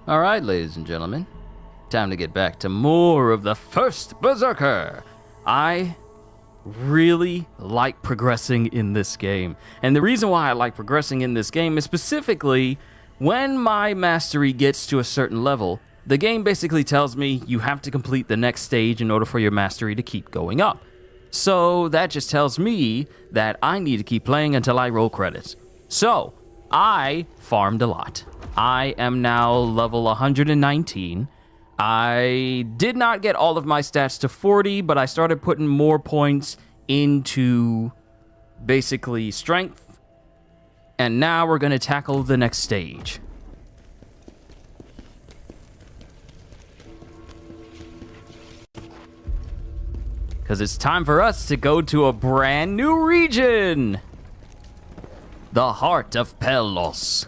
Alright, ladies and gentlemen, time to get back to more of the first Berserker. I really like progressing in this game, and the reason why I like progressing in this game is specifically when my mastery gets to a certain level, the game basically tells me you have to complete the next stage in order for your mastery to keep going up. So that just tells me that I need to keep playing until I roll credits. So I farmed a lot. I am now level 119. I did not get all of my stats to 40, but I started putting more points into basically strength. And now we're going to tackle the next stage. Because it's time for us to go to a brand new region. The heart of Pelos.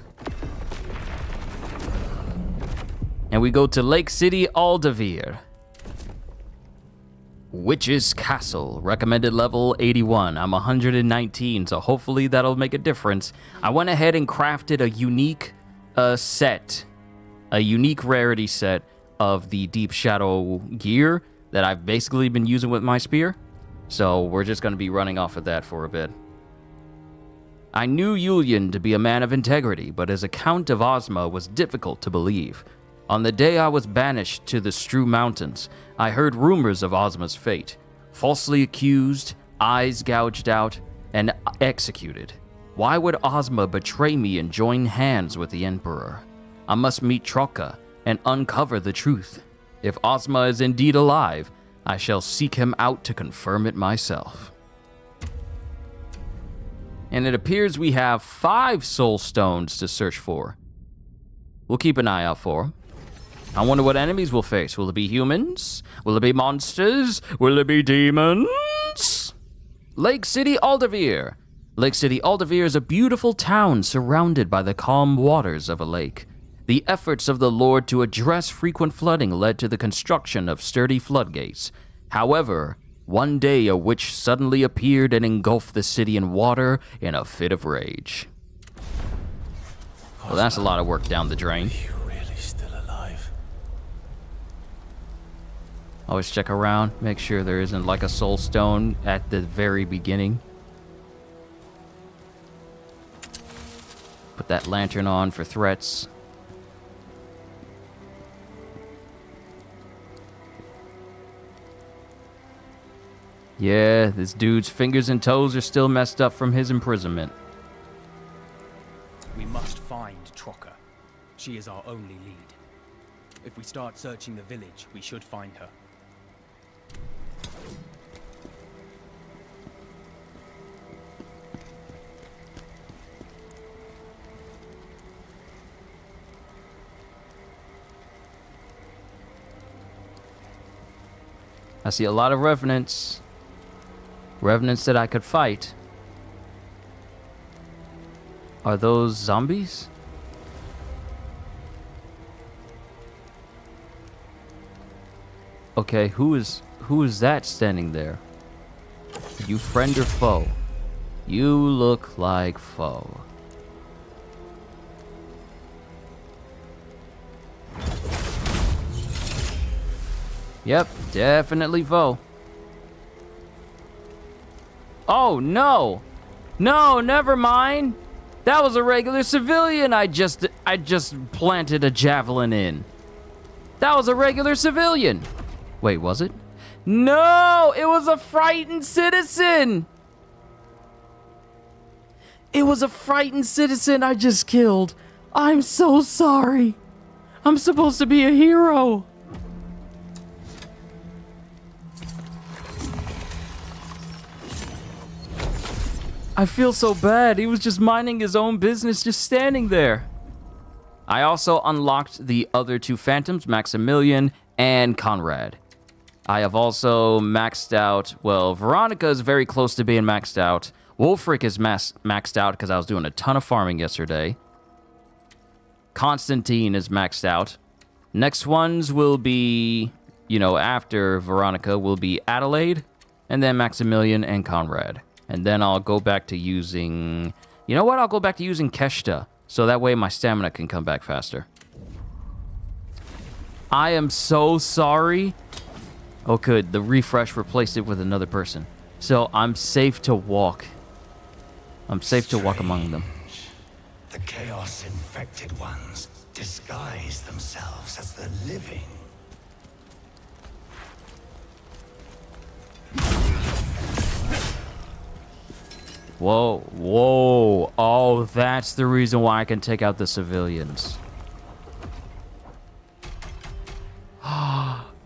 And we go to Lake City, Aldavir. Witch's Castle, recommended level 81. I'm 119, so hopefully that'll make a difference. I went ahead and crafted a unique set, a unique rarity set of the Deep Shadow gear that I've basically been using with my spear. So we're just going to be running off of that for a bit. I knew Yulian to be a man of integrity, but his account of Ozma was difficult to believe. On the day I was banished to the Stru Mountains, I heard rumors of Ozma's fate. Falsely accused, eyes gouged out, and executed. Why would Ozma betray me and join hands with the Emperor? I must meet Troka and uncover the truth. If Ozma is indeed alive, I shall seek him out to confirm it myself. And it appears we have 5 soul stones to search for. We'll keep an eye out for them. I wonder what enemies we'll face. Will it be humans? Will it be monsters? Will it be demons? Lake City, Aldavir. Lake City, Aldavir is a beautiful town surrounded by the calm waters of a lake. The efforts of the Lord to address frequent flooding led to the construction of sturdy floodgates. However, one day a witch suddenly appeared and engulfed the city in water in a fit of rage. Well, that's a lot of work down the drain. Always check around, make sure there isn't like a soul stone at the very beginning. Put that lantern on for threats. Yeah, this dude's fingers and toes are still messed up from his imprisonment. We must find Troka. She is our only lead. If we start searching the village, we should find her. I see a lot of revenants. Revenants that I could fight. Are those zombies? Okay, who is that standing there? You friend or foe? You look like foe. Yep, definitely foe. Oh, no! No, never mind! That was a regular civilian I just planted a javelin in. That was a regular civilian! Wait, was it? No! It was a frightened citizen! It was a frightened citizen I just killed. I'm so sorry. I'm supposed to be a hero. I feel so bad. He was just minding his own business, just standing there. I also unlocked the other 2 phantoms, Maximilian and Conrad. I have also maxed out, well, Veronica is very close to being maxed out. Wolfric is maxed out because I was doing a ton of farming yesterday. Constantine is maxed out. Next ones will be, after Veronica will be Adelaide, and then Maximilian and Conrad. And then I'll go back to using... You know what? I'll go back to using Keshta. So that way my stamina can come back faster. I am so sorry. Oh, good. The refresh replaced it with another person. So I'm safe to walk. I'm safe to walk among them. The chaos-infected ones disguise themselves as the living. Whoa, whoa. Oh, that's the reason why I can take out the civilians.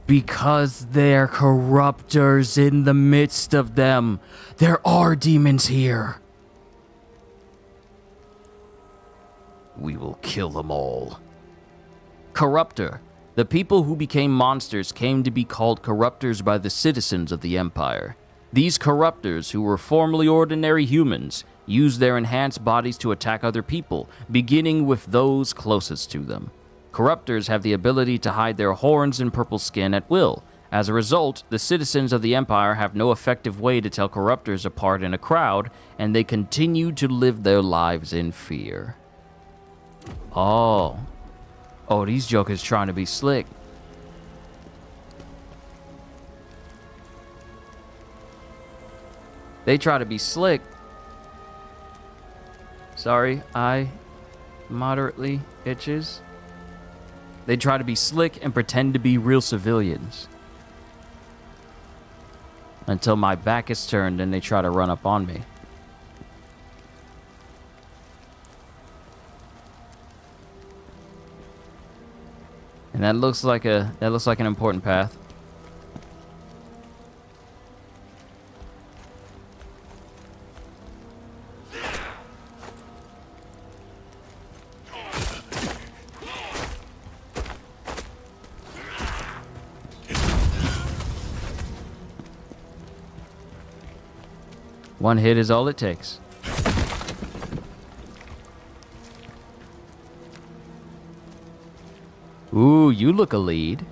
Because they're corruptors in the midst of them. There are demons here. We will kill them all. Corruptor. The people who became monsters came to be called corruptors by the citizens of the Empire. These corruptors, who were formerly ordinary humans, used their enhanced bodies to attack other people, beginning with those closest to them. Corruptors have the ability to hide their horns and purple skin at will. As a result, the citizens of the Empire have no effective way to tell corruptors apart in a crowd, and they continue to live their lives in fear. Oh. Oh, these jokers trying to be slick. They try to be slick. Sorry, eye moderately itches. They try to be slick and pretend to be real civilians. Until my back is turned and they try to run up on me. And that looks like an important path. One hit is all it takes. Ooh, you look a lead.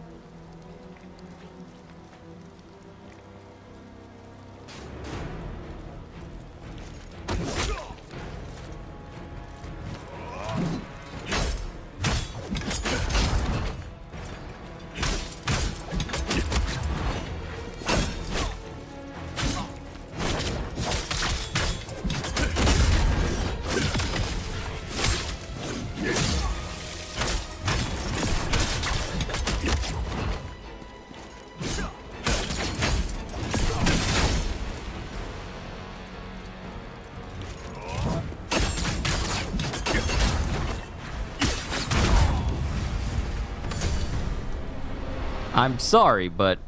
I'm sorry, but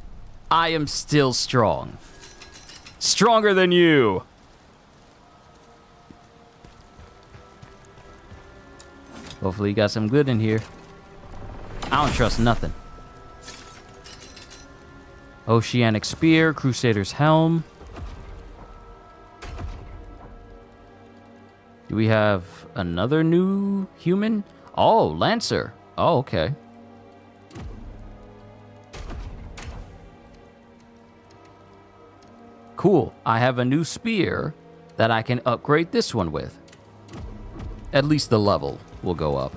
I am still strong. Stronger than you! Hopefully you got some good in here. I don't trust nothing. Oceanic Spear, Crusader's Helm. Do we have another new human? Oh, Lancer. Oh, okay. Cool. I have a new spear that I can upgrade this one with. At least the level will go up.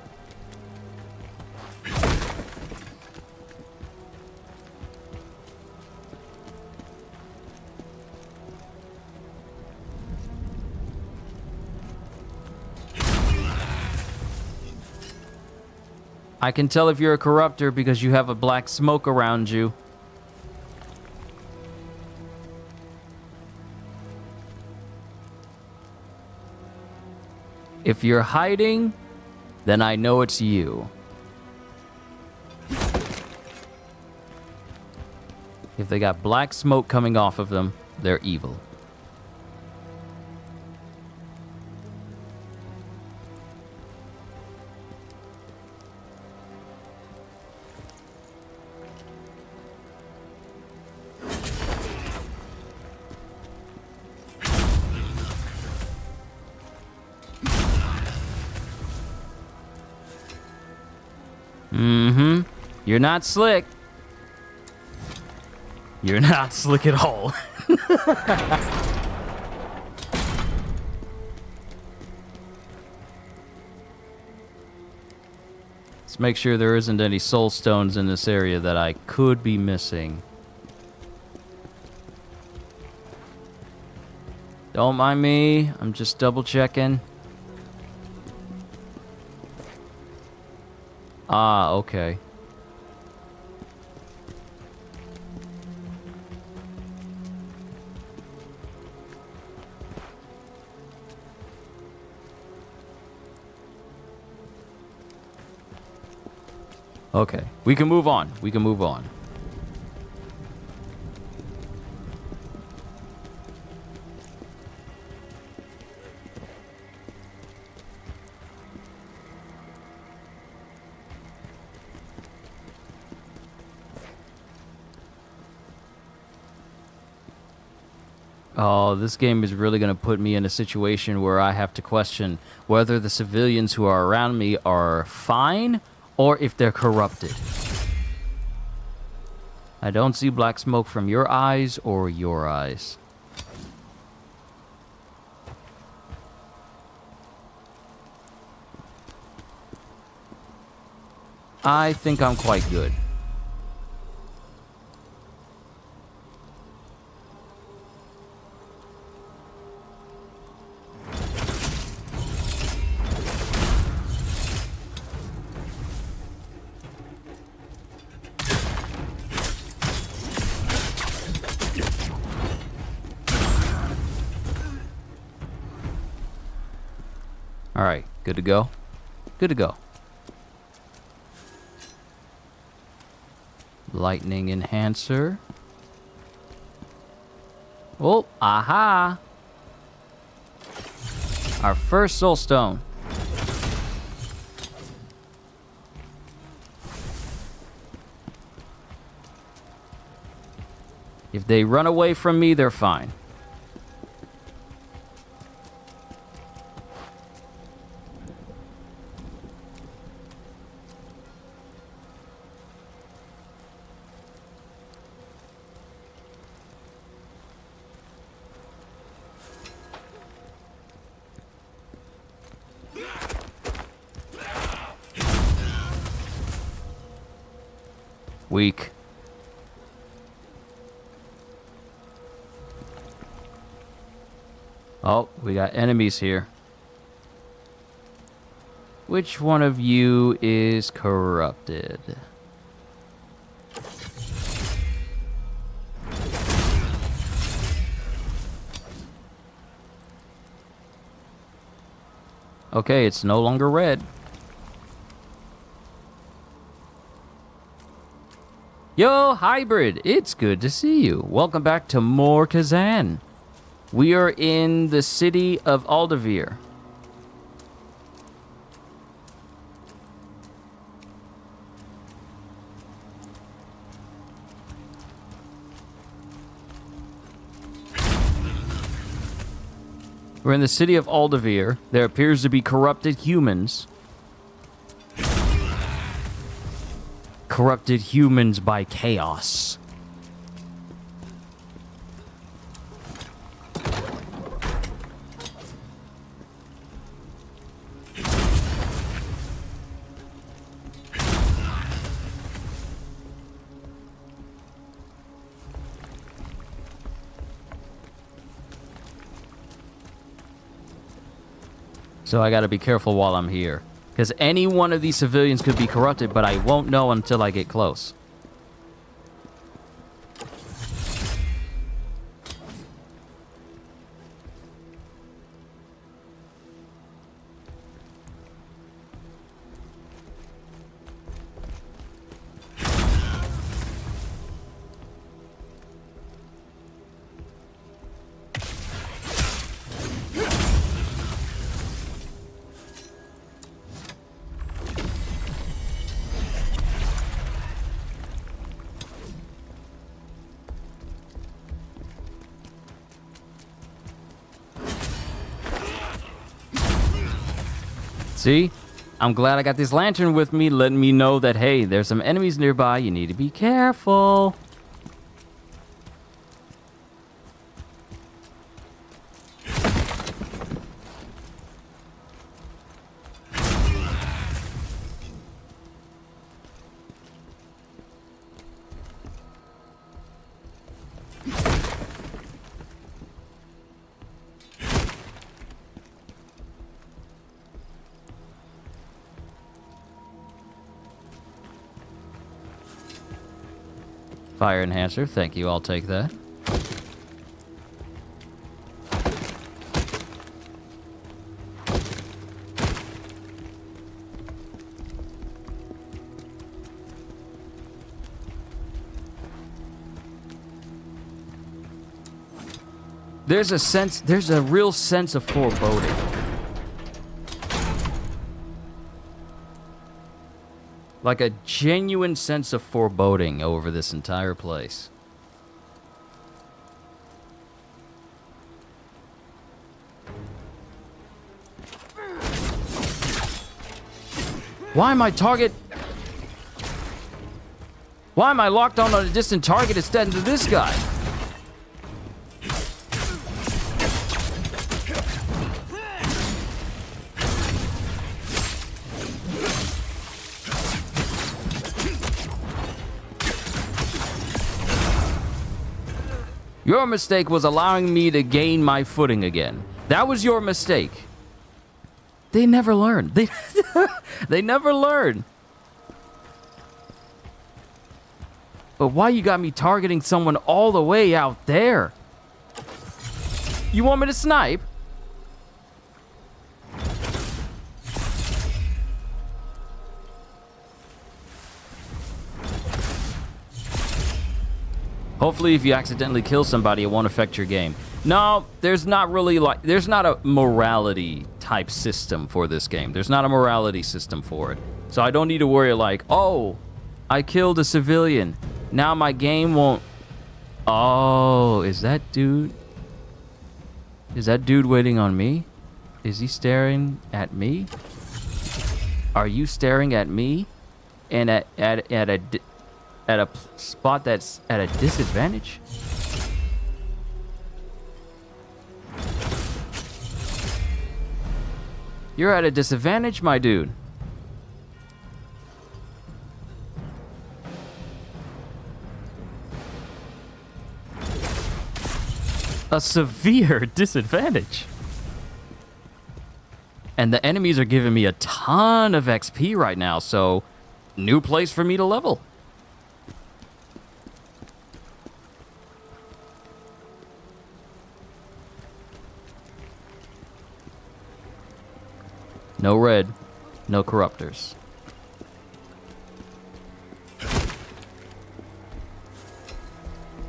I can tell if you're a corruptor because you have a black smoke around you. If you're hiding, then I know it's you. If they got black smoke coming off of them, they're evil. Mm-hmm. You're not slick. You're not slick at all. Let's make sure there isn't any soul stones in this area that I could be missing. Don't mind me. I'm just double checking. Ah, okay. Okay, we can move on. We can move on. Oh, this game is really going to put me in a situation where I have to question whether the civilians who are around me are fine or if they're corrupted. I don't see black smoke from your eyes or your eyes. I think I'm quite good. All right, good to go. Good to go. Lightning enhancer. Oh, aha! Our first soul stone. If they run away from me, they're fine. Weak. Oh, we got enemies here. Which one of you is corrupted? Okay, it's no longer red. Yo, Hybrid, it's good to see you. Welcome back to more KHAZAN. We are in the city of Aldavir. We're in the city of Aldavir. There appears to be corrupted humans. Corrupted humans by chaos. So I gotta be careful while I'm here. Because any one of these civilians could be corrupted, but I won't know until I get close. See? I'm glad I got this lantern with me, letting me know that, hey, there's some enemies nearby. You need to be careful. Fire enhancer, thank you, I'll take that. There's a real sense of foreboding. Like a genuine sense of foreboding over this entire place. Why am I locked on a distant target instead of this guy? Your mistake was allowing me to gain my footing again. That was your mistake. They never learn. They never learn. But why you got me targeting someone all the way out there? You want me to snipe? Hopefully, if you accidentally kill somebody, it won't affect your game. No, there's not a morality type system for this game. There's not a morality system for it. So I don't need to worry like, oh, I killed a civilian. Now my game won't... Oh, is that dude waiting on me? Is he staring at me? Are you staring at me? And at a spot that's at a disadvantage? You're at a disadvantage, my dude. A severe disadvantage. And the enemies are giving me a ton of XP right now, so new place for me to level. No red, no corruptors.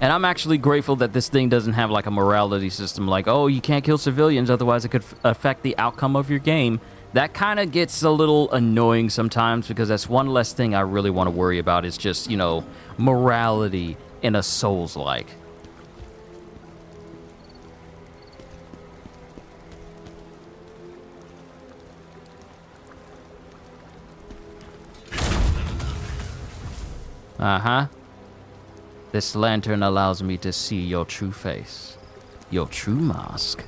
And I'm actually grateful that this thing doesn't have like a morality system like, oh, you can't kill civilians, otherwise it could affect the outcome of your game. That kind of gets a little annoying sometimes because that's one less thing I really want to worry about is just, you know, morality in a Souls-like. Uh-huh. This lantern allows me to see your true face. Your true mask.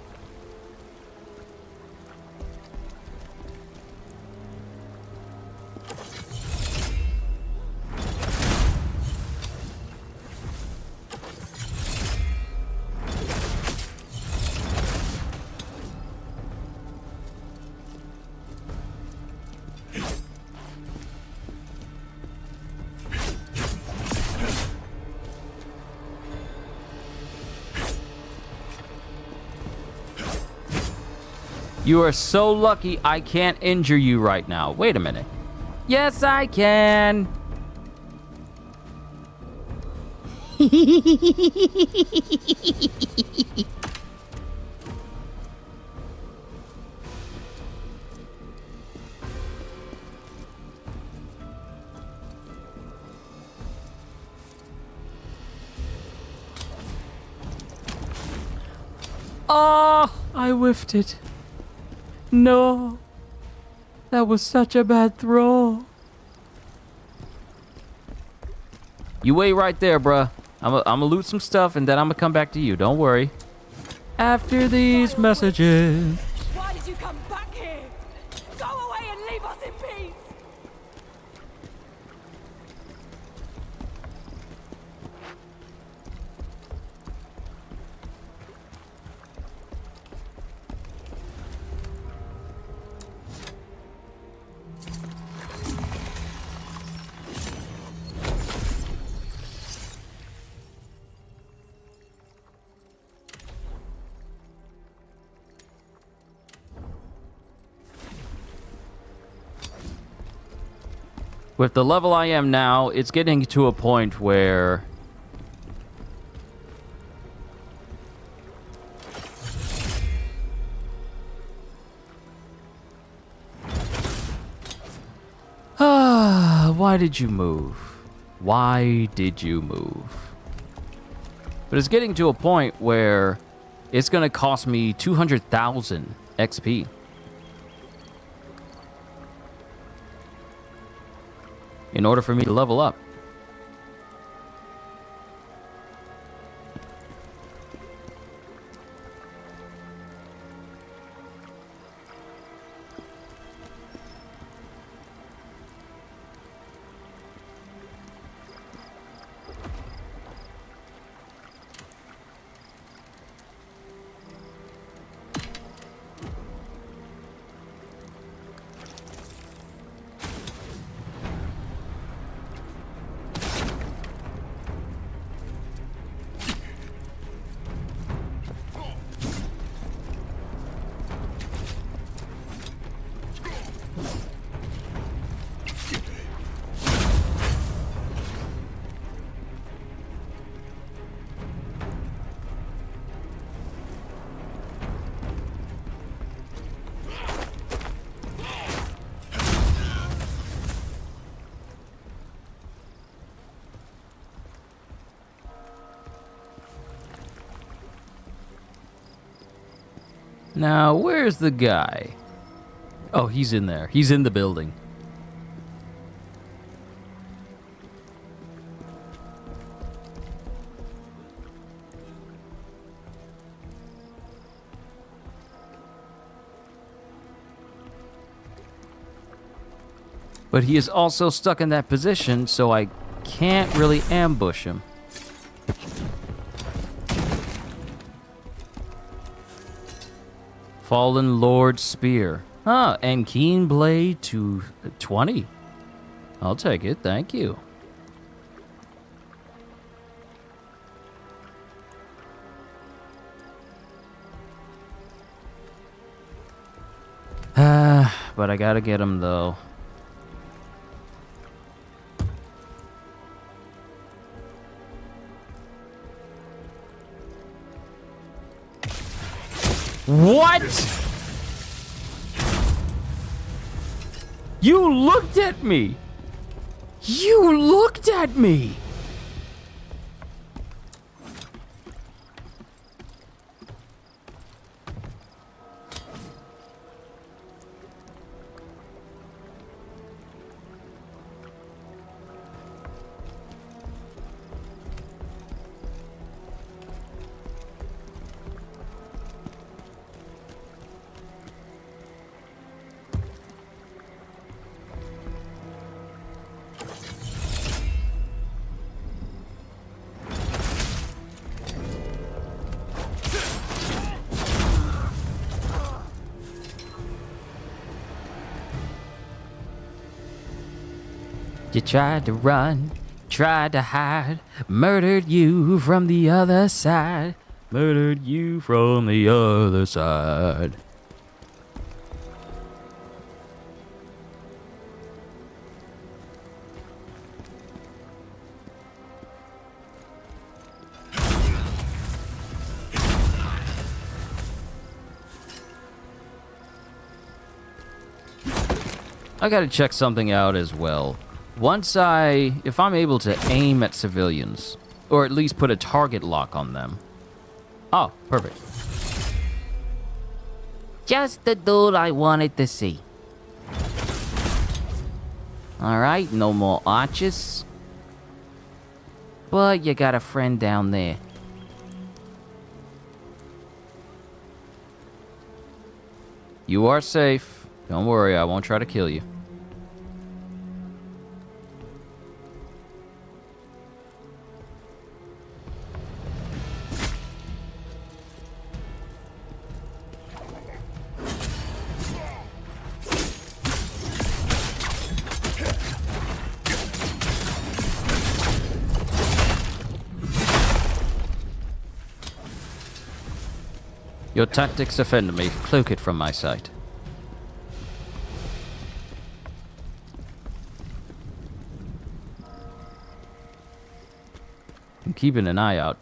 You are so lucky I can't injure you right now. Wait a minute. Yes, I can. Oh, I whiffed it. No, that was such a bad throw. You wait right there, bruh. I'm gonna loot some stuff and then I'm gonna come back to you. Don't worry. After these messages. Why did you come back here? Go away and leave us in peace. With the level I am now, it's getting to a point where... why did you move? Why did you move? But it's getting to a point where it's going to cost me 200,000 XP. In order for me to level up. Now, where's the guy? Oh, he's in there. He's in the building. But he is also stuck in that position, so I can't really ambush him. Fallen Lord Spear. Ah, and Keen Blade to 20. I'll take it, thank you. But I gotta get him though. What? You looked at me. You looked at me. You tried to run, tried to hide, murdered you from the other side, murdered you from the other side. I gotta check something out as well. If I'm able to aim at civilians, or at least put a target lock on them. Oh, perfect. Just the dude I wanted to see. Alright, no more archers. But you got a friend down there. You are safe. Don't worry, I won't try to kill you. Your tactics offend me. Cloak it from my sight. I'm keeping an eye out.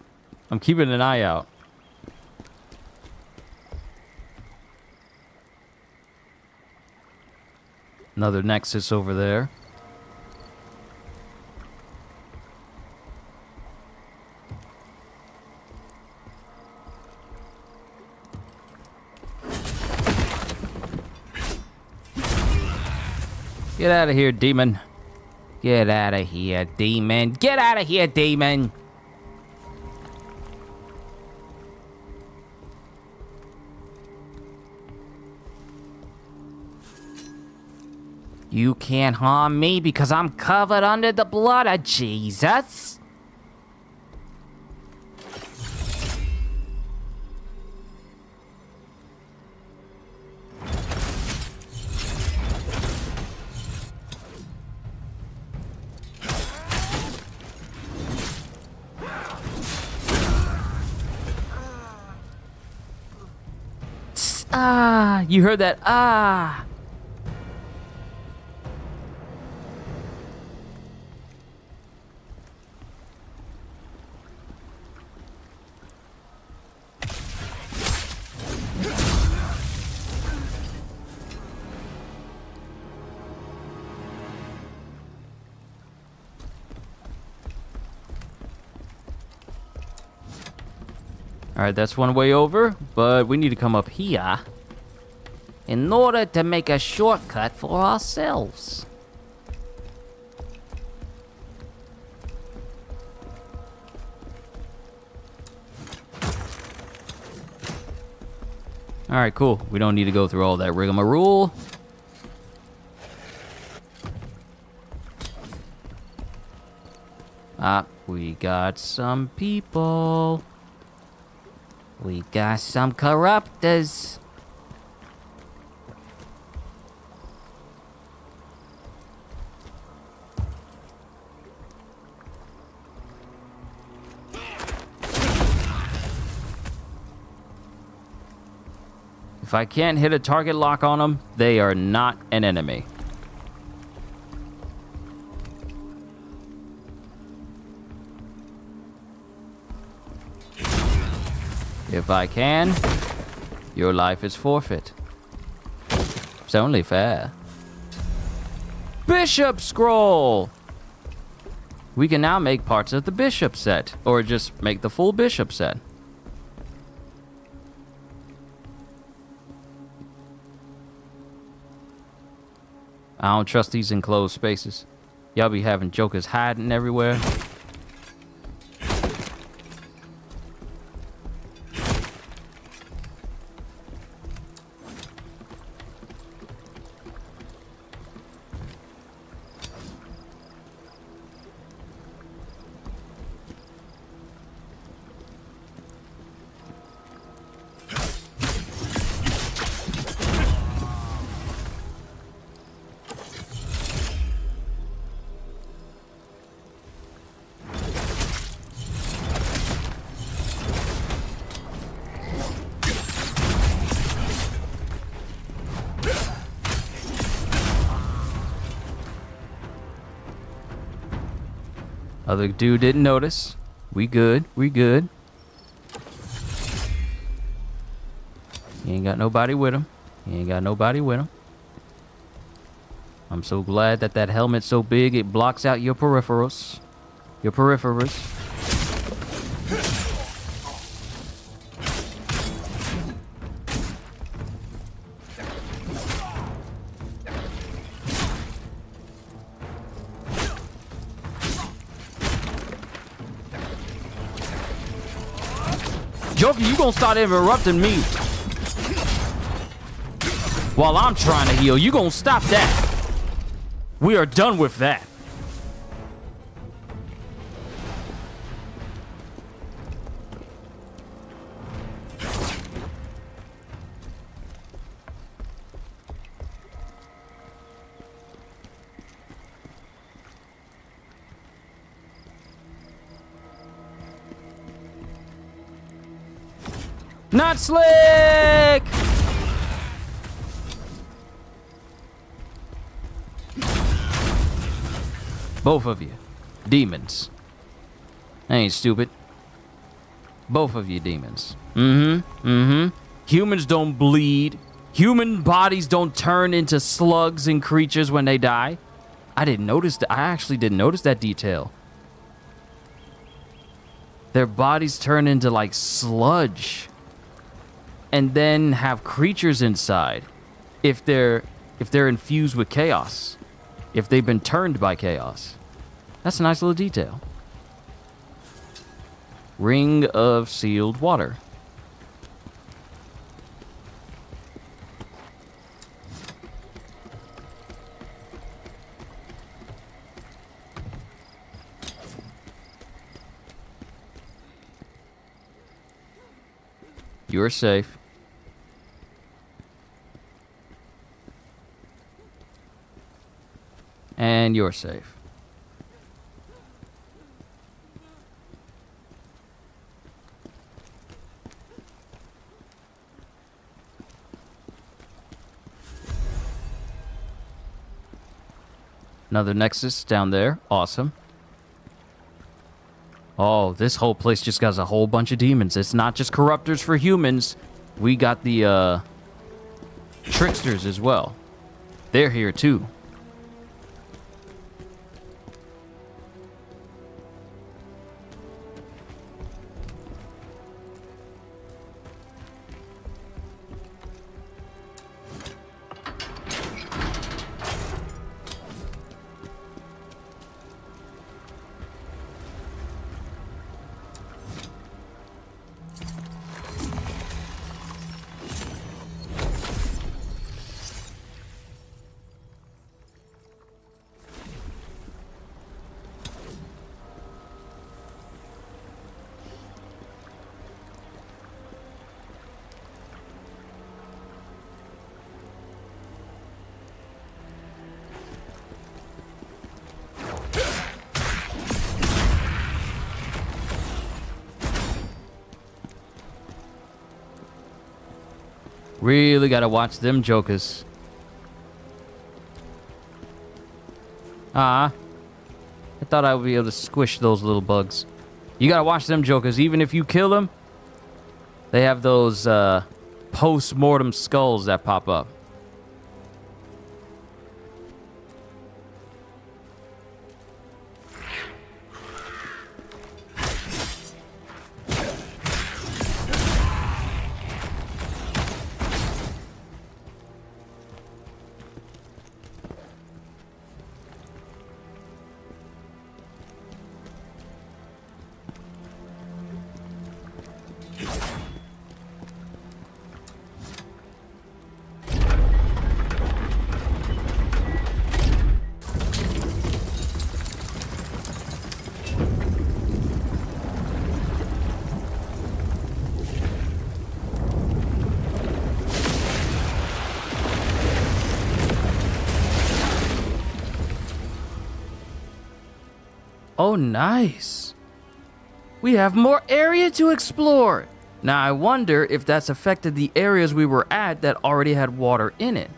I'm keeping an eye out. Another nexus over there. Get out of here, demon. Get out of here, demon. Get out of here, demon. You can't harm me because I'm covered under the blood of Jesus. Ah, you heard that? Ah. All right, that's one way over, but we need to come up here in order to make a shortcut for ourselves. All right, cool. We don't need to go through all that rigmarole. Ah, we got some people. We got some corruptors. If I can't hit a target lock on them, they are not an enemy. If I can, your life is forfeit. It's only fair. Bishop Scroll! We can now make parts of the Bishop set, or just make the full Bishop set. I don't trust these enclosed spaces. Y'all be having jokers hiding everywhere. Other dude didn't notice. We good. We good. He ain't got nobody with him. He ain't got nobody with him. I'm so glad that that helmet's so big it blocks out your peripherals. Your peripherals. Joker, you gonna start interrupting me while I'm trying to heal. You gonna stop that. We are done with that. Not slick! Both of you. Demons. I ain't stupid. Both of you demons. Humans don't bleed. Human bodies don't turn into slugs and creatures when they die. I didn't notice that. I actually didn't notice that detail. Their bodies turn into like sludge and then have creatures inside if they're infused with chaos, if they've been turned by chaos. That's a nice little detail. Ring of sealed water. You're safe. And you're safe. Another Nexus down there. Awesome. Oh, this whole place just got a whole bunch of demons. It's not just corruptors for humans. We got the tricksters as well. They're here too. Really gotta watch them jokers. I thought I would be able to squish those little bugs. You gotta watch them jokers. Even if you kill them, they have those post-mortem skulls that pop up. Oh, nice. We have more area to explore. Now, I wonder if that's affected the areas we were at that already had water in it.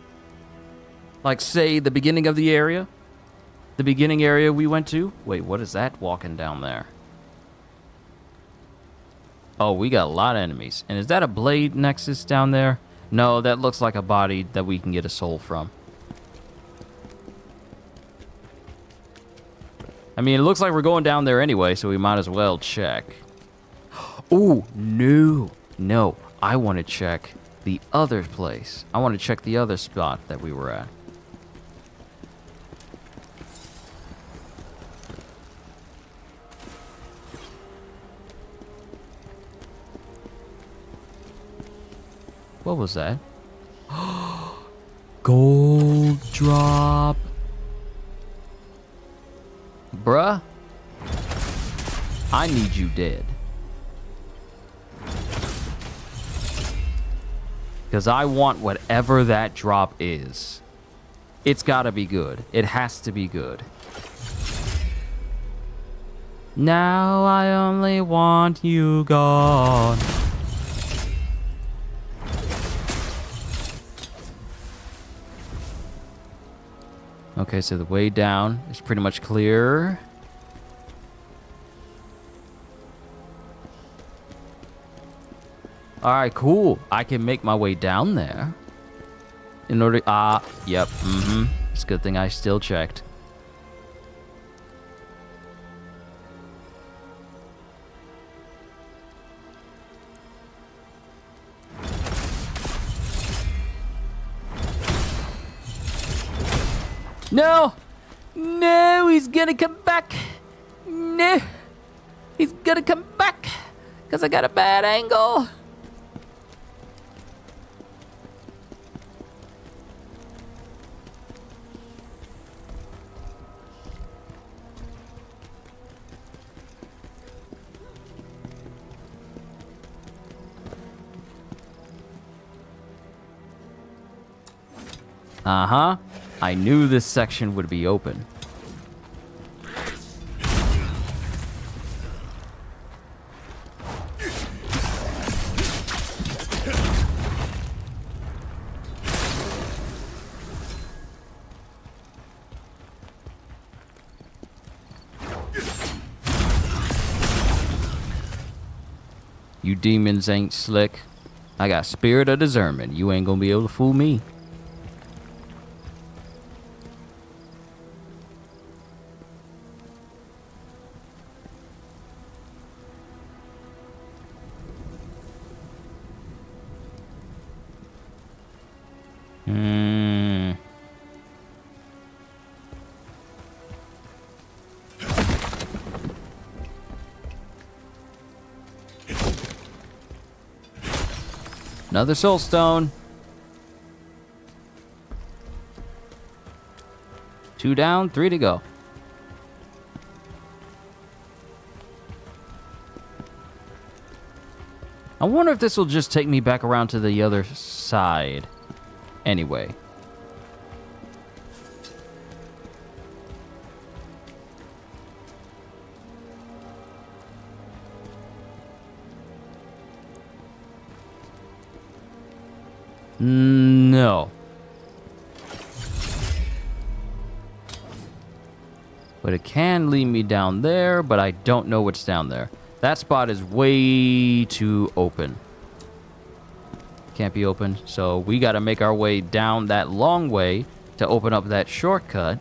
Like, say, the beginning of the area? The beginning area we went to? Wait, what is that walking down there? Oh, we got a lot of enemies. And is that a blade nexus down there? No, that looks like a body that we can get a soul from. I mean, it looks like we're going down there anyway, so we might as well check. Ooh, no. I want to check the other place. I want to check the other spot that we were at. What was that? Gold drop. Bruh, I need you dead. Because I want whatever that drop is. It's gotta be good. It has to be good. Now I only want you gone. Okay, so the way down is pretty much clear. All right, cool. I can make my way down there. In order... yep. It's a good thing I still checked. No! No, he's gonna come back. No. He's gonna come back. Because I got a bad angle. Uh-huh. I knew this section would be open. You demons ain't slick. I got spirit of discernment. You ain't gonna be able to fool me. Another soul stone. 2 down, 3 to go. I wonder if this will just take me back around to the other side. Anyway. No. But it can lead me down there, but I don't know what's down there. That spot is way too open. Can't be open, so we gotta make our way down that long way to open up that shortcut.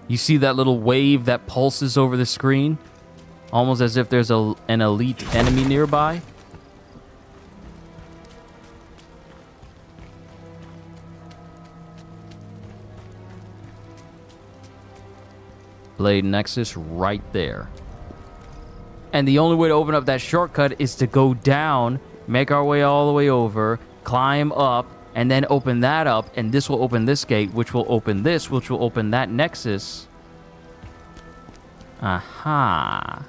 You see that little wave that pulses over the screen? Almost as if there's an elite enemy nearby. Blade Nexus right there. And the only way to open up that shortcut is to go down, make our way all the way over, climb up, and then open that up, and this will open this gate, which will open this, which will open that nexus. Aha.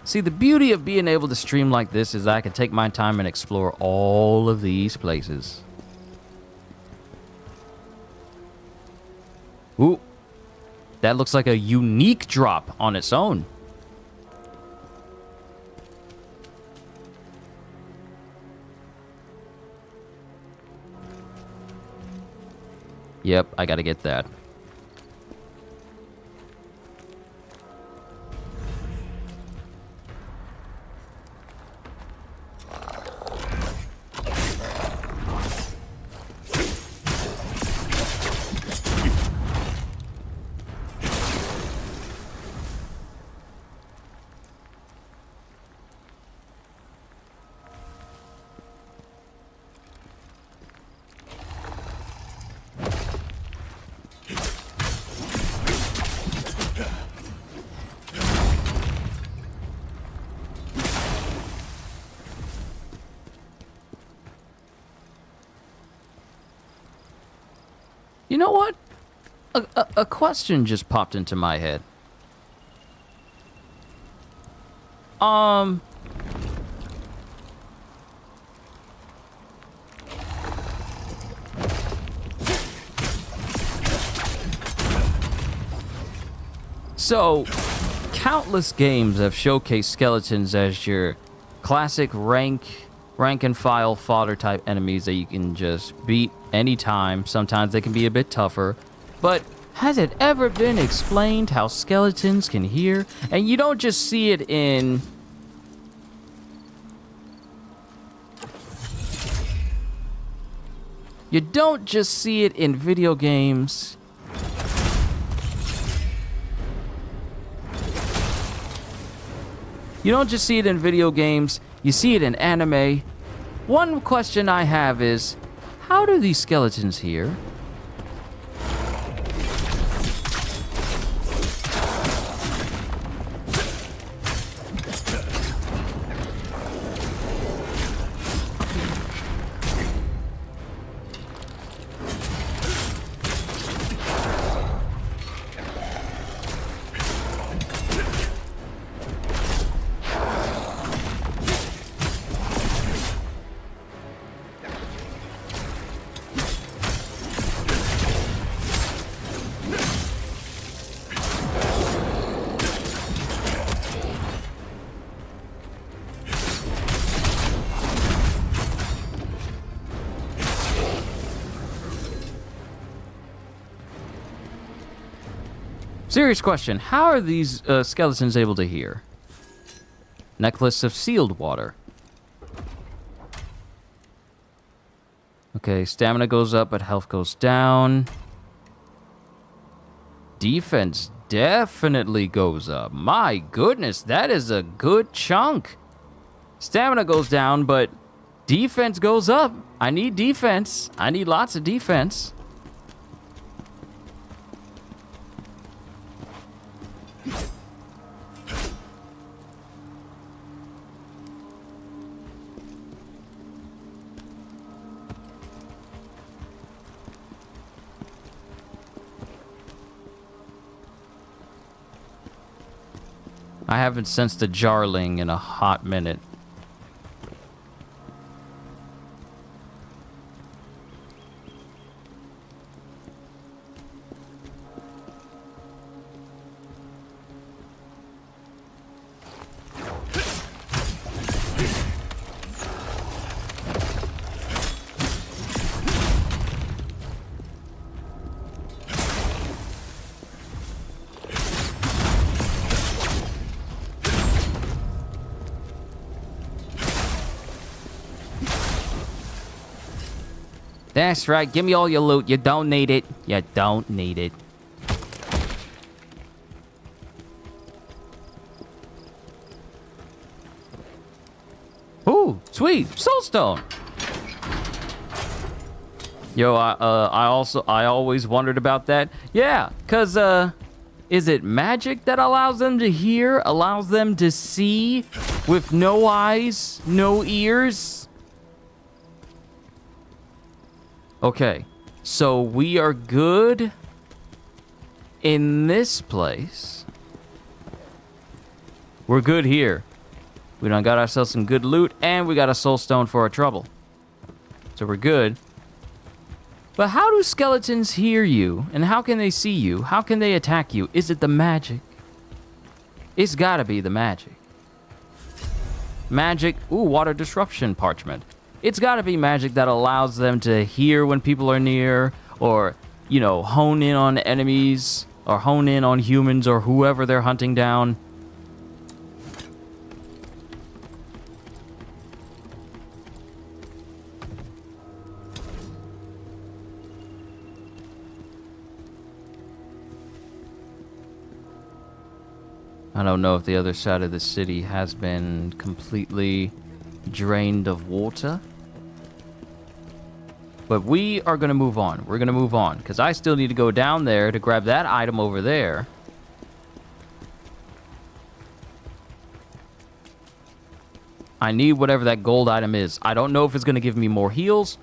See, the beauty of being able to stream like this is I can take my time and explore all of these places. Ooh. That looks like a unique drop on its own. Yep, I gotta get that. You know what? A question just popped into my head. So, countless games have showcased skeletons as your classic rank and file fodder type enemies that you can just beat anytime. Sometimes they can be a bit tougher, but has it ever been explained how skeletons can hear? And you don't just see it in... You don't just see it in video games. You don't just see it in video games, you see it in anime. One question I have is, how do these skeletons hear? Serious question. How are these skeletons able to hear? Necklace of sealed water. Okay, stamina goes up, but health goes down. Defense definitely goes up. My goodness, that is a good chunk. Stamina goes down, but defense goes up. I need defense. I need lots of defense. I haven't sensed a jarling in a hot minute. That's right. Give me all your loot. You don't need it. You don't need it. Ooh, sweet. Soulstone. Yo, I always wondered about that. Yeah, cause is it magic that allows them to hear, allows them to see with no eyes, no ears? Okay, so we are good in this place. We're good here. We done got ourselves some good loot, and we got a soul stone for our trouble. So we're good. But how do skeletons hear you? And how can they see you? How can they attack you? Is it the magic? It's gotta be the magic. Magic, ooh, water disruption parchment. It's got to be magic that allows them to hear when people are near, or, you know, hone in on enemies, or hone in on humans, or whoever they're hunting down. I don't know if the other side of the city has been completely drained of water. But we are going to move on. We're going to move on, because I still need to go down there to grab that item over there. I need whatever that gold item is. I don't know if it's going to give me more heals.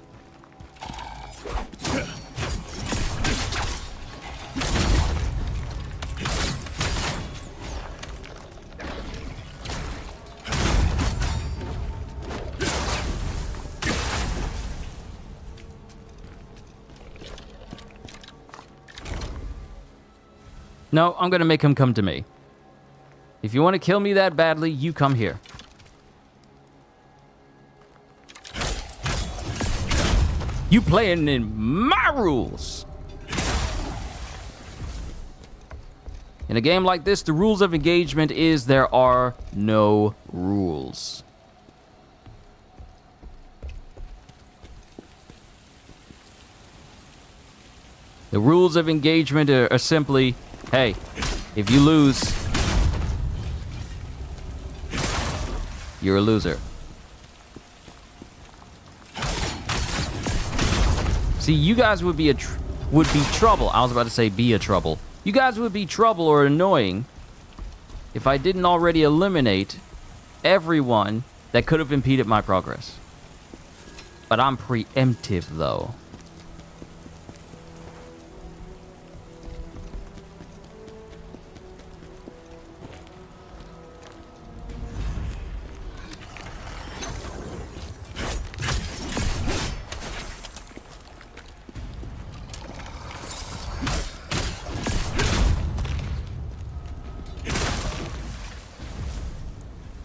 No, I'm going to make him come to me. If you want to kill me that badly, you come here. You playing in my rules. In a game like this, the rules of engagement is there are no rules. The rules of engagement are simply, hey, if you lose, you're a loser. See, you guys would be trouble. I was about to say be a trouble. You guys would be trouble or annoying if I didn't already eliminate everyone that could have impeded my progress. But I'm preemptive, though.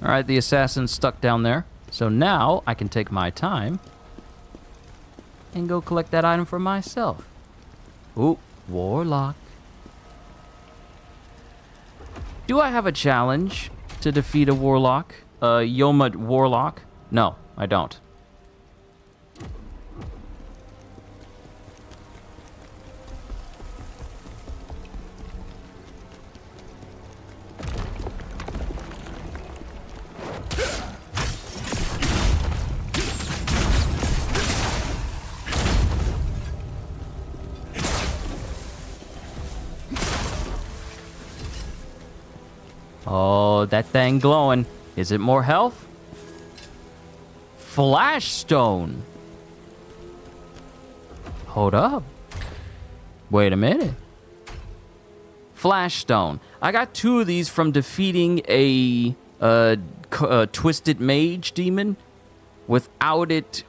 Alright, the assassin's stuck down there. So now I can take my time and go collect that item for myself. Ooh, warlock. Do I have a challenge to defeat a warlock? Yoma warlock? No, I don't. Oh, that thing glowing. Is it more health? Flash stone. Hold up. Wait a minute. Flash stone. I got 2 of these from defeating a twisted mage demon without it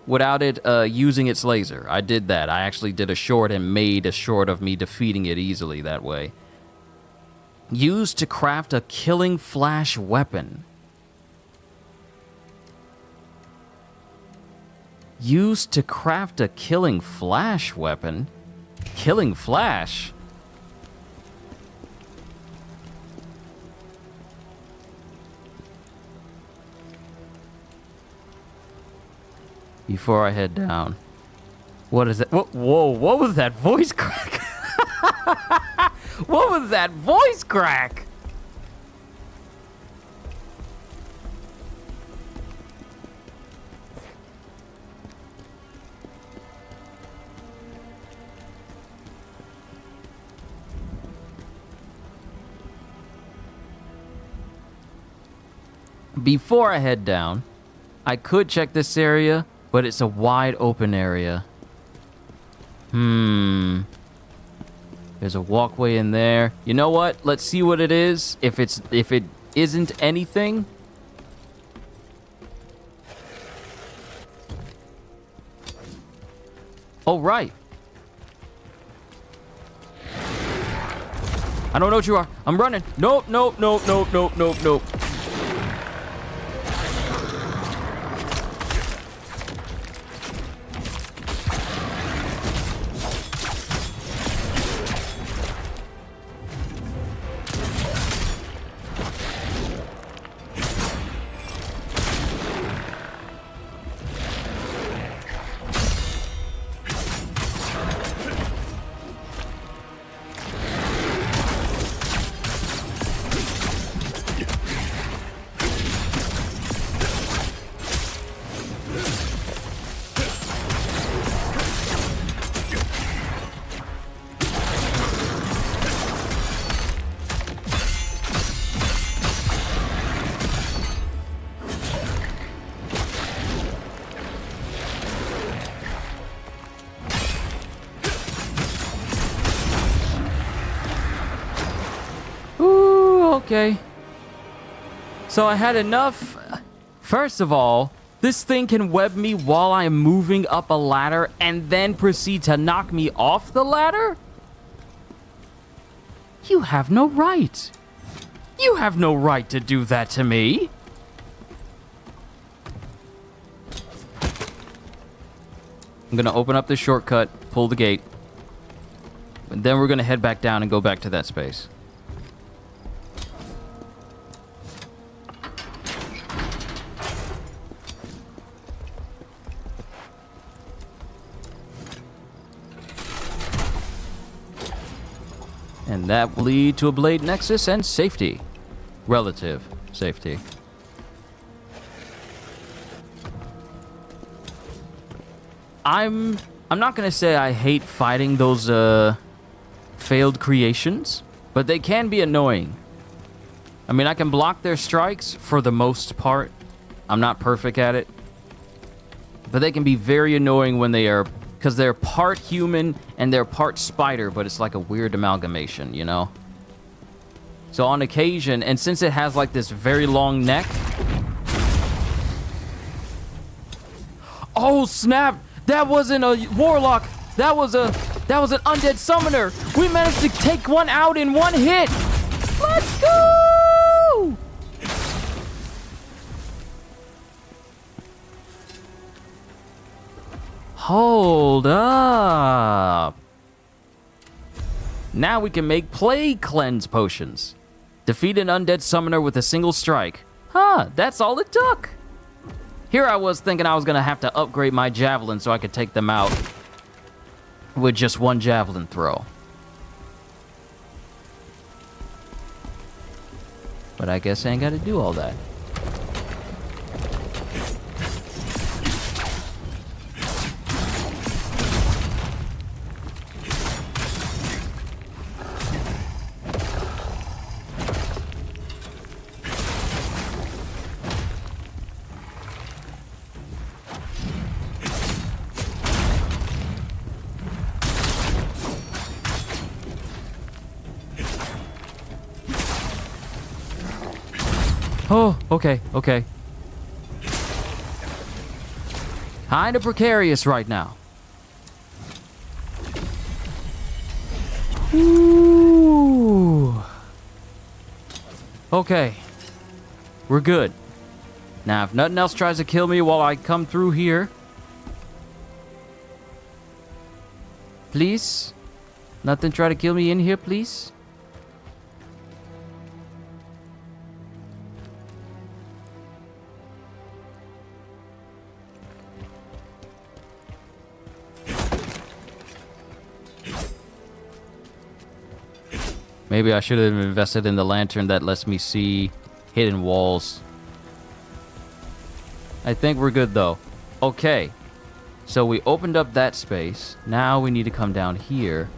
using its laser. I did that. I actually did a short and made a short of me defeating it easily that way. Used to craft a killing flash weapon. Used to craft a killing flash weapon? Killing flash? Before I head down. What is that? Whoa, what was that voice crack? What was that voice crack? Before I head down, I could check this area, but it's a wide open area. There's a walkway in there. You know what? Let's see what it is. If it isn't anything. Oh, right. I don't know what you are. I'm running. Nope. Okay. So I had enough. First of all, this thing can web me while I am moving up a ladder and then proceed to knock me off the ladder? You have no right. You have no right to do that to me. I'm gonna open up the shortcut, pull the gate, and then we're gonna head back down and go back to that space. And that will lead to a blade nexus and safety. Relative safety. I'm not gonna say I hate fighting those failed creations, but they can be annoying. I mean, I can block their strikes for the most part. I'm not perfect at it. But they can be very annoying when they are, because they're part human and they're part spider, but it's like a weird amalgamation, you know? So on occasion, and since it has like this very long neck. Oh snap! That wasn't a warlock. That was an undead summoner. We managed to take one out in one hit. Let's go! Hold up. Now we can make plague cleanse potions. Defeat an undead summoner with a single strike. Huh, that's all it took. Here I was thinking I was gonna have to upgrade my javelin so I could take them out with just one javelin throw. But I guess I ain't gotta do all that. Oh, okay. Kinda precarious right now. Ooh. Okay. We're good. Now, if nothing else tries to kill me while I come through here. Please? Nothing try to kill me in here, please? Maybe I should have invested in the lantern that lets me see hidden walls. I think we're good though. Okay. So we opened up that space. Now we need to come down here.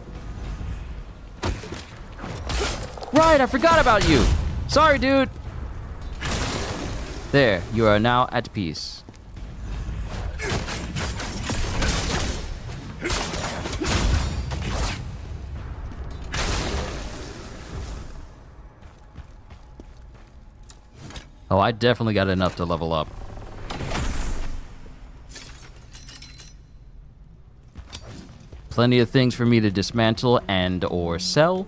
Right, I forgot about you. Sorry, dude. There, you are now at peace. Oh, I definitely got enough to level up. Plenty of things for me to dismantle and or sell.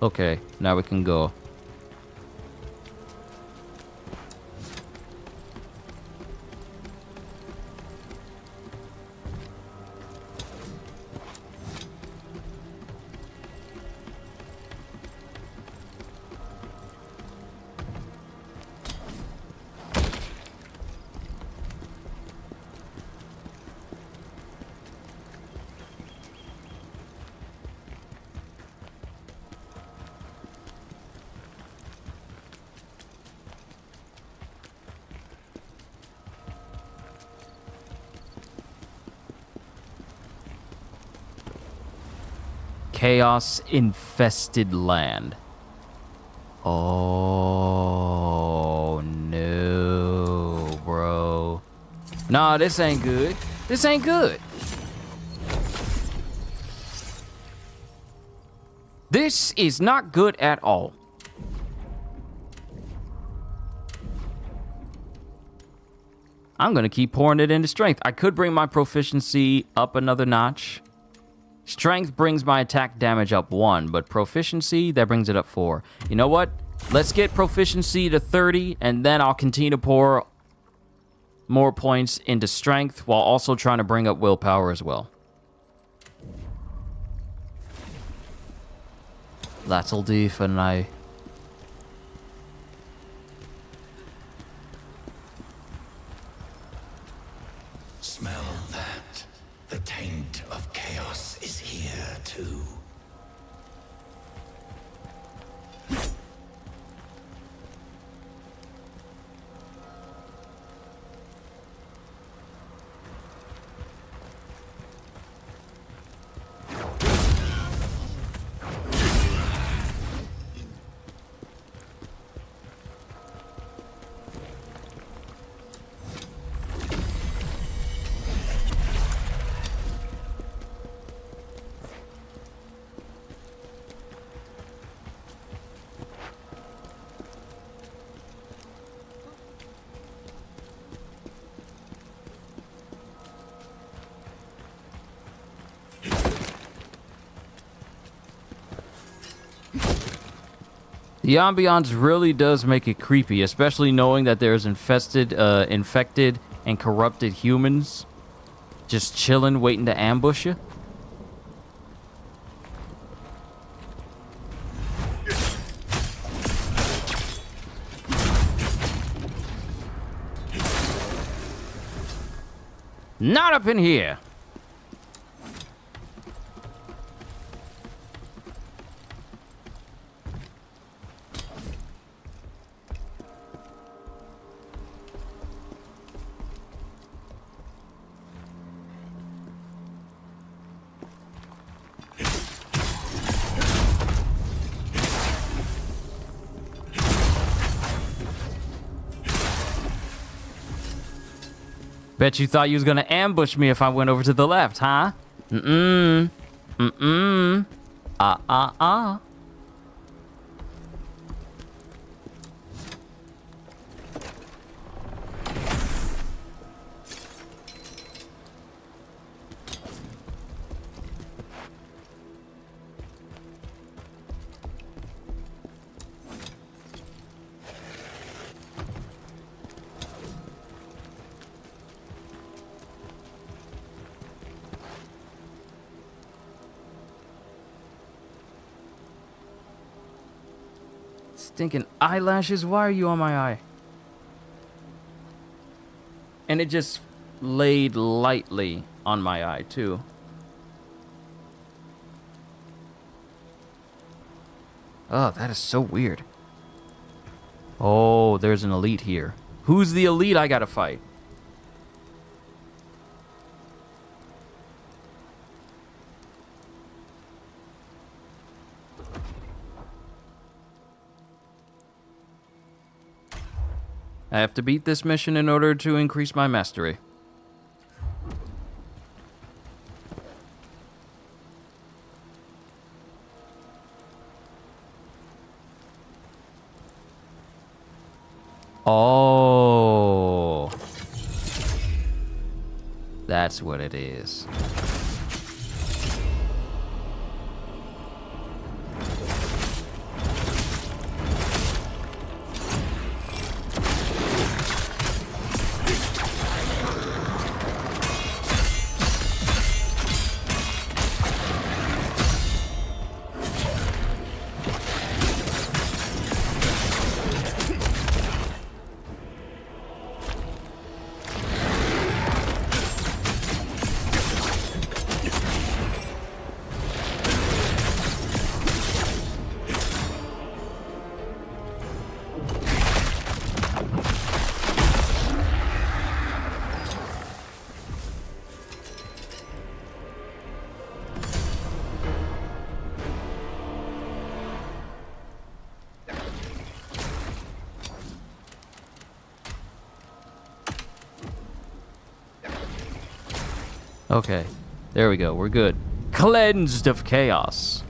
Okay, now we can go. Chaos infested land. Oh no, bro. Nah, this ain't good. This ain't good. This is not good at all. I'm gonna keep pouring it into strength. I could bring my proficiency up another notch. Strength brings my attack damage up 1, but proficiency, that brings it up 4. You know what? Let's get proficiency to 30, and then I'll continue to pour more points into strength while also trying to bring up willpower as well. That'll do for now. Smell that. The taint of chaos is here too. The ambiance really does make it creepy, especially knowing that there's infected and corrupted humans just chilling, waiting to ambush you. Not up in here. Bet you thought you was gonna ambush me if I went over to the left, huh? Mm-mm. Mm-mm. Ah. Stinking eyelashes, why are you on my eye? And it just laid lightly on my eye, too. Oh, that is so weird. Oh, there's an elite here. Who's the elite I gotta fight? I have to beat this mission in order to increase my mastery. Oh. That's what it is. Okay, there we go. We're good. Cleansed of chaos.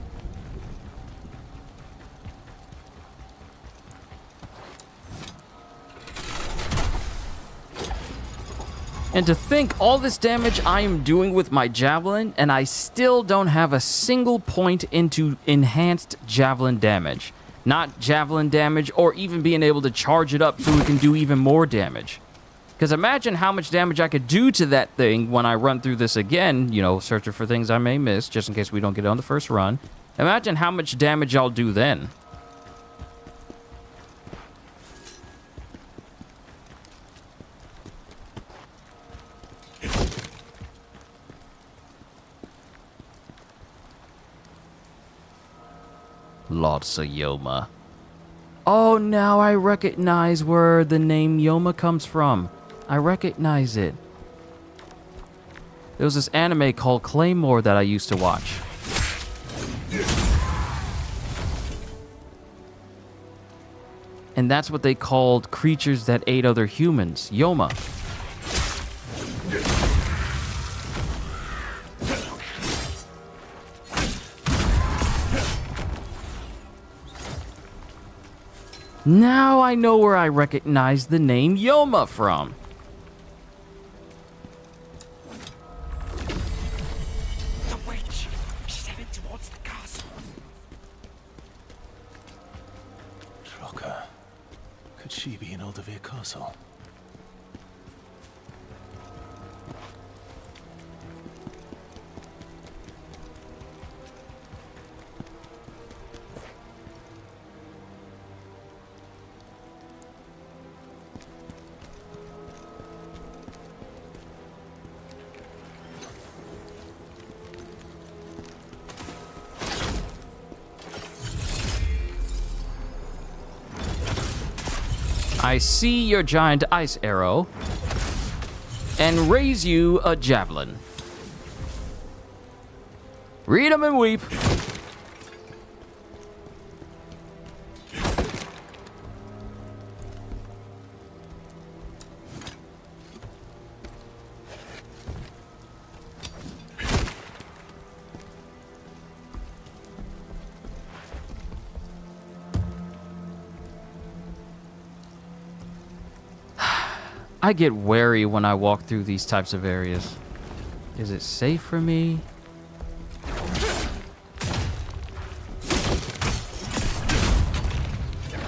And to think all this damage I am doing with my javelin, and I still don't have a single point into enhanced javelin damage. Not javelin damage, or even being able to charge it up so it can do even more damage. Because imagine how much damage I could do to that thing when I run through this again, you know, searching for things I may miss, just in case we don't get it on the first run. Imagine how much damage I'll do then. Lots of Yoma. Oh, now I recognize where the name Yoma comes from. I recognize it. There was this anime called Claymore that I used to watch. And that's what they called creatures that ate other humans. Yoma. Now I know where I recognize the name Yoma from. The witch! She's heading towards the castle. Trocker. Could she be in Oldavir Castle? I see your giant ice arrow and raise you a javelin. Read 'em and weep. I get wary when I walk through these types of areas. Is it safe for me?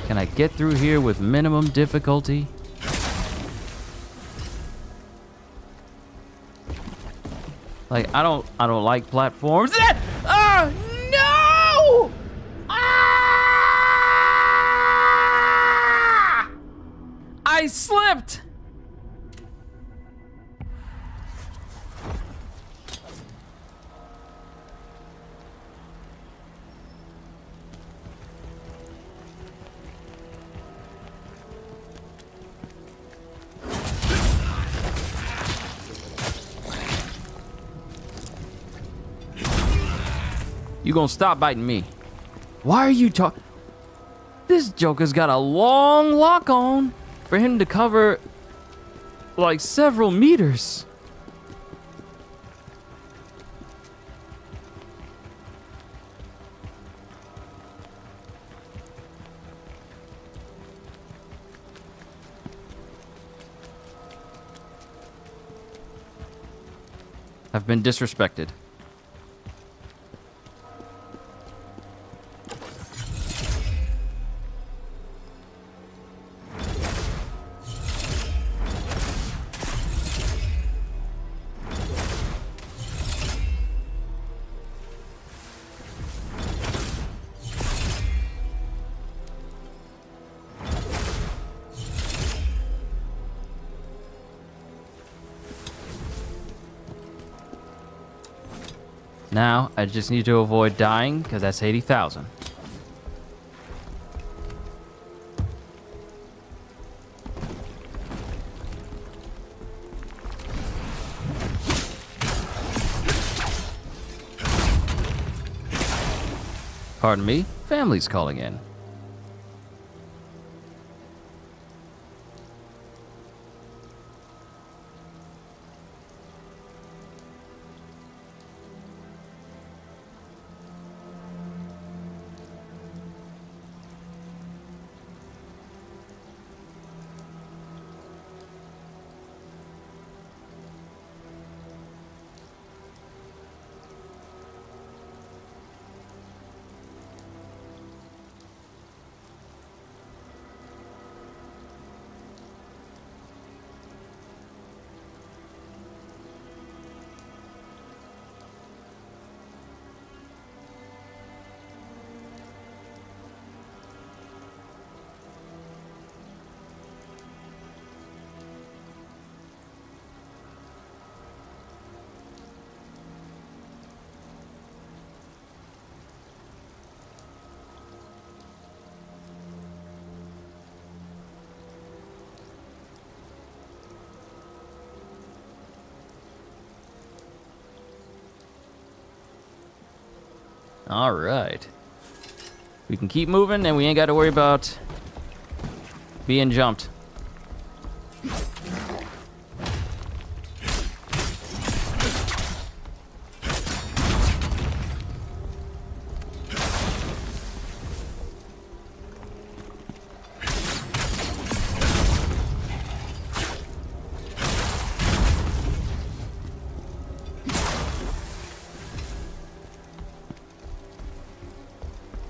Can I get through here with minimum difficulty? Like, I don't like platforms. No! Ah! I slipped. You gonna stop biting me? Why are you talking? This Joker's got a long lock on for him to cover like several meters. I've been disrespected. Now, I just need to avoid dying, because that's 80,000. Pardon me, family's calling in. All right. We can keep moving, and we ain't got to worry about being jumped.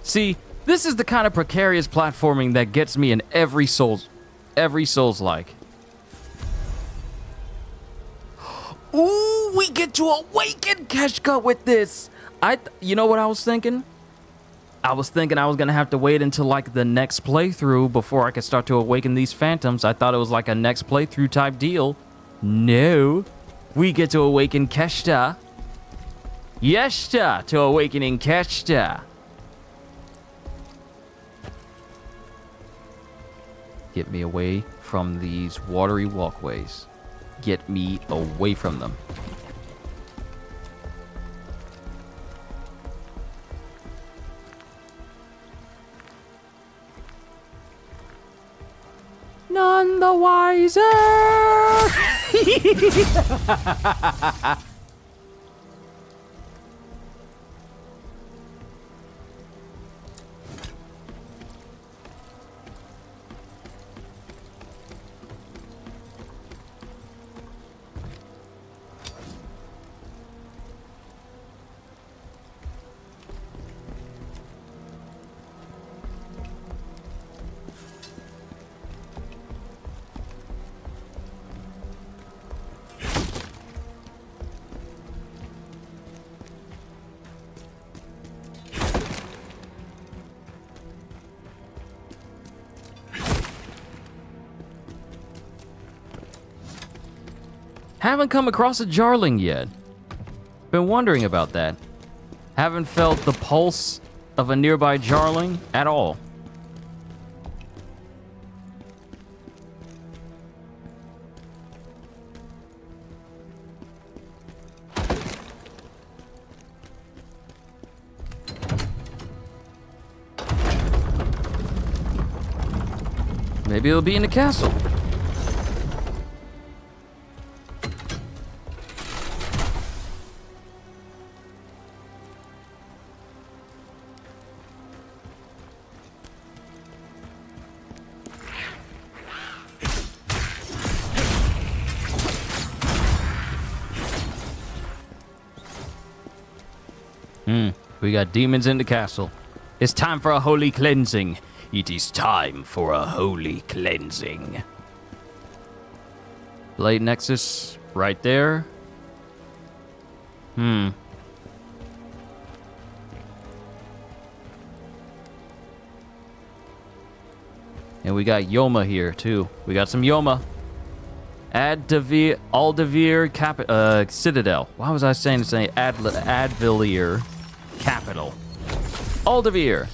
See, this is the kind of precarious platforming that gets me in every Souls-like. Ooh, we get to awaken Keshka with this. You know what I was thinking? I was thinking I was gonna have to wait until like the next playthrough before I could start to awaken these phantoms. I thought it was like a next playthrough type deal. No, we get to awaken Keshta. Yeshta to awakening Keshta. Get me away from these watery walkways. Get me away from them. None the wiser. Haven't come across a Jarling yet. Been wondering about that. Haven't felt the pulse of a nearby Jarling at all. Maybe it'll be in the castle. We got demons in the castle. It's time for a holy cleansing. It is time for a holy cleansing. Blade Nexus right there. And we got Yoma here too. We got some Yoma. Aldevir Citadel. Why was I saying Advilier Capital? Aldevir.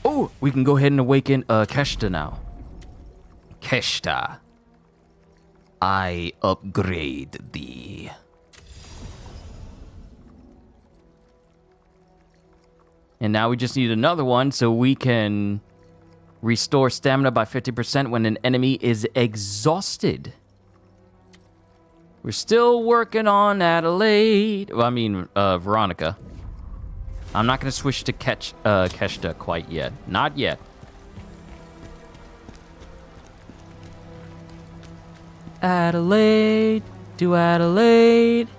Oh, we can go ahead and awaken Keshta now. Keshta, I upgrade thee. And now we just need another one so we can restore stamina by 50% when an enemy is exhausted. We're still working on Adelaide. Well, I mean, Veronica. I'm not going to switch to Keshta quite yet. Not yet. Adelaide, to Adelaide.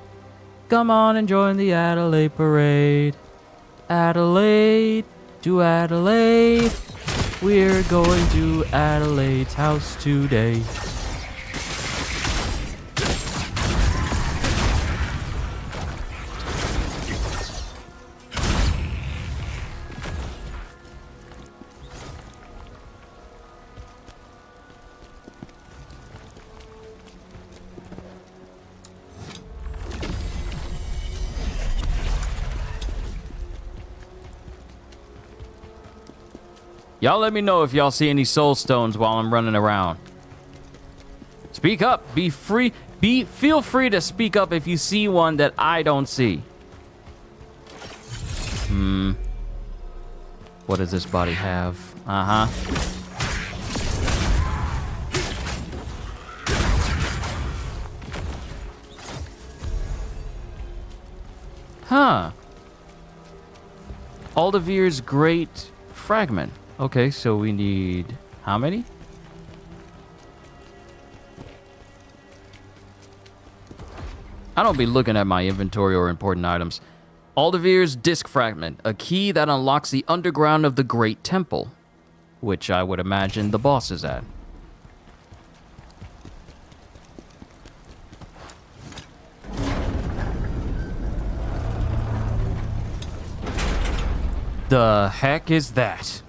Come on and join the Adelaide parade. Adelaide, to Adelaide. We're going to Adelaide's house today. Y'all let me know if y'all see any soul stones while I'm running around. Speak up. Be free. Feel free to speak up if you see one that I don't see. What does this body have? Uh-huh. Huh. Aldevir's Great Fragment. Okay, so we need how many? I don't be looking at my inventory or important items. Aldevir's Disc Fragment, a key that unlocks the underground of the Great Temple, which I would imagine the boss is at. The heck is that?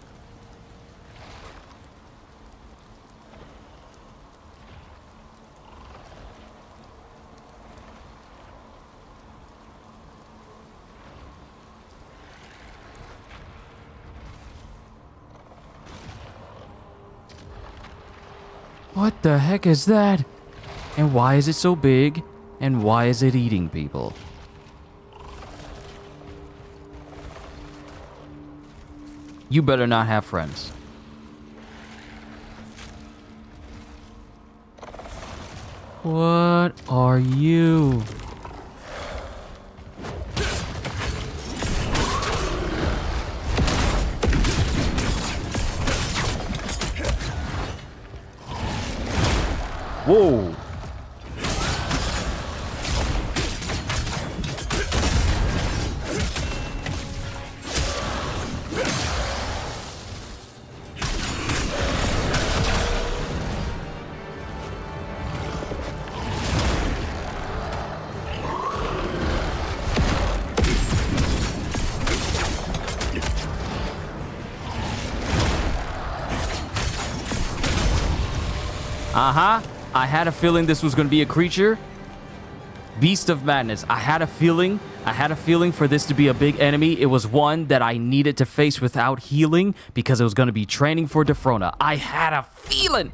What the heck is that? And why is it so big? And why is it eating people? You better not have friends. What are you? Whoa. Uh-huh. I had a feeling this was going to be a creature. Beast of Madness. I had a feeling for this to be a big enemy. It was one that I needed to face without healing because it was going to be training for Defrona. I had a feeling.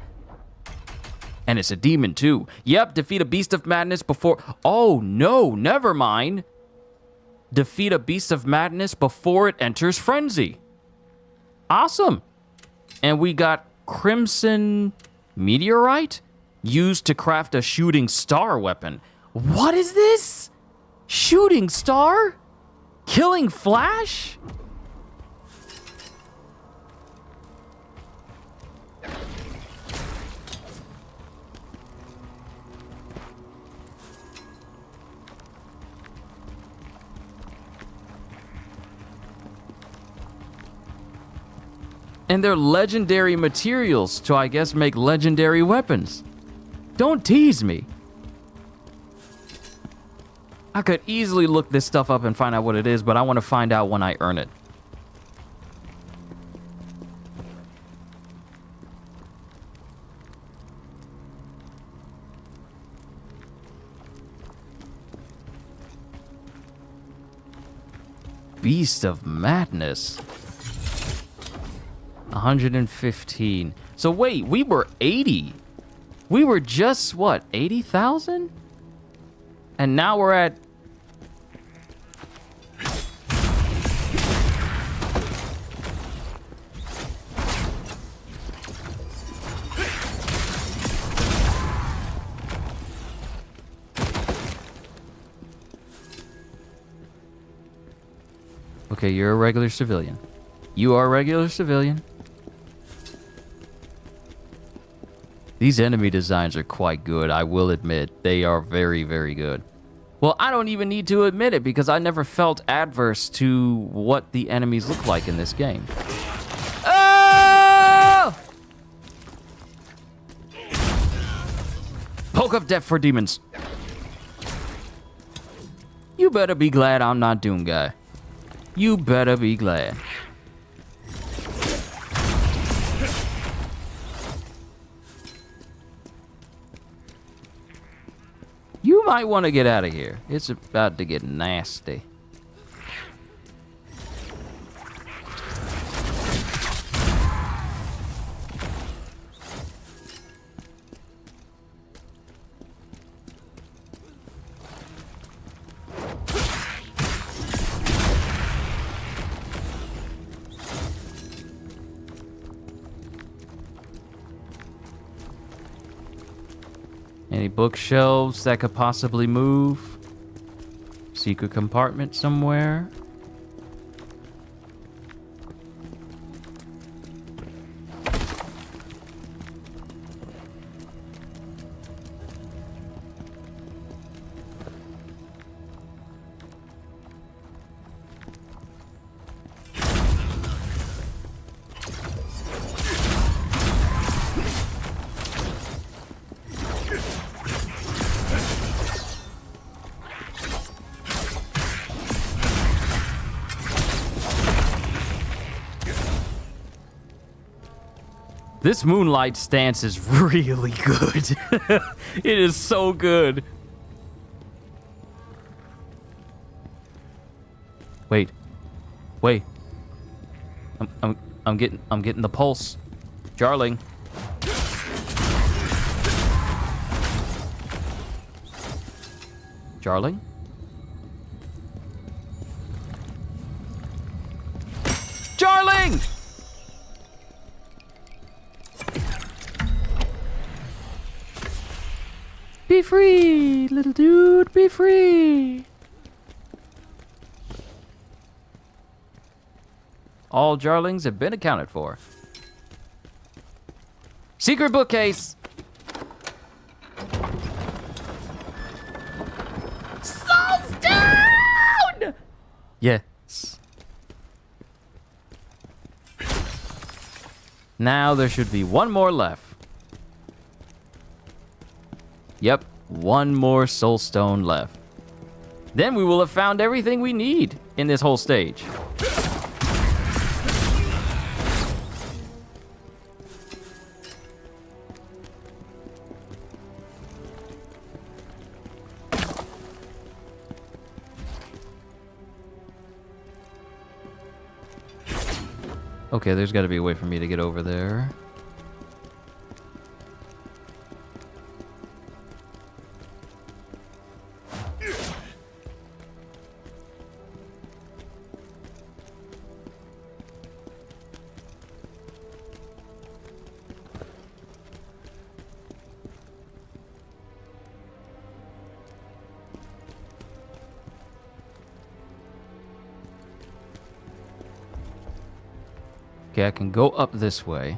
And it's a demon too. Yep, defeat a Beast of Madness before... Oh, no, never mind. Defeat a Beast of Madness before it enters Frenzy. Awesome. And we got Crimson Meteorite used to craft a shooting star weapon. What is this? Shooting star? Killing Flash? And they're legendary materials to, I guess, make legendary weapons. Don't tease me. I could easily look this stuff up and find out what it is, but I want to find out when I earn it. Beast of Madness. 115. So wait, we were 80. We were just, what, 80,000? And now we're at... Okay, you're a regular civilian. You are a regular civilian. These enemy designs are quite good, I will admit. They are very, very good. Well, I don't even need to admit it because I never felt adverse to what the enemies look like in this game. Oh! Poke of death for demons. You better be glad I'm not Doom Guy. You better be glad. You might want to get out of here. It's about to get nasty. Any bookshelves that could possibly move? Secret compartment somewhere? This moonlight stance is really good. It is so good. Wait. I'm getting the pulse. Jarling. Jarling? Jarling! Be free, little dude, be free. All Jarlings have been accounted for. Secret bookcase. Souls down! Yes. Now there should be one more left. Yep, one more soul stone left. Then we will have found everything we need in this whole stage. Okay, there's got to be a way for me to get over there. Okay, I can go up this way.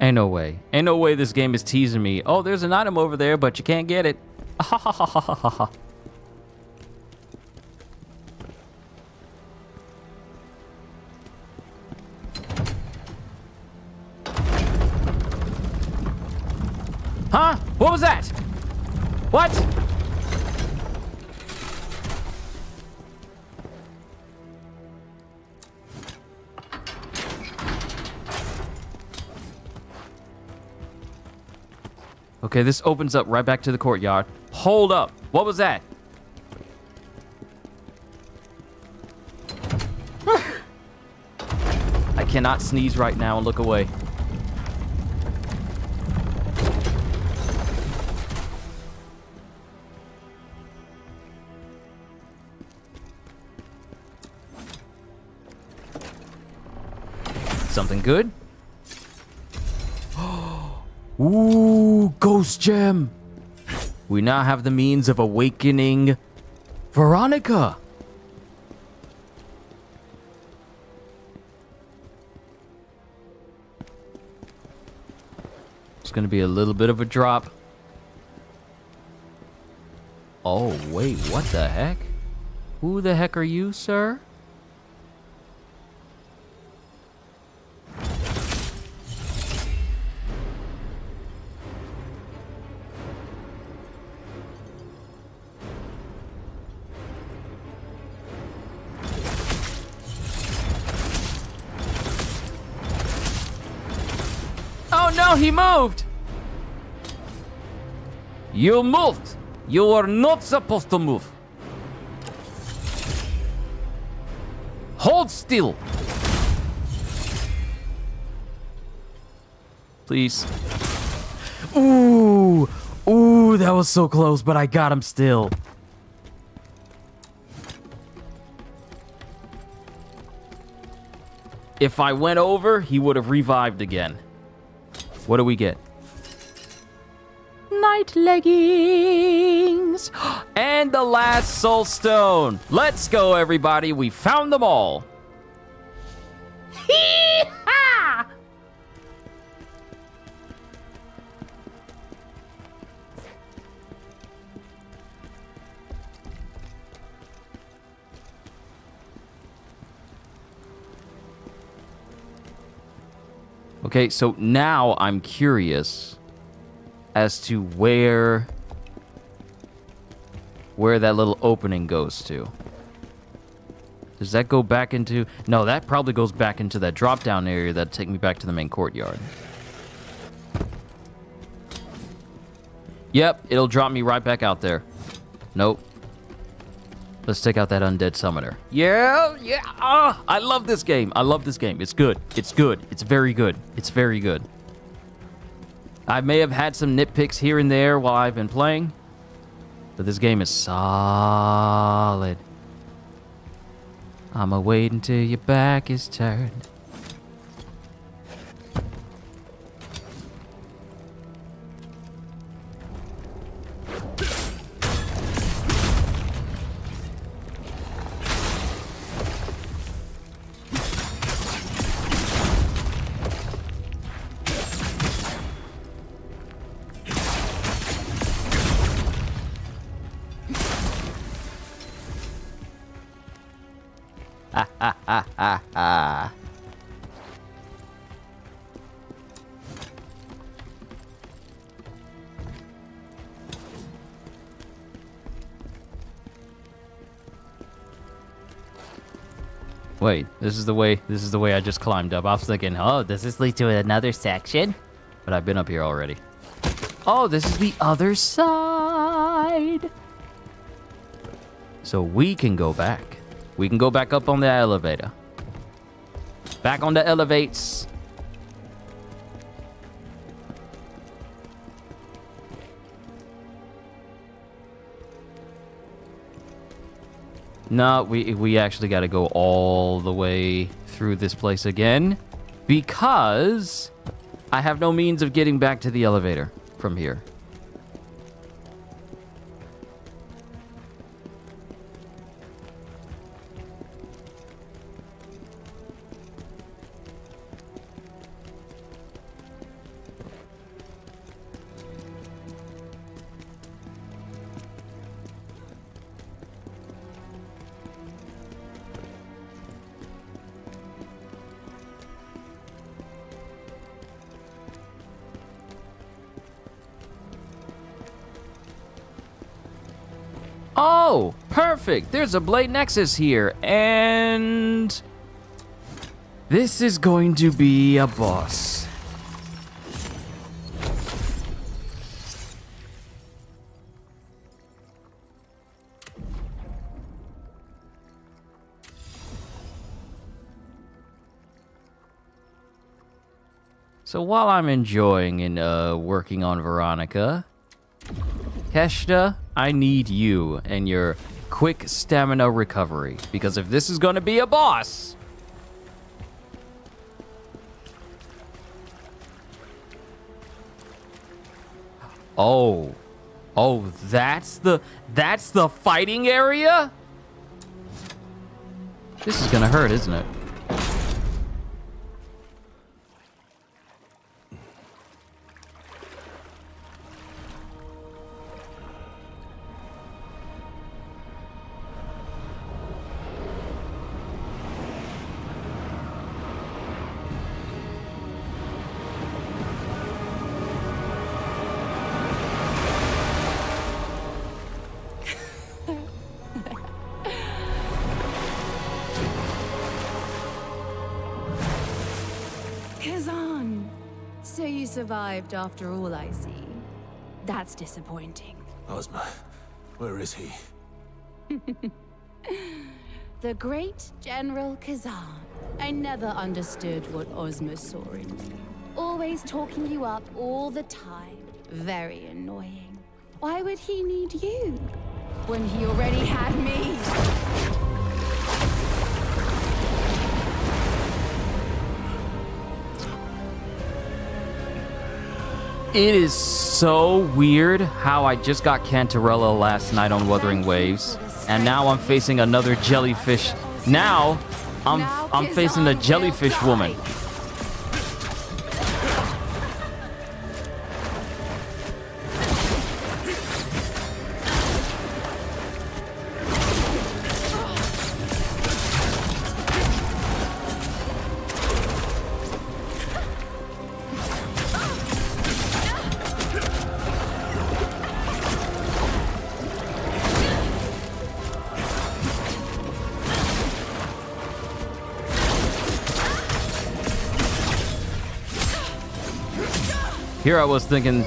Ain't no way. Ain't no way this game is teasing me. Oh, there's an item over there, but you can't get it. Huh? What was that? What? Okay, this opens up right back to the courtyard. Hold up. What was that? I cannot sneeze right now and look away. Something good? Ooh, ghost gem. We now have the means of awakening Veronica. It's going to be a little bit of a drop. Oh, wait, what the heck? Who the heck are you, sir? No, he moved. You moved. You are not supposed to move. Hold still. Please. Ooh. Ooh, that was so close, but I got him still. If I went over, he would have revived again. What do we get? Night leggings. And the last soul stone. Let's go, everybody. We found them all. Hee-ha! Okay, so now I'm curious as to where that little opening goes to. Does that go back into... No, that probably goes back into that drop-down area that'll take me back to the main courtyard. Yep, it'll drop me right back out there. Nope. Let's take out that undead summoner. Yeah. I love this game. I love this game. It's good. It's good. It's very good. It's very good. I may have had some nitpicks here and there while I've been playing, but this game is solid. I'ma wait until your back is turned. Wait, this is the way I just climbed up. I was thinking, oh, does this lead to another section? But I've been up here already. Oh, this is the other side. So we can go back. We can go back up on the elevator. Back on the elevates. No, we actually got to go all the way through this place again because I have no means of getting back to the elevator from here. Oh, perfect. There's a Blade Nexus here, and this is going to be a boss. So while I'm enjoying and working on Veronica, Keshta, I need you and your quick stamina recovery, because if this is going to be a boss... Oh, that's the fighting area? This is going to hurt, isn't it? survived after all, I see. That's disappointing. Ozma, where is he? The great General KHAZAN. I never understood what Ozma saw in you. Always talking you up all the time. Very annoying. Why would he need you when he already had me? It is so weird how I just got Cantarella last night on Wuthering Waves, and now I'm facing another jellyfish. Now I'm facing a jellyfish woman. Here I was thinking,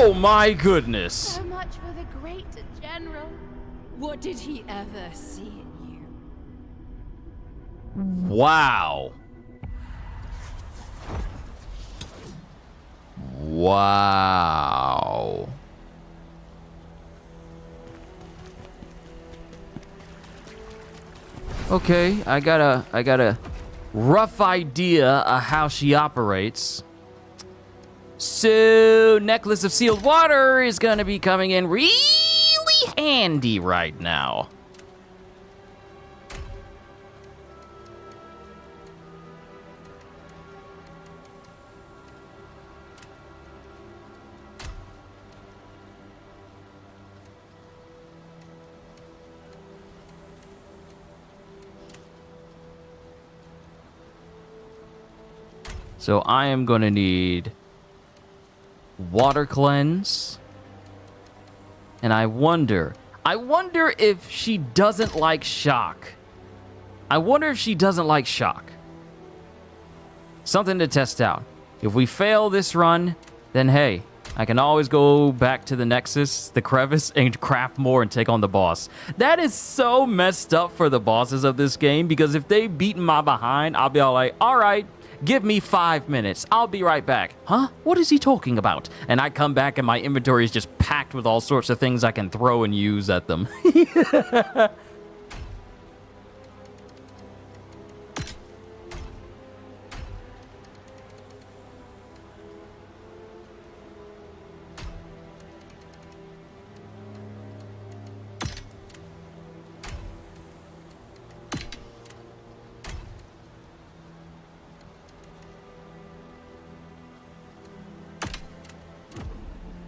oh my goodness. So much for the great General. What did he ever see in you? Wow. Wow. Okay, I got a rough idea of how she operates. So, Necklace of Sealed Water is gonna be coming in really handy right now. So I am going to need water cleanse. And I wonder if she doesn't like shock. I wonder if she doesn't like shock. Something to test out. If we fail this run, then hey, I can always go back to the Nexus, the crevice, and craft more and take on the boss. That is so messed up for the bosses of this game, because if they beat my behind, I'll be all like, all right, give me 5 minutes. I'll be right back. Huh? What is he talking about? And I come back and my inventory is just packed with all sorts of things I can throw and use at them.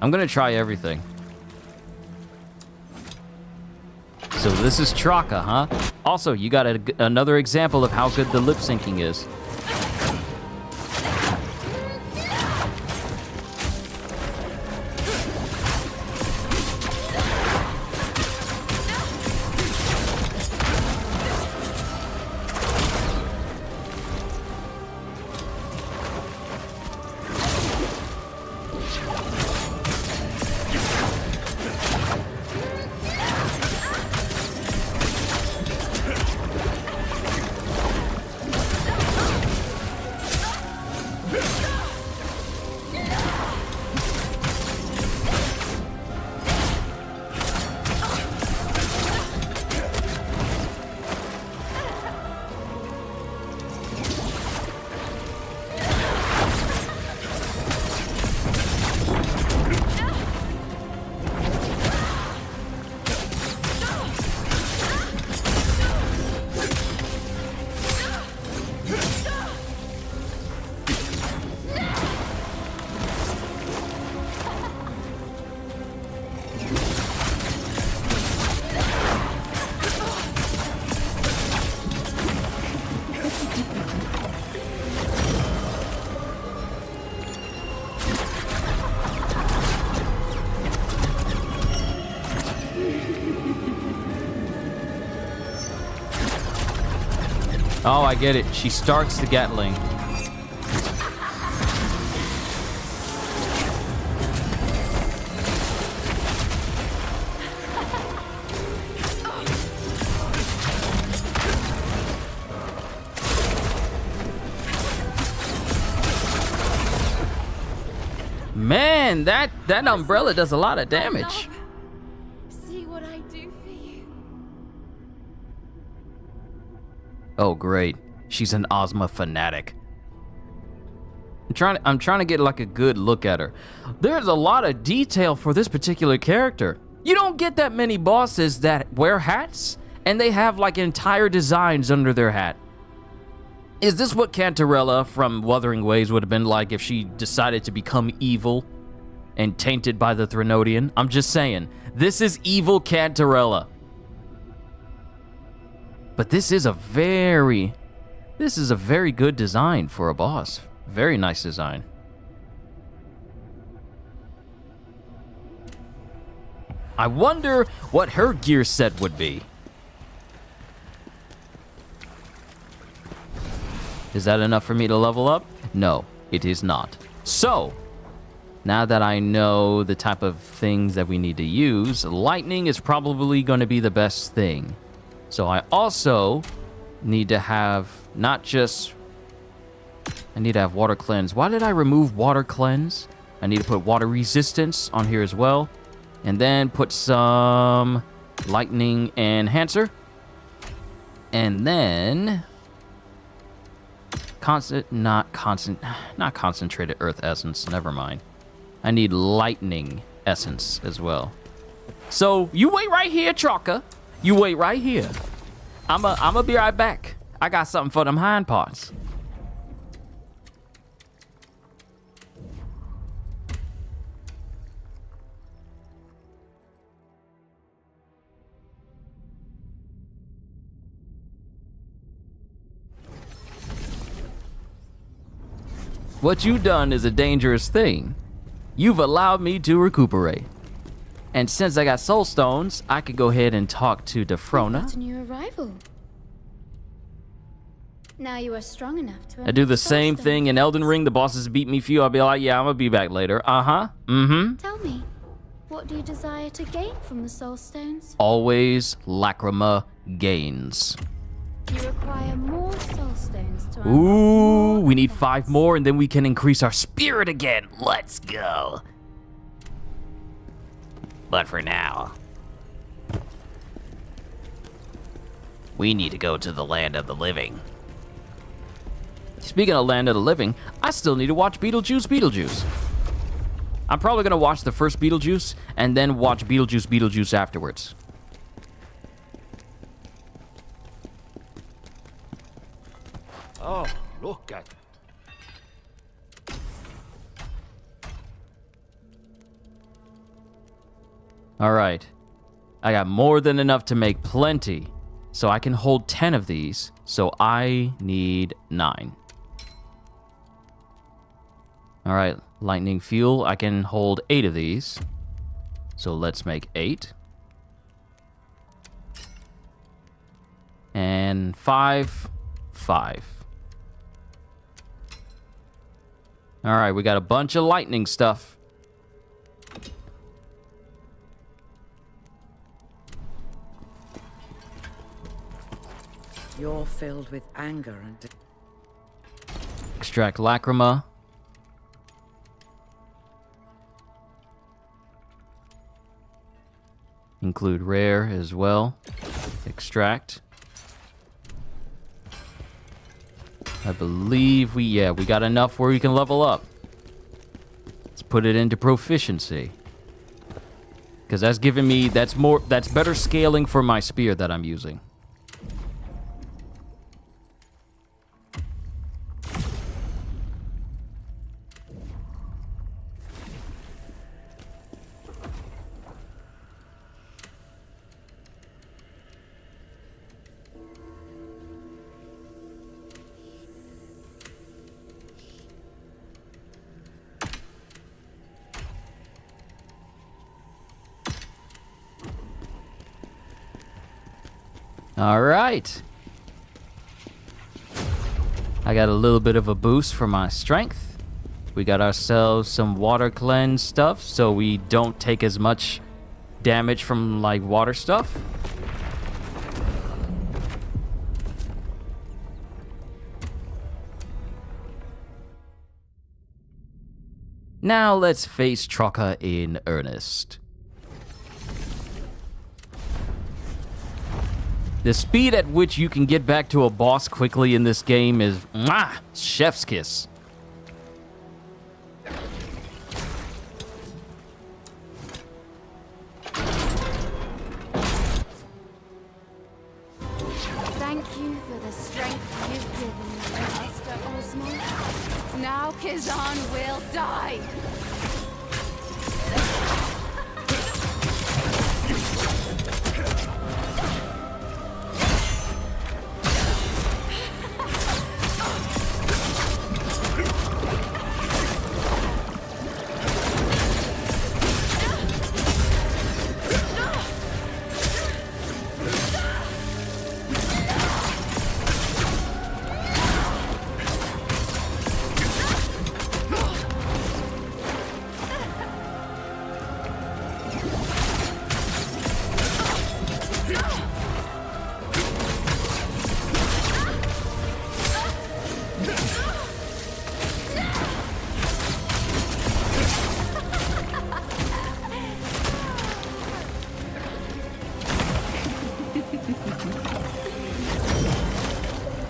I'm gonna try everything. So this is Traka, huh? Also, you got another example of how good the lip syncing is. Oh, I get it. She starts the Gatling. Man, that umbrella does a lot of damage. See what I do for you. Oh, great. She's an Ozma fanatic. I'm trying to get like a good look at her. There's a lot of detail for this particular character. You don't get that many bosses that wear hats and they have like entire designs under their hat. Is this what Cantarella from Wuthering Waves would have been like if she decided to become evil and tainted by the Threnodian? I'm just saying, this is evil Cantarella. But this is a very good design for a boss. Very nice design. I wonder what her gear set would be. Is that enough for me to level up? No, it is not. So, now that I know the type of things that we need to use, lightning is probably going to be the best thing. So I also need to have not just... I need to have water cleanse. Why did I remove water cleanse? I need to put water resistance on here as well. And then put some lightning enhancer. And then... not concentrated earth essence, never mind. I need lightning essence as well. So you wait right here, Traka. You wait right here. I'ma be right back. I got something for them hind parts. What you've done is a dangerous thing. You've allowed me to recuperate. And since I got soul stones, I could go ahead and talk to Defrona. What a new arrival. Now you are strong enough to... I do the same thing in Elden Ring. The bosses beat me few. I'll be like, yeah, I'm gonna be back later. Tell me, what do you desire to gain from the soul stones? Always Lacrima gains. You require more soul stones to unlock Ooh, more we need effects. 5 more and then we can increase our spirit again. Let's go. But for now, we need to go to the land of the living. Speaking of land of the living, I still need to watch Beetlejuice. I'm probably gonna watch the first Beetlejuice and then watch Beetlejuice afterwards. Oh, look at All right. I got more than enough to make plenty. So I can hold 10 of these. So I need 9. All right, lightning fuel. I can hold 8 of these. So let's make 8. And 5. All right, we got a bunch of lightning stuff. You're filled with anger and... Extract lacrima. Include rare as well. Extract. I believe we got enough where we can level up. Let's put it into proficiency. Because that's giving me, that's better scaling for my spear that I'm using. All right. I got a little bit of a boost for my strength. We got ourselves some water cleanse stuff, so we don't take as much damage from, like, water stuff. Now let's face Troca in earnest. The speed at which you can get back to a boss quickly in this game is chef's kiss. Thank you for the strength you've given me, Master Ozma. Now KHAZAN will die.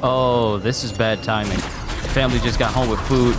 Oh, this is bad timing. Family just got home with food.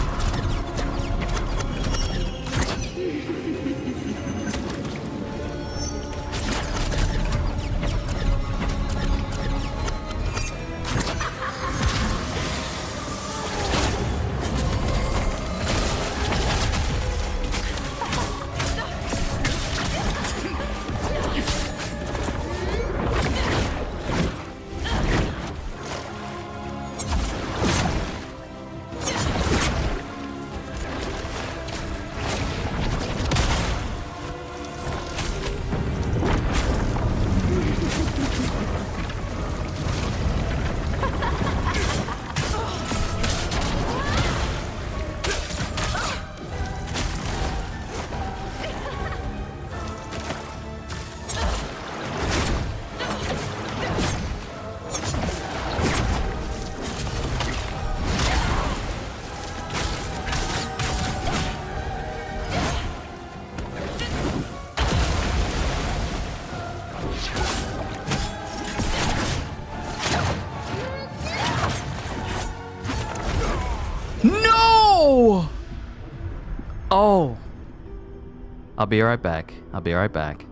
No! Oh. I'll be right back. I'll be right back.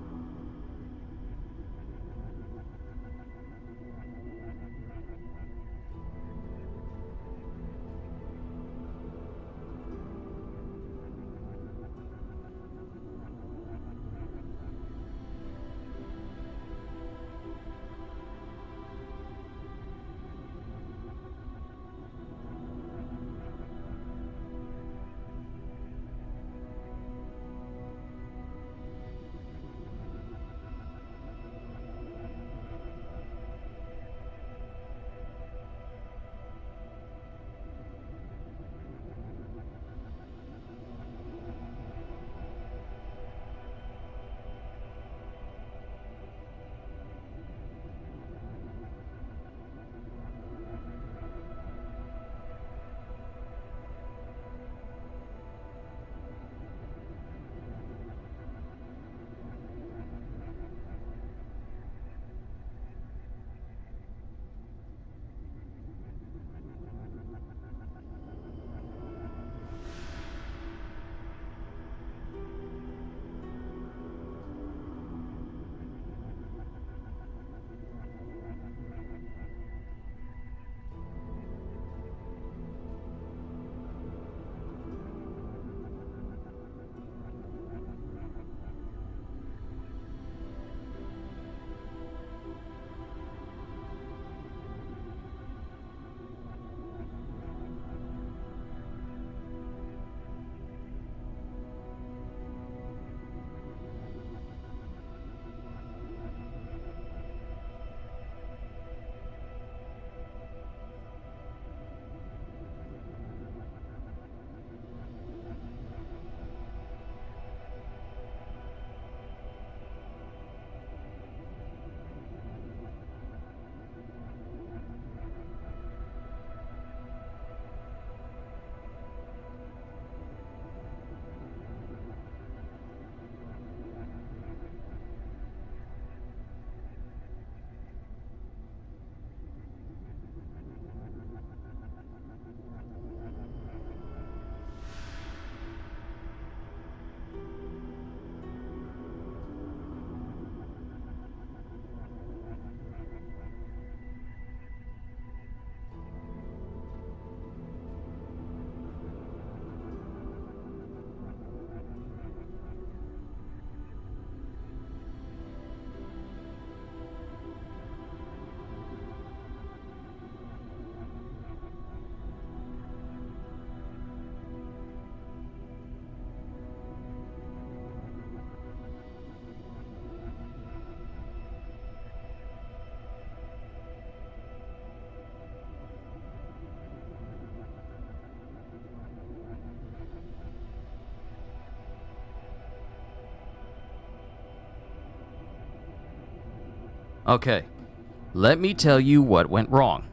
Okay, let me tell you what went wrong.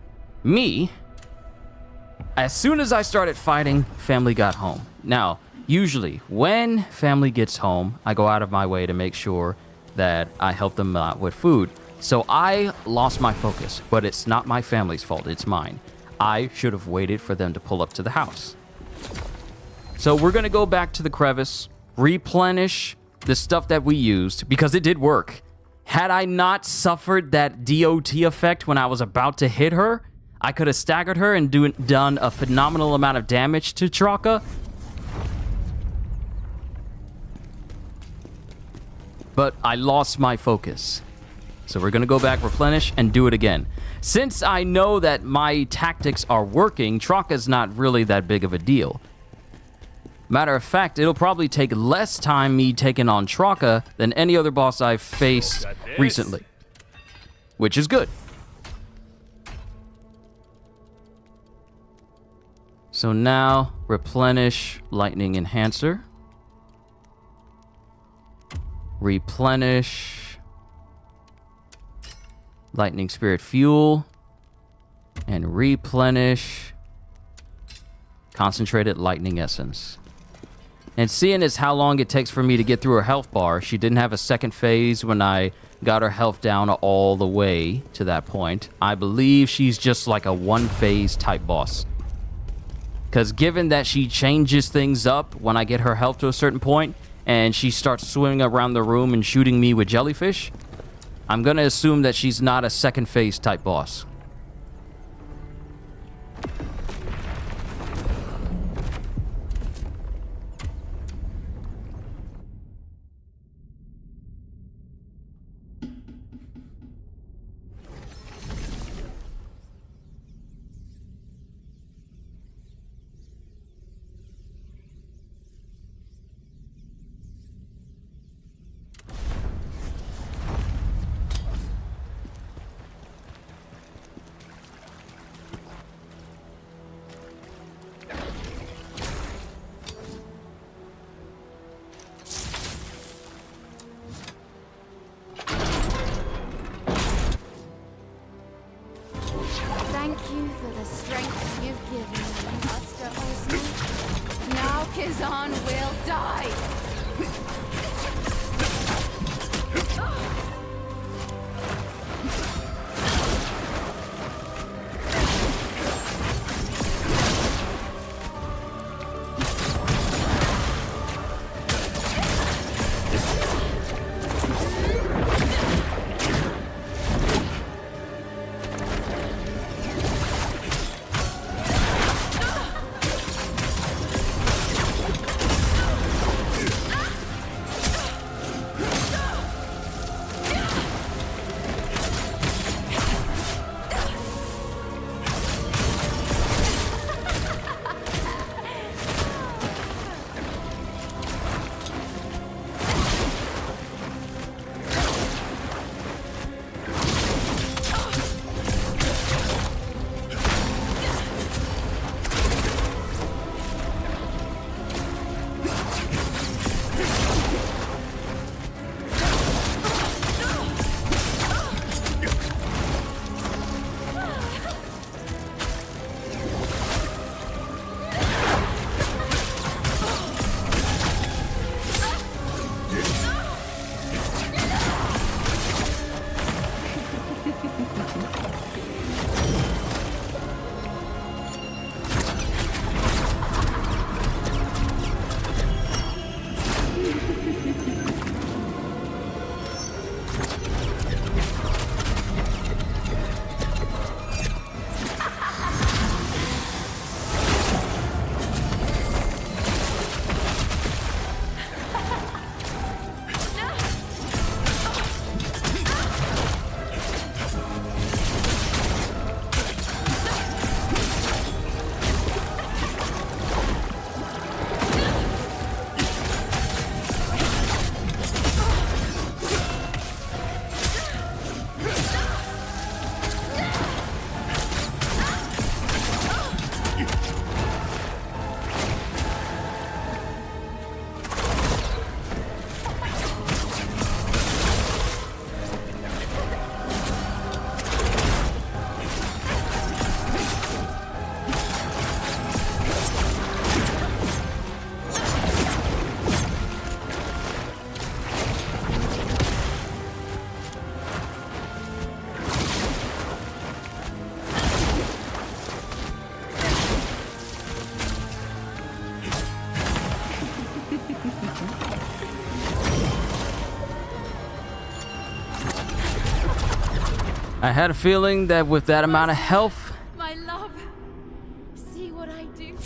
As soon as I started fighting, family got home. Now, usually, when family gets home, I go out of my way to make sure that I help them out with food. So I lost my focus, but it's not my family's fault, it's mine. I should have waited for them to pull up to the house. So we're gonna go back to the crevice, replenish the stuff that we used, because it did work. Had I not suffered that DOT effect when I was about to hit her, I could have staggered her and done a phenomenal amount of damage to Traka. But I lost my focus. So we're gonna go back, replenish, and do it again. Since I know that my tactics are working, Traka's not really that big of a deal. Matter of fact, it'll probably take less time me taking on Traka than any other boss I've faced recently. Which is good. So now, replenish Lightning Enhancer. Replenish Lightning Spirit Fuel. And replenish Concentrated Lightning Essence. And seeing as how long it takes for me to get through her health bar, she didn't have a second phase when I got her health down all the way to that point. I believe she's just like a one-phase type boss. Because given that she changes things up when I get her health to a certain point, and she starts swimming around the room and shooting me with jellyfish, I'm going to assume that she's not a second phase type boss. Thank you for the strength you've given me, Master Ozma. Now KHAZAN will die! I had a feeling that with that amount of health, My love. See what I do?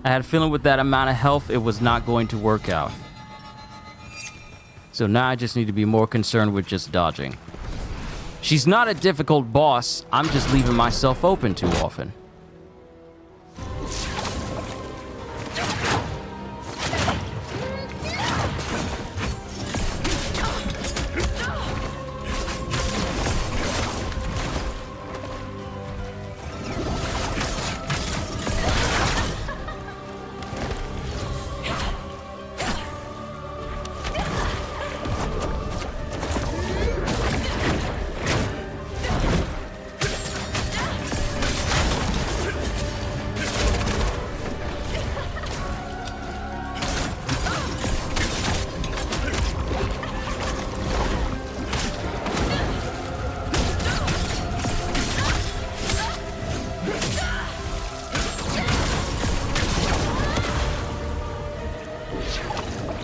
I had a feeling with that amount of health, it was not going to work out. So now I just need to be more concerned with just dodging. She's not a difficult boss. I'm just leaving myself open too often.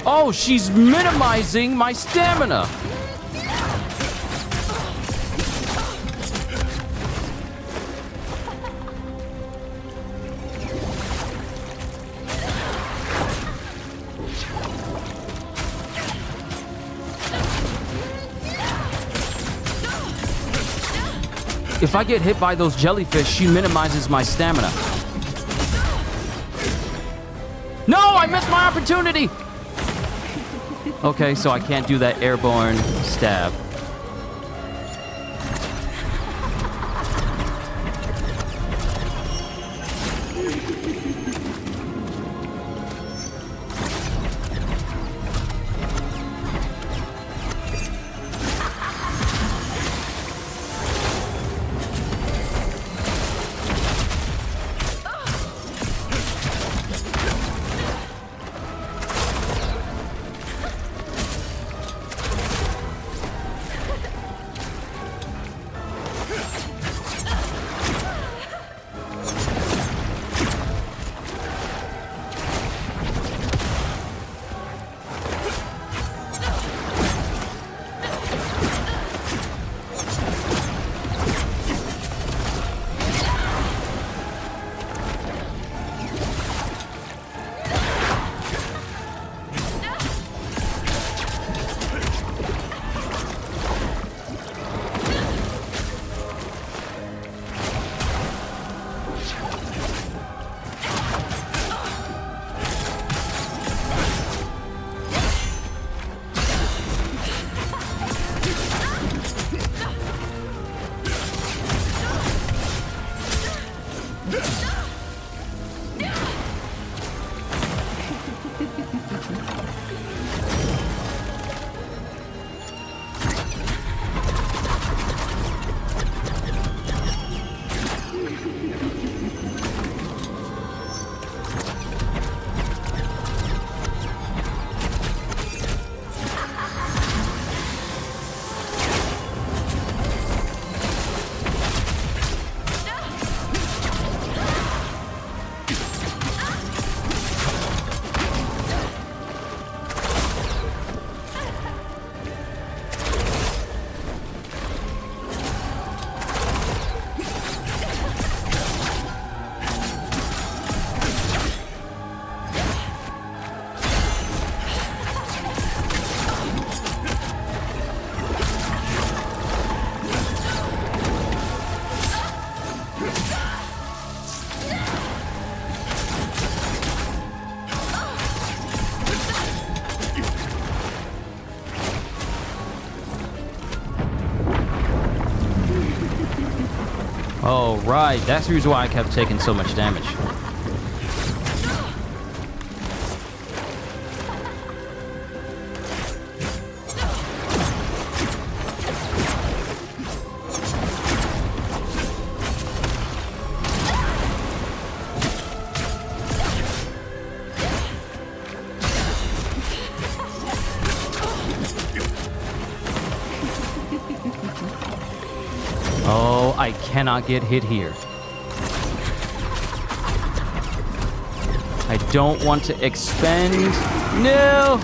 Oh, she's minimizing my stamina. If I get hit by those jellyfish, she minimizes my stamina. No, I missed my opportunity. Okay, so I can't do that airborne stab. Oh, right. That's the reason why I kept taking so much damage. Oh, I cannot get hit here. I don't want to expend. No!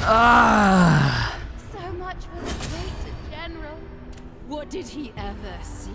Ah. So much for the great general. What did he ever see?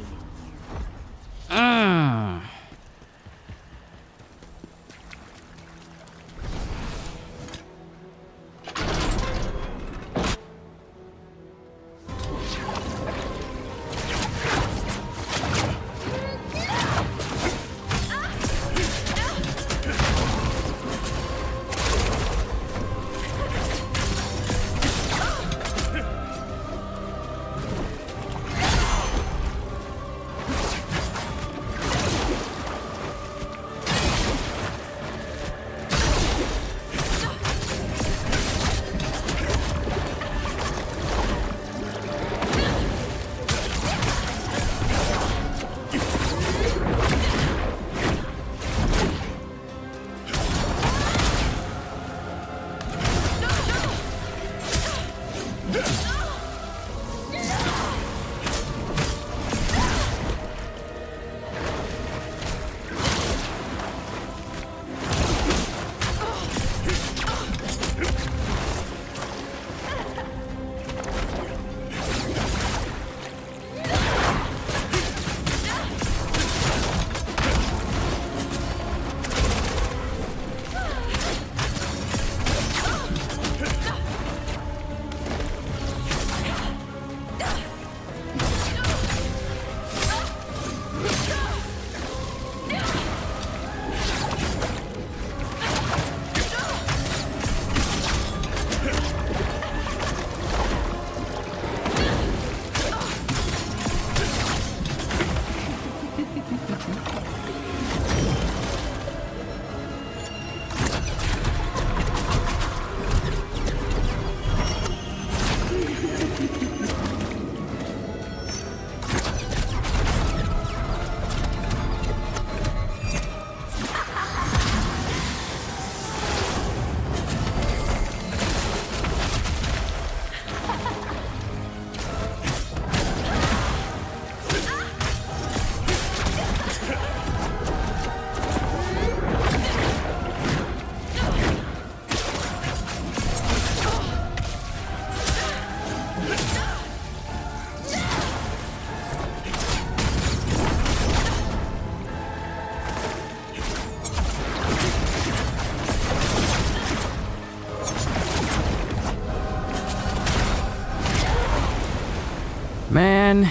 Man.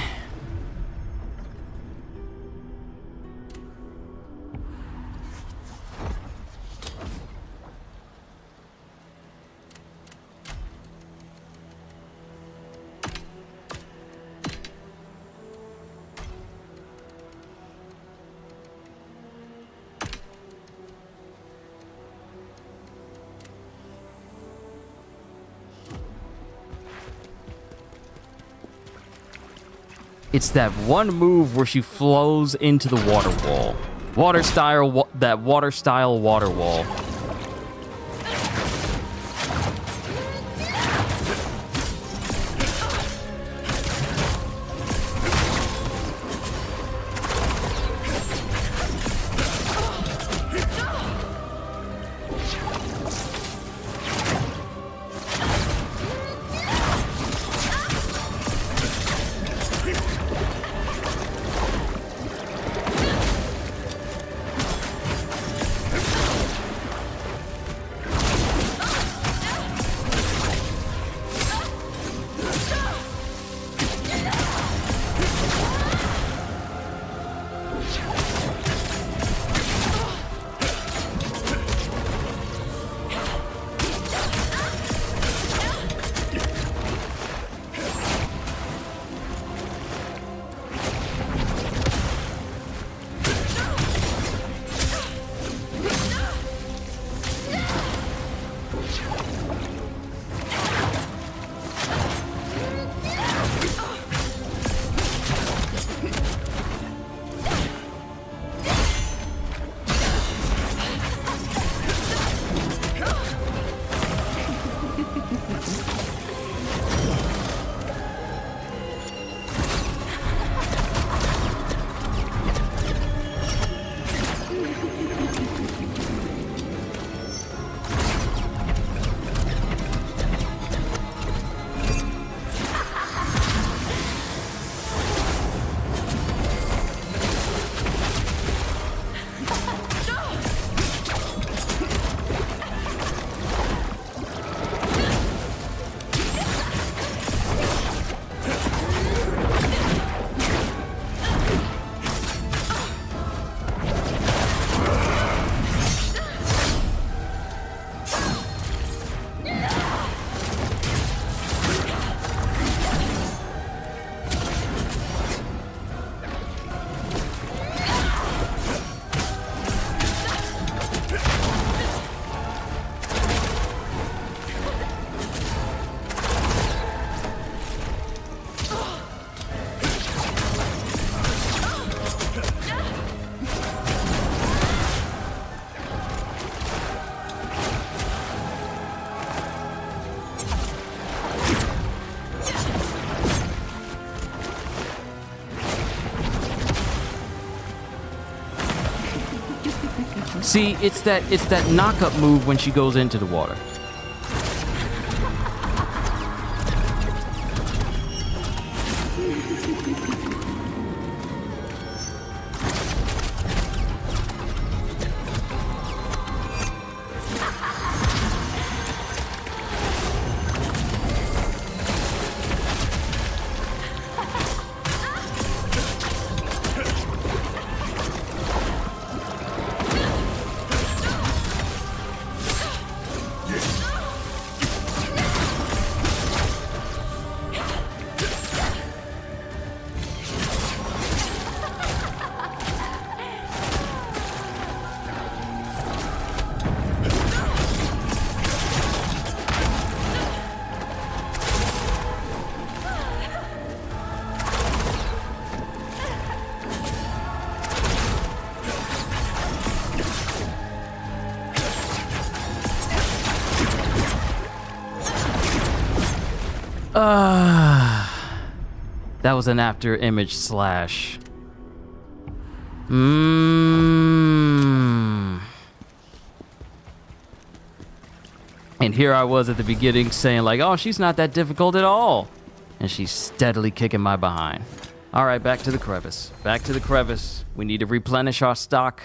It's that one move where she flows into the water wall. Water style water wall. See, it's that knock-up move when she goes into the water. That was an after image slash. And here I was at the beginning saying like, oh, she's not that difficult at all. And she's steadily kicking my behind. All right, back to the crevice. Back to the crevice. We need to replenish our stock.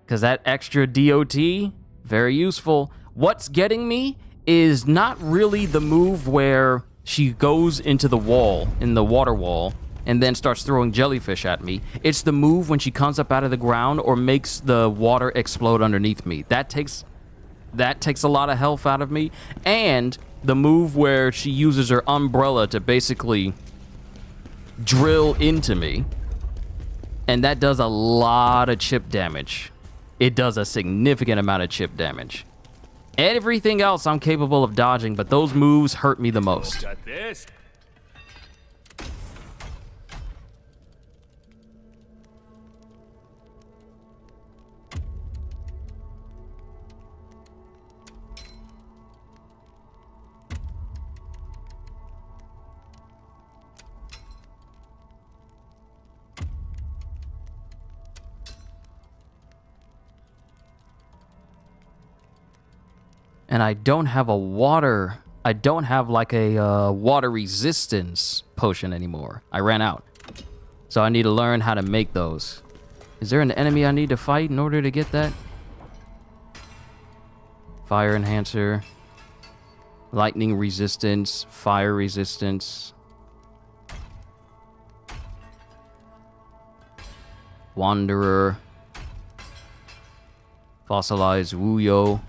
Because that extra DOT, very useful. What's getting me is not really the move where she goes into the wall, in the water wall, and then starts throwing jellyfish at me. It's the move when she comes up out of the ground or makes the water explode underneath me. That takes a lot of health out of me. And the move where she uses her umbrella to basically drill into me. And that does a lot of chip damage. It does a significant amount of chip damage. Everything else I'm capable of dodging, but those moves hurt me the most. Got this. And I don't have a water... I don't have like a water resistance potion anymore. I ran out. So I need to learn how to make those. Is there an enemy I need to fight in order to get that? Fire enhancer. Lightning resistance. Fire resistance. Wanderer. Fossilized Wuyo.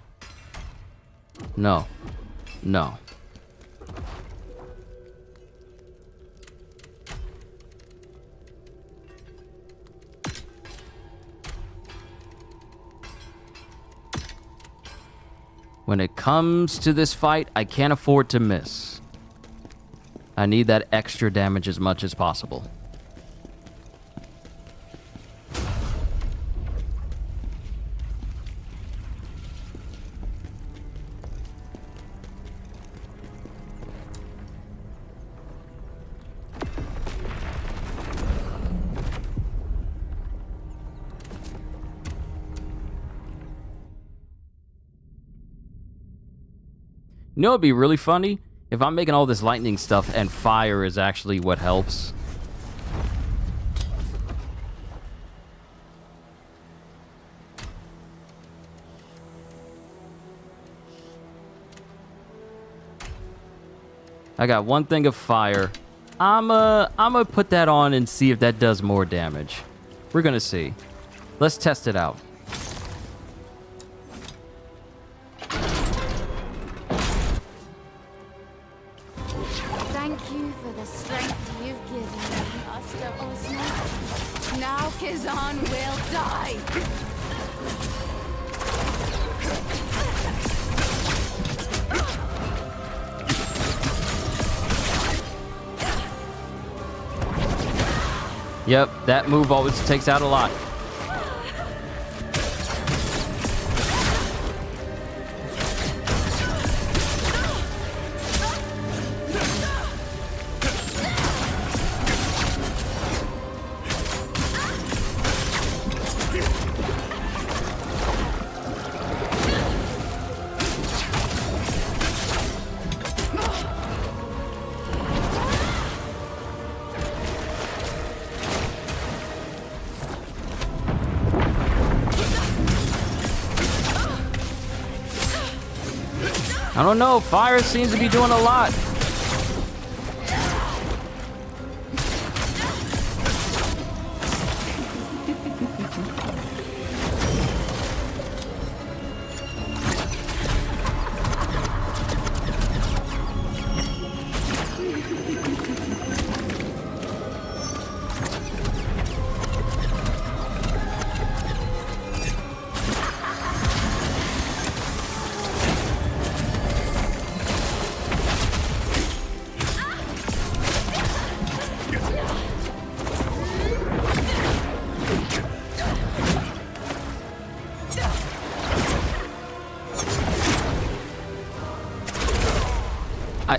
No. No. When it comes to this fight, I can't afford to miss. I need that extra damage as much as possible. You know, it'd be really funny if I'm making all this lightning stuff and fire is actually what helps. I got one thing of fire. I'ma put that on and see if that does more damage. We're gonna see. Let's test it out. Thank you for the strength you've given me, Master Ozma. Now KHAZAN will die. Yep, that move always takes out a lot. I don't know. Fire seems to be doing a lot.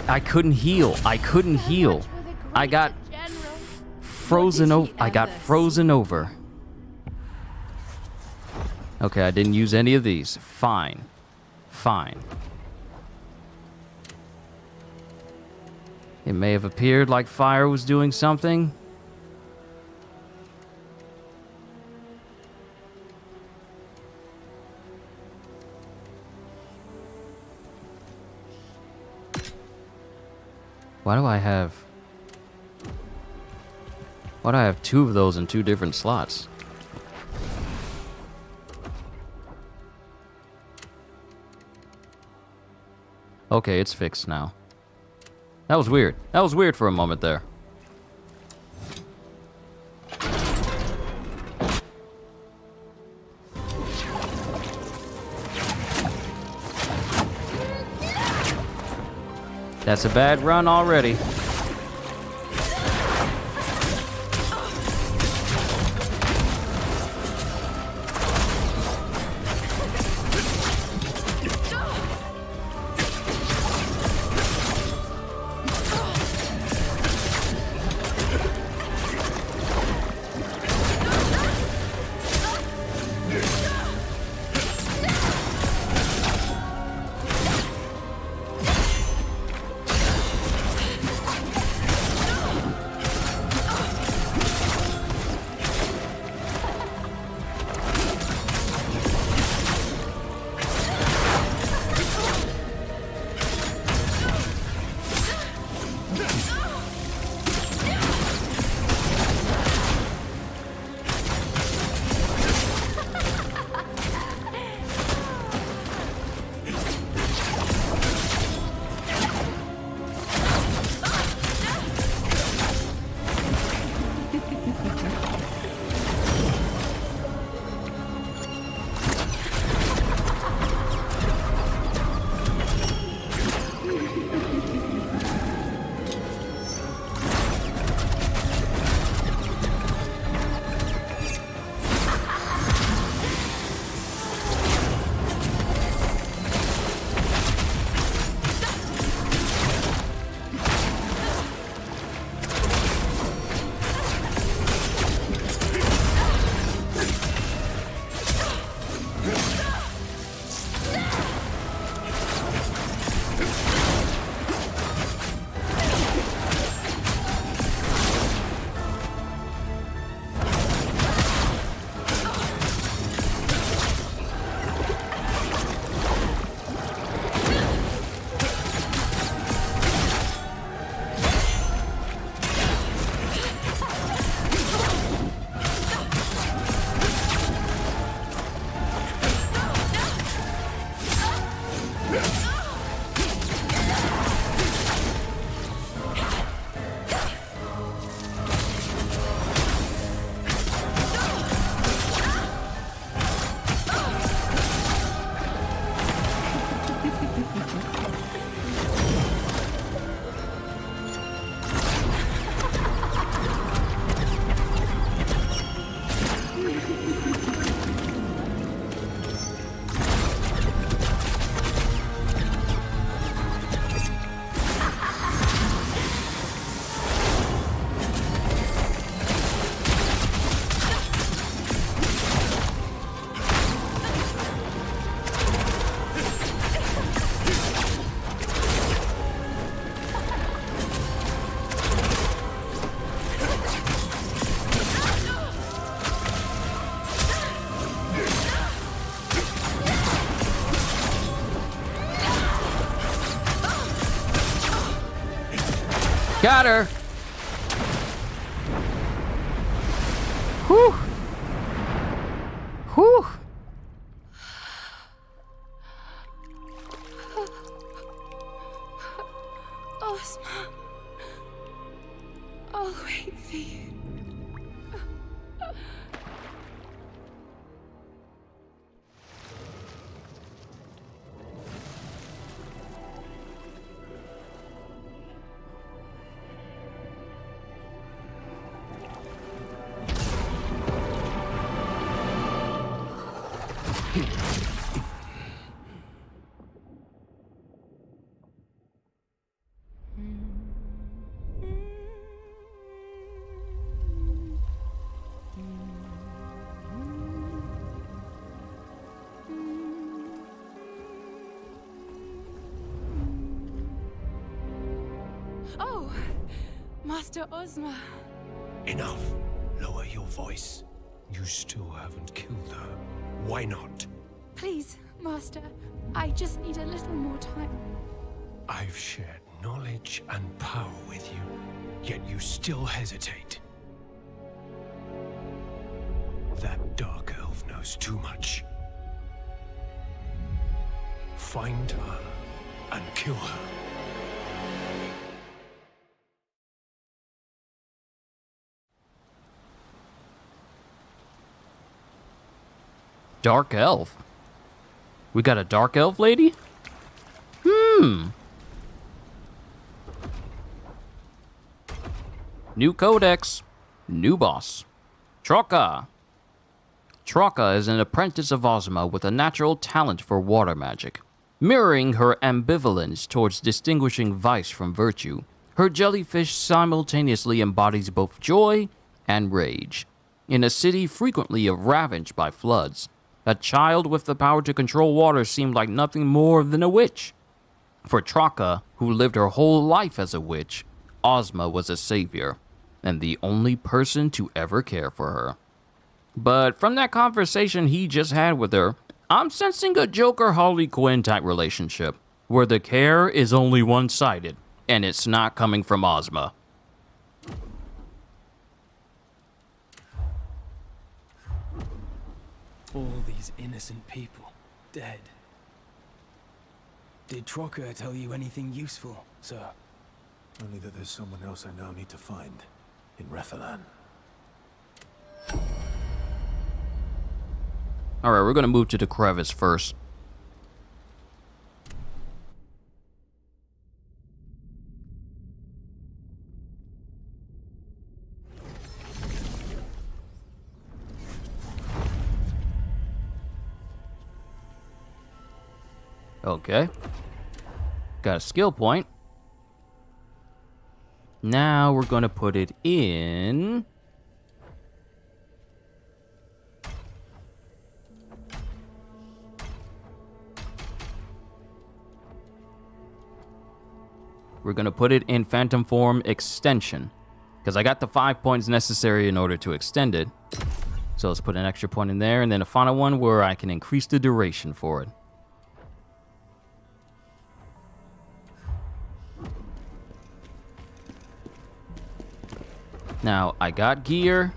I couldn't heal. I couldn't heal. I got frozen over. I got frozen over. Okay, I didn't use any of these. Fine. Fine. It may have appeared like fire was doing something. Why do I have two of those in two different slots? Okay, it's fixed now. That was weird. That was weird for a moment there. That's a bad run already. Got her. Whew. Whew. Ozma. I'll wait for you. Oh, Master Ozma. Enough. Lower your voice. You still haven't killed her. Why not? Please, Master. I just need a little more time. I've shared knowledge and power with you, yet you still hesitate. That dark elf knows too much. Find her and kill her. Dark elf. We got a dark elf lady? New codex. New boss. Troka. Troka is an apprentice of Ozma with a natural talent for water magic. Mirroring her ambivalence towards distinguishing vice from virtue, her jellyfish simultaneously embodies both joy and rage. In a city frequently ravaged by floods, a child with the power to control water seemed like nothing more than a witch. For Troka, who lived her whole life as a witch, Ozma was a savior, and the only person to ever care for her. But from that conversation he just had with her, I'm sensing a Joker-Harley Quinn type relationship, where the care is only one-sided, and it's not coming from Ozma. All these innocent people, dead. Did Troka tell you anything useful, sir? Only that there's someone else I now need to find. In Rathalan. Alright, we're gonna move to the crevice first. Okay. Got a skill point. Now we're gonna put it in... We're gonna put it in Phantom Form Extension, because I got the 5 points necessary in order to extend it. So let's put an extra point in there, and then a final one where I can increase the duration for it. Now, I got gear,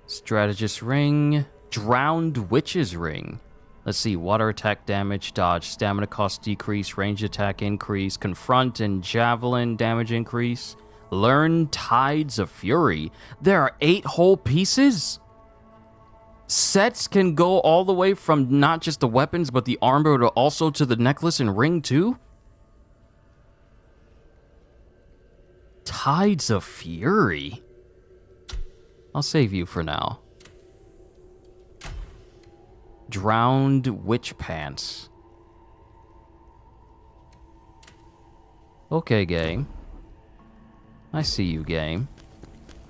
strategist ring, drowned witch's ring. Let's see, water attack damage, dodge, stamina cost decrease, range attack increase, confront and javelin damage increase, learn tides of fury. There are 8 whole pieces? Sets can go all the way from not just the weapons, but the armor, but also to the necklace and ring too? Tides of Fury. I'll save you for now. Drowned Witch Pants. Okay, game. I see you, game.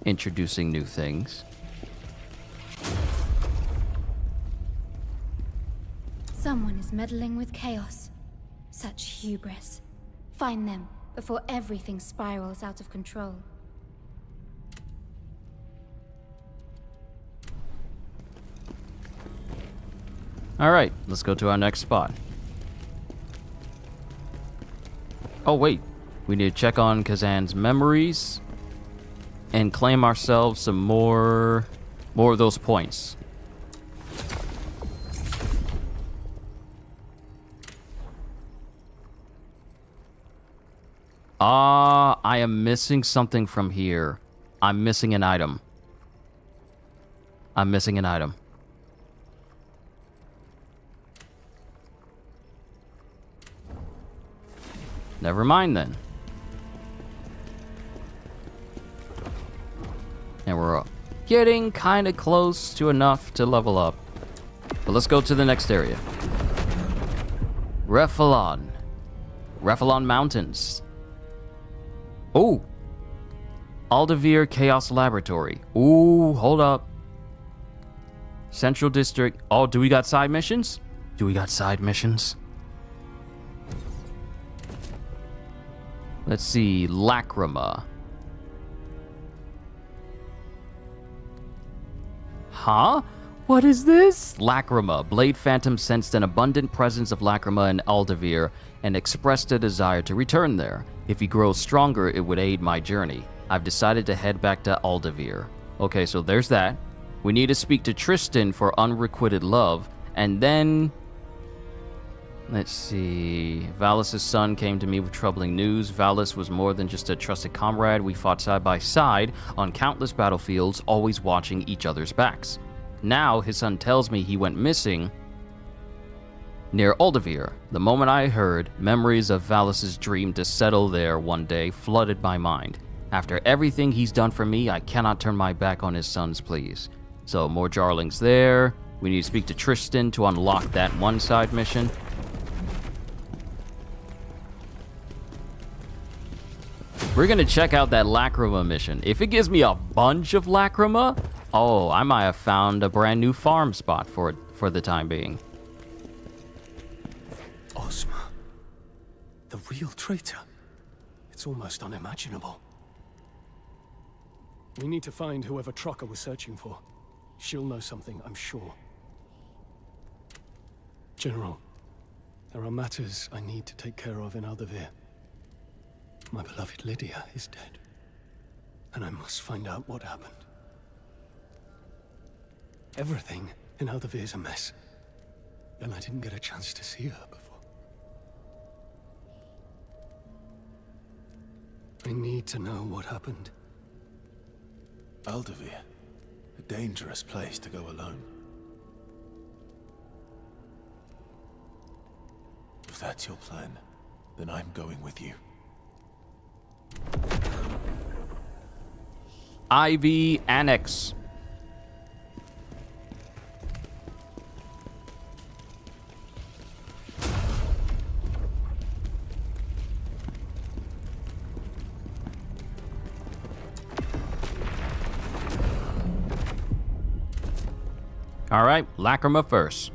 Introducing new things. Someone is meddling with chaos. Such hubris. Find them before everything spirals out of control. Alright, let's go to our next spot. Oh wait, We need to check on KHAZAN's memories and claim ourselves some more of those points. I am missing something from here. I'm missing an item. I'm missing an item. Never mind then. And we're getting kind of close to enough to level up. But let's go to the next area. Refalon Mountains. Oh! Aldevir Chaos Laboratory. Ooh, hold up. Central District. Oh, do we got side missions? Let's see. Lacrima. Huh? What is this? Lacrima. Blade Phantom sensed an abundant presence of Lacrima in Aldevir and expressed a desire to return there. If he grows stronger, it would aid my journey. I've decided to head back to Aldevir. Okay, so there's that. We need to speak to Tristan for unrequited love. And then... let's see... Valis' son came to me with troubling news. Valis was more than just a trusted comrade. We fought side by side on countless battlefields, always watching each other's backs. Now, his son tells me he went missing near Aldevir. The moment I heard, memories of Valis' dream to settle there one day flooded my mind. After everything he's done for me, I cannot turn my back on his sons, please. So, more Jarlings there. We need to speak to Tristan to unlock that one side mission. We're gonna check out that Lacrima mission. If it gives me a bunch of Lacrima, oh, I might have found a brand new farm spot for the time being. Ozma. The real traitor. It's almost unimaginable. We need to find whoever Trocker was searching for. She'll know something, I'm sure. General, there are matters I need to take care of in Aldevir. My beloved Lydia is dead, and I must find out what happened. Everything in Aldevir is a mess, and I didn't get a chance to see her before. I need to know what happened. Aldevir, a dangerous place to go alone. If that's your plan, then I'm going with you. Ivy Annex. All right, Lacrima first.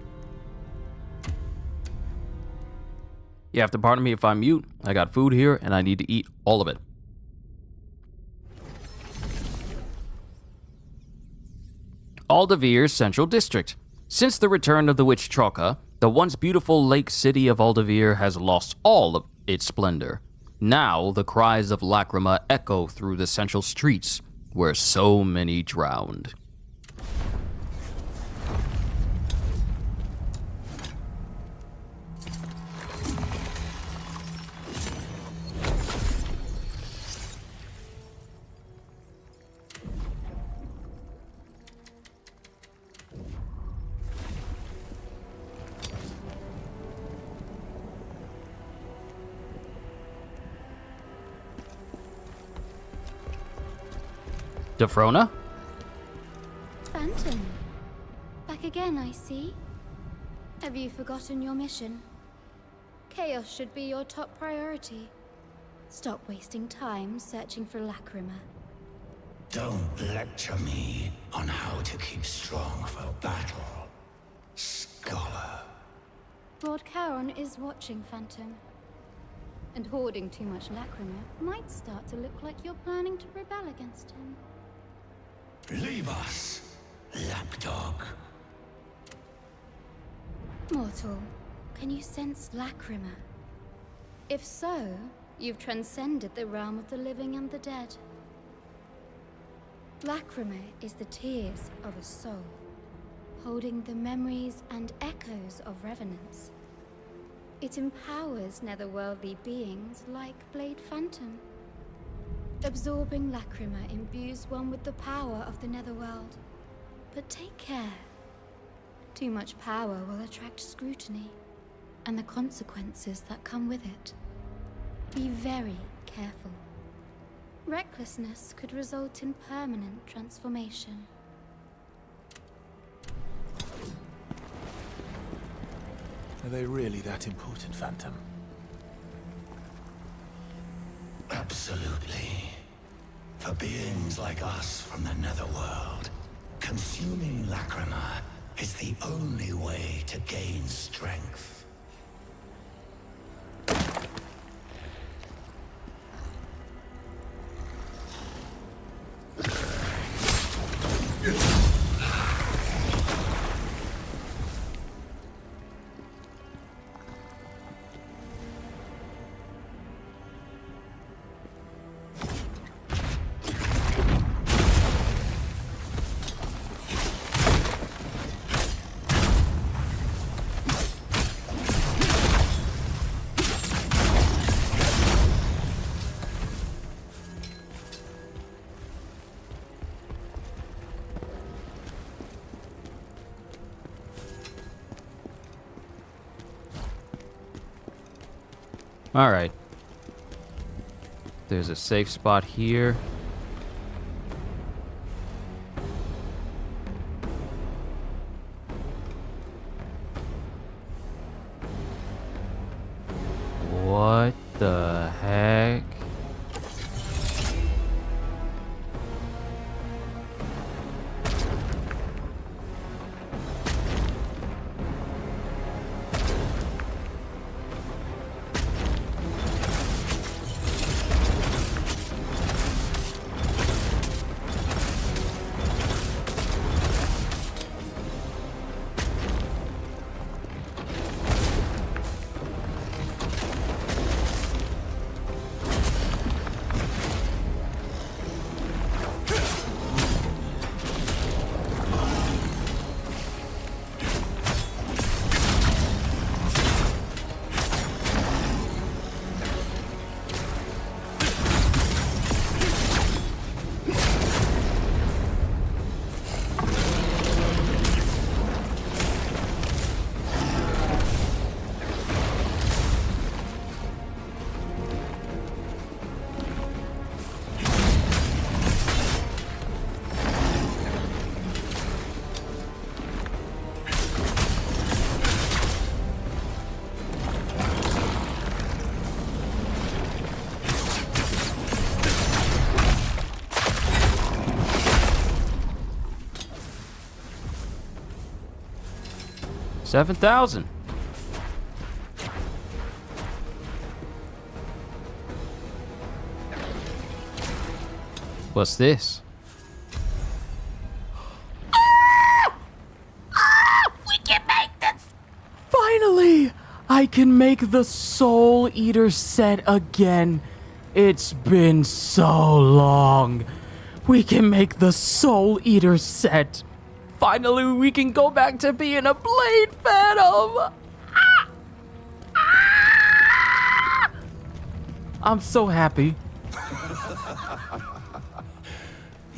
You have to pardon me if I'm mute. I got food here, and I need to eat all of it. Aldevir Central District. Since the return of the witch Trocker, the once beautiful lake city of Aldevir has lost all of its splendor. Now, the cries of Lacrima echo through the central streets, where so many drowned. Defrona? Phantom. Back again, I see. Have you forgotten your mission? Chaos should be your top priority. Stop wasting time searching for Lacrima. Don't lecture me on how to keep strong for battle, scholar. Lord Charon is watching, Phantom. And hoarding too much Lacrima might start to look like you're planning to rebel against him. Leave us, lapdog. Mortal, can you sense Lacrima? If so, You've transcended the realm of the living and the dead. Lacrima is the tears of a soul, holding the memories and echoes of revenants. It empowers netherworldly beings like Blade Phantom. Absorbing Lacrima imbues one with the power of the netherworld. But take care. Too much power will attract scrutiny, and the consequences that come with it. Be very careful. Recklessness could result in permanent transformation. Are they really that important, Phantom? Absolutely. For beings like us from the netherworld, consuming Lacrima is the only way to gain strength. All right. There's a safe spot here. What the heck? $7,000. What's this? We can make this! Finally! I can make the Soul Eater set again. It's been so long. We can make the Soul Eater set. Finally, we can go back to being a Blade Phantom. I'm so happy.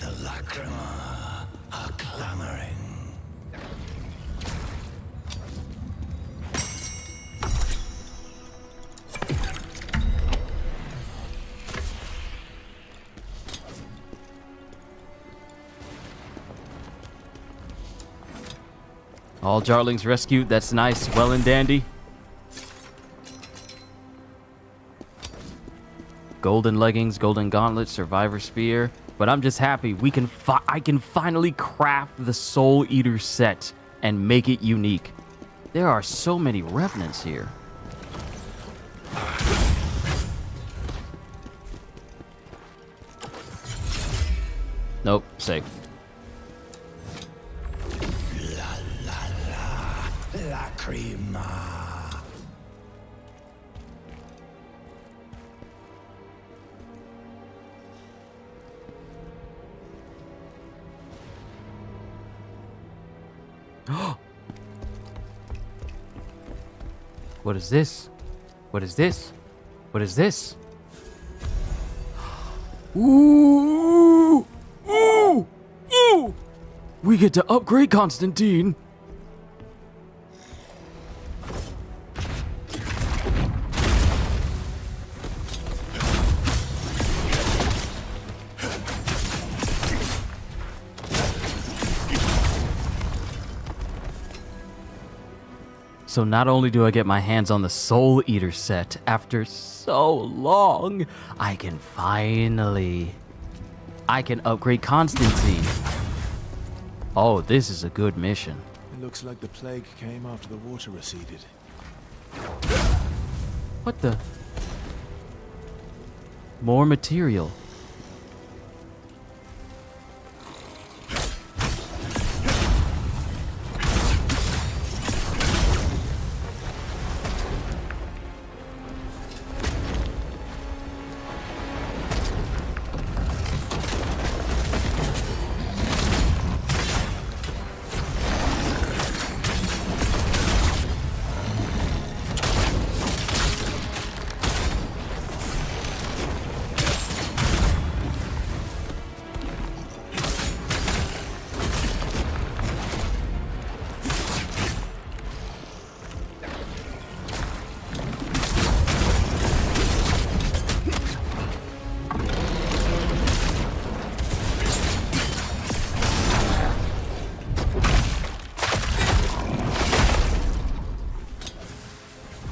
The Lacrima are clamoring. All Jarlings rescued. That's nice. Well and dandy. Golden leggings, golden gauntlet, survivor spear. But I'm just happy I can finally craft the Soul Eater set and make it unique. There are so many revenants here. Nope, safe. Lacrima. What is this? What is this? What is this? Ooh! Ooh! Ooh! We get to upgrade Constantine. So not only do I get my hands on the Soul Eater set after so long, I can upgrade Constantine. Oh, this is a good mission. It looks like the plague came after the water receded. What the? More material.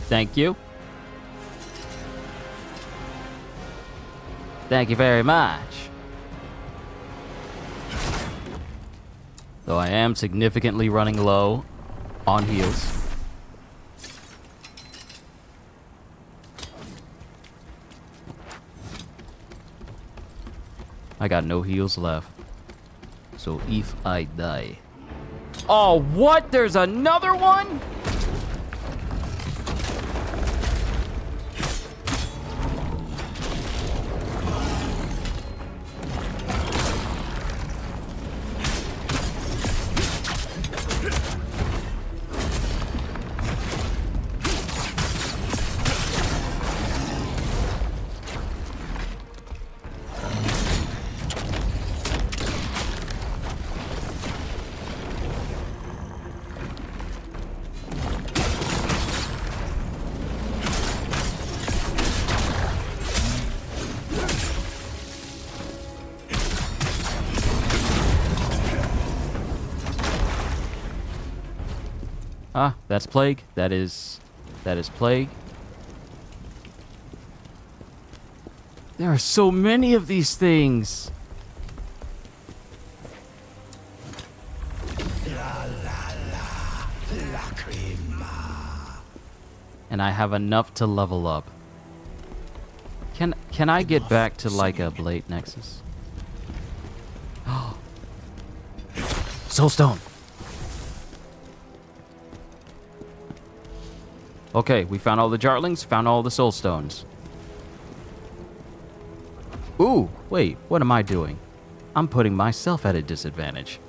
Thank you. Thank you very much. Though I am significantly running low on heals. I got no heals left. So if I die... Oh, what? There's another one? Ah, that's plague. That is plague. There are so many of these things. And I have enough to level up. Can I get back to like a Blade Nexus? Soulstone. Okay, we found all the Jartlings, found all the Soul Stones. Ooh, wait, what am I doing? I'm putting myself at a disadvantage.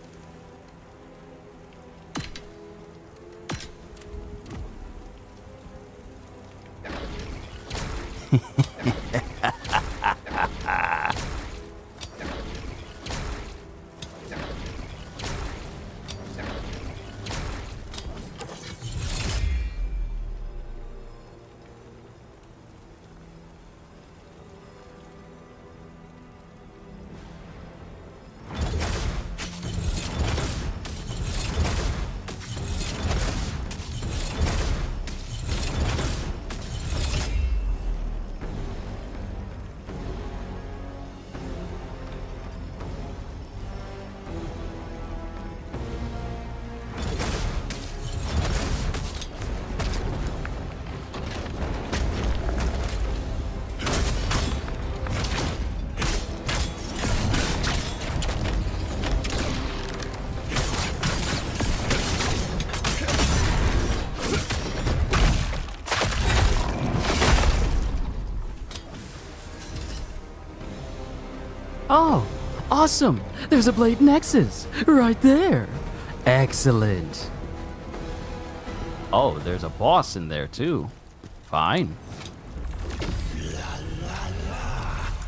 Oh, awesome! There's a Blade Nexus right there. Excellent. Oh, there's a boss in there too. Fine.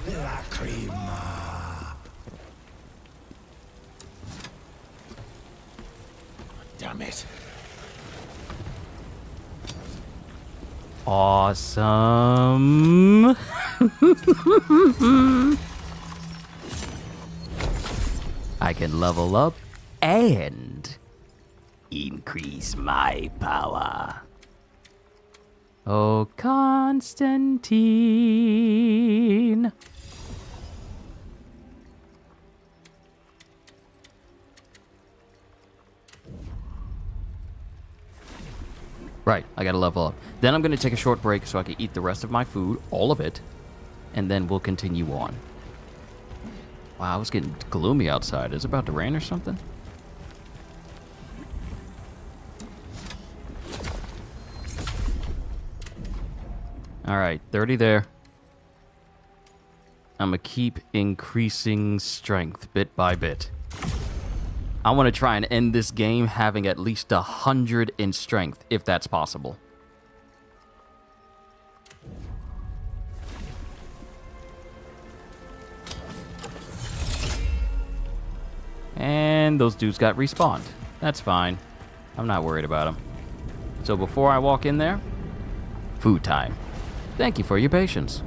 Lacrima. Damn it. Awesome. I can level up and increase my power. Oh, Constantine. Right, I gotta level up. Then I'm gonna take a short break so I can eat the rest of my food, all of it, and then we'll continue on. Wow, it's getting gloomy outside. Is it about to rain or something? Alright, 30 there. I'm gonna keep increasing strength bit by bit. I want to try and end this game having at least 100 in strength, if that's possible. And those dudes got respawned. That's fine. I'm not worried about them. So before I walk in there, food time. Thank you for your patience.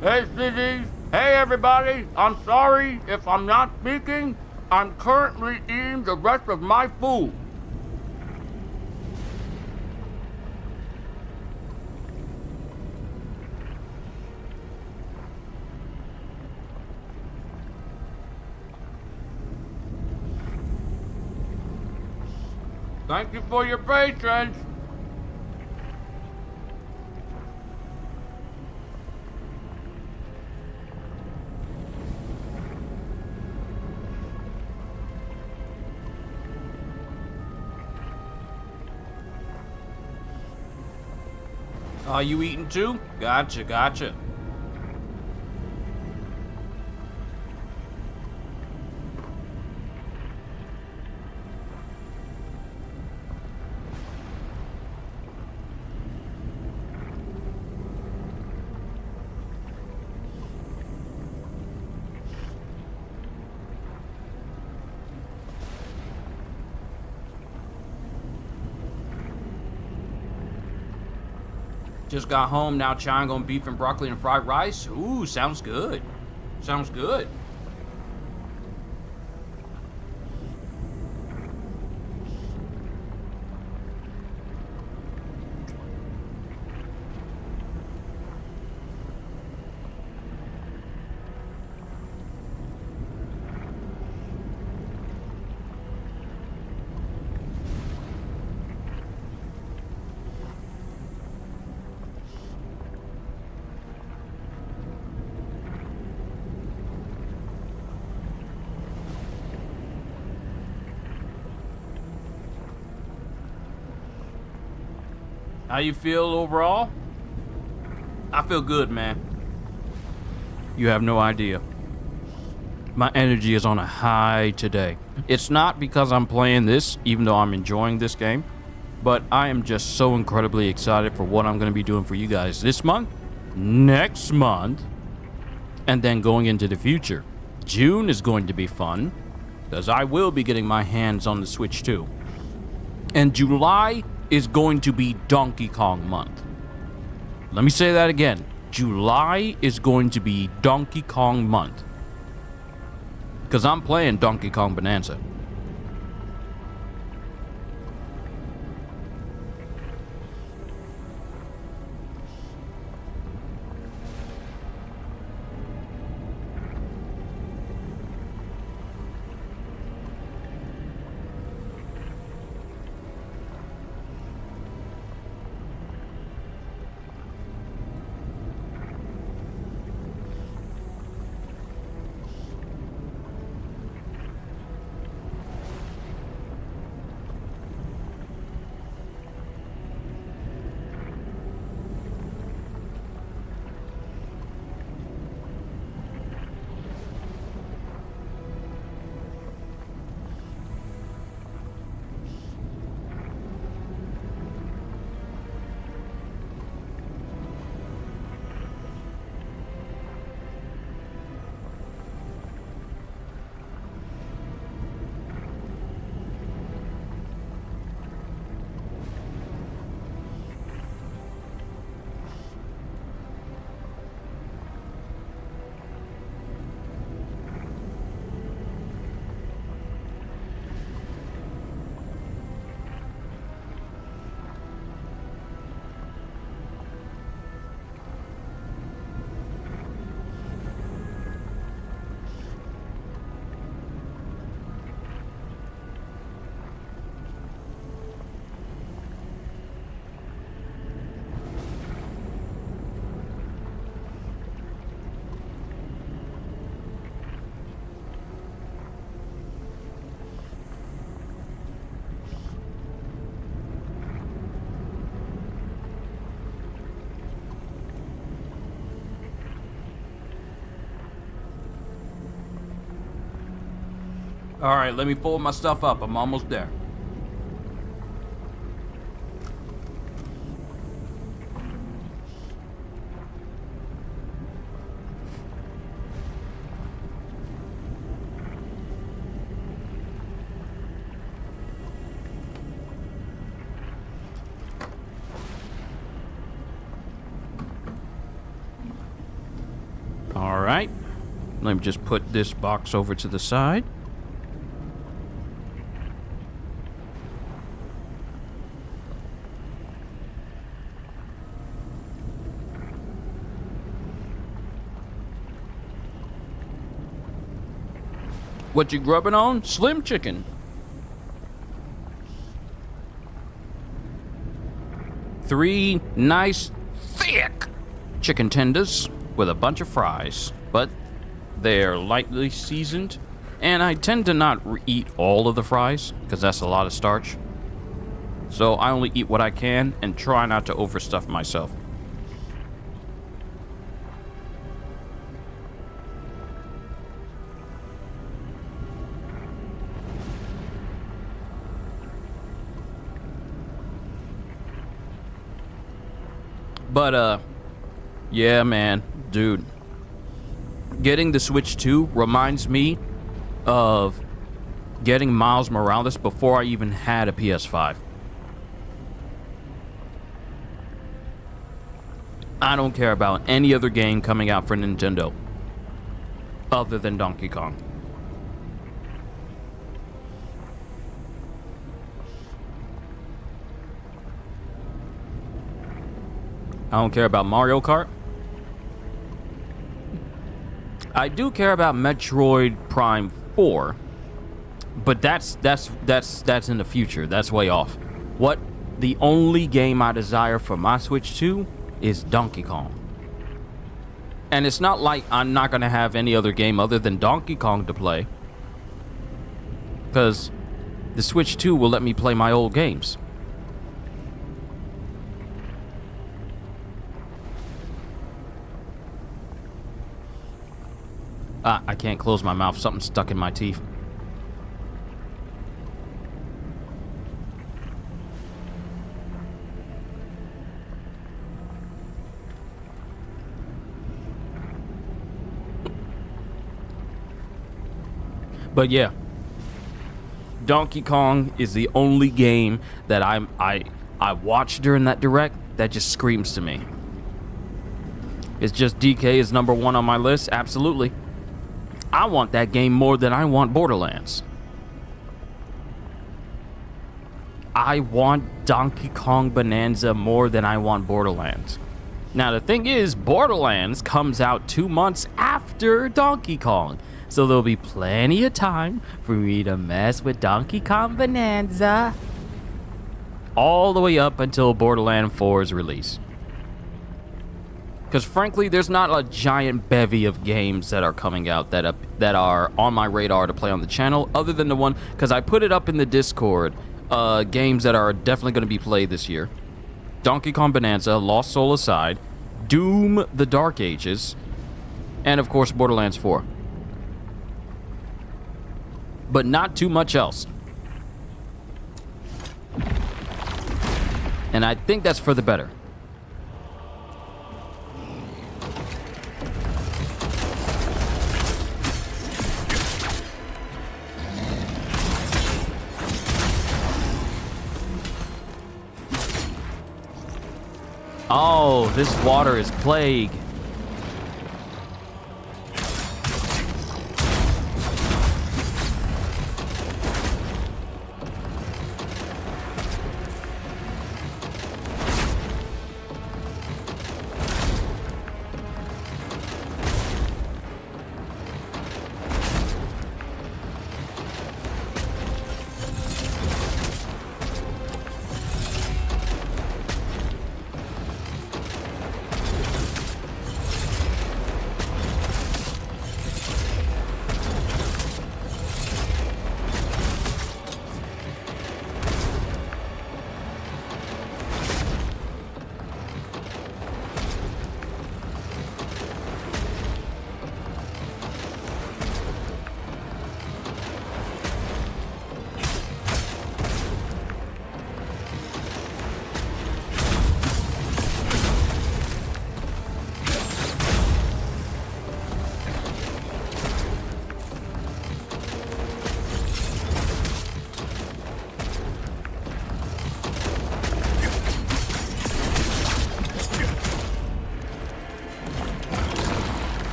Hey, Sizzies. Hey, everybody. I'm sorry if I'm not speaking. I'm currently eating the rest of my food. Thank you for your patience. Are you eating too? Gotcha, gotcha. Just got home, now chowing on beef and broccoli and fried rice. Ooh, sounds good. Sounds good. How you feel overall? I feel good, man. You have no idea. My energy is on a high today. It's not because I'm playing this, even though I'm enjoying this game, but I am just so incredibly excited for what I'm going to be doing for you guys this month, next month, and then going into the future. June is going to be fun, because I will be getting my hands on the Switch too. And July is going to be Donkey Kong month. Let me say that again. July is going to be Donkey Kong month. Because I'm playing Donkey Kong Bonanza. All right, let me fold my stuff up. I'm almost there. Let me just put this box over to the side. What you grubbing on? Slim chicken. 3 nice, thick chicken tenders with a bunch of fries, but they're lightly seasoned. And I tend to not eat all of the fries because that's a lot of starch. So I only eat what I can and try not to overstuff myself. But, yeah, man, dude. Getting the Switch 2 reminds me of getting Miles Morales before I even had a PS5. I don't care about any other game coming out for Nintendo other than Donkey Kong. I don't care about Mario Kart. I do care about Metroid Prime 4, but that's in the future. That's way off. The only game I desire for my Switch 2 is Donkey Kong. And it's not like I'm not gonna have any other game other than Donkey Kong to play, because the Switch 2 will let me play my old games. I can't close my mouth. Something's stuck in my teeth. But yeah, Donkey Kong is the only game that I watched during that direct that just screams to me. It's just DK is number 1 on my list. Absolutely. I want that game more than I want Borderlands. I want Donkey Kong Bonanza more than I want Borderlands. Now, the thing is, Borderlands comes out 2 months after Donkey Kong. So there'll be plenty of time for me to mess with Donkey Kong Bonanza all the way up until Borderlands 4's release. Because frankly, there's not a giant bevy of games that are coming out that are on my radar to play on the channel, other than the one, because I put it up in the Discord, games that are definitely going to be played this year. Donkey Kong Bonanza, Lost Soul aside, Doom the Dark Ages, and of course Borderlands 4. But not too much else. And I think that's for the better. Oh, this water is plague.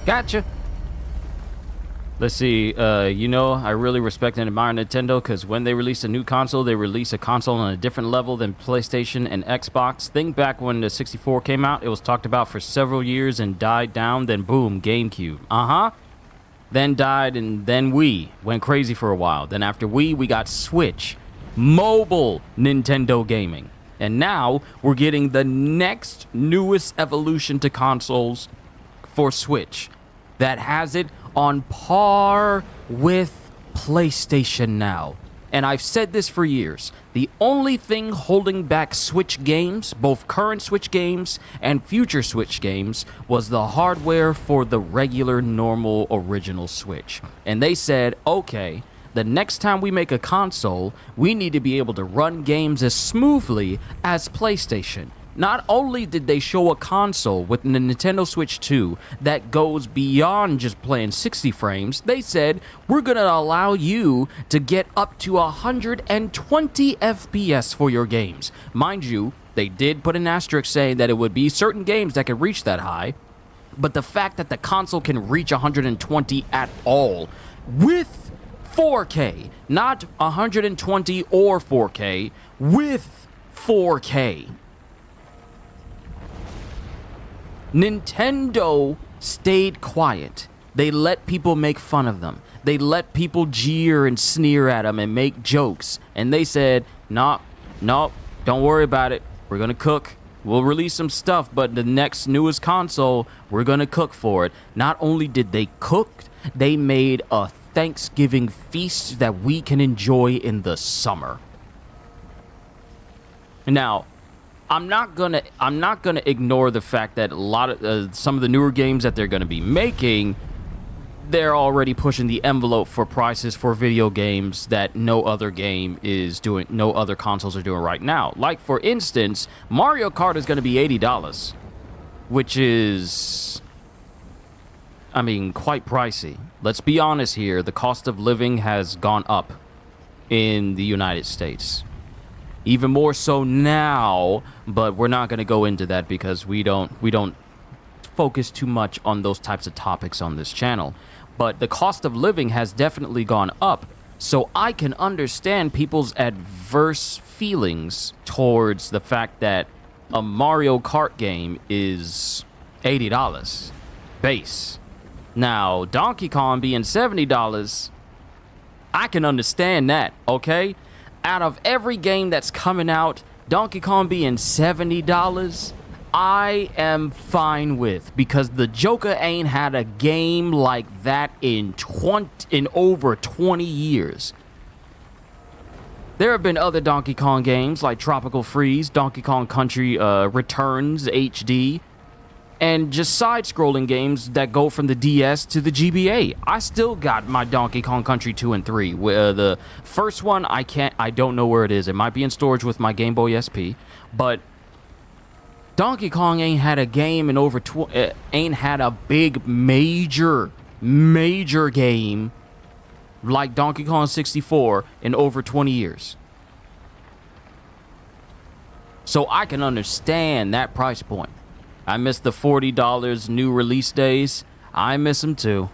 Gotcha. Let's see, you know, I really respect and admire Nintendo because when they release a new console, they release a console on a different level than PlayStation and Xbox. Think back when the 64 came out, it was talked about for several years and died down, then boom, GameCube. Then died, and then Wii went crazy for a while. Then after Wii, we got Switch, mobile Nintendo gaming. And now we're getting the next newest evolution to consoles for Switch that has it on par with PlayStation now. And I've said this for years. The only thing holding back Switch games, both current Switch games and future Switch games, was the hardware for the regular, normal, original Switch. And they said, okay, the next time we make a console, we need to be able to run games as smoothly as PlayStation. Not only did they show a console with the Nintendo Switch 2 that goes beyond just playing 60 frames, they said, we're going to allow you to get up to 120 FPS for your games. Mind you, they did put an asterisk saying that it would be certain games that could reach that high, but the fact that the console can reach 120 at all with 4K, not 120 or 4K, with 4K. Nintendo stayed quiet. They let people make fun of them. They let people jeer and sneer at them and make jokes. And they said, no, don't worry about it. We're going to cook. We'll release some stuff, but the next newest console, we're going to cook for it. Not only did they cook, they made a Thanksgiving feast that we can enjoy in the summer. Now, I'm not gonna ignore the fact that a lot of some of the newer games that they're gonna be making, they're already pushing the envelope for prices for video games that no other consoles are doing right now. Like for instance, Mario Kart is gonna be $80, which is, I mean, quite pricey. Let's be honest here, the cost of living has gone up in the United States. Even more so now, but we're not going to go into that because we don't focus too much on those types of topics on this channel. But the cost of living has definitely gone up, so I can understand people's adverse feelings towards the fact that a Mario Kart game is $80 base. Now, Donkey Kong being $70, I can understand that, okay? Out of every game that's coming out, Donkey Kong being $70, I am fine with, because the Joker ain't had a game like that in over 20 years. There have been other Donkey Kong games like Tropical Freeze, Donkey Kong Country Returns HD, and just side-scrolling games that go from the DS to the GBA. I still got my Donkey Kong Country 2 and 3. The first one, I don't know where it is. It might be in storage with my Game Boy SP, but Donkey Kong ain't had a game in over ain't had a big major game like Donkey Kong 64 in over 20 years. So I can understand that price point. I miss the $40 new release days. I miss them too.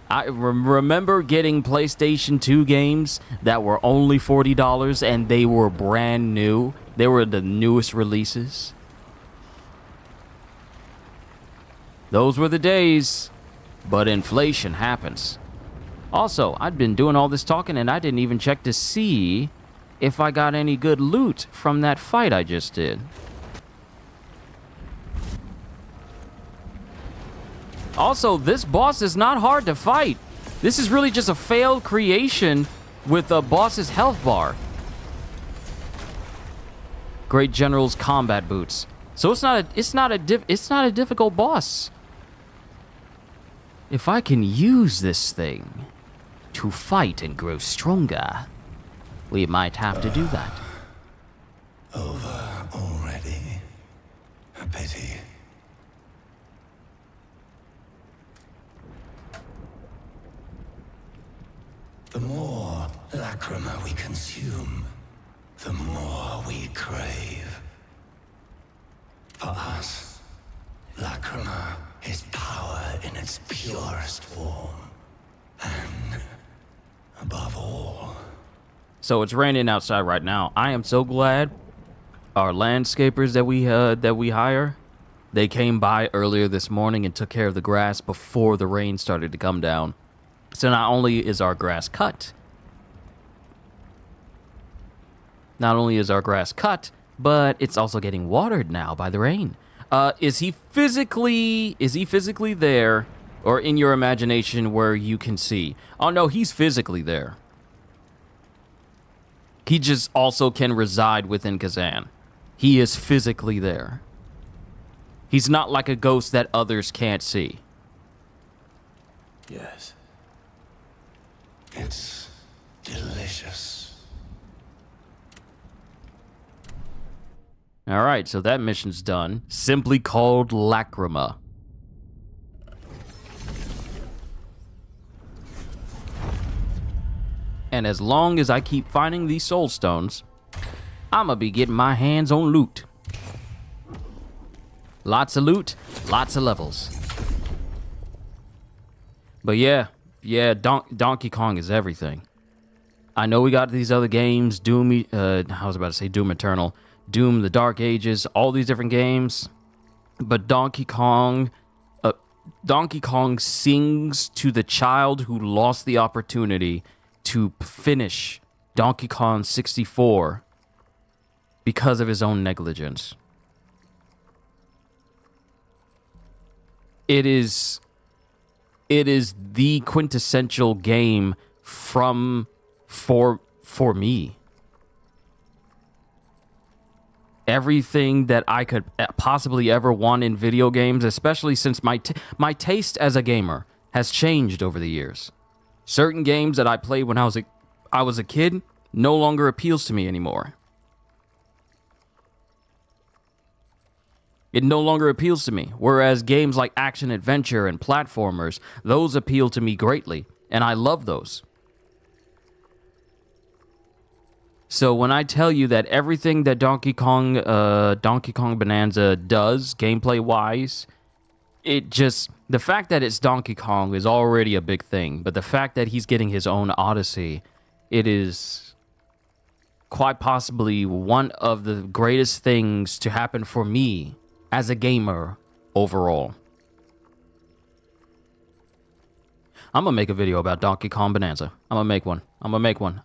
I remember getting PlayStation 2 games that were only $40 and they were brand new. They were the newest releases. Those were the days, but inflation happens. Also, I'd been doing all this talking and I didn't even check to see if I got any good loot from that fight I just did. Also, this boss is not hard to fight. This is really just a failed creation with a boss's health bar. Great General's combat boots. So it's not a difficult boss. If I can use this thing to fight and grow stronger, we might have to do that. Over already. A pity. The more lacrima we consume, the more we crave. For us, lacrima is power in its purest form. And above all... So it's raining outside right now. I am so glad our landscapers that we hire, they came by earlier this morning and took care of the grass before the rain started to come down. So not only is our grass cut, but it's also getting watered now by the rain. Is he physically there, or in your imagination where you can see? Oh no, he's physically there. He just also can reside within KHAZAN. He is physically there. He's not like a ghost that others can't see. Yes. It's delicious. All right, so that mission's done. Simply called Lacrima. And as long as I keep finding these soul stones, I'ma be getting my hands on loot. Lots of loot, lots of levels. But yeah, Donkey Kong is everything. I know we got these other games, Doom Eternal, Doom the Dark Ages, all these different games. But Donkey Kong sings to the child who lost the opportunity to finish Donkey Kong 64 because of his own negligence. It is the quintessential game for me. Everything that I could possibly ever want in video games, especially since my taste as a gamer has changed over the years. Certain games that I played when I was a kid no longer appeals to me anymore. It no longer appeals to me. Whereas games like action adventure and platformers, those appeal to me greatly, and I love those. So when I tell you that everything that Donkey Kong Bonanza does, gameplay-wise, the fact that it's Donkey Kong is already a big thing, but the fact that he's getting his own Odyssey, it is quite possibly one of the greatest things to happen for me as a gamer overall. I'm gonna make a video about Donkey Kong Bonanza. I'm gonna make one.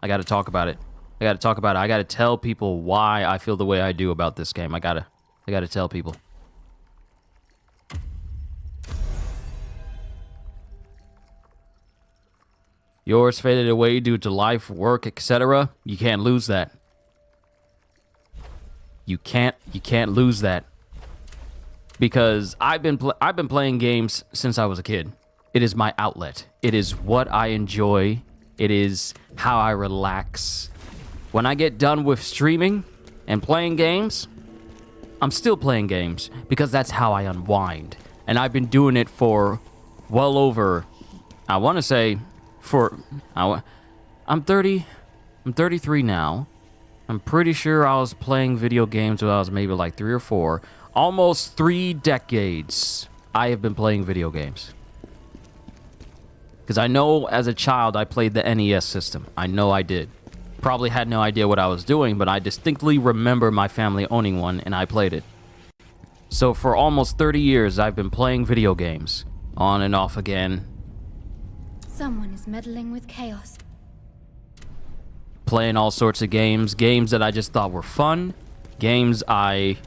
I gotta talk about it. I gotta tell people why I feel the way I do about this game. I gotta tell people. Yours faded away due to life, work, etc. You can't lose that. You can't lose that. Because I've been playing games since I was a kid. It is my outlet. It is what I enjoy. It is how I relax. When I get done with streaming and playing games, I'm still playing games because that's how I unwind. And I've been doing it for well over, I want to say, I'm 33 now. I'm pretty sure I was playing video games when I was maybe like 3 or 4. Almost 3 decades I have been playing video games. Because I know as a child I played the NES system. I know I did. Probably had no idea what I was doing, but I distinctly remember my family owning one and I played it. So for almost 30 years I've been playing video games. On and off again. Someone is meddling with chaos. Playing all sorts of games. Games that I just thought were fun. Games I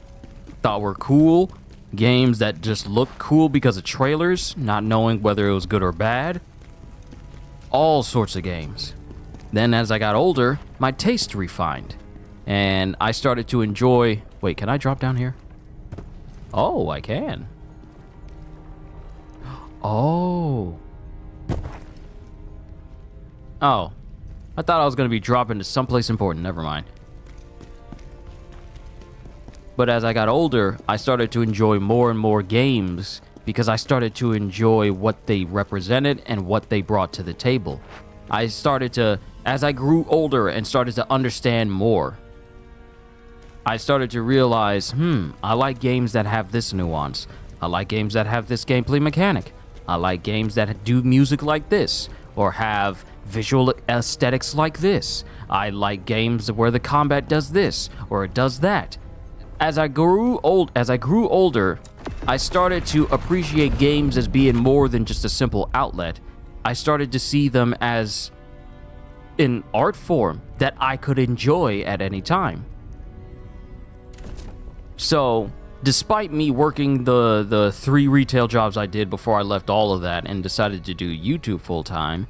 thought were cool. Games that just looked cool because of trailers, not knowing whether it was good or bad. All sorts of games. Then as I got older, my taste refined. And I started to enjoy... Wait, can I drop down here? Oh, I can. Oh. Oh. I thought I was going to be dropping to someplace important. Never mind. But as I got older, I started to enjoy more and more games because I started to enjoy what they represented and what they brought to the table. I started to, as I grew older and started to understand more, I started to realize, I like games that have this nuance. I like games that have this gameplay mechanic. I like games that do music like this, or have visual aesthetics like this. I like games where the combat does this, or it does that. As I grew older, I started to appreciate games as being more than just a simple outlet. I started to see them as an art form that I could enjoy at any time. So, despite me working the 3 retail jobs I did before I left all of that and decided to do YouTube full-time,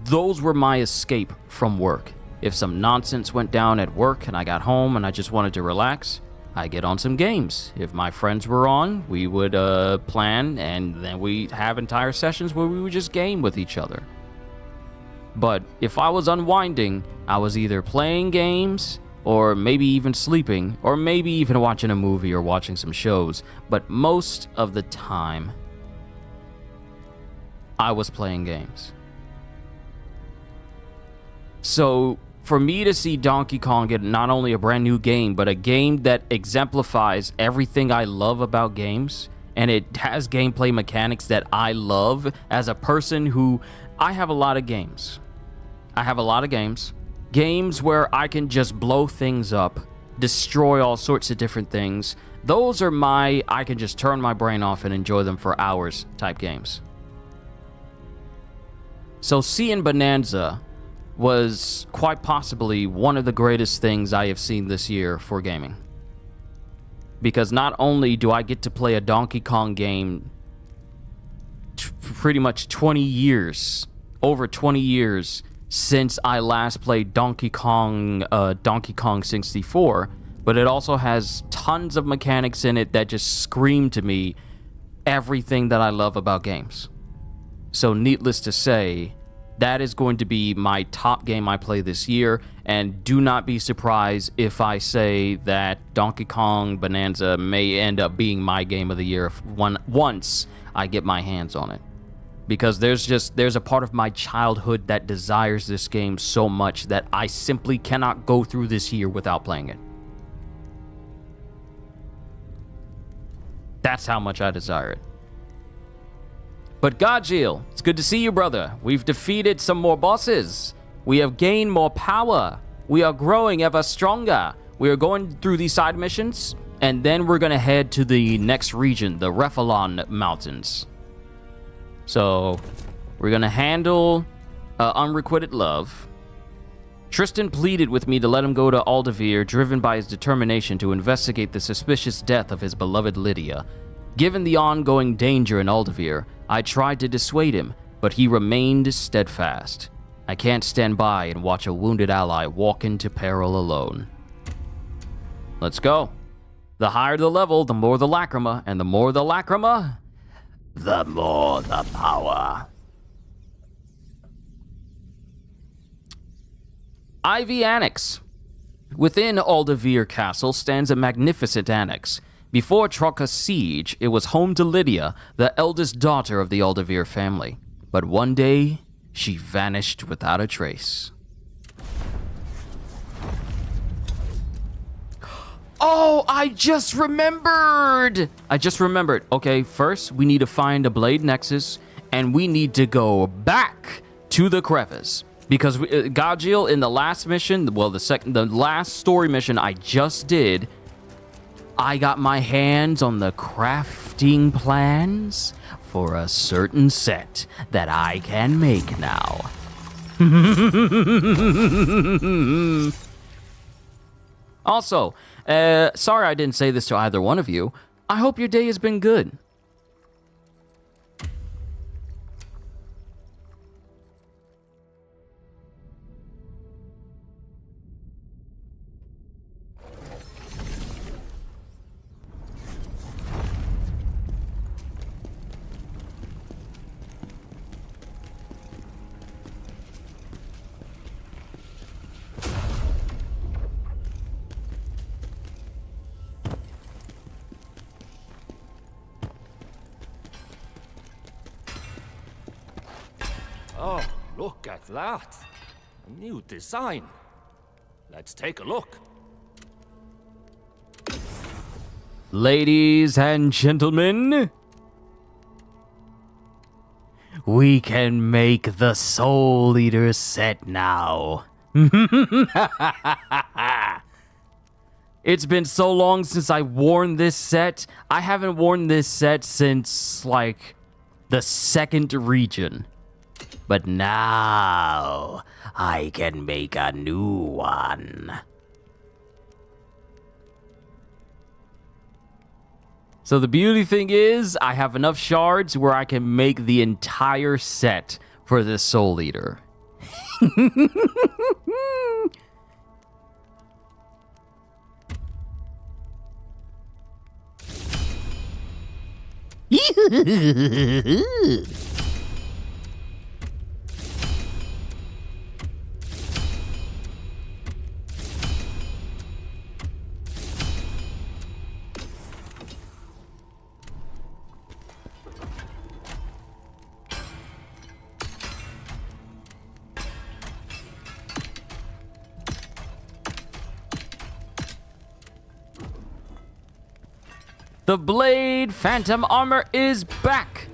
those were my escape from work. If some nonsense went down at work and I got home and I just wanted to relax, I get on some games. If my friends were on, we would plan, and then we have entire sessions where we would just game with each other. But if I was unwinding, I was either playing games, or maybe even sleeping, or maybe even watching a movie or watching some shows. But most of the time, I was playing games. So, for me to see Donkey Kong get not only a brand new game, but a game that exemplifies everything I love about games, and it has gameplay mechanics that I love as a person who... I have a lot of games. Games where I can just blow things up, destroy all sorts of different things. Those are I can just turn my brain off and enjoy them for hours type games. So seeing Bonanza was quite possibly one of the greatest things I have seen this year for gaming. Because not only do I get to play a Donkey Kong game pretty much 20 years, over 20 years since I last played Donkey Kong 64, but it also has tons of mechanics in it that just scream to me everything that I love about games. So needless to say, that is going to be my top game I play this year, and do not be surprised if I say that Donkey Kong Bonanza may end up being my game of the year once I get my hands on it. Because there's a part of my childhood that desires this game so much that I simply cannot go through this year without playing it. That's how much I desire it. But Gargiel, it's good to see you, brother. We've defeated some more bosses. We have gained more power. We are growing ever stronger. We are going through these side missions, and then we're going to head to the next region, the Refalon Mountains. So, we're going to handle Unrequited Love. Tristan pleaded with me to let him go to Aldavir, driven by his determination to investigate the suspicious death of his beloved Lydia. Given the ongoing danger in Aldavir, I tried to dissuade him, but he remained steadfast. I can't stand by and watch a wounded ally walk into peril alone. Let's go. The higher the level, the more the lacrima, and the more the lacrima, the more the power. Ivy Annex. Within Aldavir Castle stands a magnificent annex. Before Trocca's siege, it was home to Lydia, the eldest daughter of the Aldavir family. But one day, she vanished without a trace. Oh, I just remembered! Okay, first, we need to find a Blade Nexus, and we need to go back to the crevice. Because Gargiel, in the last mission, the last story mission I just did, I got my hands on the crafting plans for a certain set that I can make now. Also, sorry I didn't say this to either one of you. I hope your day has been good. Oh, look at that. A new design. Let's take a look. Ladies and gentlemen, we can make the Soul Eater set now. It's been so long since I worn this set. I haven't worn this set since, like, the 2nd region. But now, I can make a new one. So the beauty thing is, I have enough shards where I can make the entire set for this Soul Eater. The Blade Phantom Armor is back!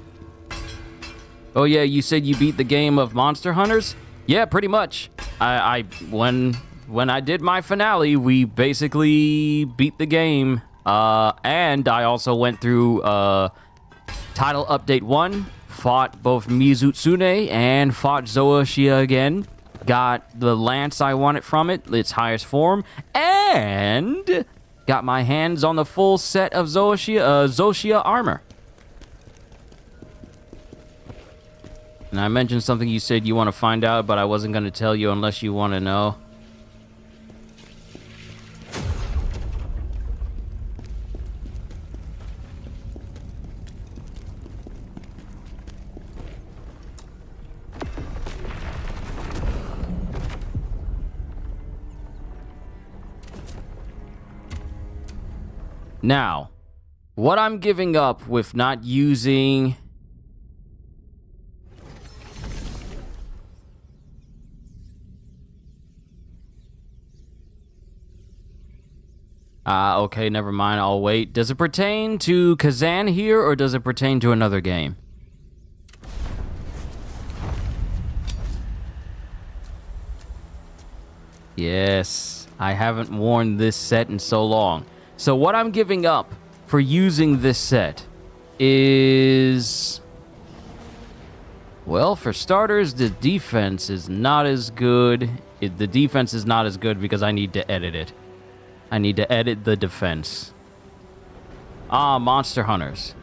Oh yeah, you said you beat the game of Monster Hunters? Yeah, pretty much. When I did my finale, we basically beat the game. And I also went through Title Update 1, fought both Mizutsune and fought Zoshia again. Got the lance I wanted from it, its highest form, and got my hands on the full set of Zoshia armor. And I mentioned something you said you want to find out, but I wasn't going to tell you unless you want to know. Now, what I'm giving up with not using... okay, never mind, I'll wait. Does it pertain to KHAZAN here, or does it pertain to another game? Yes, I haven't worn this set in so long. So what I'm giving up for using this set is... Well, for starters, the defense is not as good. The defense is not as good because I need to edit it. I need to edit the defense. Monster Hunters.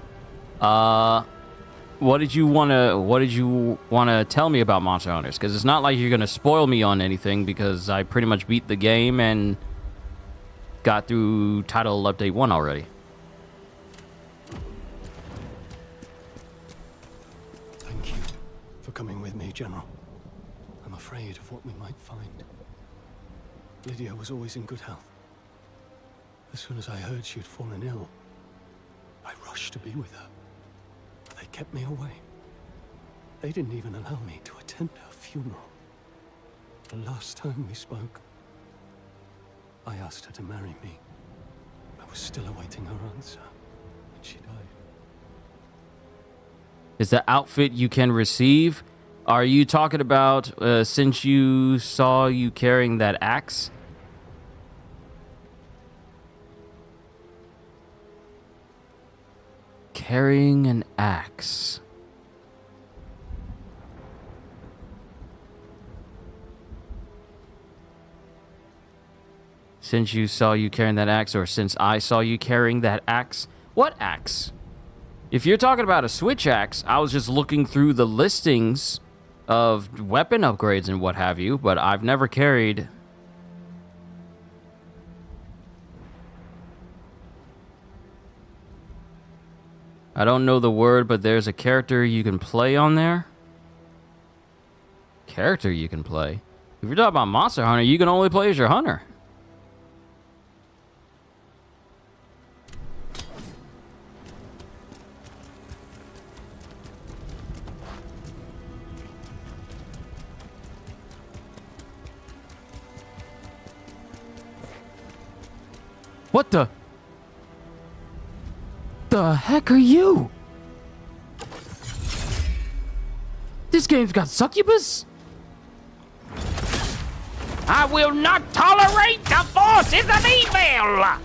What did you wanna tell me about Monster Hunters? Because it's not like you're gonna spoil me on anything, because I pretty much beat the game and got through Title Update 1 already. Thank you for coming with me, General. I'm afraid of what we might find. Lydia was always in good health. As soon as I heard she'd fallen ill, I rushed to be with her. But they kept me away. They didn't even allow me to attend her funeral. The last time we spoke, I asked her to marry me. I was still awaiting her answer when she died. Is the outfit you can receive? Are you talking about since you saw you carrying that axe? Carrying an axe. Since you saw you carrying that axe, or since I saw you carrying that axe? What axe? If you're talking about a switch axe, I was just looking through the listings of weapon upgrades and what have you, but I've never carried... I don't know the word, but there's a character you can play on there. Character you can play? If you're talking about Monster Hunter, you can only play as your hunter. What the? the heck are you? This game's got succubus? I will not tolerate the forces of evil!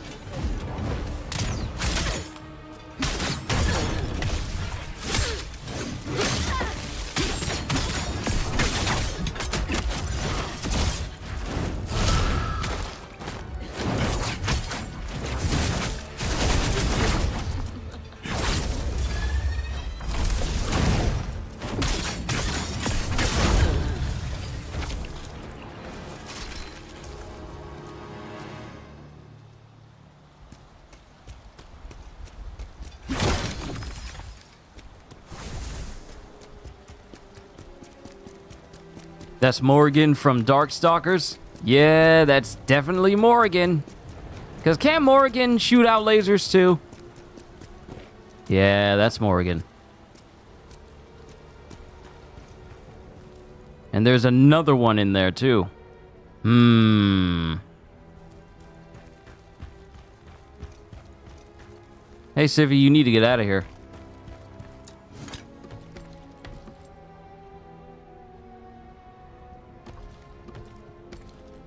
That's Morrigan from Darkstalkers? Yeah, that's definitely Morrigan. Because can't Morrigan shoot out lasers too? Yeah, that's Morrigan. And there's another one in there too. Hey, Civvy, you need to get out of here.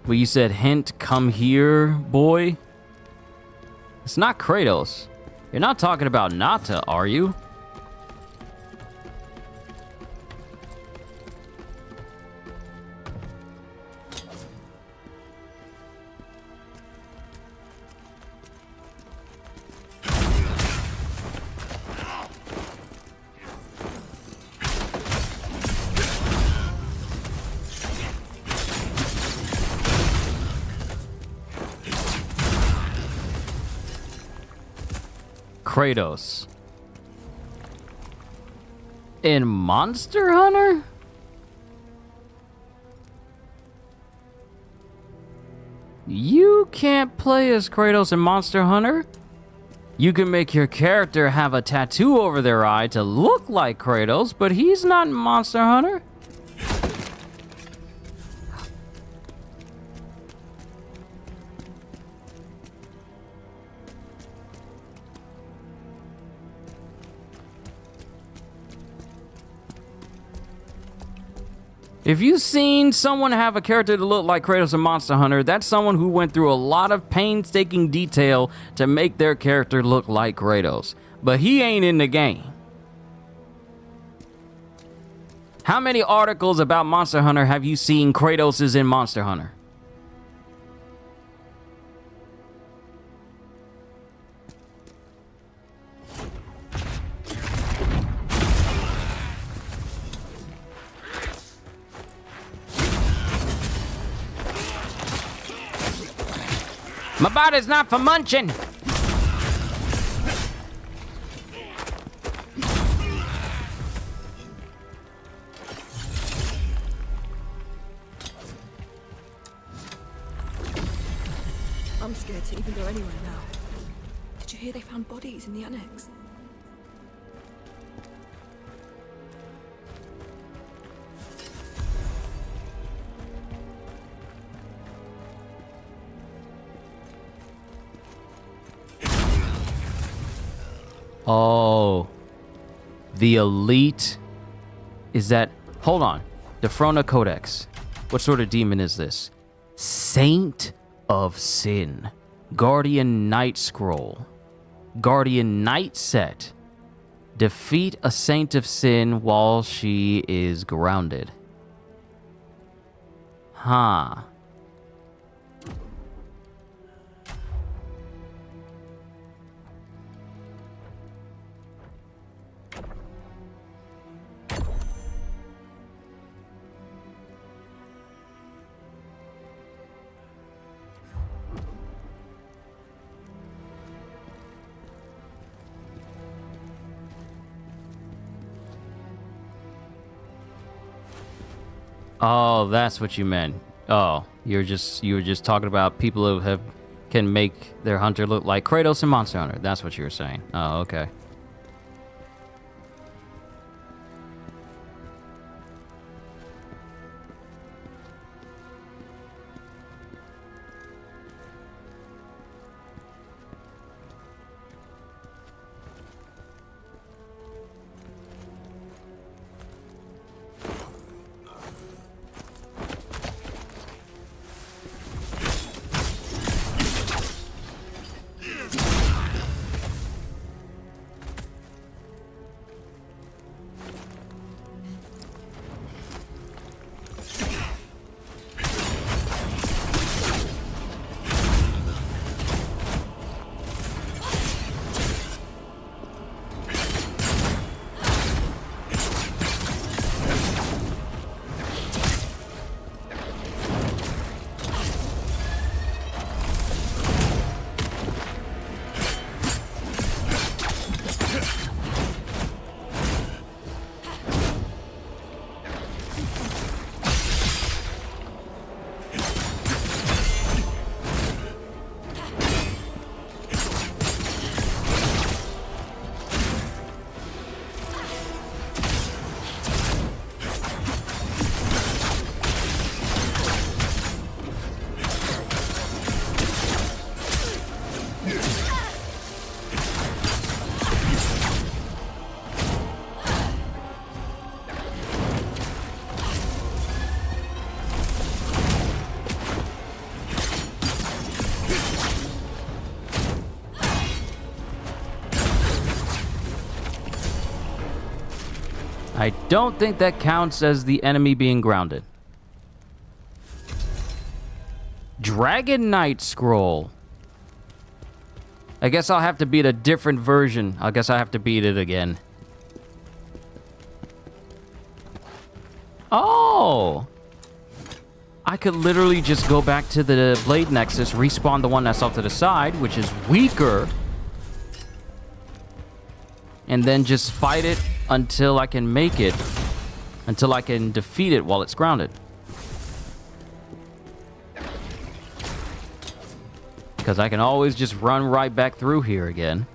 Well, you said, hint, come here, boy? It's not Kratos. You're not talking about Nata, are you? Kratos. In Monster Hunter? You can't play as Kratos in Monster Hunter. You can make your character have a tattoo over their eye to look like Kratos, but he's not in Monster Hunter. If you've seen someone have a character that look like Kratos in Monster Hunter, that's someone who went through a lot of painstaking detail to make their character look like Kratos. But he ain't in the game. How many articles about Monster Hunter have you seen Kratos is in Monster Hunter? My body's not for munching. I'm scared to even go anywhere now. Did you hear they found bodies in the annex? Oh, the elite. Is that, hold on, Defrona Codex. What sort of demon is this? Saint of Sin. Guardian Knight Scroll. Guardian Knight Set. Defeat a Saint of Sin while she is grounded. Huh. Oh, that's what you meant. Oh, you were just talking about people who can make their hunter look like Kratos in Monster Hunter. That's what you were saying. Oh, okay. I don't think that counts as the enemy being grounded. Dragon Knight Scroll. I guess I'll have to beat a different version. I guess I have to beat it again. Oh! I could literally just go back to the Blade Nexus, respawn the one that's off to the side, which is weaker, and then just fight it until I can make it, until I can defeat it while it's grounded. Because I can always just run right back through here again.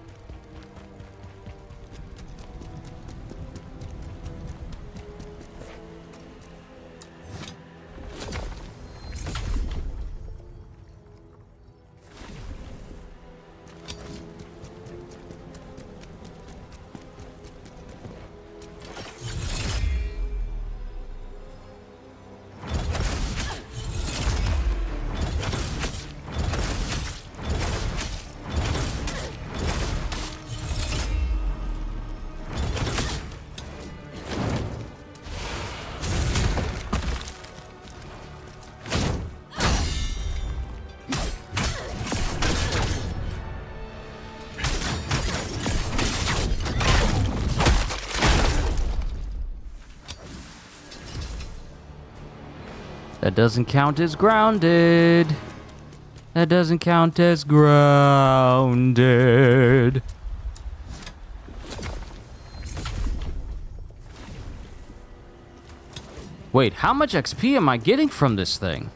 That doesn't count as grounded. That doesn't count as grounded. Wait, how much XP am I getting from this thing?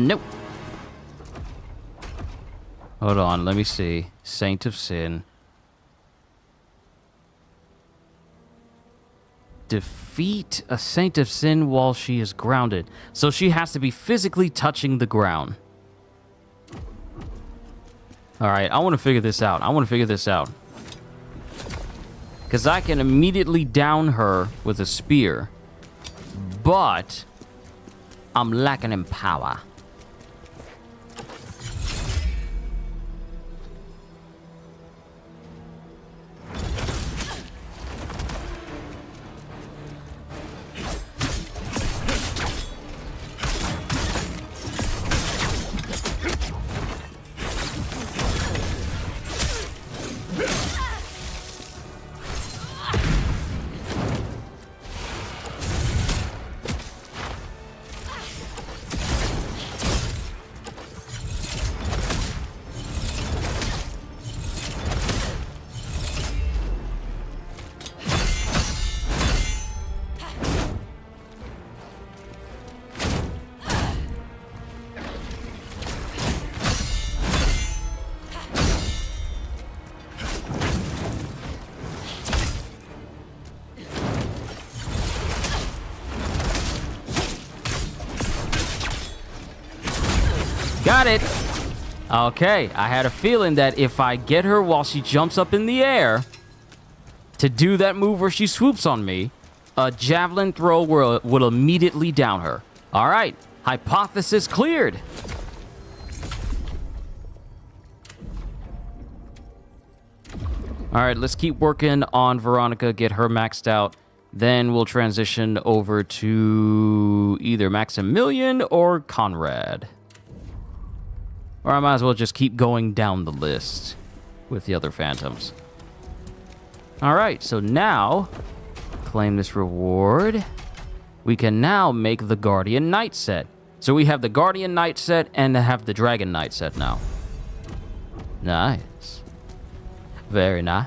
Nope. Hold on, let me see. Saint of Sin. Defeat a Saint of Sin while she is grounded. So she has to be physically touching the ground. Alright, I want to figure this out. Because I can immediately down her with a spear. But I'm lacking in power. Got it. Okay, I had a feeling that if I get her while she jumps up in the air to do that move where she swoops on me, a javelin throw will immediately down her. All right, hypothesis cleared. All right, let's keep working on Veronica, get her maxed out. Then we'll transition over to either Maximilian or Conrad. Or I might as well just keep going down the list with the other phantoms. All right, so now, claim this reward. We can now make the Guardian Knight set. So we have the Guardian Knight set and have the Dragon Knight set now. Nice. Very nice.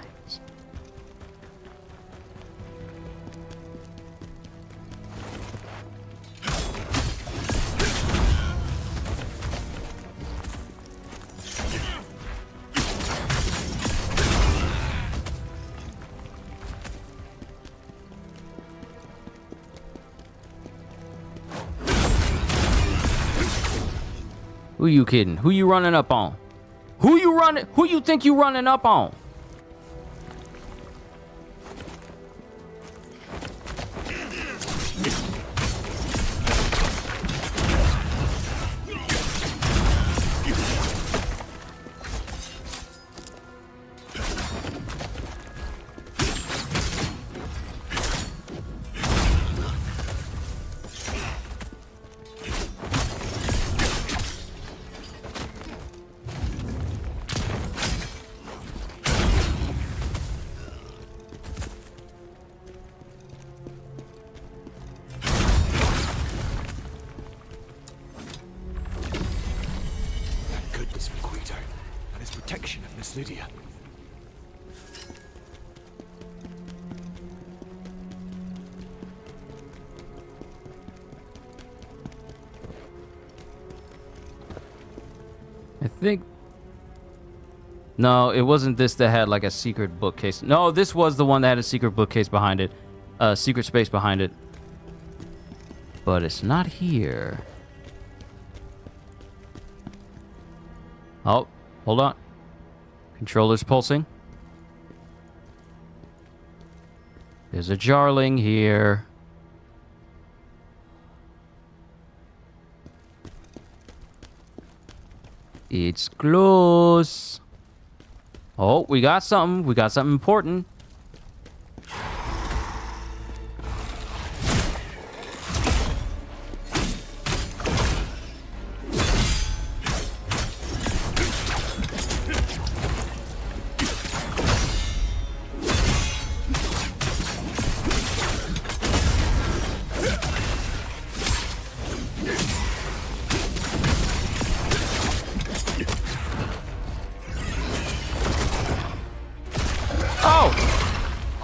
Who you kidding? Who you running up on? Who you think you running up on? Protection of Miss Lydia. I think... No, it wasn't this that had like a secret bookcase. No, this was the one that had a secret bookcase behind it. Secret space behind it. But it's not here. Oh, hold on. Controller's pulsing. There's a Jarling here. It's close. Oh, we got something. We got something important.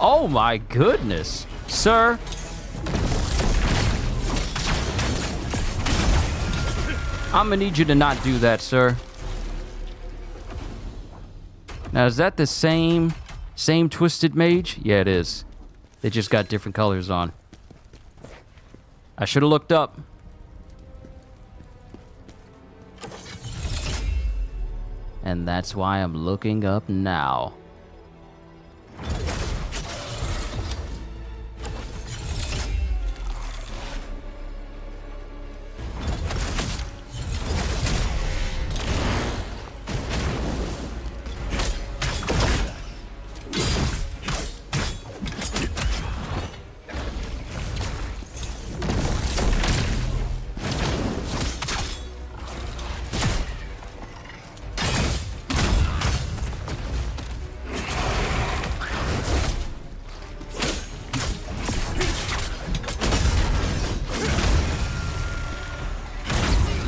Oh my goodness, sir. I'm gonna need you to not do that, sir. Now, is that the same Twisted Mage? Yeah, it is. They just got different colors on. I should have looked up. And that's why I'm looking up now.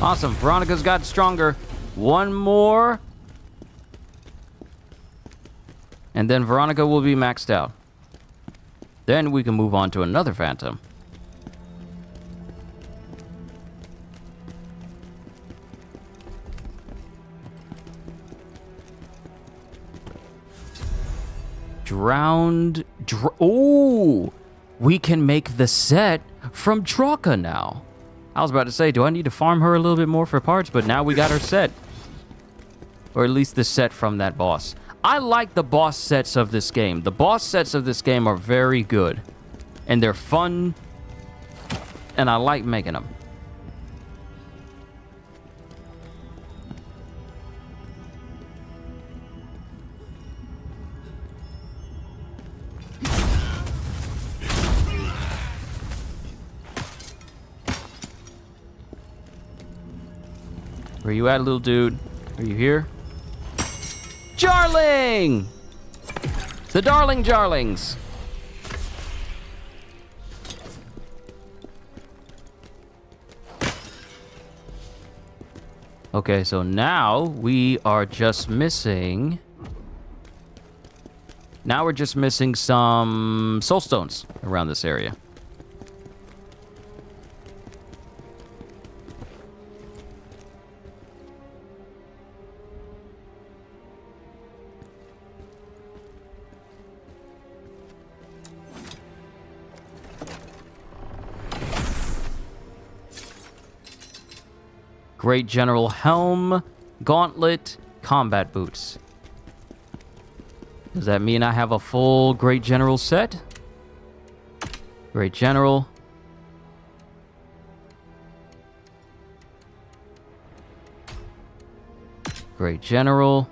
Awesome. Veronica's got stronger. One more. And then Veronica will be maxed out. Then we can move on to another Phantom. Oh! We can make the set from Troca now. I was about to say, do I need to farm her a little bit more for parts? But now we got her set. Or at least the set from that boss. I like the boss sets of this game. The boss sets of this game are very good. And they're fun. And I like making them. Where you at, little dude? Are you here? Jarling! The Darling Jarlings! Okay, so now we are just missing... Now we're just missing some soul stones around this area. Great General Helm, Gauntlet, Combat Boots. Does that mean I have a full Great General set? Great General. Great General.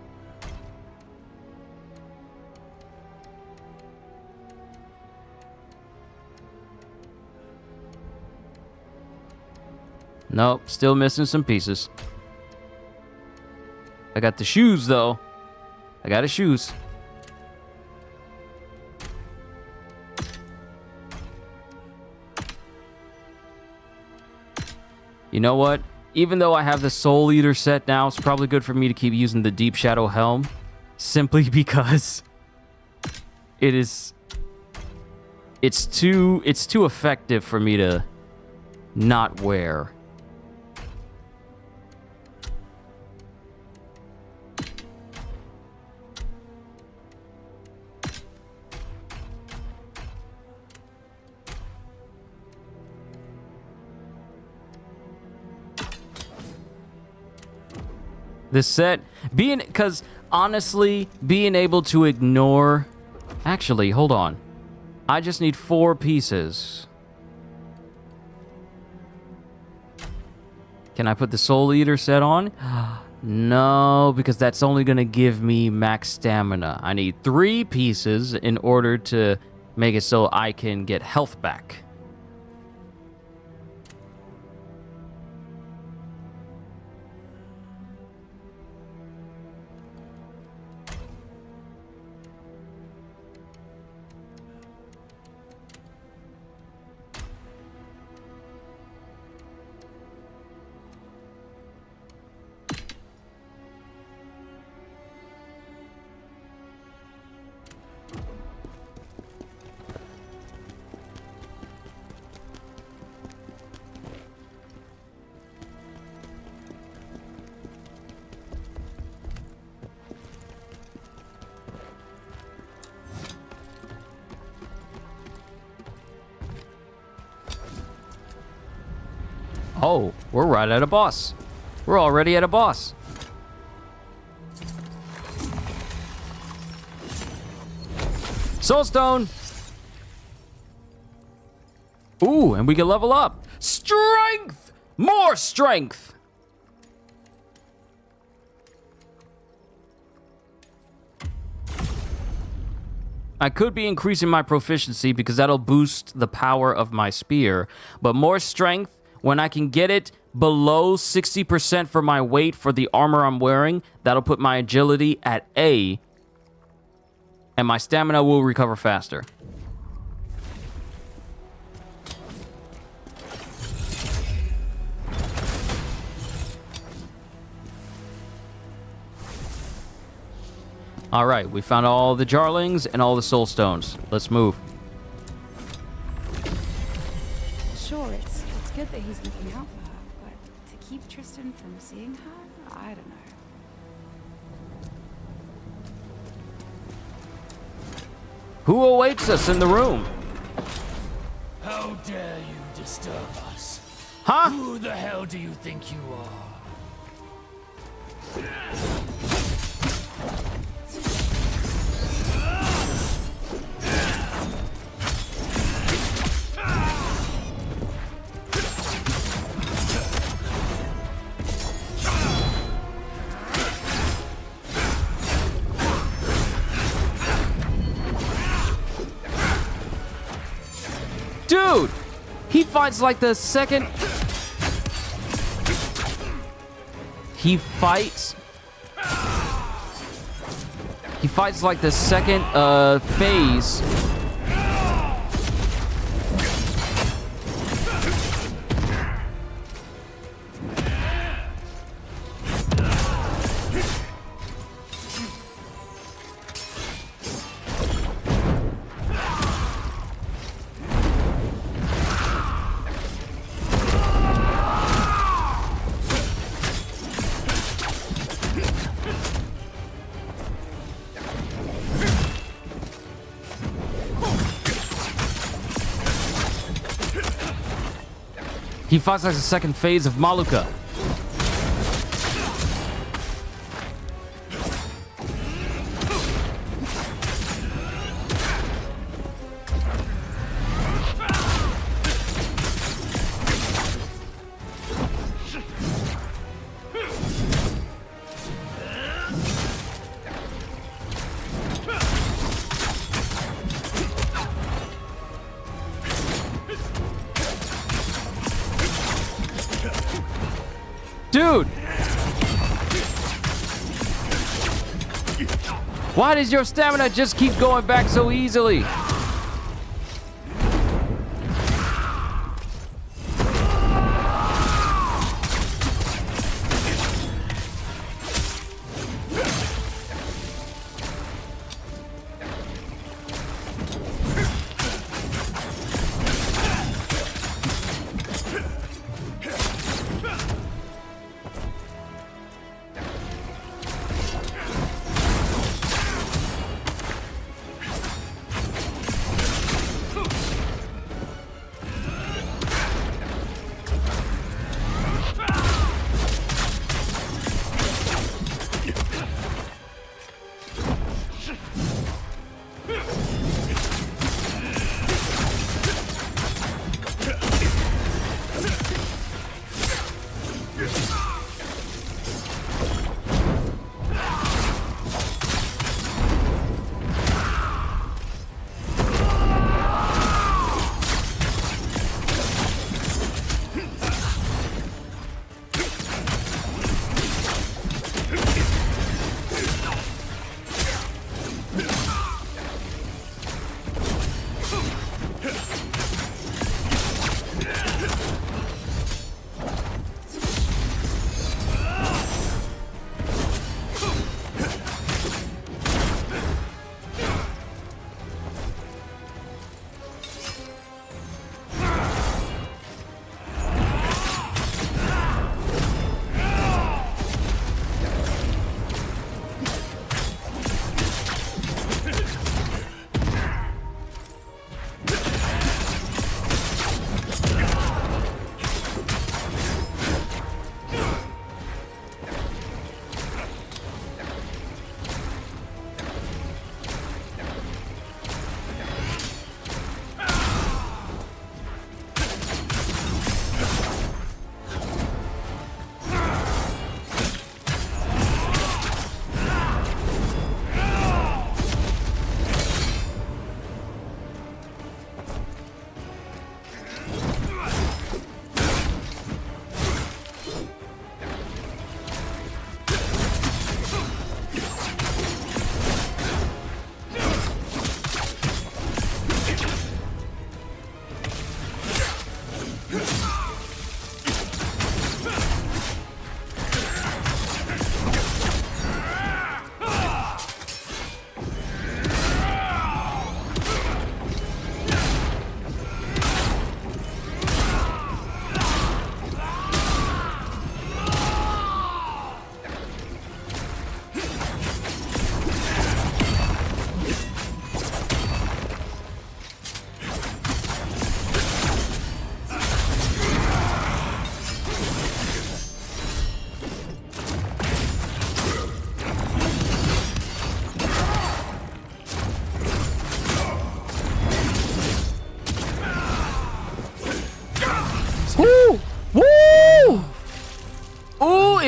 Nope, still missing some pieces. I got the shoes, though. I got his shoes. You know what? Even though I have the Soul Eater set now, it's probably good for me to keep using the Deep Shadow Helm. Simply because it's too effective for me to not wear. This set, because honestly, being able to ignore... Actually, hold on. I just need 4 pieces. Can I put the Soul Eater set on? No, because that's only going to give me max stamina. I need 3 pieces in order to make it so I can get health back. Oh, we're right at a boss. We're already at a boss. Soulstone! Ooh, and we can level up. Strength! More strength! I could be increasing my proficiency because that'll boost the power of my spear, but more strength, when I can get it below 60% for my weight for the armor I'm wearing, that'll put my agility at A, and my stamina will recover faster. All right, we found all the Jarlings and all the Soul Stones. Let's move. Sure, it's good that he's looking out for her, but to keep Tristan from seeing her, I don't know. Who awaits us in the room? How dare you disturb us? Huh? Who the hell do you think you are? Dude, he fights like the second. He fights like the second phase. He fights like the second phase of Maluka. Dude! Why does your stamina just keep going back so easily?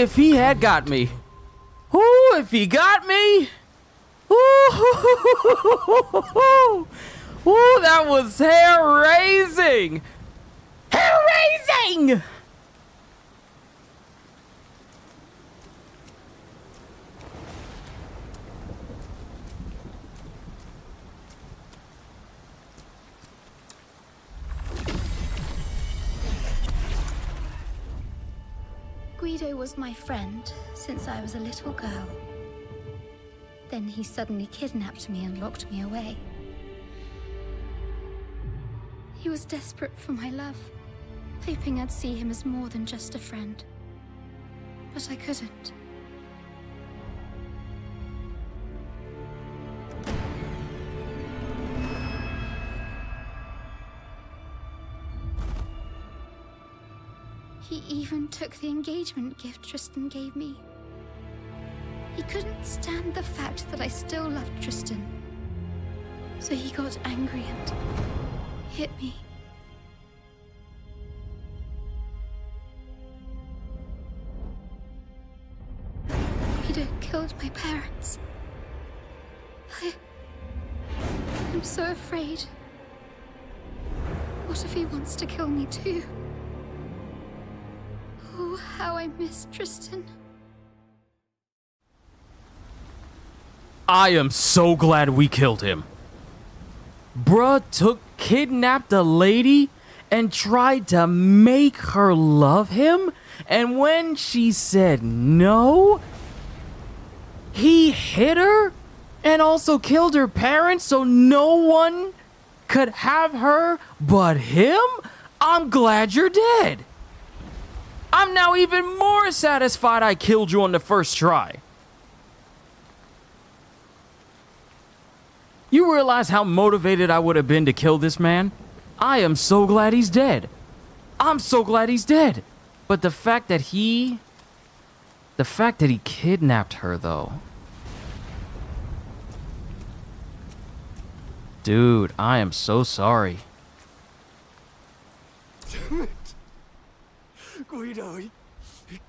if he had got me. Ooh, if he got me. Ooh, ooh, that was hair-raising. Hair-raising! Guido was my friend since I was a little girl. Then he suddenly kidnapped me and locked me away. He was desperate for my love, hoping I'd see him as more than just a friend. But I couldn't. He even took the engagement gift Tristan gave me. He couldn't stand the fact that I still loved Tristan. So he got angry and hit me. Guido killed my parents. I'm so afraid. What if he wants to kill me too? Oh, how I miss Tristan. I am so glad we killed him. Bruh kidnapped a lady and tried to make her love him, and when she said no, he hit her and also killed her parents so no one could have her but him? I'm glad you're dead. I'm now even more satisfied I killed you on the first try. You realize how motivated I would have been to kill this man? I am so glad he's dead. I'm so glad he's dead. But the fact that he kidnapped her, though. Dude, I am so sorry. Damn it. Guido, he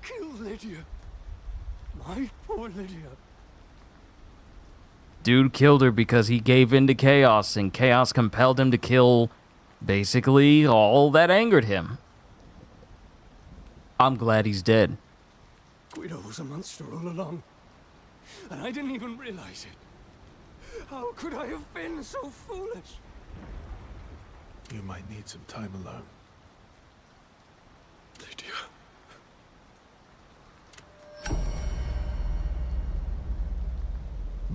killed Lydia. My poor Lydia. Dude killed her because he gave in to chaos, and chaos compelled him to kill basically all that angered him. I'm glad he's dead. Guido was a monster all along, and I didn't even realize it. How could I have been so foolish? You might need some time alone. Lydia.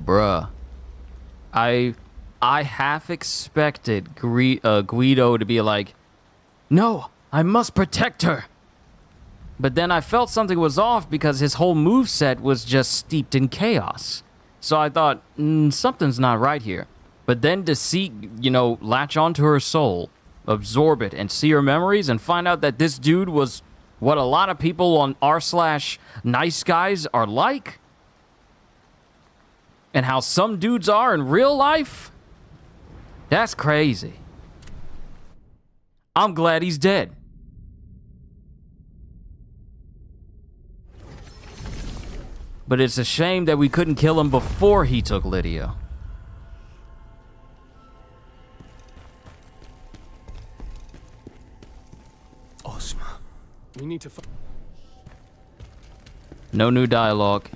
Bruh. I half expected Guido to be like, no, I must protect her. But then I felt something was off because his whole moveset was just steeped in chaos. So I thought, something's not right here. But then to see, latch onto her soul, absorb it, and see her memories, and find out that this dude was what a lot of people on r/nice guys are like, and how some dudes are in real life, that's crazy. I'm glad he's dead. But it's a shame that we couldn't kill him before he took Lydia. Ozma. We need to No new dialogue.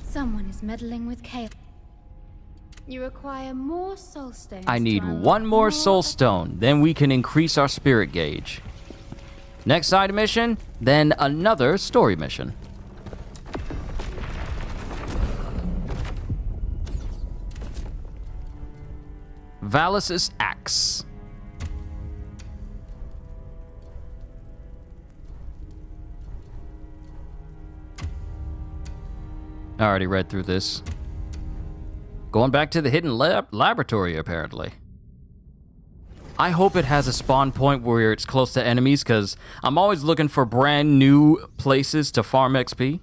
Someone is meddling with chaos. You require more soul stones. I need to unlock one more soul stone, then we can increase our spirit gauge. Next side mission, then another story mission. Valis' Axe. I already read through this. Going back to the hidden laboratory, apparently. I hope it has a spawn point where it's close to enemies, because I'm always looking for brand new places to farm XP.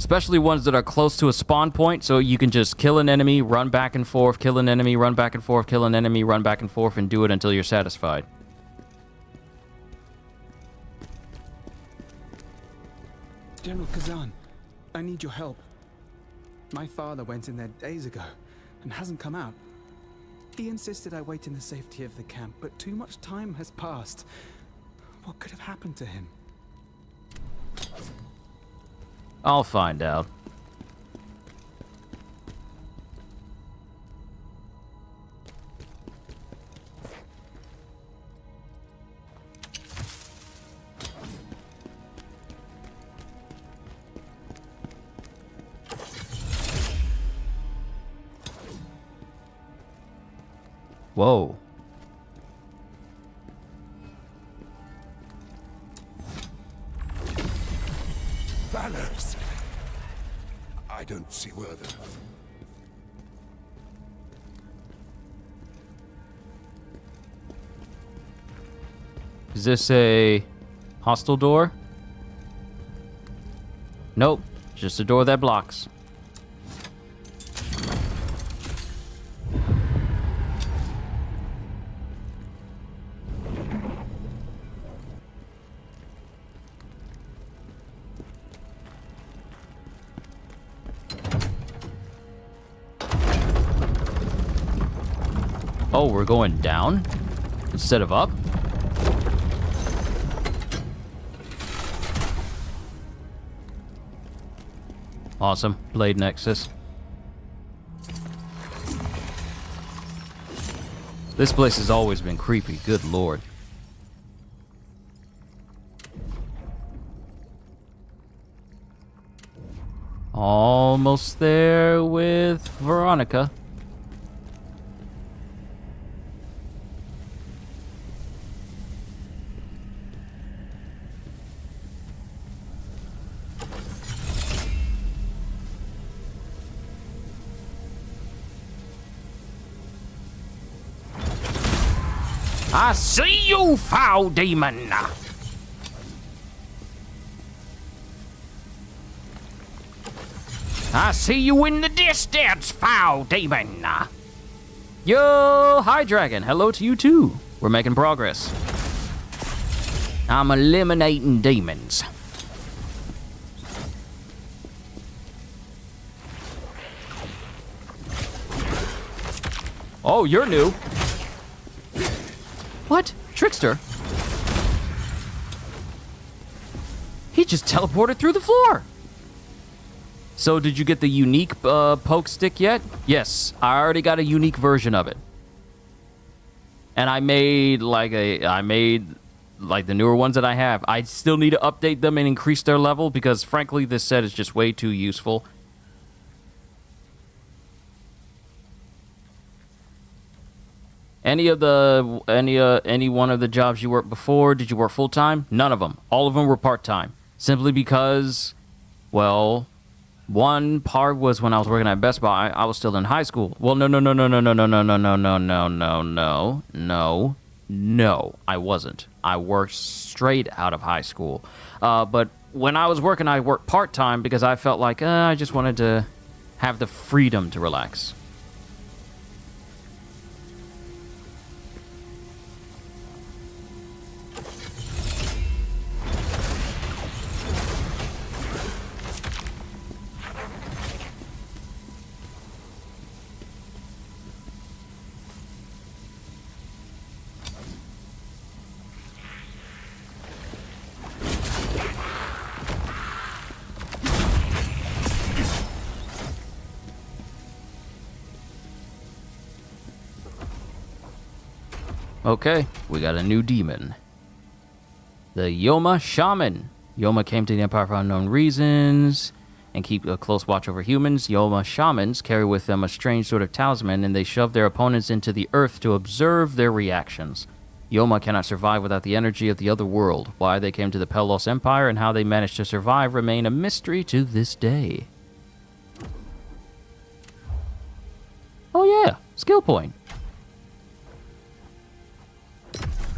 Especially ones that are close to a spawn point, so you can just kill an enemy, run back and forth, kill an enemy, run back and forth, kill an enemy, run back and forth, and do it until you're satisfied. General KHAZAN, I need your help. My father went in there days ago and hasn't come out. He insisted I wait in the safety of the camp, but too much time has passed. What could have happened to him? I'll find out. Whoa. Valors. I don't see where the... Is this a hostile door? Nope, just a door that blocks. Oh, we're going down instead of up? Awesome. Blade Nexus. This place has always been creepy. Good lord. Almost there with Veronica. I see you, foul demon. I see you in the distance, foul demon. Yo, hi Dragon. Hello to you too. We're making progress. I'm eliminating demons. Oh, you're new. What? Trickster? He just teleported through the floor. So did you get the unique poke stick yet? Yes, I already got a unique version of it. And I made like the newer ones that I have. I still need to update them and increase their level because frankly this set is just way too useful. Any one of the jobs you worked before, did you work full time? None of them. All of them were part time. Simply because, well, one part was when I was working at Best Buy. I was still in high school. Well, no. I wasn't. I worked straight out of high school. But when I was working, I worked part time because I felt like I just wanted to have the freedom to relax. Okay, we got a new demon. The Yoma Shaman. Yoma came to the Empire for unknown reasons and keep a close watch over humans. Yoma Shamans carry with them a strange sort of talisman, and they shove their opponents into the earth to observe their reactions. Yoma cannot survive without the energy of the other world. Why they came to the Pelos Empire and how they managed to survive remain a mystery to this day. Oh yeah, skill point.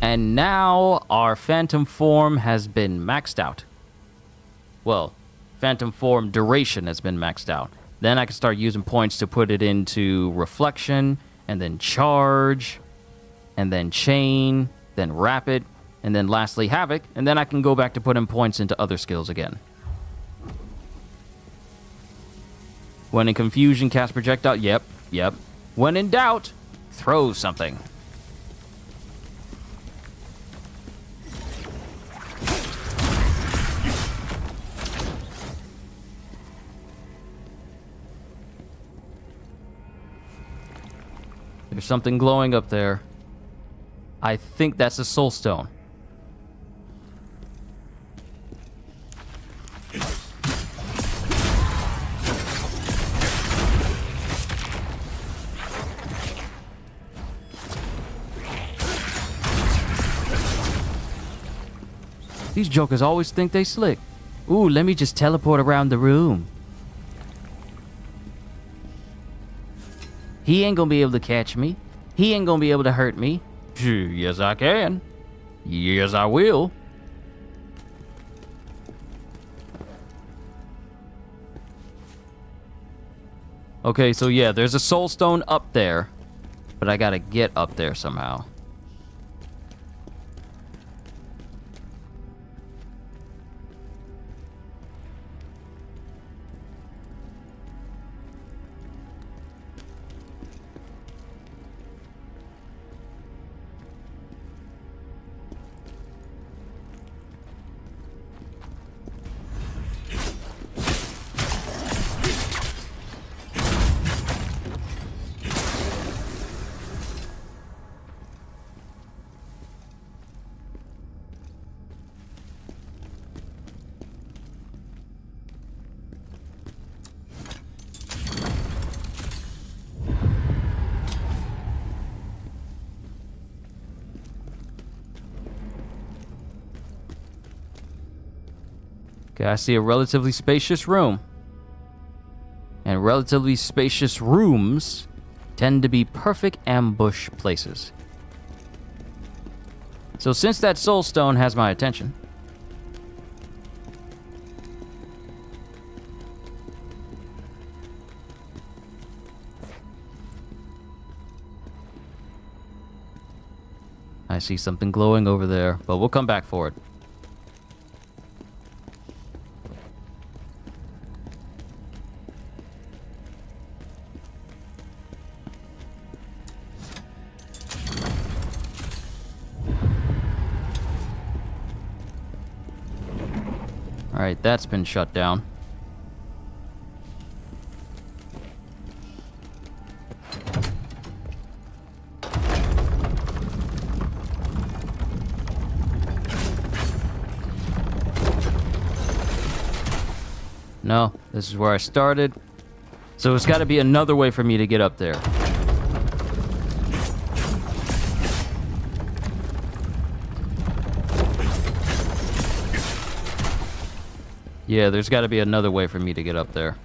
And now our phantom form has been maxed out. Well, phantom form duration has been maxed out. Then I can start using points to put it into reflection, and then charge, and then chain, then rapid, and then lastly havoc, and then I can go back to putting points into other skills again. When in confusion, cast projectile. Yep. When in doubt, throw something. There's something glowing up there. I think that's a soul stone. These jokers always think they slick. Ooh, let me just teleport around the room. He ain't gonna be able to catch me. He ain't gonna be able to hurt me. Yes, I can. Yes, I will. Okay, so yeah, there's a soul stone up there, but I gotta get up there somehow. Okay, I see a relatively spacious room. And relatively spacious rooms tend to be perfect ambush places. So since that soul stone has my attention, I see something glowing over there, but we'll come back for it. Alright, that's been shut down. No, this is where I started. So it's got to be another way for me to get up there. Yeah, there's got to be another way for me to get up there.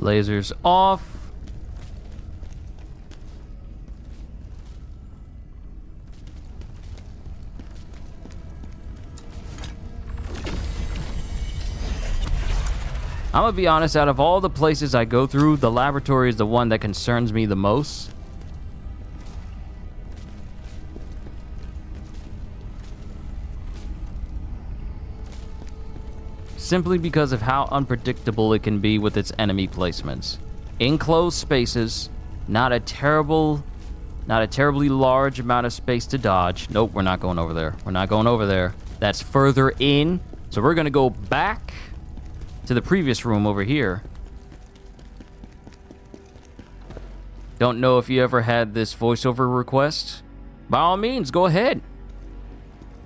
Lasers off. I'm gonna be honest, out of all the places I go through, the laboratory is the one that concerns me the most. Simply because of how unpredictable it can be with its enemy placements. Enclosed spaces, not a terribly large amount of space to dodge. Nope, we're not going over there. We're not going over there. That's further in. So we're gonna go back to the previous room over here. Don't know if you ever had this voiceover request. By all means, go ahead.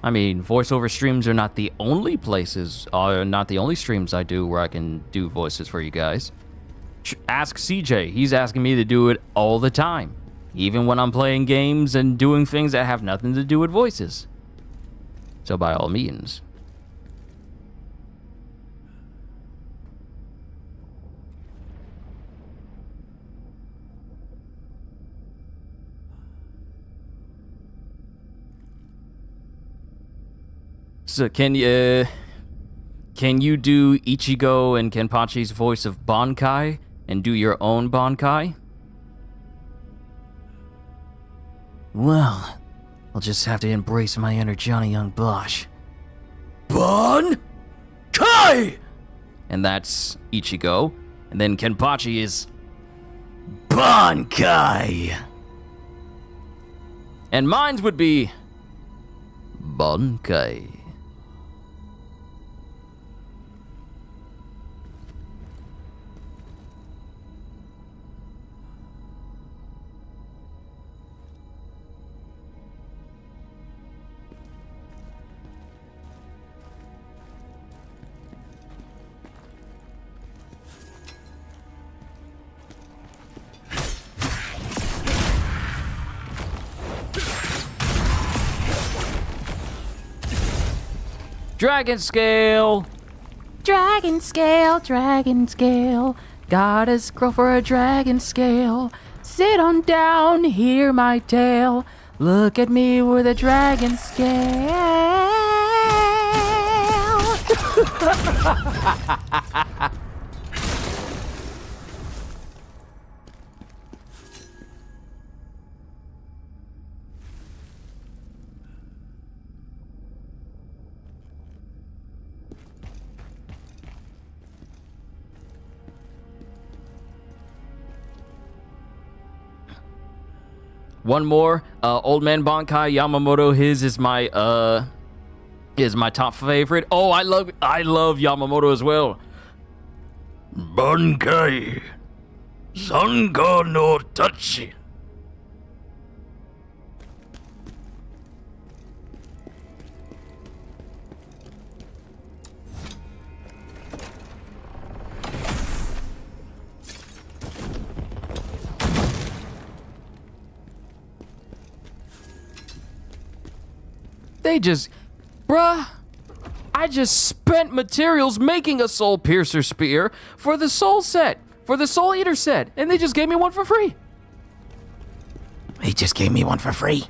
I mean, voiceover streams are not the only places, not the only streams I do where I can do voices for you guys. Ask CJ. He's asking me to do it all the time. Even when I'm playing games and doing things that have nothing to do with voices. So by all means. So can you do Ichigo and Kenpachi's voice of Bankai and do your own Bankai? Well, I'll just have to embrace my inner Johnny Young Bosch. Bankai! And that's Ichigo. And then Kenpachi is Bankai. And mine would be Bankai. Dragon scale! Dragon scale, dragon scale. Got a scroll for a dragon scale. Sit on down, hear my tale. Look at me with a dragon scale. One more, Old Man Bankai Yamamoto. His is my top favorite. Oh, I love Yamamoto as well. Bankai, Sanga no Tachi. I just spent materials making a Soul Piercer Spear for the Soul set, for the Soul Eater set, and they just gave me one for free. He just gave me one for free.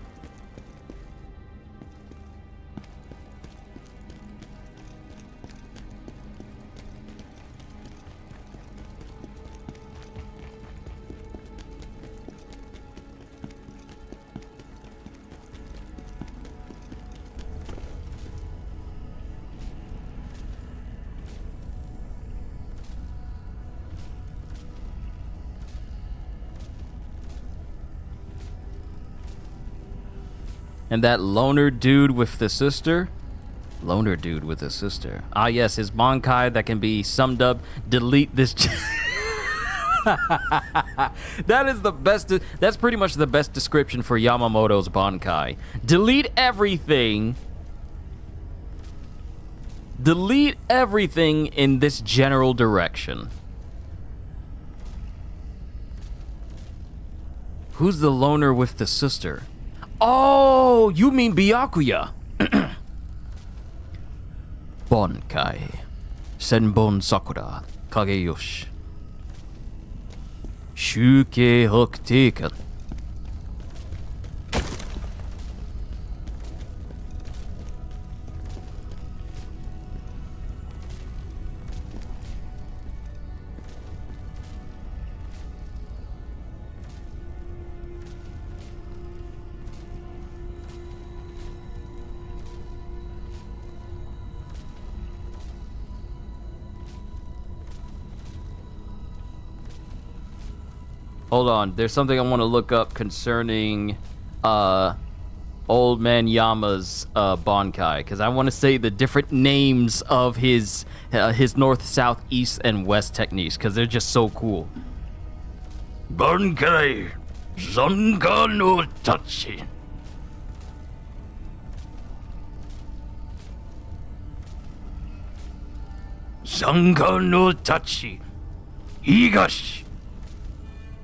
And that loner dude with the sister? Loner dude with a sister. Ah, yes, his Bankai that can be summed up. Delete this. That is the best. That's pretty much the best description for Yamamoto's Bankai. Delete everything. Delete everything in this general direction. Who's the loner with the sister? Oh, you mean Byakuya. Bankai. Senbon Sakura. Kageyoshi. Shuke Hokuteika. Hold on, there's something I want to look up concerning Old Man Yama's Bankai, because I want to say the different names of his north, south, east, and west techniques, because they're just so cool. Bankai Zanka no Tachi. Zanka no Tachi. Higashi.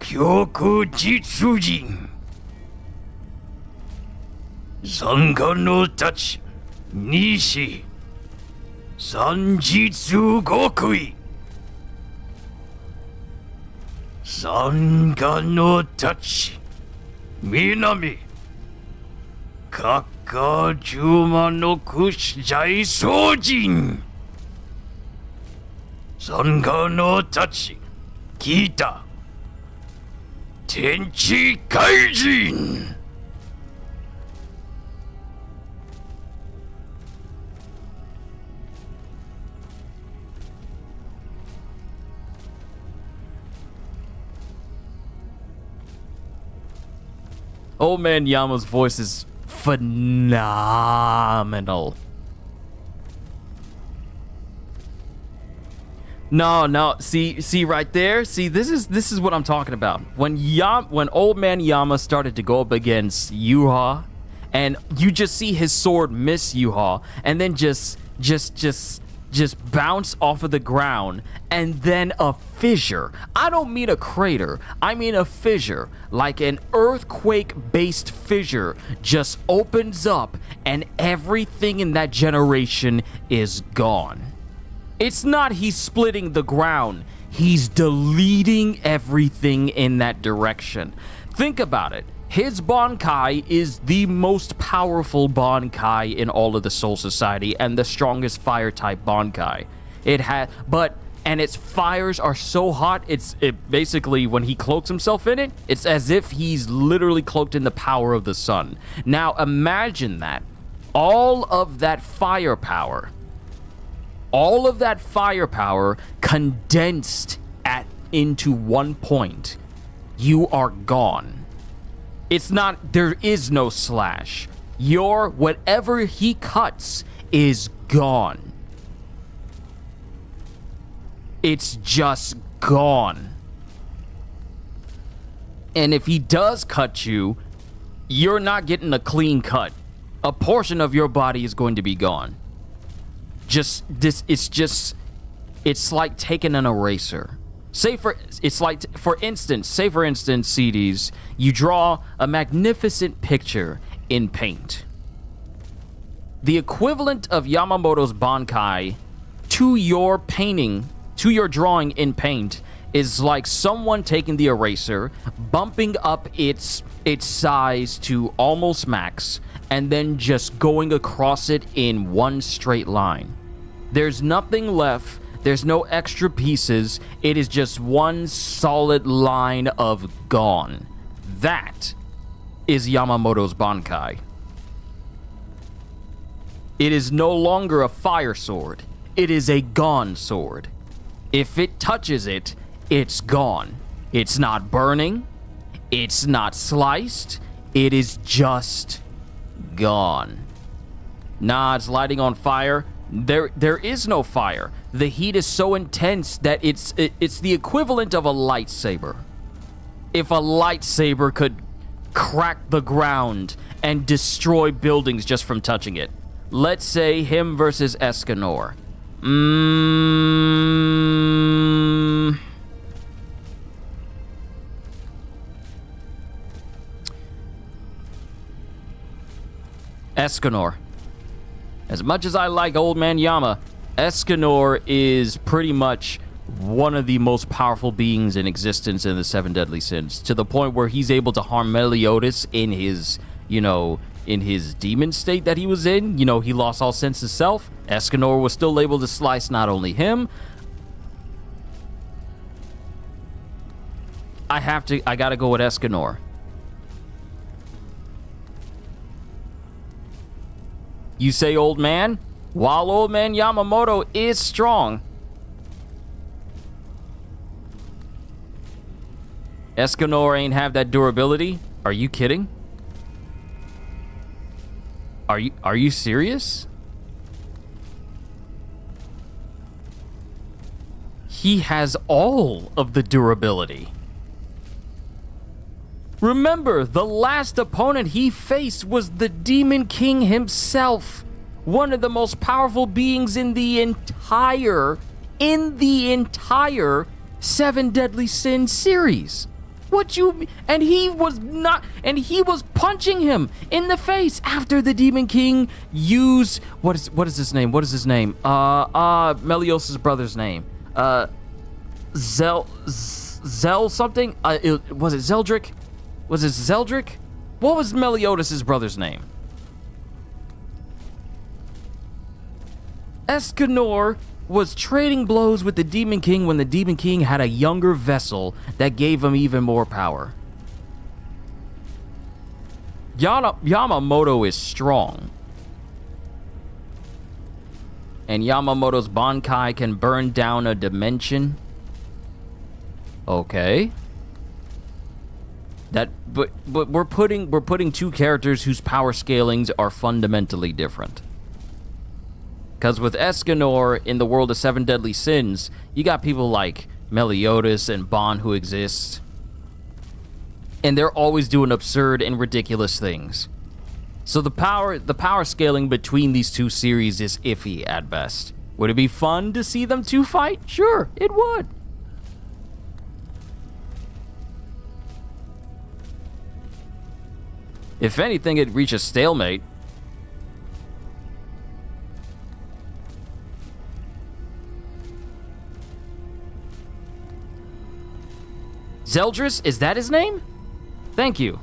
Kyoku Jitsujin. Zanka no Tachi. Nishi. Sanjitsu Gokui. Zanka no Tachi. Minami. Kakajuma no Kushijai Sojin. Zanka no Tachi. Kita. Tenchi Kaijin. Old Man Yama's voice is phenomenal. No, see right there. See, this is what I'm talking about. When Old Man Yama started to go up against Yuha, and you just see his sword miss Yuha, and then just bounce off of the ground, and then a fissure. I don't mean a crater, I mean a fissure, like an earthquake-based fissure just opens up, and everything in that generation is gone. It's not he's splitting the ground, he's deleting everything in that direction. Think about it. His Bankai is the most powerful Bankai in all of the Soul Society and the strongest fire type Bankai. And its fires are so hot, it basically, when he cloaks himself in it, it's as if he's literally cloaked in the power of the sun. Now imagine that. All of that firepower condensed into one point. You are gone. It's not, there is no slash. Whatever he cuts is gone. It's just gone. And if he does cut you, you're not getting a clean cut. A portion of your body is going to be gone. It's like taking an eraser. For instance, CDs, you draw a magnificent picture in paint. The equivalent of Yamamoto's Bankai to your painting, to your drawing in paint, is like someone taking the eraser, bumping up its size to almost max, and then just going across it in one straight line. There's nothing left. There's no extra pieces. It is just one solid line of gone. That is Yamamoto's Bankai. It is no longer a fire sword. It is a gone sword. If it touches it, it's gone. It's not burning. It's not sliced. It is just gone. Nah, it's lighting on fire. There is no fire. The heat is so intense that it's the equivalent of a lightsaber. If a lightsaber could crack the ground and destroy buildings just from touching it. Let's say him versus Escanor. Escanor. As much as I like Old Man Yama, Escanor is pretty much one of the most powerful beings in existence in the Seven Deadly Sins, to the point where he's able to harm Meliodas in his, in his demon state that he was in. He lost all sense of self. Escanor was still able to slice not only him. I gotta go with Escanor. You say Old Man? While Old Man Yamamoto is strong, Escanor ain't have that durability. Are you kidding? Are you serious? He has all of the durability. Remember, the last opponent he faced was the Demon King himself, one of the most powerful beings in the entire Seven Deadly Sins series. And he was punching him in the face after the Demon King used what is his name? Meliodas' brother's name. Zel something? Was it Zeldric? Was it Zeldric? What was Meliodas' brother's name? Escanor was trading blows with the Demon King when the Demon King had a younger vessel that gave him even more power. Yamamoto is strong. And Yamamoto's Bankai can burn down a dimension. Okay. But we're putting two characters whose power scalings are fundamentally different. Because with Escanor in the world of Seven Deadly Sins, you got people like Meliodas and Bon who exist. And they're always doing absurd and ridiculous things. So the power scaling between these two series is iffy at best. Would it be fun to see them two fight? Sure, it would. If anything, it'd reach a stalemate. Zeldris, is that his name? Thank you.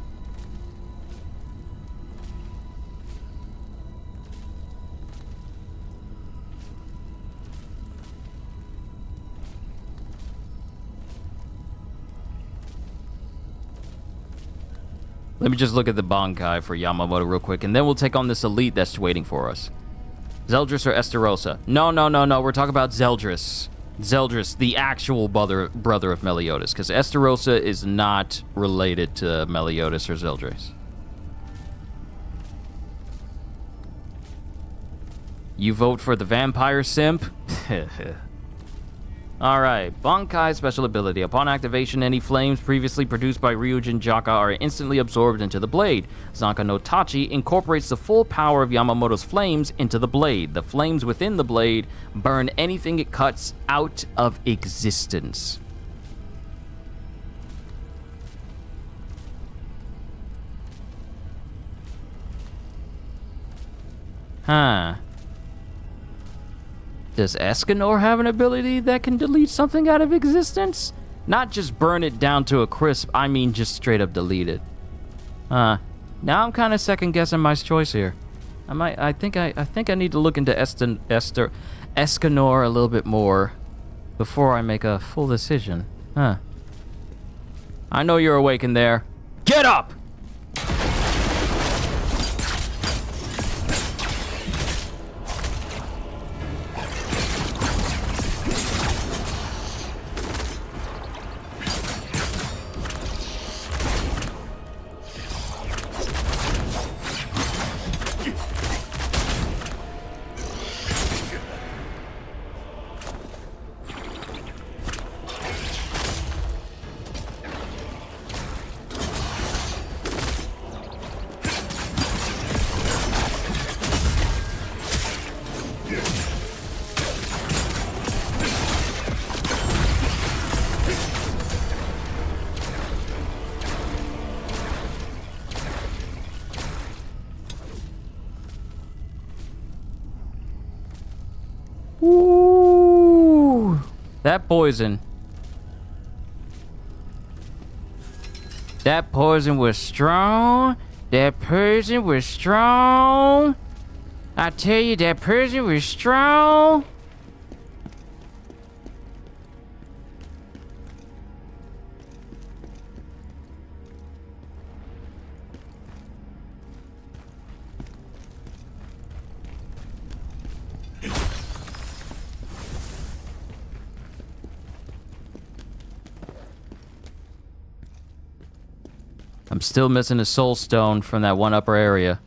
Let me just look at the Bankai for Yamamoto real quick, and then we'll take on this elite that's waiting for us. Zeldris or Esterosa? No. We're talking about Zeldris. Zeldris, the actual brother of Meliodas, because Esterosa is not related to Meliodas or Zeldris. You vote for the vampire simp? Alright, Bankai special ability. Upon activation, any flames previously produced by Ryujin Jaka are instantly absorbed into the blade. Zanka no Tachi incorporates the full power of Yamamoto's flames into the blade. The flames within the blade burn anything it cuts out of existence. Huh. Does Escanor have an ability that can delete something out of existence? Not just burn it down to a crisp, I mean just straight up delete it. Now I'm kind of second guessing my choice here. I think I need to look into Escanor a little bit more before I make a full decision. I know you're awake in there. Get up! Ooh, that poison. That poison was strong. That poison was strong. I tell you, that poison was strong. I'm still missing a soul stone from that one upper area.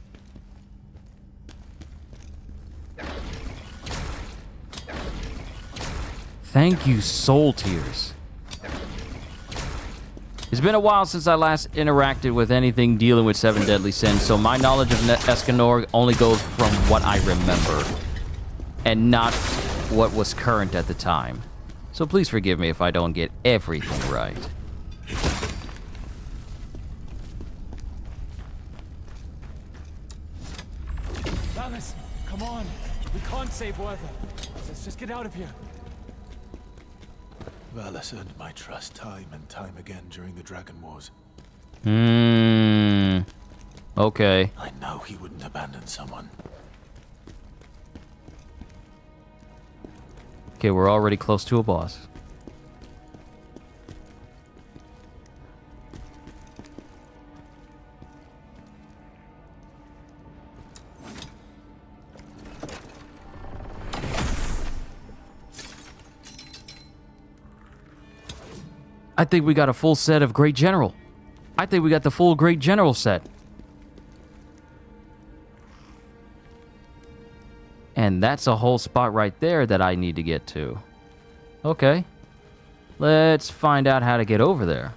Thank you, Soul Tears. It's been a while since I last interacted with anything dealing with 7 deadly sins, so my knowledge of Escanor only goes from what I remember, and not what was current at the time. So please forgive me if I don't get everything right. Alice, come on. We can't save Werther. Let's just get out of here. Valis earned my trust time and time again during the Dragon Wars. Okay. I know he wouldn't abandon someone. Okay, we're already close to a boss. I think we got a full set of Great General. I think we got the full Great General set. And that's a whole spot right there that I need to get to. Okay. Let's find out how to get over there.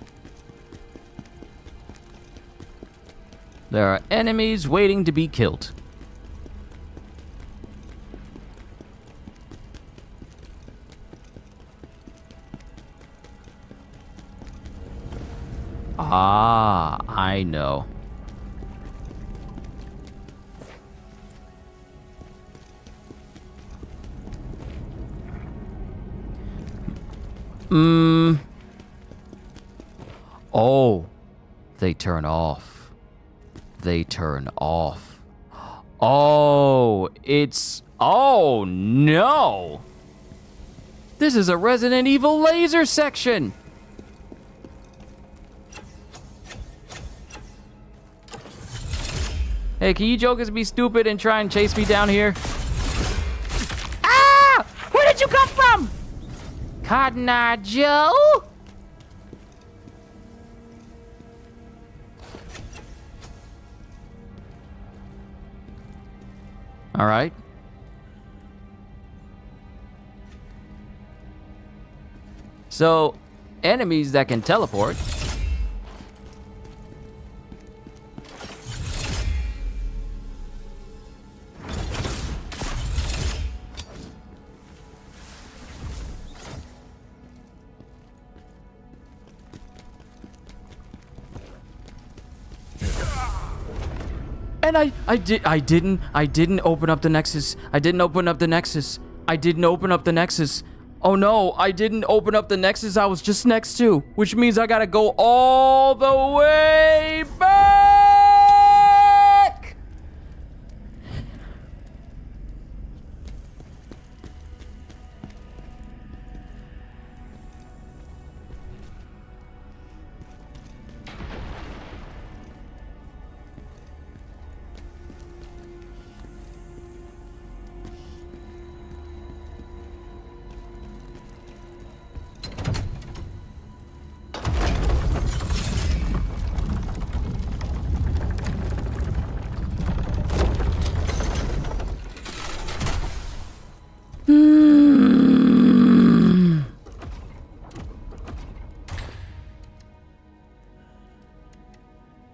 There are enemies waiting to be killed. Ah, I know. Oh, they turn off. They turn off. Oh, it's... Oh, no! This is a Resident Evil laser section! Hey, can you jokers be stupid and try and chase me down here? Ah! Where did you come from? Cotton Eye Joe? All right. So, enemies that can teleport. And I didn't open up the Nexus. I didn't open up the Nexus. I didn't open up the Nexus. Oh no, I didn't open up the Nexus I was just next to, which means I gotta go all the way back.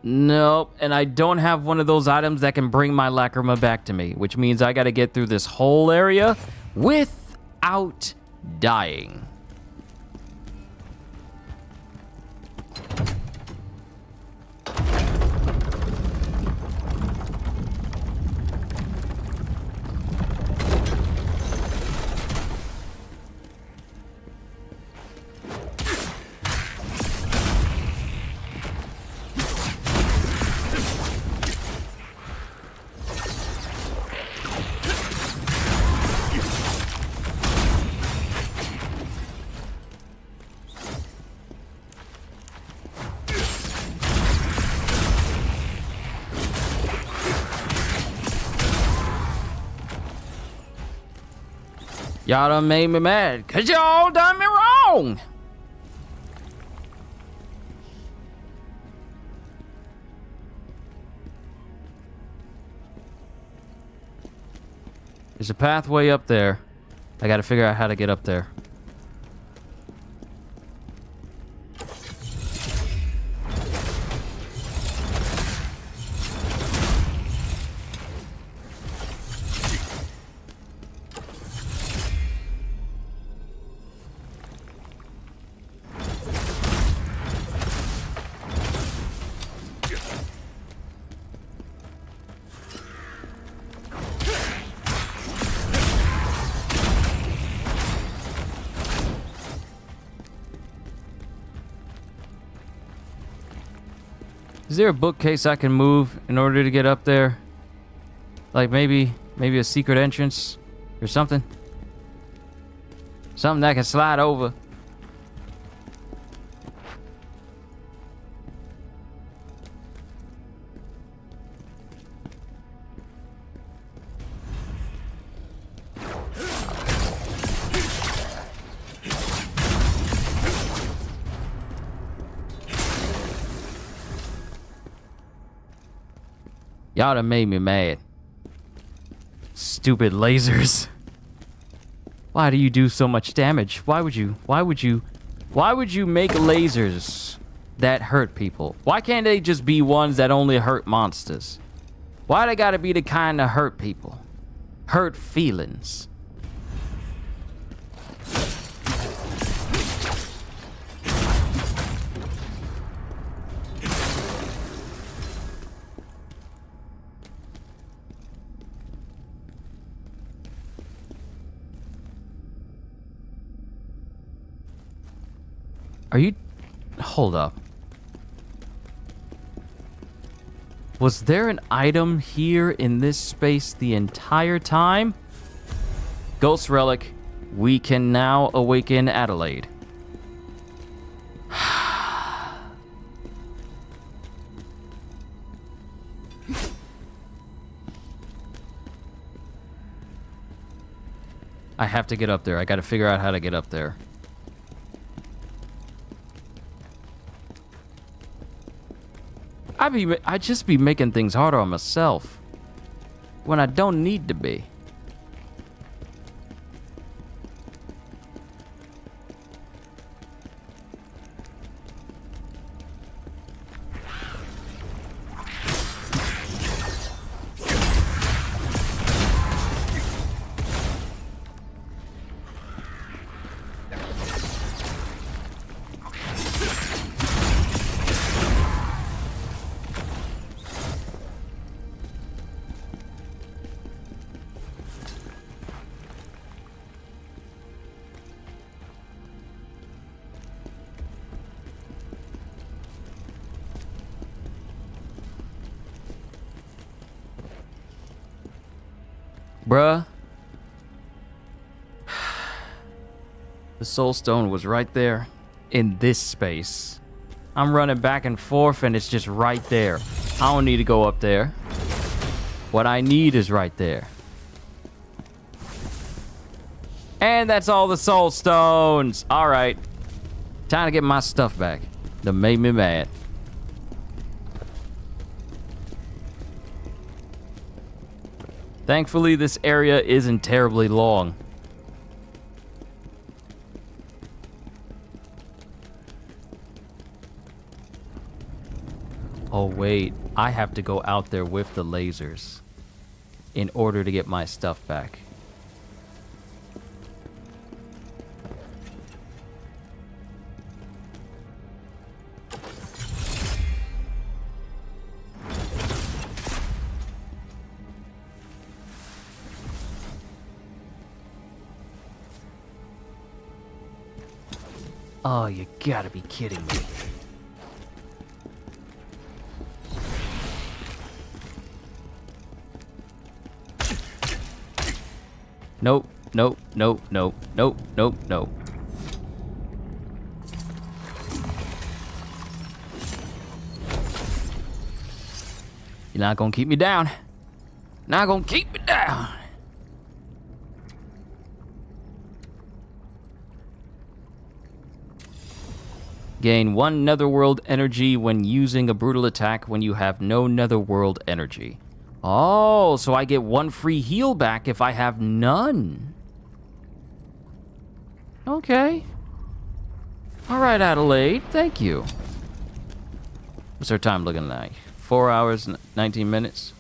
Nope, and I don't have one of those items that can bring my lacrima back to me, which means I gotta get through this whole area without dying. Y'all done made me mad, cause y'all done me wrong. There's a pathway up there. I gotta figure out how to get up there. Is there a bookcase I can move in order to get up there? Like maybe a secret entrance or something? Something that can slide over. Y'all done made me mad. Stupid lasers. Why do you do so much damage? Why would you make lasers that hurt people? Why can't they just be ones that only hurt monsters? Why they gotta be the kind that hurt people? Hurt feelings. Are you... Hold up. Was there an item here in this space the entire time? Ghost Relic. We can now awaken Adelaide. I have to get up there. I gotta figure out how to get up there. I just be making things harder on myself when I don't need to be. Bruh. The Soul Stone was right there in this space. I'm running back and forth and it's just right there. I don't need to go up there. What I need is right there. And that's all the Soul Stones. All right. Time to get my stuff back. That made me mad. Thankfully, this area isn't terribly long. Oh, wait. I have to go out there with the lasers in order to get my stuff back. Oh, you gotta be kidding me. Nope, nope, nope, nope, nope, nope, nope. You're not gonna keep me down. Not gonna keep me down. Gain 1 netherworld energy when using a brutal attack when you have no netherworld energy. Oh, so I get 1 free heal back if I have none. Okay. All right, Adelaide, thank you. What's our time looking like? 4 hours, 19 minutes.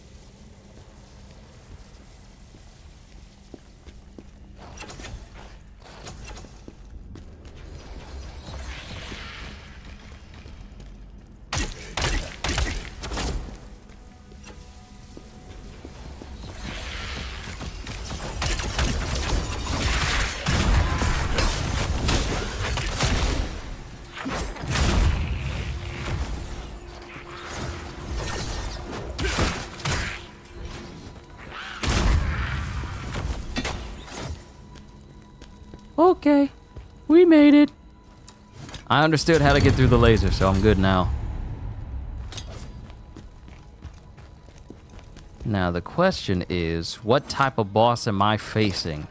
Okay. We made it. I understood how to get through the laser, so I'm good now. Now, the question is, what type of boss am I facing?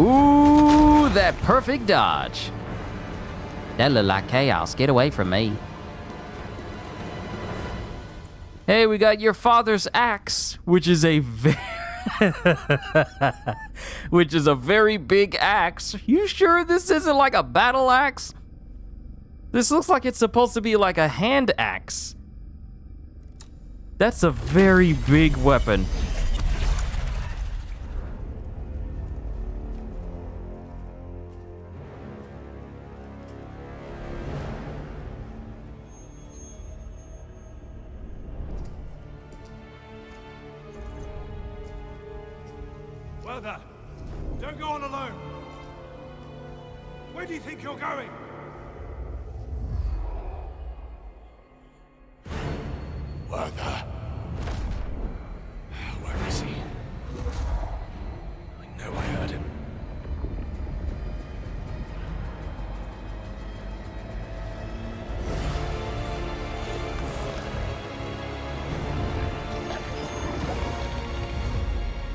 Ooh, that perfect dodge. That looked like chaos. Get away from me. Hey, we got your father's axe, which is a very big axe. You sure this isn't like a battle axe? This looks like it's supposed to be like a hand axe. That's a very big weapon. Werther, don't go on alone. Where do you think you're going? Werther. Where is he? I know I heard him.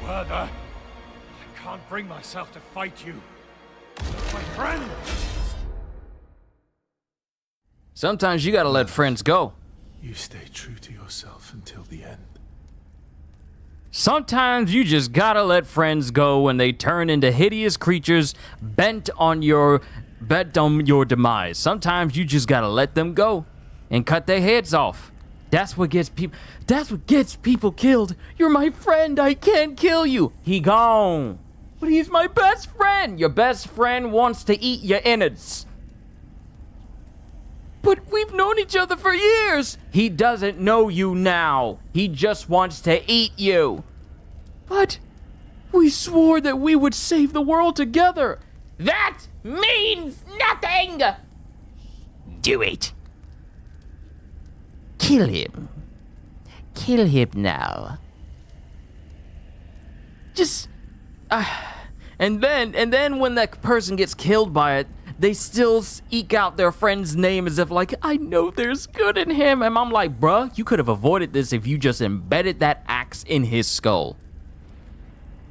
Werther. I can't bring myself to fight you. My friend! Sometimes you gotta let friends go. You stay true to yourself until the end. Sometimes you just gotta let friends go when they turn into hideous creatures bent on your demise. Sometimes you just gotta let them go and cut their heads off. That's what gets people killed. You're my friend, I can't kill you. He gone. But he's my best friend. Your best friend wants to eat your innards. But we've known each other for years. He doesn't know you now. He just wants to eat you. But we swore that we would save the world together. That means nothing! Do it. Kill him. Kill him now. Just... And then when that person gets killed by it, they still eke out their friend's name as if like, I know there's good in him. And I'm like, bruh, you could have avoided this if you just embedded that axe in his skull.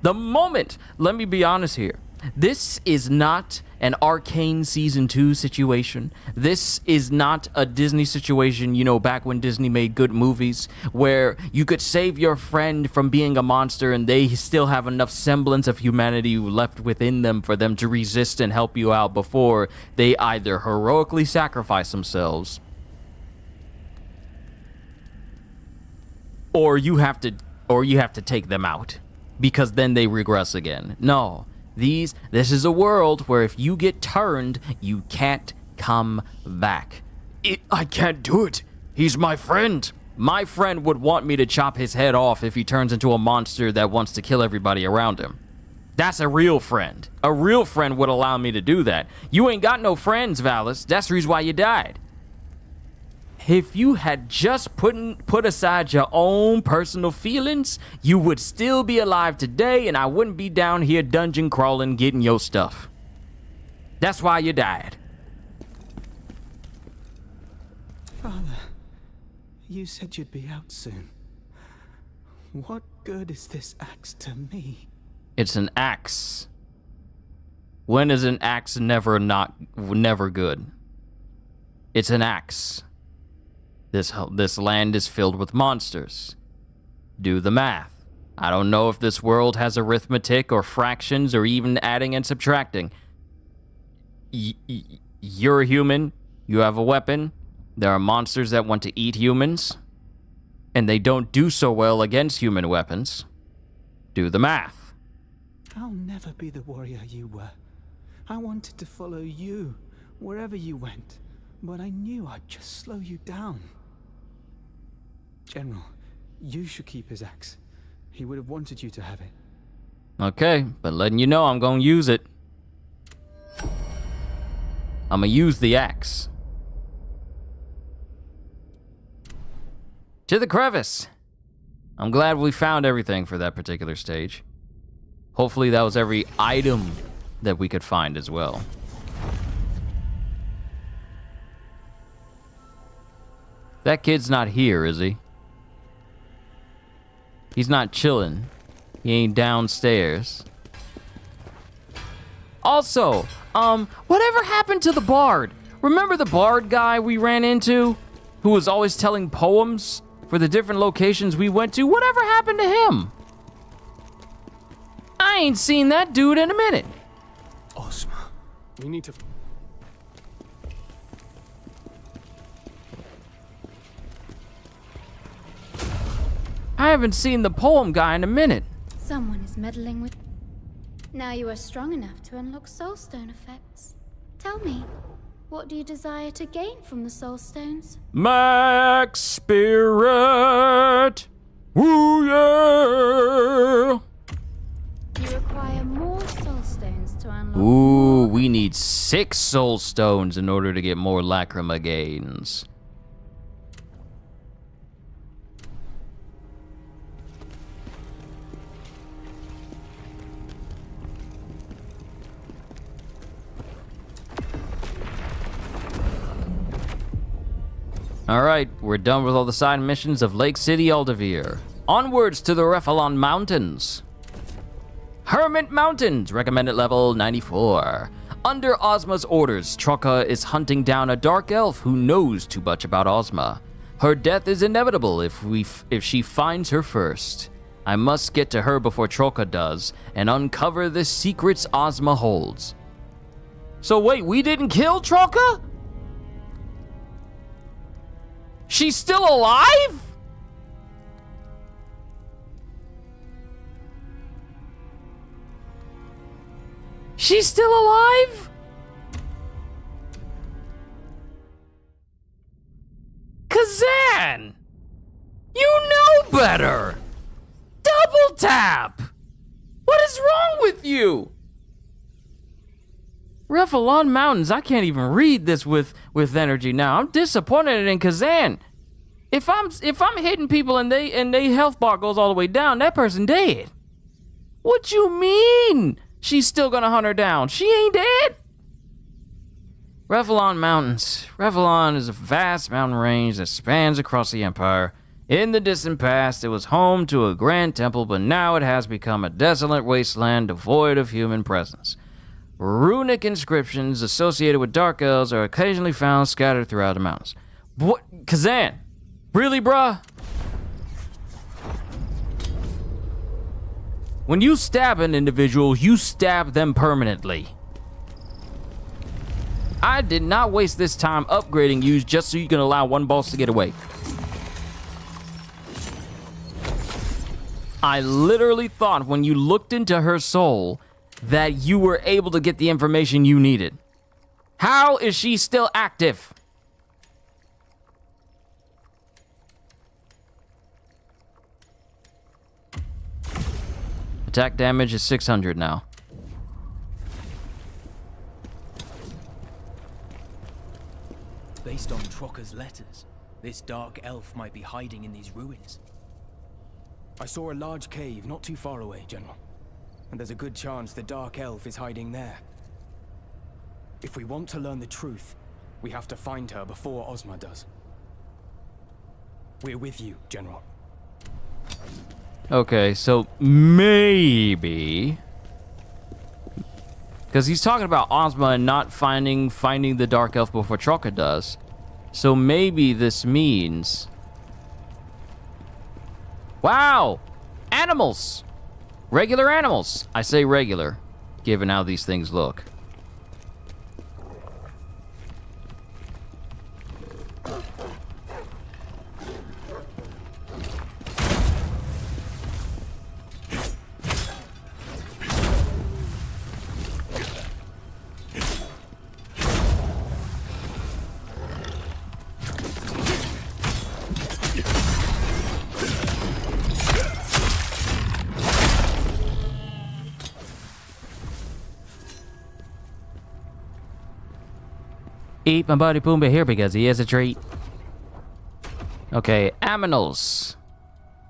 The moment, let me be honest here, this is not an Arcane Season 2 situation. This is not a Disney situation, you know, back when Disney made good movies, where you could save your friend from being a monster and they still have enough semblance of humanity left within them for them to resist and help you out before they either heroically sacrifice themselves or you have to take them out, because then they regress again. No. This is a world where if you get turned, you can't come back. I can't do it. He's my friend. My friend would want me to chop his head off if he turns into a monster that wants to kill everybody around him. That's a real friend. A real friend would allow me to do that. You ain't got no friends, Valis. That's the reason why you died. If you had just put aside your own personal feelings, you would still be alive today, and I wouldn't be down here dungeon crawling getting your stuff. That's why you died. Father, you said you'd be out soon. What good is this axe to me? It's an axe. When is an axe never good? It's an axe. This land is filled with monsters. Do the math. I don't know if this world has arithmetic or fractions or even adding and subtracting. You're a human. You have a weapon. There are monsters that want to eat humans. And they don't do so well against human weapons. Do the math. I'll never be the warrior you were. I wanted to follow you wherever you went, but I knew I'd just slow you down. General, you should keep his axe. He would have wanted you to have it. Okay, but letting you know I'm gonna use it. I'm gonna use the axe. To the crevice. I'm glad we found everything for that particular stage. Hopefully that was every item that we could find as well. That kid's not here, is he? He's not chilling. He ain't downstairs. Also, whatever happened to the bard? Remember the bard guy we ran into? Who was always telling poems for the different locations we went to? Whatever happened to him? I ain't seen that dude in a minute. Ozma, we need to... I haven't seen the poem guy in a minute. Someone is meddling with... Now you are strong enough to unlock soulstone effects. Tell me, what do you desire to gain from the soulstones? Max Spirit! Woo yeah! You require more soulstones to unlock... Ooh, we need 6 soul stones in order to get more lacrima gains. Alright, we're done with all the side missions of Lake City Aldevir. Onwards to the Rephalon Mountains. Hermit Mountains, recommended level 94. Under Ozma's orders, Troka is hunting down a dark elf who knows too much about Ozma. Her death is inevitable if she finds her first. I must get to her before Troka does and uncover the secrets Ozma holds. So wait, we didn't kill Troka? She's still alive? She's still alive? KHAZAN! You know better! Double tap! What is wrong with you? Rephalon Mountains, I can't even read this with energy now. I'm disappointed in KHAZAN. If I'm hitting people and they health bar goes all the way down, that person dead. What you mean? She's still gonna hunt her down. She ain't dead. Rephalon Mountains. Rephalon is a vast mountain range that spans across the Empire. In the distant past, it was home to a grand temple, but now it has become a desolate wasteland devoid of human presence. Runic inscriptions associated with dark elves are occasionally found scattered throughout the mountains. What? KHAZAN? Really, bruh? When you stab an individual, you stab them permanently. I did not waste this time upgrading you just so you can allow one boss to get away. I literally thought when you looked into her soul that you were able to get the information you needed. How is she still active? Attack damage is 600 now. Based on Trocker's letters, this dark elf might be hiding in these ruins. I saw a large cave not too far away, General. And there's a good chance the dark elf is hiding there. If we want to learn the truth, we have to find her before Ozma does. We're with you, General. Okay, so maybe... Because he's talking about Ozma and not finding the Dark Elf before Trocker does. So maybe this means... Wow! Animals! Regular animals! I say regular, given how these things look. Eat my buddy Pumbaa here because he is a treat. Okay, aminals.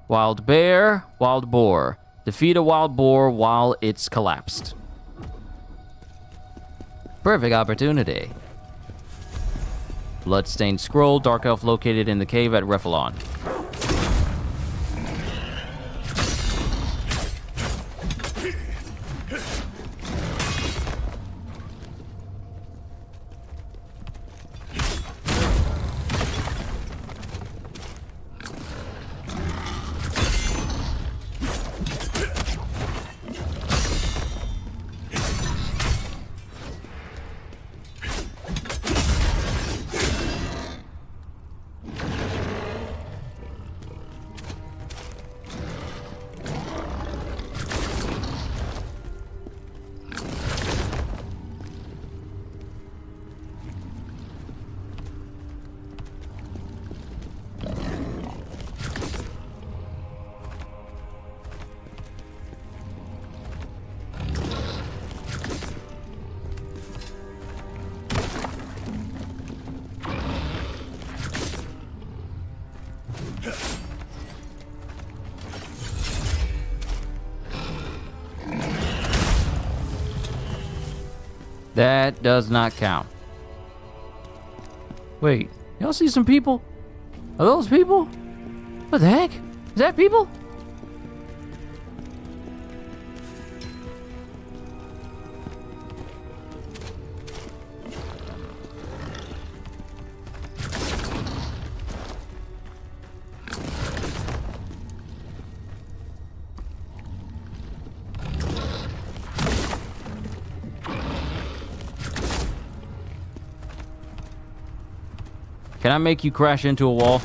Wild bear, wild boar. Defeat a wild boar while it's collapsed. Perfect opportunity. Bloodstained scroll, dark elf located in the cave at Refalon. That does not count. Wait, y'all see some people? Are those people? What the heck? Is that people? Can I make you crash into a wall?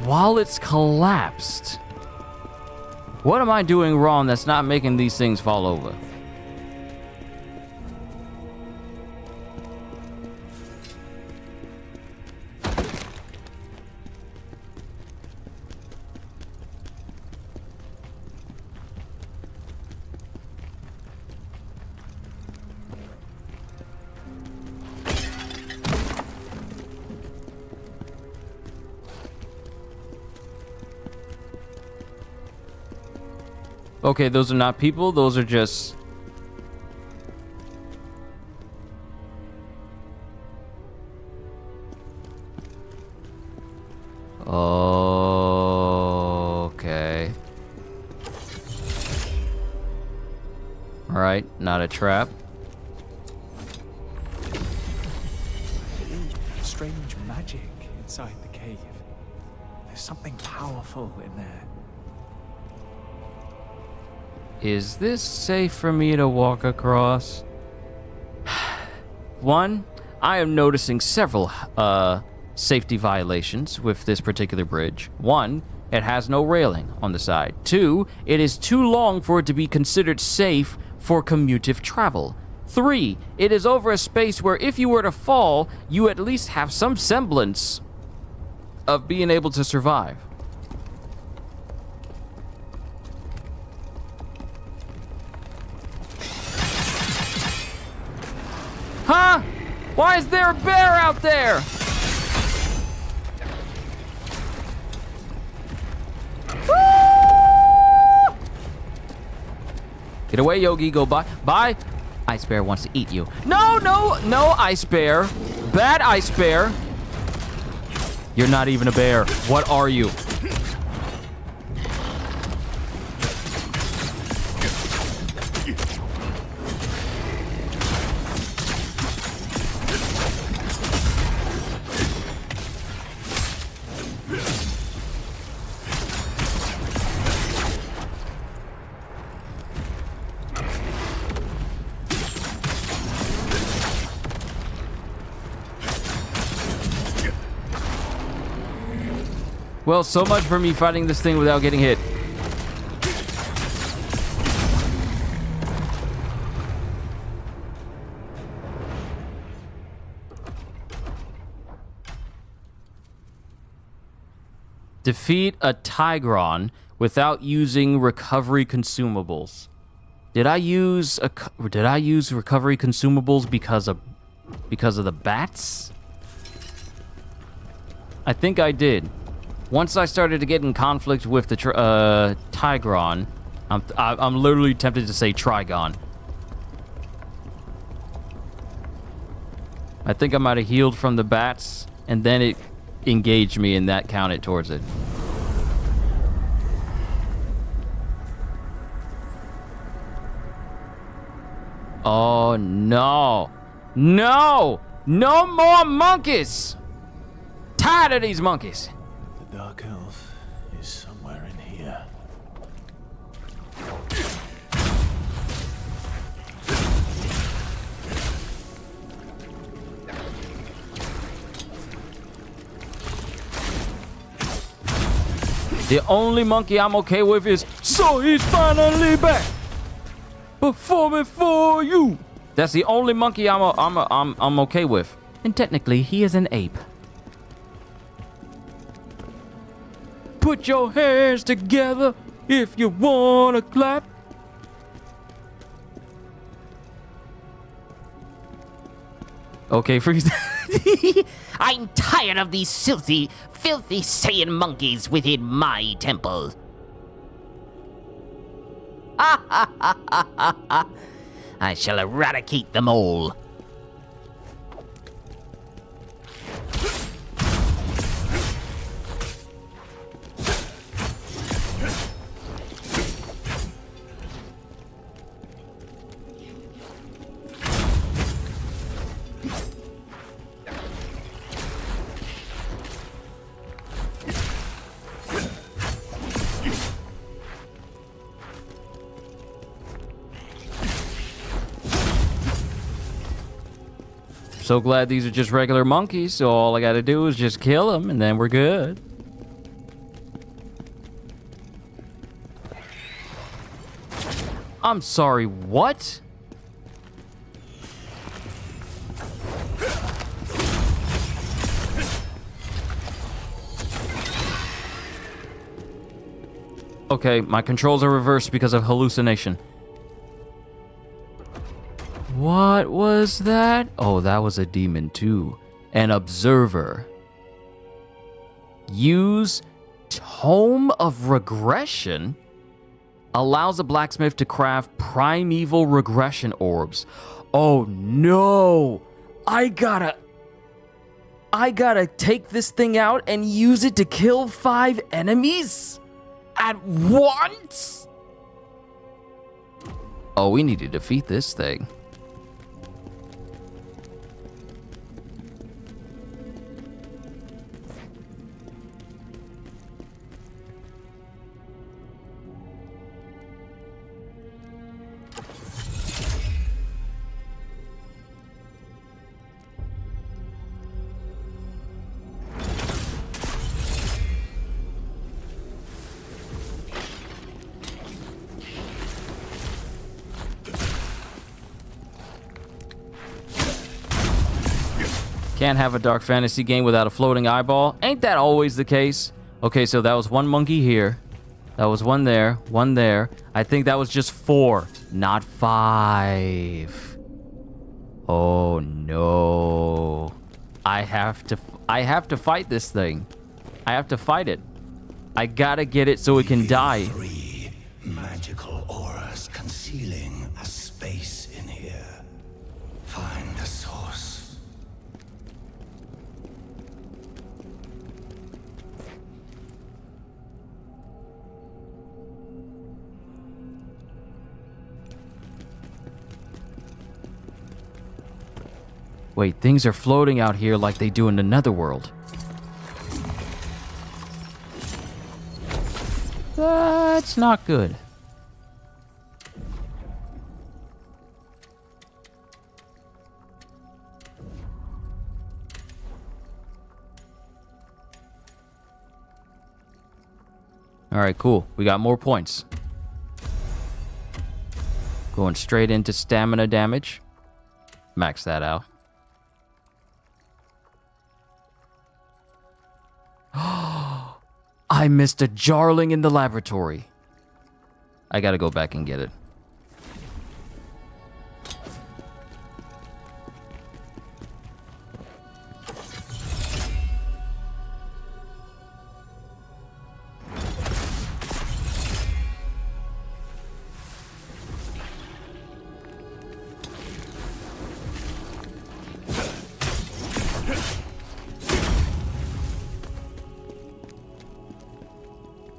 While it's collapsed. What am I doing wrong that's not making these things fall over? Okay, those are not people, those are just... Okay. All right, not a trap. Strange magic inside the cave. There's something powerful in there. Is this safe for me to walk across? One, I am noticing several safety violations with this particular bridge. One, it has no railing on the side. Two, it is too long for it to be considered safe for commutive travel. Three, it is over a space where if you were to fall, you at least have some semblance of being able to survive. Huh? Why is there a bear out there? Woo! Get away, Yogi. Go by. Bye. Ice Bear wants to eat you. No, no, no, Ice Bear. Bad Ice Bear. You're not even a bear. What are you? Well, so much for me fighting this thing without getting hit. Defeat a Tigron without using recovery consumables. Did I use recovery consumables because of the bats? I think I did. Once I started to get in conflict with the Tigron, I'm literally tempted to say Trigon. I think I might have healed from the bats, and then it engaged me, and that counted towards it. Oh, no. No! No more monkeys! Tired of these monkeys. The Dark Elf is somewhere in here. The only monkey I'm okay with is, so he's finally back, performing for you. That's the only monkey I'm okay with. And technically, he is an ape. Put your hands together if you wanna clap. Okay, freeze. I'm tired of these filthy Saiyan monkeys within my temple. I shall eradicate them all. So glad these are just regular monkeys, so all I gotta do is just kill them, and then we're good. I'm sorry, what? Okay, my controls are reversed because of hallucination. What was that? Oh, that was a demon too. An observer. Use Tome of Regression. Allows a blacksmith to craft primeval regression orbs. Oh no! I gotta take this thing out and use it to kill 5 enemies at once? Oh, we need to defeat this thing. Can't have a dark fantasy game without a floating eyeball. Ain't that always the case? Okay, so that was one monkey here. That was one there, one there. I think that was just 4, not 5. Oh no. I have to fight this thing. I have to fight it. I gotta get it so it can die. 3 magical auras concealing a space in here. Find the source. Wait, things are floating out here like they do in the Netherworld. That's not good. All right, cool. We got more points. Going straight into stamina damage. Max that out. I missed a jarling in the laboratory. I gotta go back and get it.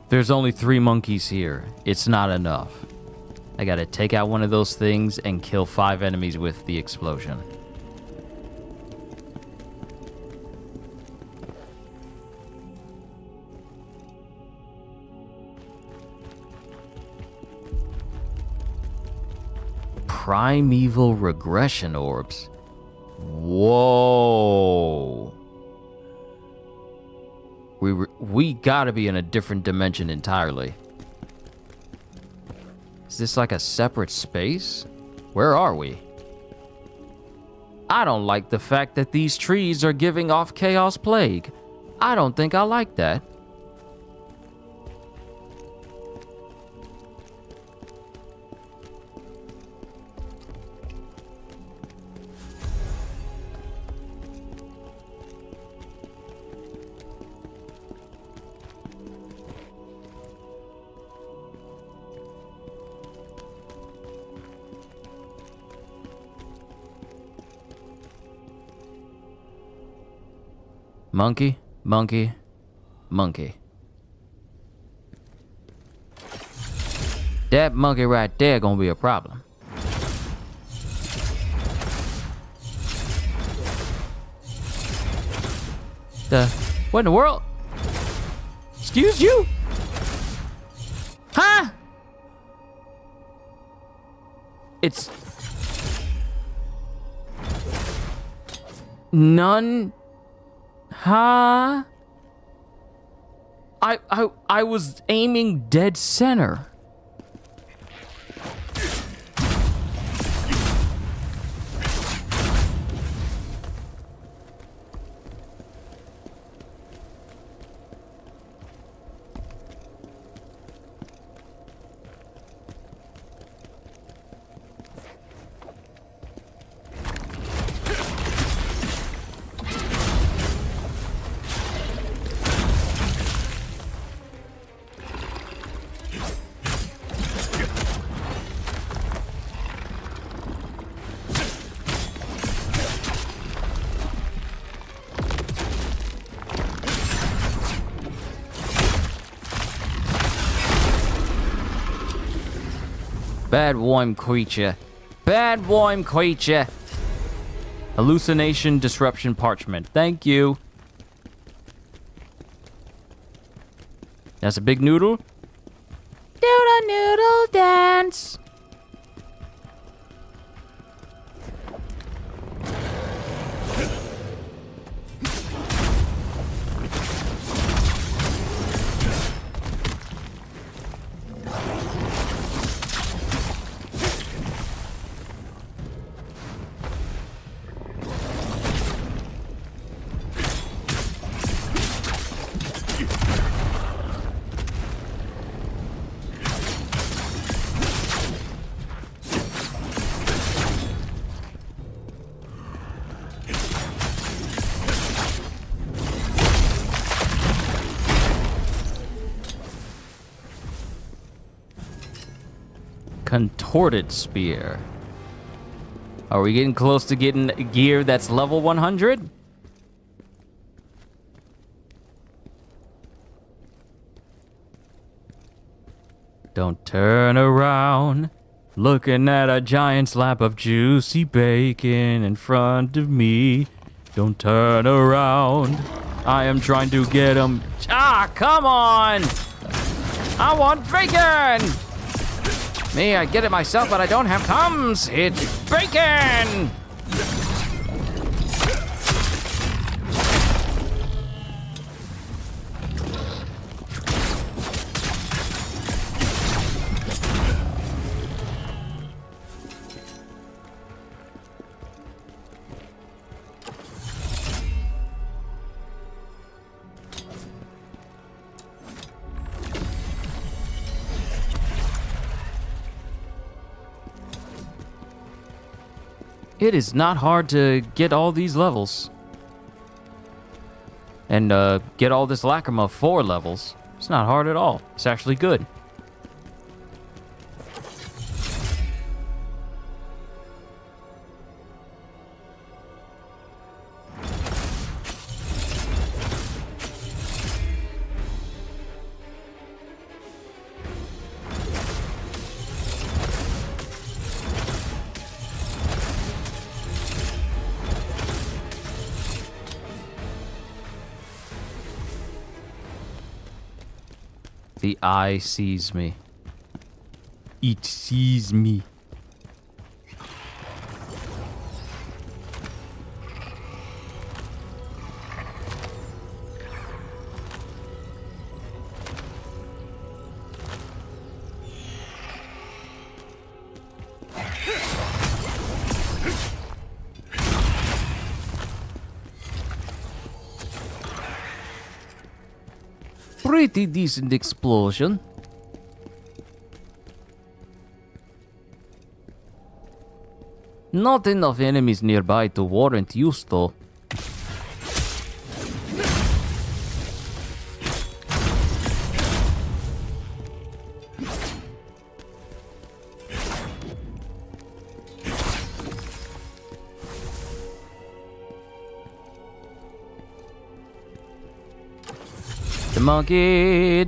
There's only 3 monkeys here. It's not enough. I gotta take out one of those things and kill 5 enemies with the explosion. Primeval regression orbs. Whoa. We gotta be in a different dimension entirely. Is this like a separate space? Where are we? I don't like the fact that these trees are giving off Chaos Plague. I don't think I like that. Monkey, monkey, monkey. That monkey right there gonna be a problem. What in the world? Excuse you? Huh? It's none. Huh? I was aiming dead center. Bad worm creature. Bad worm creature. Hallucination disruption parchment. Thank you. That's a big noodle. Do the noodle dance. Contorted spear. Are we getting close to getting gear that's level 100? Don't turn around, looking at a giant slab of juicy bacon in front of me. Don't turn around, I am trying to get him. Ah, come on! I want bacon! Me, I get it myself, but I don't have thumbs. It's bacon! It is not hard to get all these levels. And get all this lacrima 4 levels. It's not hard at all. It's actually good. The eye sees me. It sees me. Pretty decent explosion. Not enough enemies nearby to warrant use though.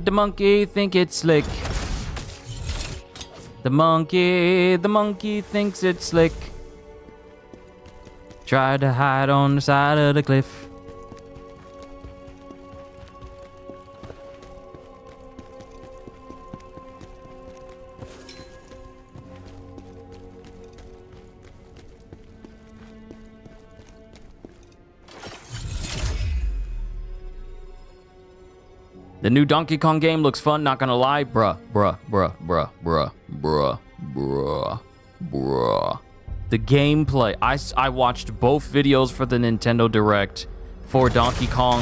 The monkey think it's slick. The monkey thinks it's slick. Tried to hide on the side of the cliff. The new Donkey Kong game looks fun, not gonna lie. Bruh. The gameplay, I watched both videos for the Nintendo Direct for Donkey Kong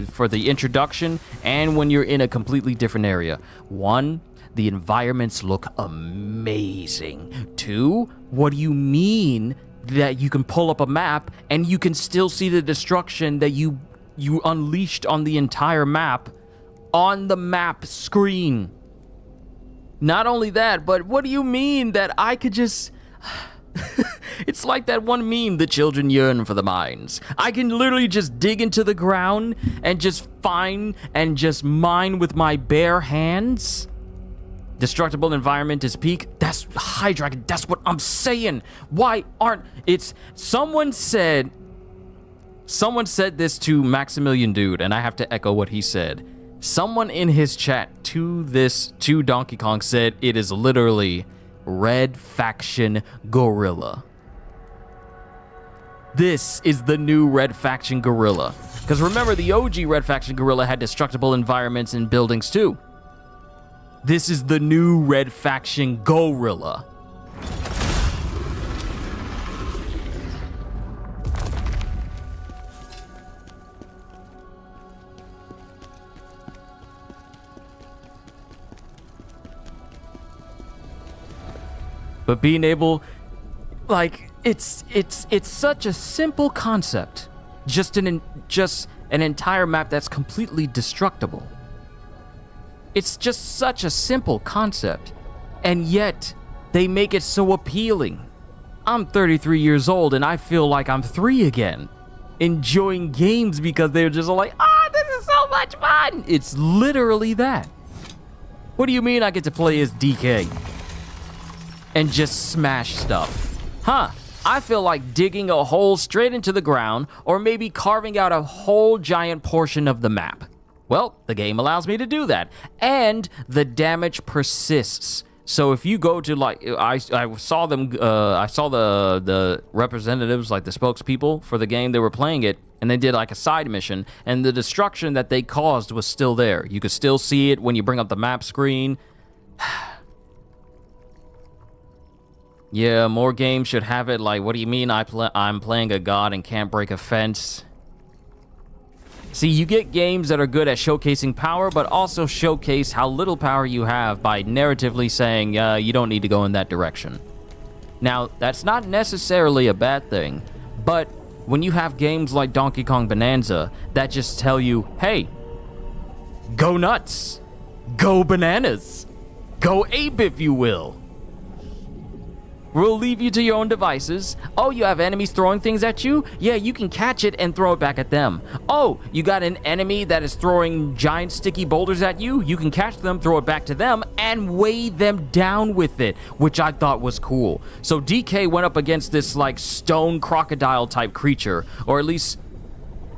for the introduction and when you're in a completely different area. 1, the environments look amazing. 2, what do you mean that you can pull up a map and you can still see the destruction that you unleashed on the entire map on the map screen? Not only that, but what do you mean that I could just... It's like that one meme, the children yearn for the mines. I can literally just dig into the ground and just find and just mine with my bare hands. Destructible environment is peak. That's That's High Dragon. That's what I'm saying. Why aren't it's someone said this to Maximilian Dude, and I have to echo what he said. Someone in his chat to Donkey Kong said it is literally Red Faction Gorilla. This is the new Red Faction Gorilla. Because remember, the OG Red Faction Gorilla had destructible environments and buildings too. This is the new Red Faction Gorilla. But being able, like, it's such a simple concept. Just an entire map that's completely destructible. It's just such a simple concept, and yet they make it so appealing. I'm 33 years old and I feel like I'm 3 again, enjoying games because they're just like, this is so much fun. It's literally that. What do you mean I get to play as DK and just smash stuff? Huh? I feel like digging a hole straight into the ground, or maybe carving out a whole giant portion of the map. Well, the game allows me to do that, and the damage persists. So if you go to, like, I saw them, I saw the representatives, like the spokespeople for the game, they were playing it, and they did like a side mission, and the destruction that they caused was still there. You could still see it when you bring up the map screen. Yeah, more games should have it. Like, what do you mean I'm playing a god and can't break a fence? See, you get games that are good at showcasing power, but also showcase how little power you have by narratively saying, you don't need to go in that direction. Now, that's not necessarily a bad thing, but when you have games like Donkey Kong Bonanza that just tell you, hey, go nuts, go bananas, go ape if you will. We'll leave you to your own devices. Oh, you have enemies throwing things at you? Yeah, you can catch it and throw it back at them. Oh, you got an enemy that is throwing giant sticky boulders at you? You can catch them, throw it back to them, and weigh them down with it, which I thought was cool. So DK went up against this, like, stone crocodile type creature, or at least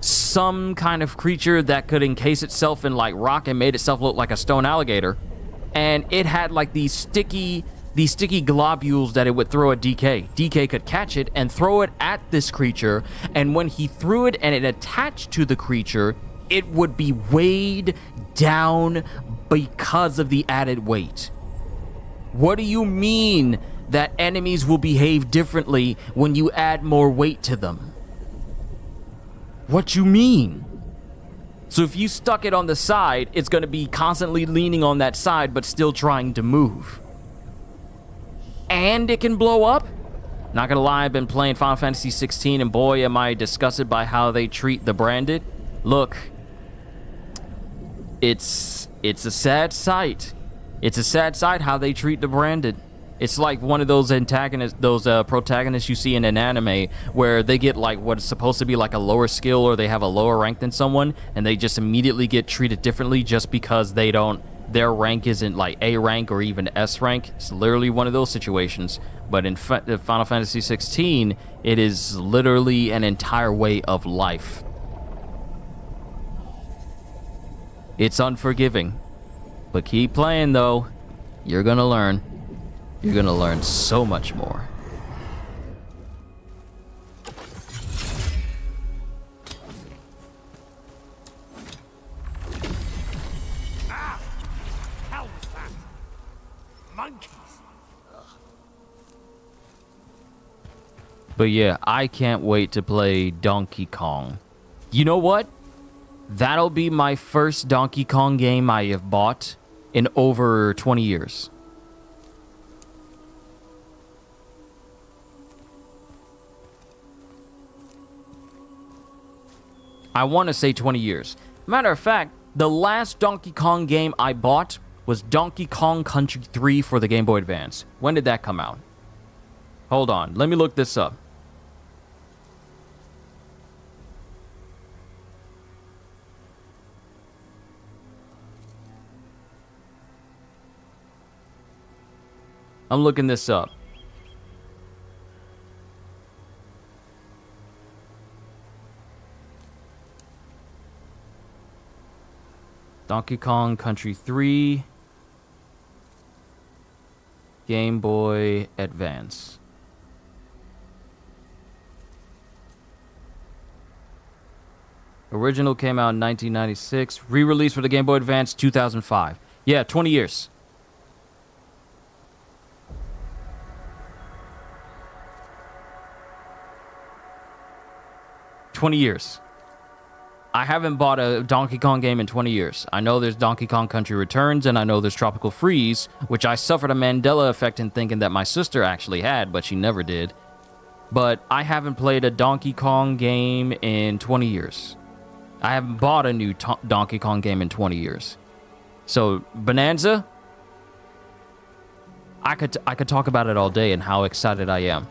some kind of creature that could encase itself in, like, rock and made itself look like a stone alligator. And it had, like, these sticky globules that it would throw at DK. DK could catch it and throw it at this creature, and when he threw it and it attached to the creature, it would be weighed down because of the added weight. What do you mean that enemies will behave differently when you add more weight to them? What you mean? So if you stuck it on the side, it's going to be constantly leaning on that side but still trying to move. And it can blow up? Not gonna lie, I've been playing Final Fantasy 16 and boy am I disgusted by how they treat the branded. Look, it's a sad sight. It's a sad sight how they treat the branded. It's like one of those antagonists, those protagonists you see in an anime where they get like what's supposed to be like a lower skill, or they have a lower rank than someone, and they just immediately get treated differently just because their rank isn't like A rank or even S rank. It's literally one of those situations. But in Final Fantasy 16, it is literally an entire way of life. It's unforgiving. But keep playing though. You're gonna learn. You're gonna learn so much more. But yeah, I can't wait to play Donkey Kong. You know what? That'll be my first Donkey Kong game I have bought in over 20 years. I want to say 20 years. Matter of fact, the last Donkey Kong game I bought was Donkey Kong Country 3 for the Game Boy Advance. When did that come out? Hold on, let me look this up. I'm looking this up. Donkey Kong Country 3. Game Boy Advance. Original came out in 1996. Re-release for the Game Boy Advance 2005. Yeah, 20 years. I haven't bought a Donkey Kong game in 20 years. I know there's Donkey Kong Country Returns, and I know there's Tropical Freeze, which I suffered a Mandela effect in thinking that my sister actually had, but she never did. But I haven't played a Donkey Kong game in 20 years. I haven't bought a new Donkey Kong game in 20 years. So, Bonanza, I could talk about it all day and how excited I am.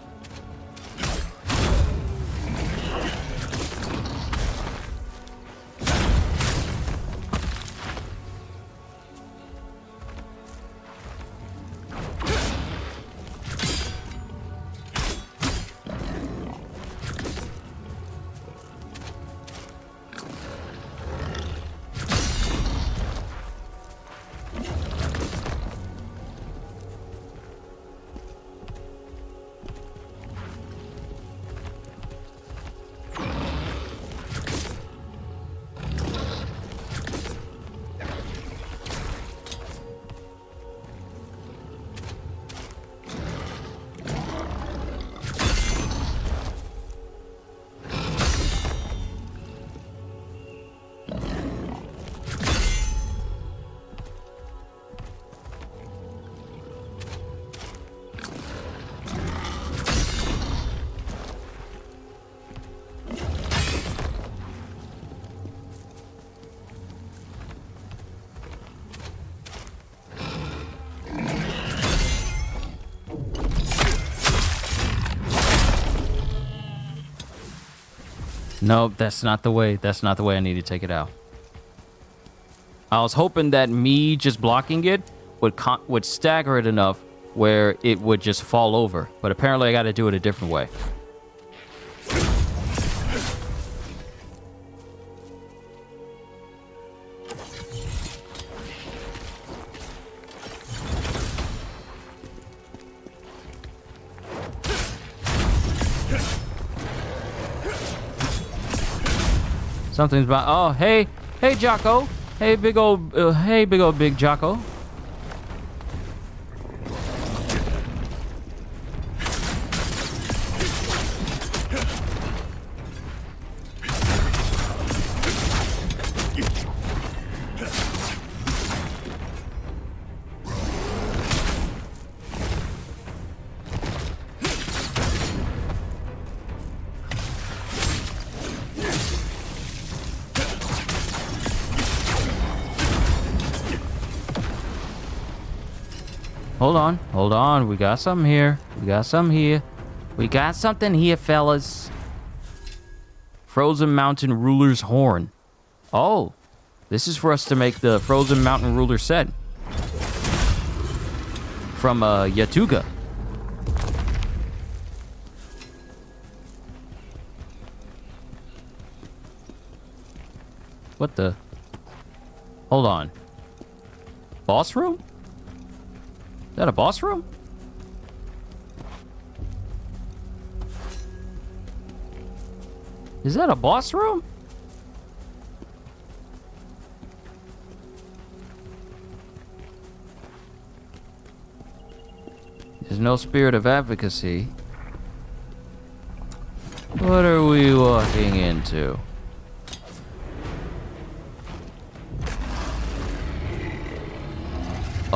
Nope, that's not the way. That's not the way I need to take it out. I was hoping that me just blocking it would stagger it enough where it would just fall over. But apparently I got to do it a different way. Something's about. Oh, hey, Jocko. Hey, big old big Jocko. Hold on. We got something here. We got something here, fellas. Frozen Mountain Ruler's Horn. Oh, this is for us to make the Frozen Mountain Ruler set. From Yatuga. What the? Hold on. Boss room? Is that a boss room? Is that a boss room? There's no spirit of advocacy. What are we walking into?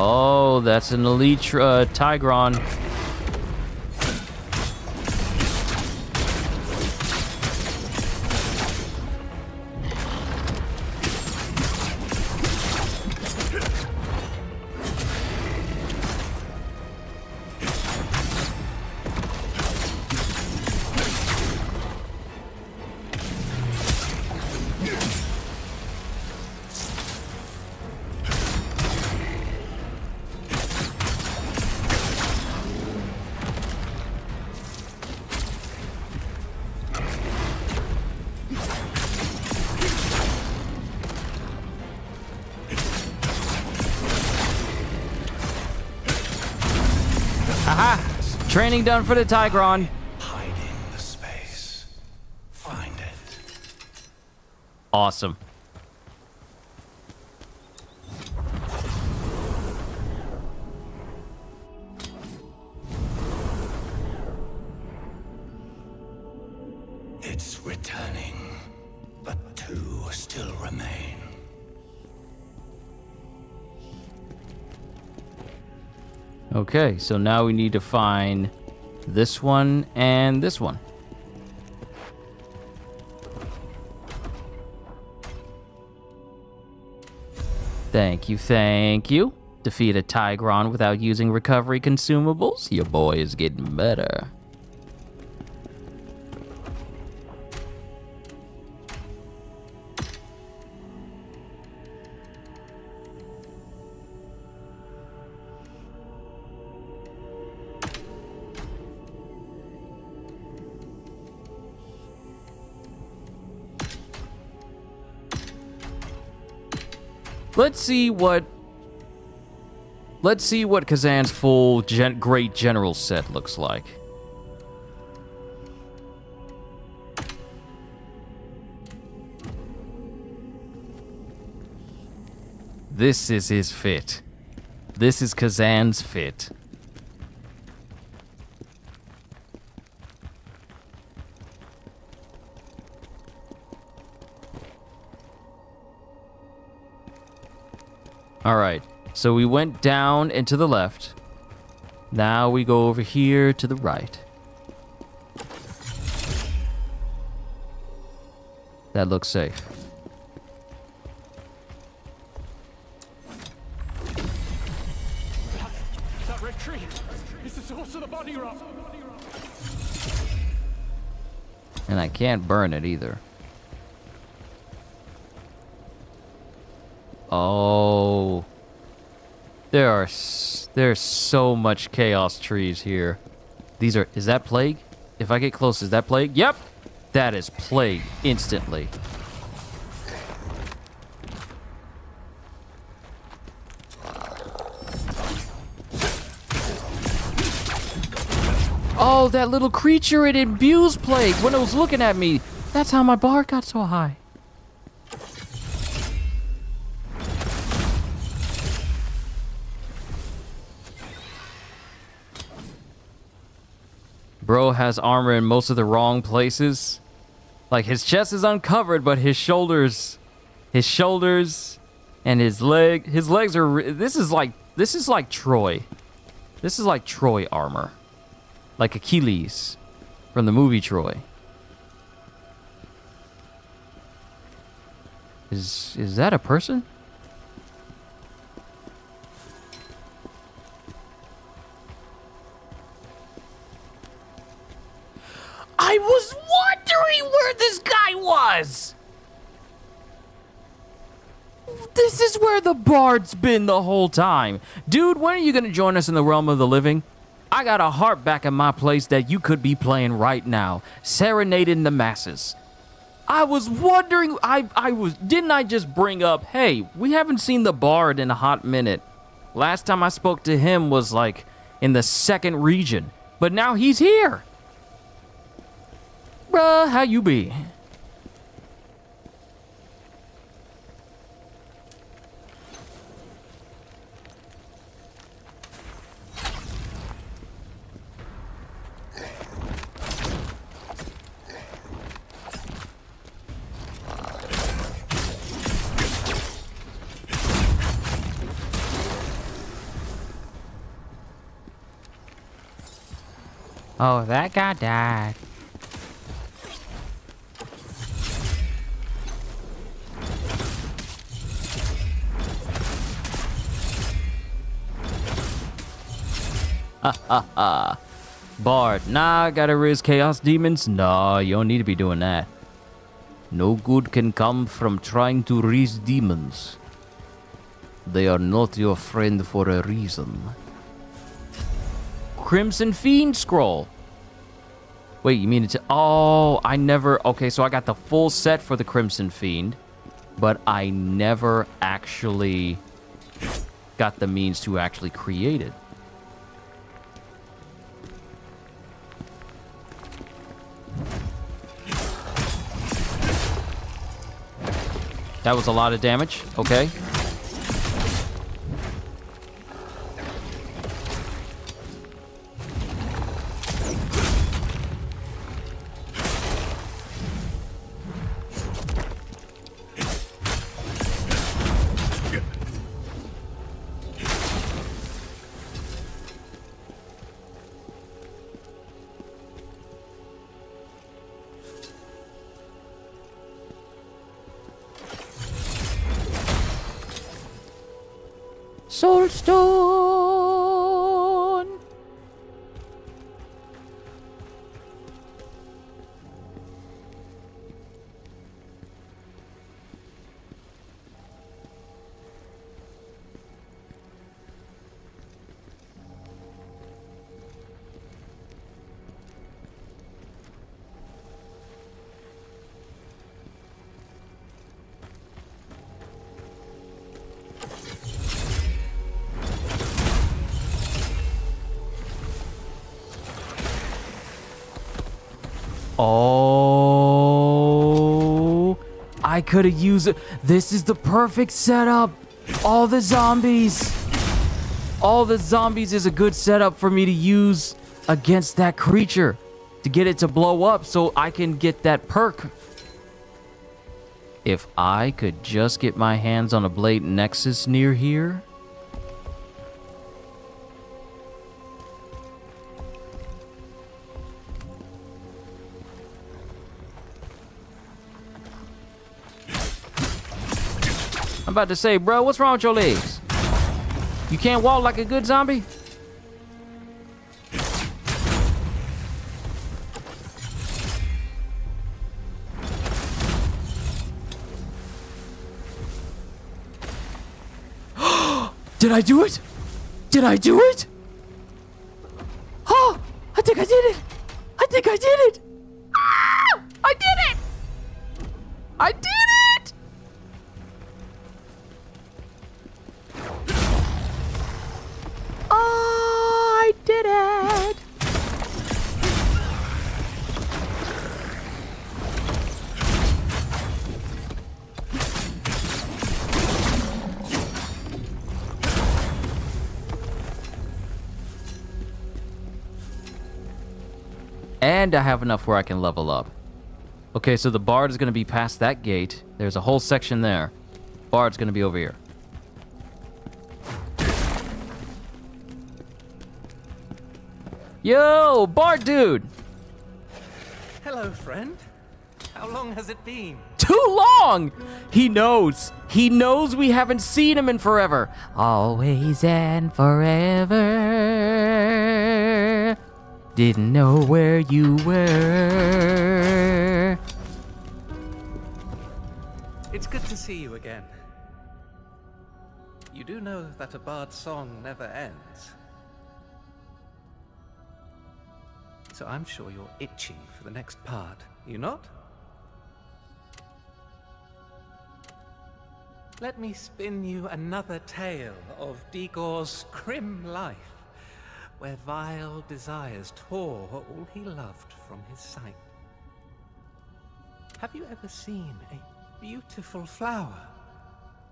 Oh, that's an elite Tigron. Training done for the Tigron. Hiding the space. Find it. Awesome. It's returning, but two still remain. Okay, so now we need to find this one and this one. Thank you, thank you. Defeat a Tigron without using recovery consumables. Your boy is getting better. Let's see what KHAZAN's full Great General set looks like. This is his fit. This is KHAZAN's fit. All right, so we went down and to the left. Now we go over here to the right. That looks safe. That red tree is the source of the body rot. And I can't burn it either. Oh, there's so much chaos trees here. Is that plague? If I get close, is that plague? Yep, that is plague instantly. Oh, that little creature, it imbues plague when it was looking at me. That's how my bar got so high. Bro has armor in most of the wrong places. Like, his chest is uncovered, but his shoulders and his legs are, this is like Troy. This is like Troy armor. Like Achilles from the movie Troy. Is that a person? I was wondering where this guy was! This is where the bard's been the whole time. Dude, when are you gonna join us in the realm of the living? I got a harp back in my place that you could be playing right now, serenading the masses. I was wondering, didn't I just bring up, hey, we haven't seen the bard in a hot minute. Last time I spoke to him was like in the 2nd region, but now he's here. Bruh, how you be? Oh, that guy died. Ha ha ha. Bard, nah, gotta raise chaos demons? Nah, you don't need to be doing that. No good can come from trying to raise demons. They are not your friend for a reason. Crimson Fiend Scroll. Wait, you mean it's... Oh, I never... Okay, so I got the full set for the Crimson Fiend, but I never actually got the means to actually create it. That was a lot of damage. Okay. Soulstone. Oh, I could have used it. This is the perfect setup. All the zombies. All the zombies is a good setup for me to use against that creature to get it to blow up so I can get that perk. If I could just get my hands on a Blade Nexus near here. I'm about to say, bro, what's wrong with your legs? You can't walk like a good zombie? Did I do it? Did I do it? Oh, I think I did it. I think I did it. Ah, I did it. I did it. I did it. And I have enough where I can level up. Okay, so the bard is going to be past that gate. There's a whole section there. Bard's going to be over here. Yo, bard dude! Hello, friend. How long has it been? Too long! He knows. He knows we haven't seen him in forever. Always and forever. Didn't know where you were. It's good to see you again. You do know that a bard's song never ends. So I'm sure you're itching for the next part, you not? Let me spin you another tale of Digor's grim life, where vile desires tore all he loved from his sight. Have you ever seen a beautiful flower?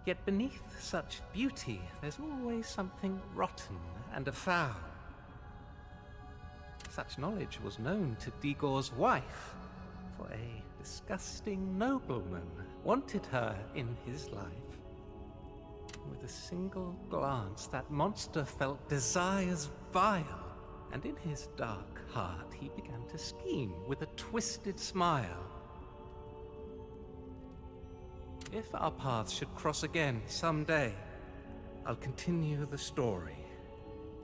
Yet beneath such beauty, there's always something rotten and foul. Such knowledge was known to Digor's wife, for a disgusting nobleman wanted her in his life. With a single glance, that monster felt desires vile, and in his dark heart he began to scheme with a twisted smile. If our paths should cross again someday, I'll continue the story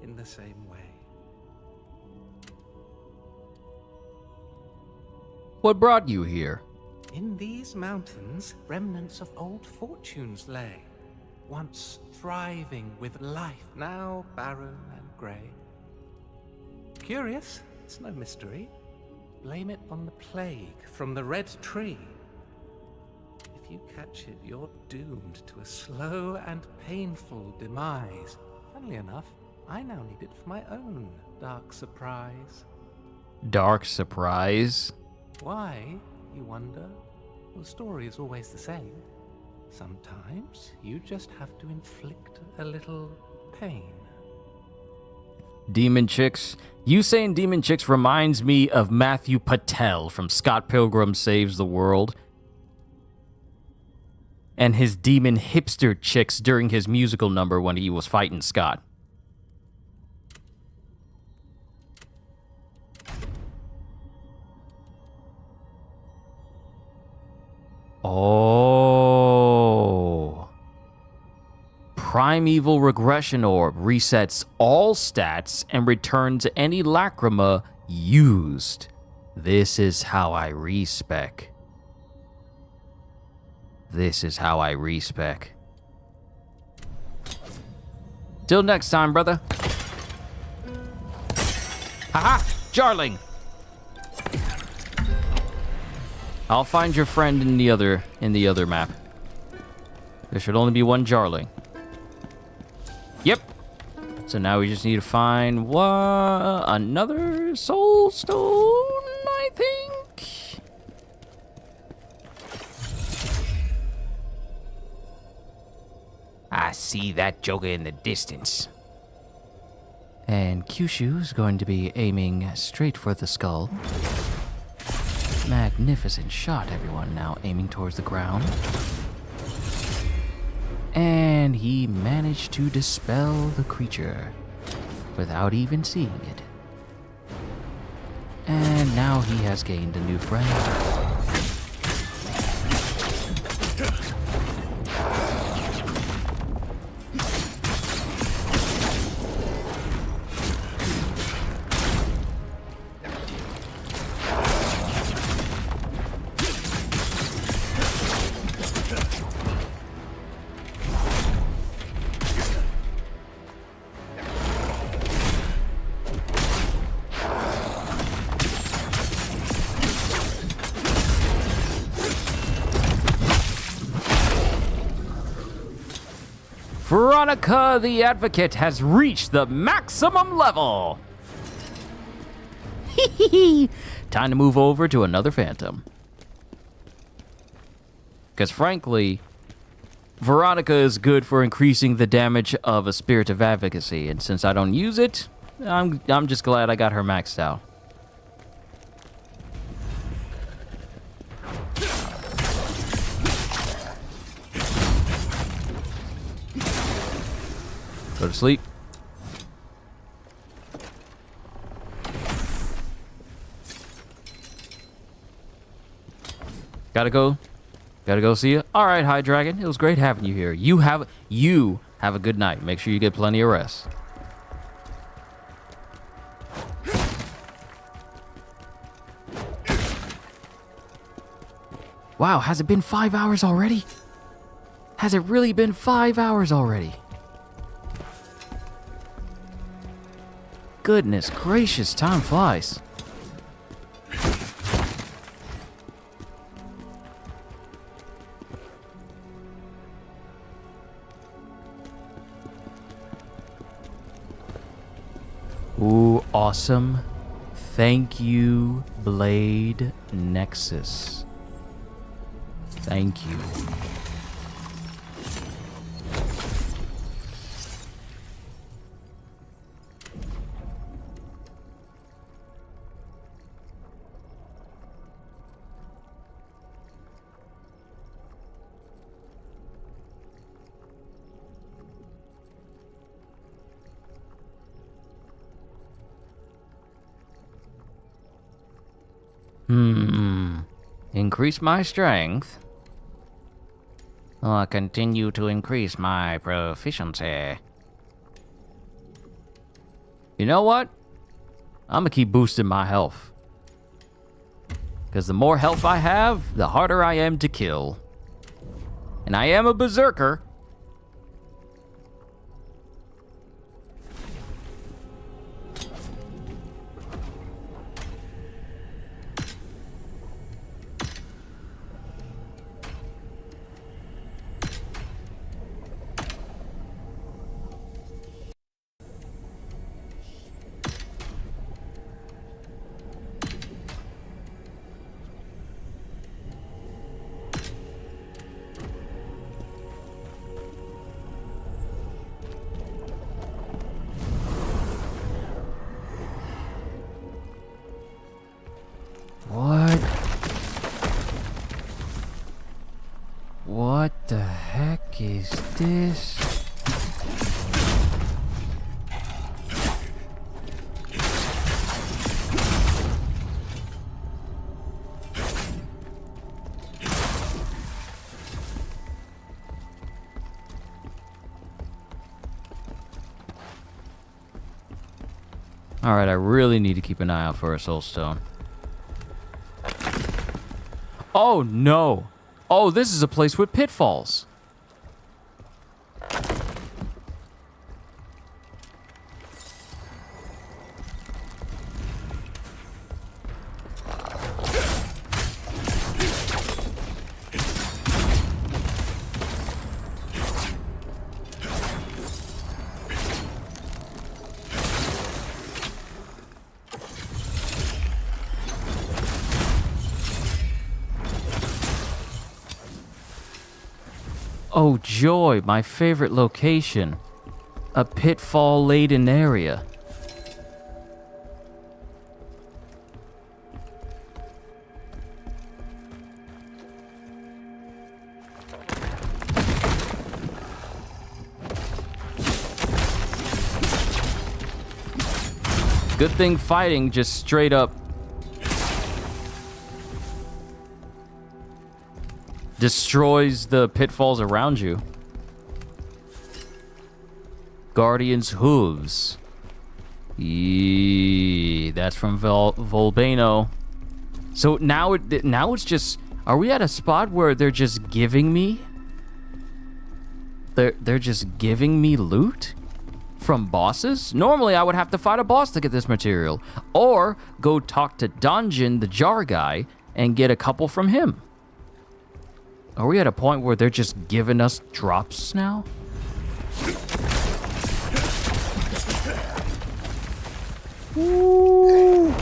in the same way. What brought you here? In these mountains, remnants of old fortunes lay, once thriving with life, now barren and grey. Curious? It's no mystery. Blame it on the plague from the red tree. If you catch it, you're doomed to a slow and painful demise. Funnily enough, I now need it for my own dark surprise. Dark surprise? Why, you wonder? The story is always the same. Sometimes you just have to inflict a little pain. Demon Chicks. You saying Demon Chicks reminds me of Matthew Patel from Scott Pilgrim Saves the World. And his demon hipster chicks during his musical number when he was fighting Scott. Oh. Primeval Regression Orb resets all stats and returns any lacrima used. This is how I respec. This is how I respec. Till next time, brother. Haha, Jarling. I'll find your friend in the other map. There should only be one Jarling. Yep. So now we just need to find another soul stone, I think. I see that joker in the distance. And Kyushu's going to be aiming straight for the skull. Magnificent shot, everyone. Now aiming towards the ground. And he managed to dispel the creature without even seeing it. And now he has gained a new friend. Veronica the Advocate has reached the maximum level. Time to move over to another Phantom. Because frankly, Veronica is good for increasing the damage of a Spirit of Advocacy, and since I don't use it, I'm just glad I got her maxed out. Go to sleep. Gotta go see you. All right, High Dragon. It was great having you here. You have a good night. Make sure you get plenty of rest. Wow, has it been 5 hours already? Has it really been 5 hours already? Goodness gracious, time flies. Ooh, awesome. Thank you, Blade Nexus. Thank you. Increase my strength. Or continue to increase my proficiency. You know what? I'm gonna keep boosting my health. Because the more health I have, the harder I am to kill. And I am a berserker. this. Alright, I really need to keep an eye out for a soul stone. Oh, no. Oh, this is a place with pitfalls. Oh, joy, my favorite location. A pitfall-laden area. Good thing fighting just straight up destroys the pitfalls around you. Guardian's hooves. That's from Volbano. So now it's just, are we at a spot where they're just giving me? They're just giving me loot from bosses? Normally I would have to fight a boss to get this material, or go talk to Dungeon, the jar guy, and get a couple from him. Are we at a point where they're just giving us drops now? Ooh.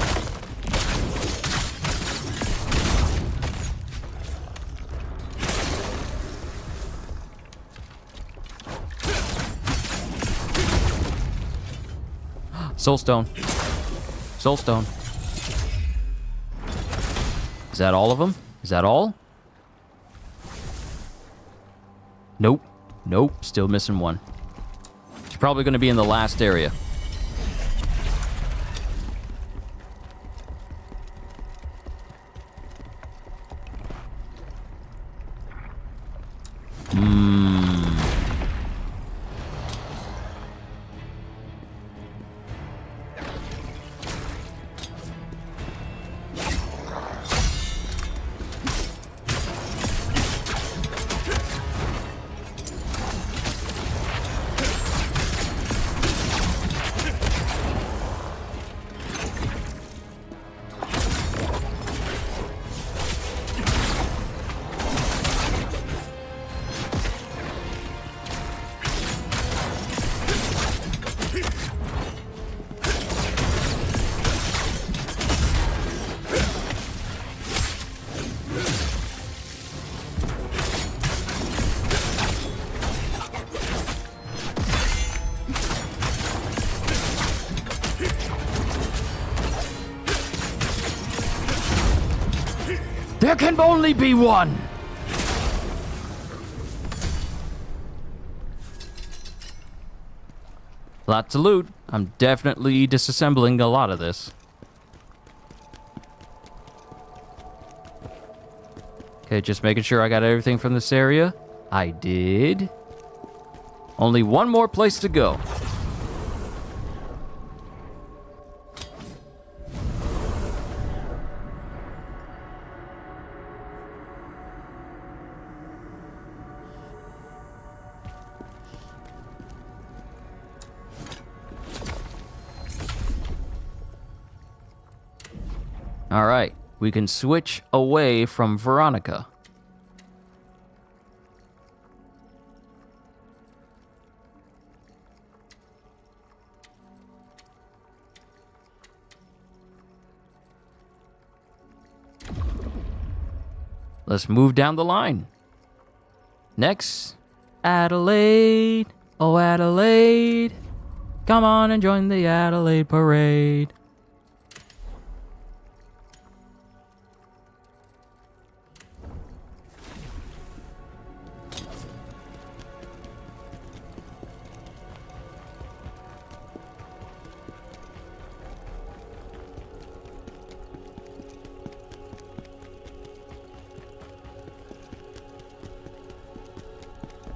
Soulstone. Soulstone. Is that all of them? Is that all? Nope. Nope. Still missing one. It's probably going to be in the last area. There can only be one! Lots of loot. I'm definitely disassembling a lot of this. Okay, just making sure I got everything from this area. I did. Only one more place to go. All right, we can switch away from Veronica. Let's move down the line. Next, Adelaide. Oh, Adelaide. Come on and join the Adelaide parade.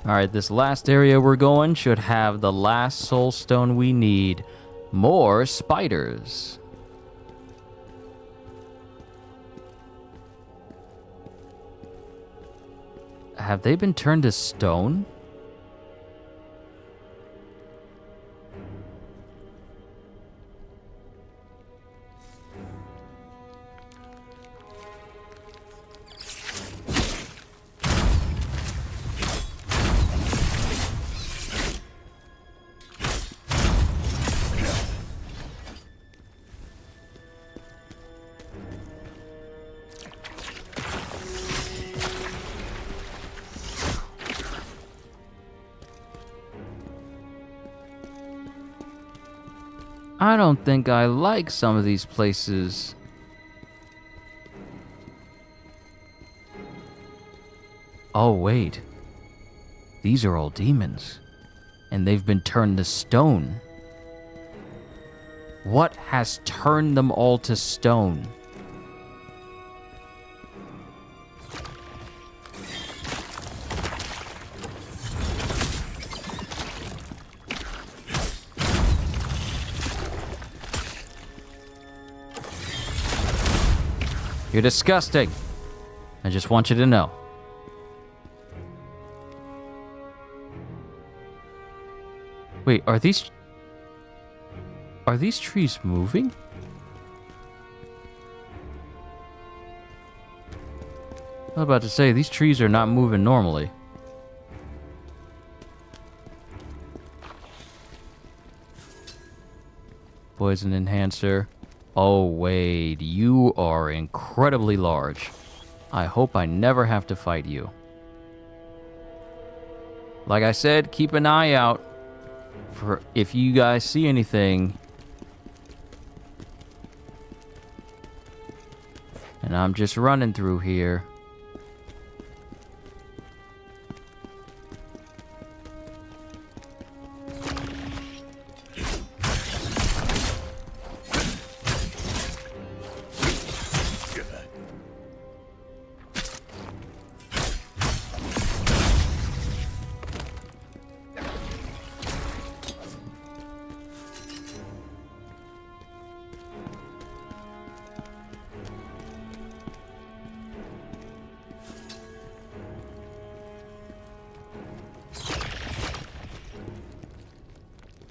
Alright, this last area we're going should have the last soul stone we need. More spiders. Have they been turned to stone? I don't think I like some of these places. Oh, wait. These are all demons. And they've been turned to stone. What has turned them all to stone? You're disgusting. I just want you to know. Wait, are these trees moving? I was about to say, these trees are not moving normally. Poison enhancer. Oh, wait, you are incredibly large. I hope I never have to fight you. Like I said, keep an eye out for if you guys see anything. And I'm just running through here.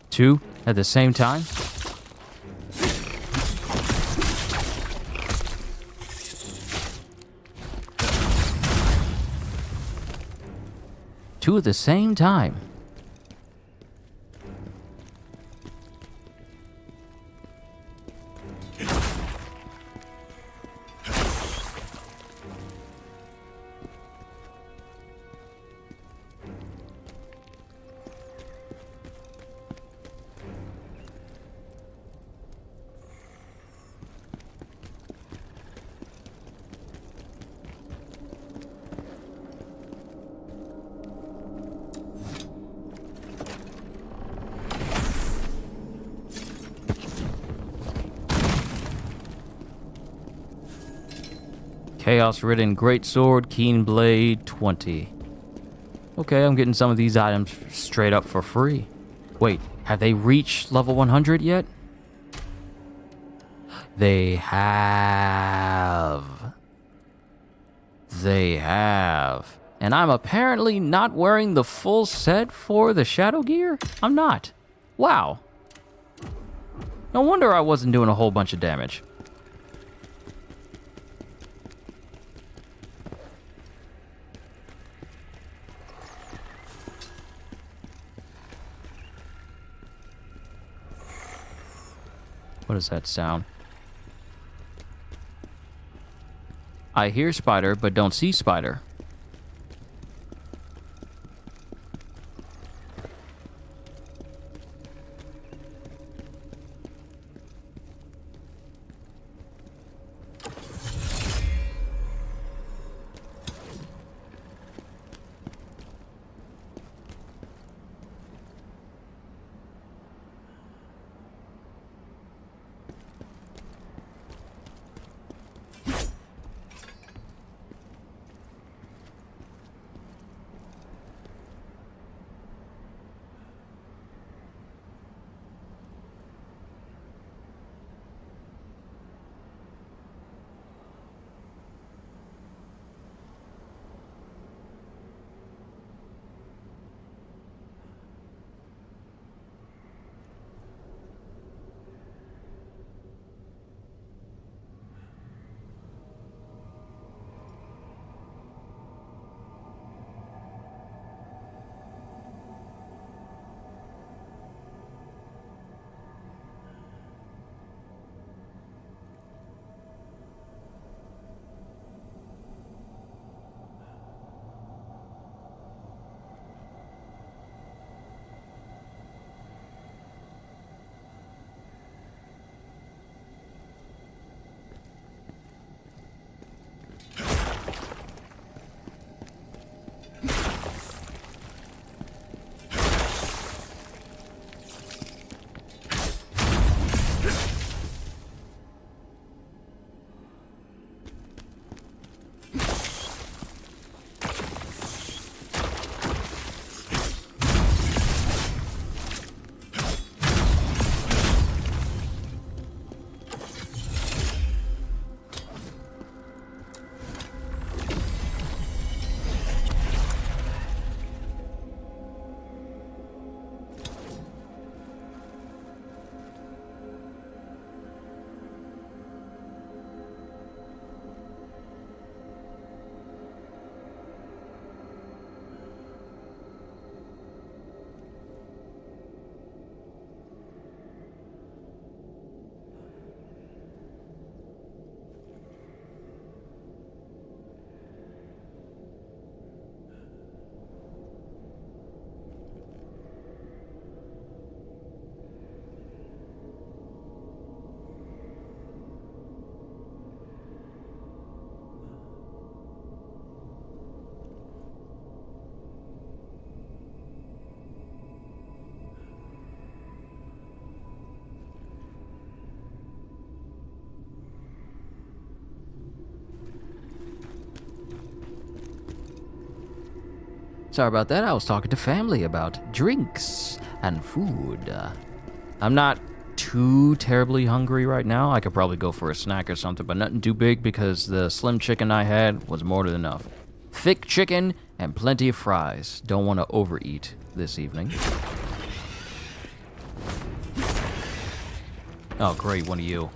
Two at the same time? Two at the same time. Chaos-ridden greatsword, keen blade, 20. Okay, I'm getting some of these items straight up for free. Wait, have they reached level 100 yet? They have. They have. And I'm apparently not wearing the full set for the shadow gear? I'm not. Wow. No wonder I wasn't doing a whole bunch of damage. What does that sound? I hear spider, but don't see spider. Sorry about that. I was talking to family about drinks and food. I'm not too terribly hungry right now. I could probably go for a snack or something, but nothing too big because the slim chicken I had was more than enough. Thick chicken and plenty of fries. Don't want to overeat this evening. Oh, great. One of you.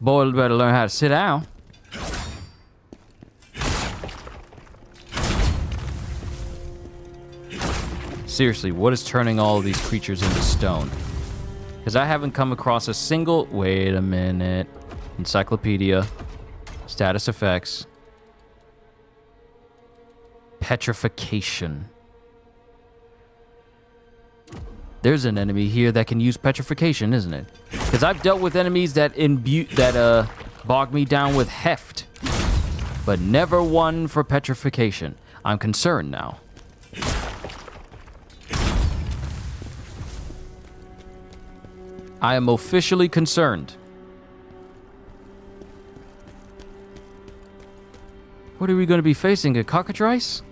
Boy better learn how to sit down. Seriously, what is turning all of these creatures into stone? Because I haven't come across a single... Wait a minute. Encyclopedia. Status effects. Petrification. There's an enemy here that can use petrification, isn't it? Because I've dealt with enemies that bog me down with heft, but never one for petrification. I'm concerned now. I am officially concerned. What are we going to be facing? A cockatrice?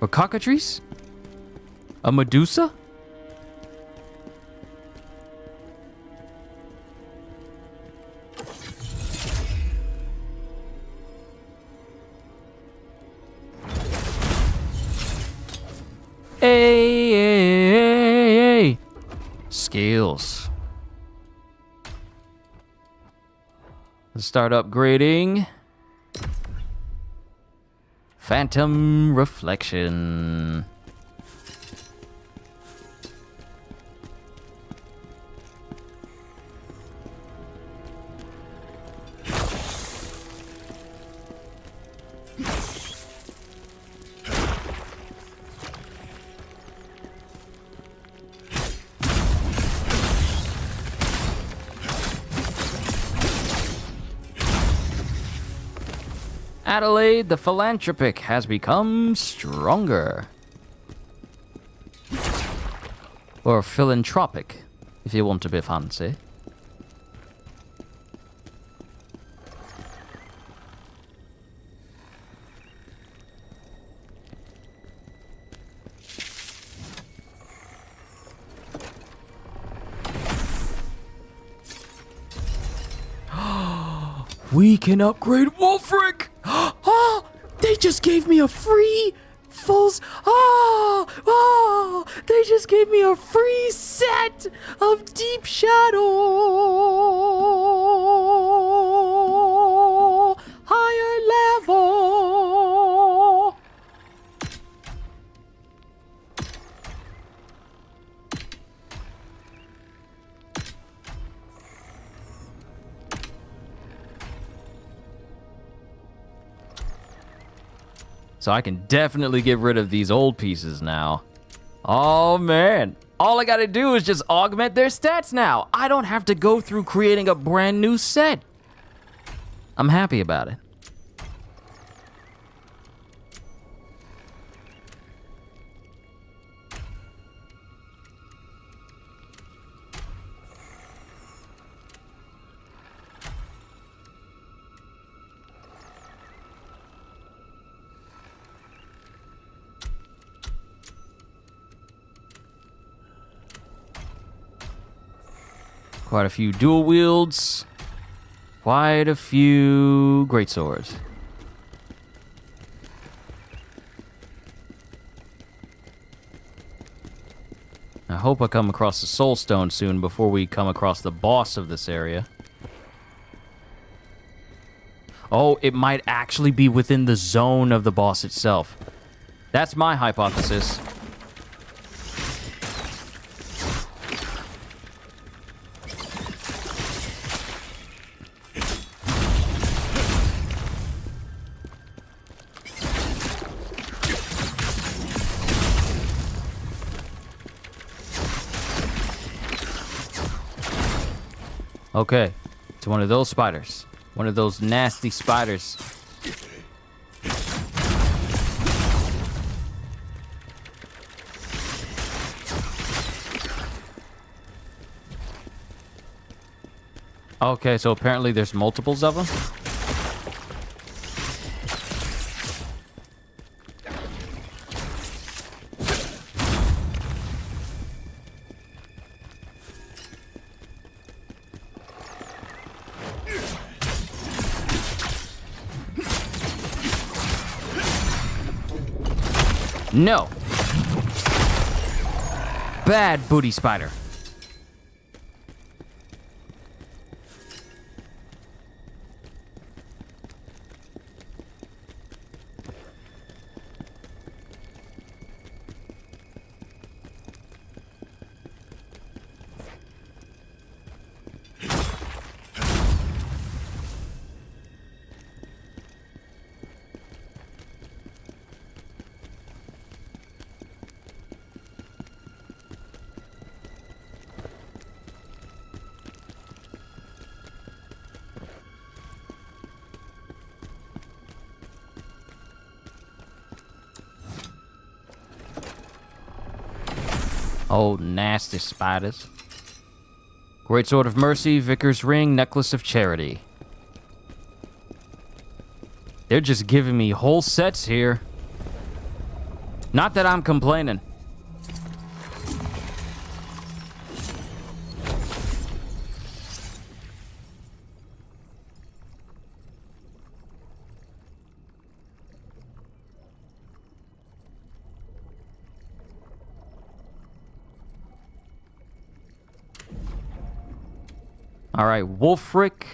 Or cockatrice? A Medusa? Hey. Skills. Let's start upgrading. Phantom Reflection. Adelaide the Philanthropic has become stronger. Or philanthropic, if you want to be fancy. We can upgrade Wolfric! Oh, they just gave me a free they just gave me a free set of Deep Shadow higher level. So I can definitely get rid of these old pieces now. Oh man, all I gotta do is just augment their stats now. I don't have to go through creating a brand new set. I'm happy about it. Quite a few dual wields. Quite a few great swords. I hope I come across the soul stone soon before we come across the boss of this area. Oh, it might actually be within the zone of the boss itself. That's my hypothesis. Okay. It's one of those spiders. One of those nasty spiders. Okay, so apparently there's multiples of them. No. Bad booty spider. Oh, nasty spiders. Great Sword of Mercy, Vicar's Ring, Necklace of Charity. They're just giving me whole sets here. Not that I'm complaining. All right, Wolfric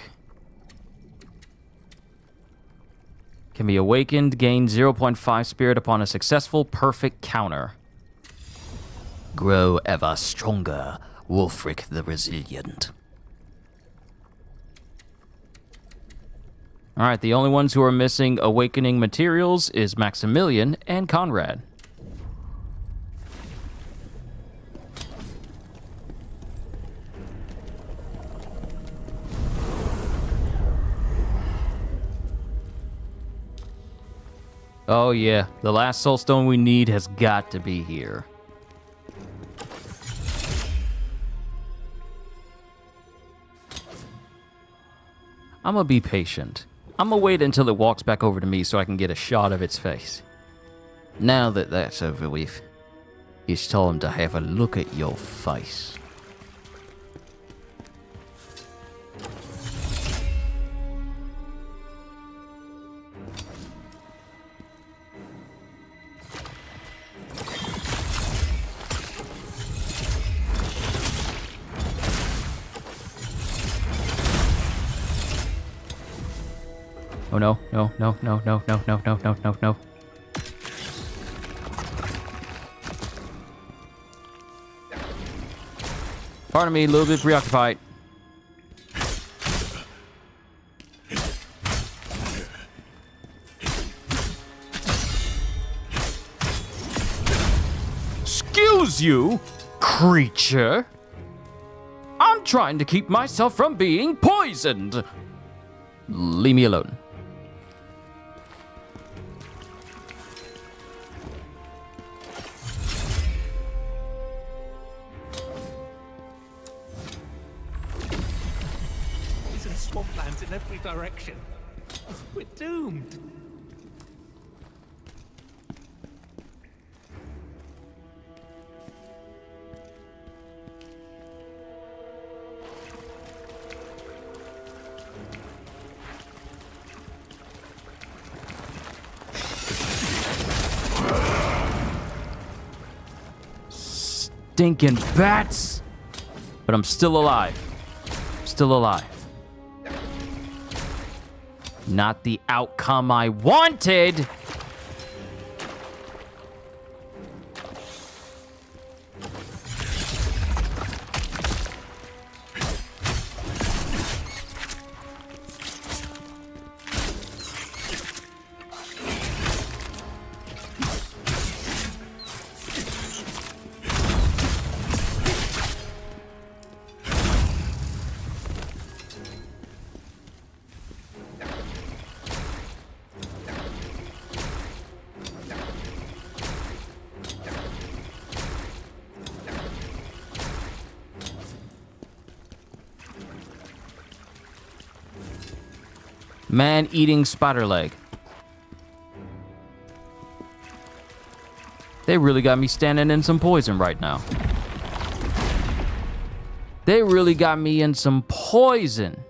can be awakened, gain 0.5 spirit upon a successful perfect counter. Grow ever stronger, Wolfric the Resilient. All right, the only ones who are missing awakening materials is Maximilian and Conrad. Oh yeah, the last soulstone we need has got to be here. I'm gonna be patient. I'm gonna wait until it walks back over to me so I can get a shot of its face. Now that that's over with, it's time to have a look at your face. Oh no, no, no, no, no, no, no, no, no, no, no. Pardon me, a little bit preoccupied. Excuse you, creature. I'm trying to keep myself from being poisoned. Leave me alone. Swamplands in every direction. We're doomed. Stinking bats! But I'm still alive. Still alive. Not the outcome I wanted! Man-eating spider leg. They really got me standing in some poison right now. They really got me in some poison.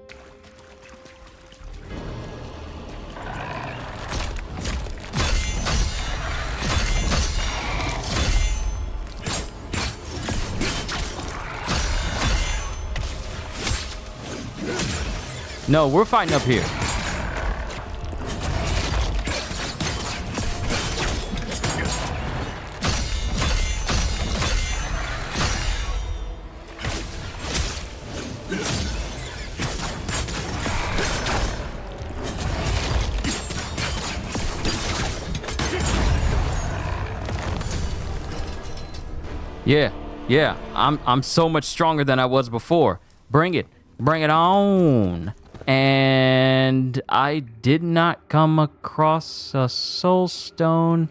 No, we're fighting up here. Yeah, I'm so much stronger than I was before. Bring it on. And I did not come across a soul stone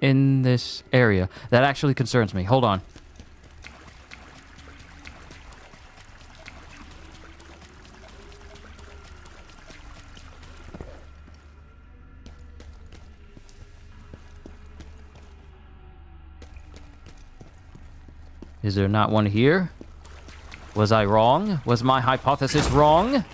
in this area. That actually concerns me. Hold on. Is there not one here? Was I wrong? Was my hypothesis wrong?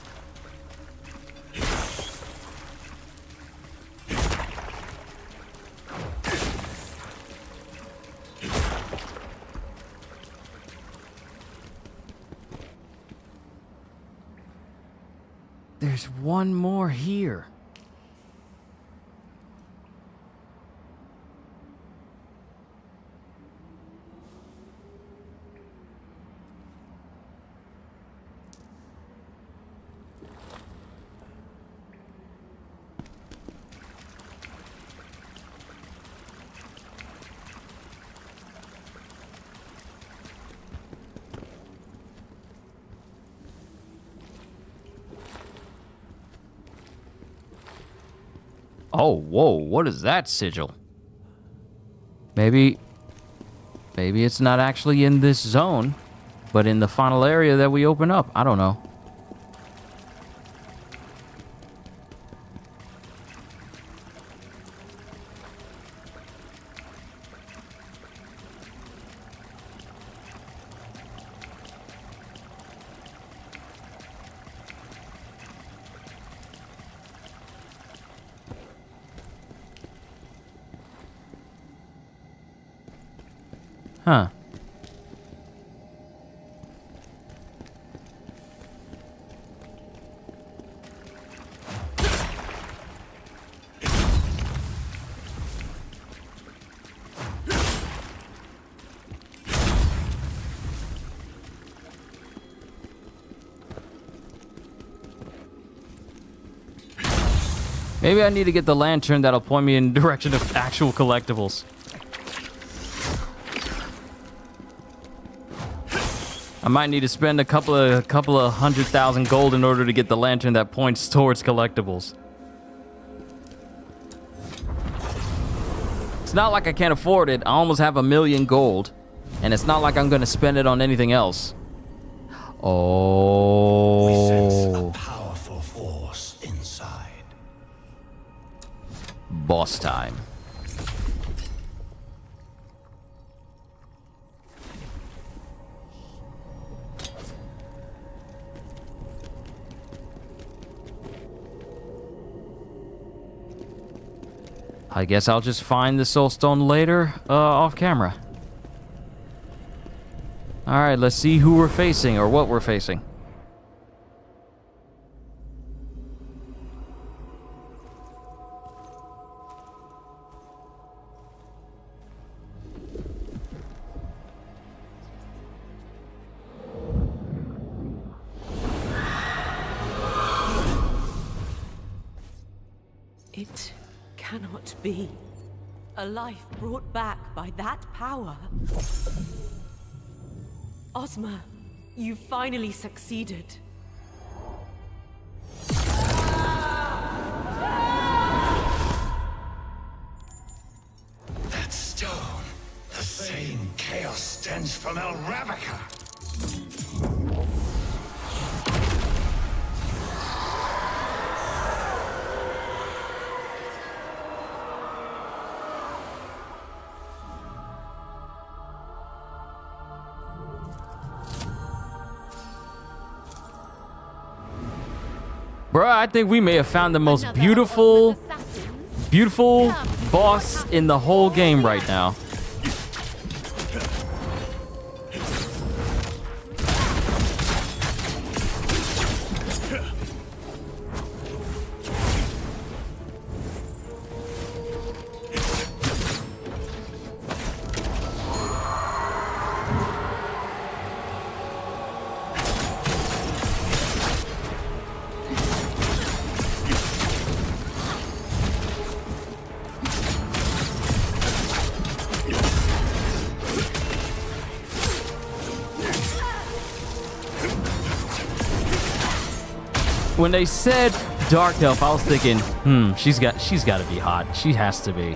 There's one more here. Oh, whoa, what is that sigil? Maybe it's not actually in this zone, but in the final area that we open up. I don't know. Huh. Maybe I need to get the lantern that'll point me in the direction of actual collectibles. I might need to spend a couple of 100,000 gold in order to get the lantern that points towards collectibles. It's not like I can't afford it. I almost have 1,000,000 gold. And it's not like I'm going to spend it on anything else. Oh. We sense a powerful force inside. Boss time. I guess I'll just find the soul stone later, off camera. Alright, let's see who we're facing, or what we're facing. It cannot be. A life brought back by that power. Ozma, you finally succeeded. That stone, the same chaos stench from El Ravnica. Bruh, I think we may have found the most beautiful boss in the whole game right now. When they said Dark Elf, I was thinking, she's got to be hot. She has to be.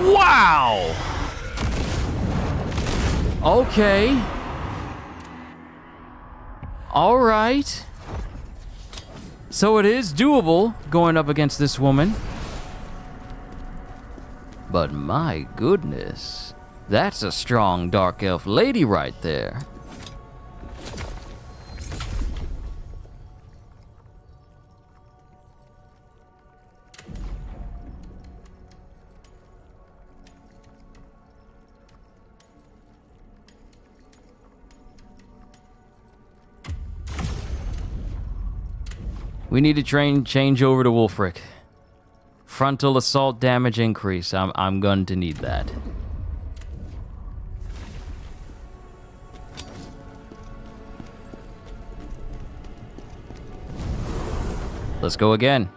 Wow! Okay. All right. So it is doable going up against this woman. But my goodness, that's a strong dark elf lady right there. We need to change over to Wulfric. Frontal assault damage increase. I'm going to need that. Let's go again.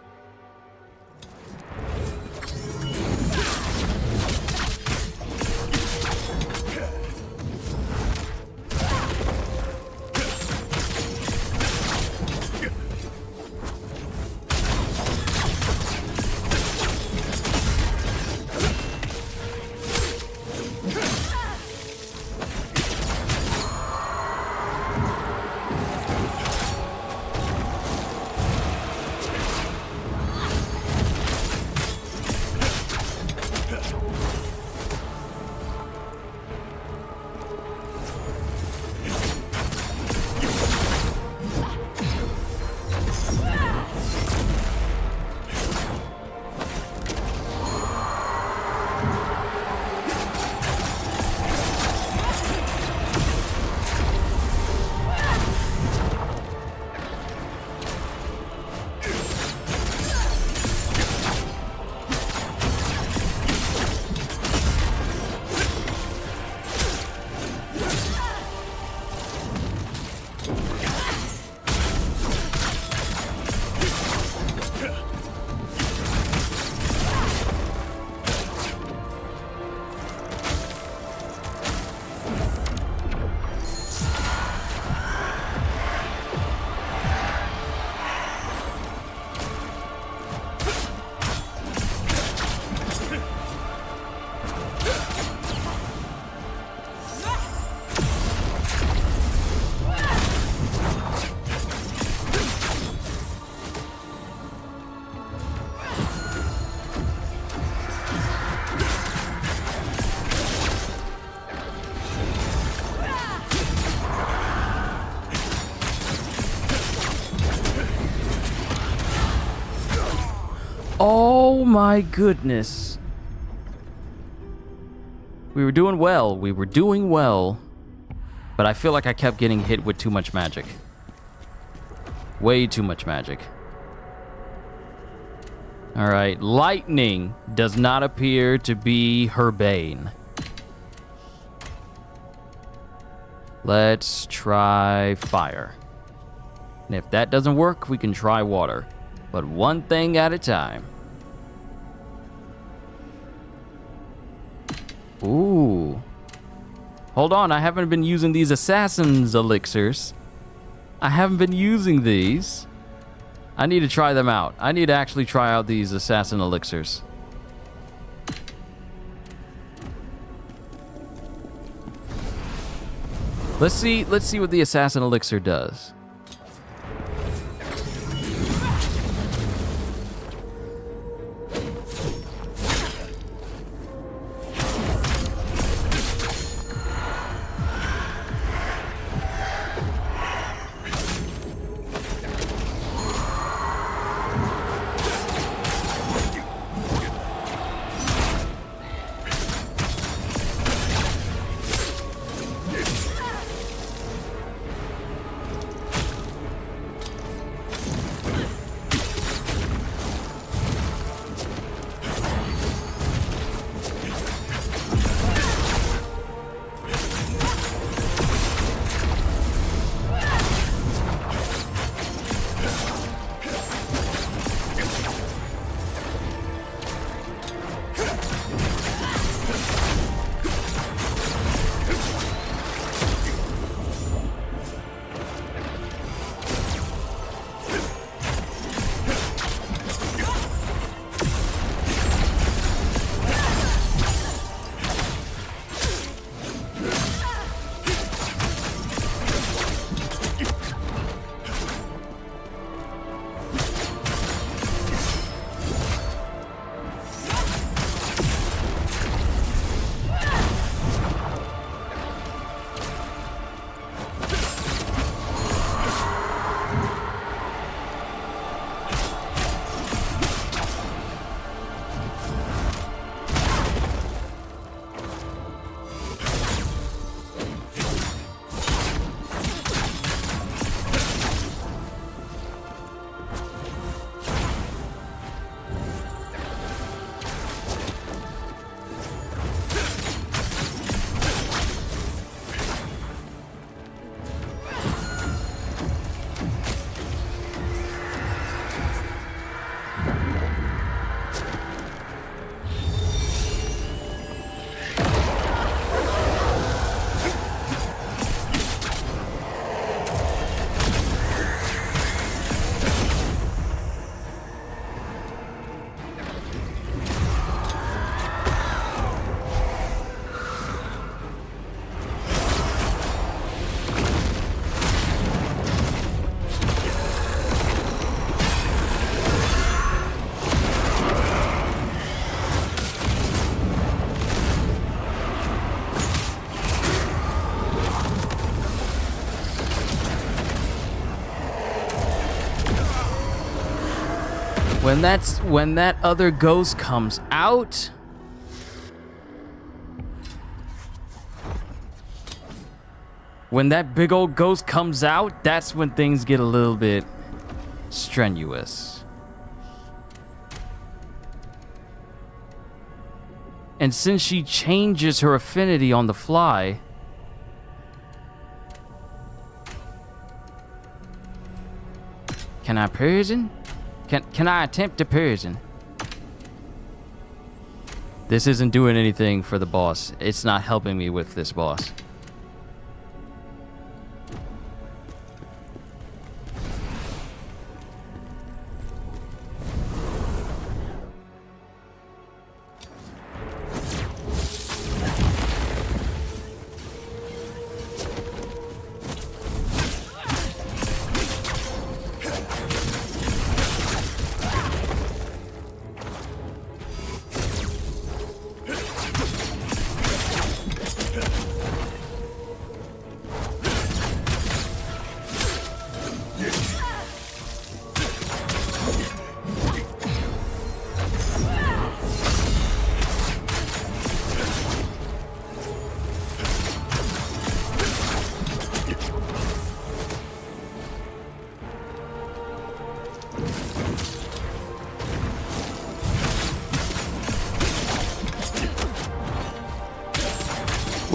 Oh my goodness. We were doing well. We were doing well. But I feel like I kept getting hit with too much magic. Way too much magic. Alright, lightning does not appear to be her bane. Let's try fire. And if that doesn't work, we can try water. But one thing at a time. Ooh. Hold on, I haven't been using these assassin's elixirs. I haven't been using these. I need to try them out. I need to actually try out these assassin elixirs. Let's see what the assassin elixir does. When that other ghost comes out, when that big old ghost comes out, that's when things get a little bit strenuous. And since she changes her affinity on the fly, can I poison? Can I attempt to poison? This isn't doing anything for the boss. It's not helping me with this boss.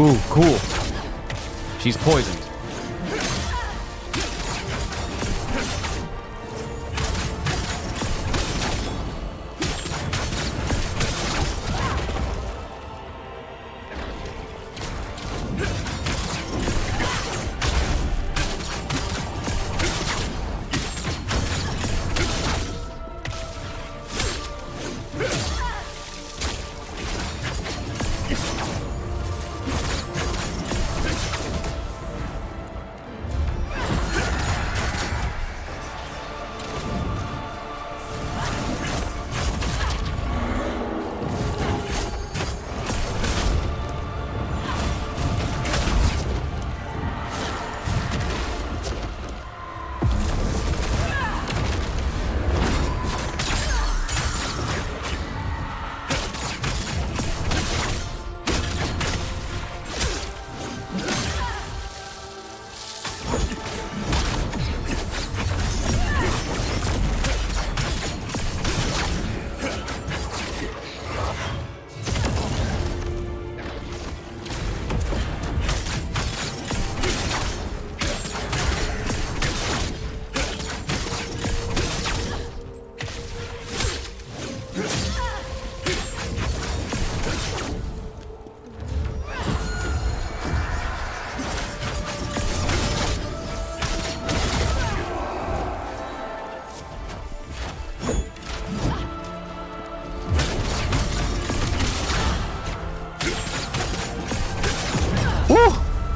Ooh, cool. She's poisoned.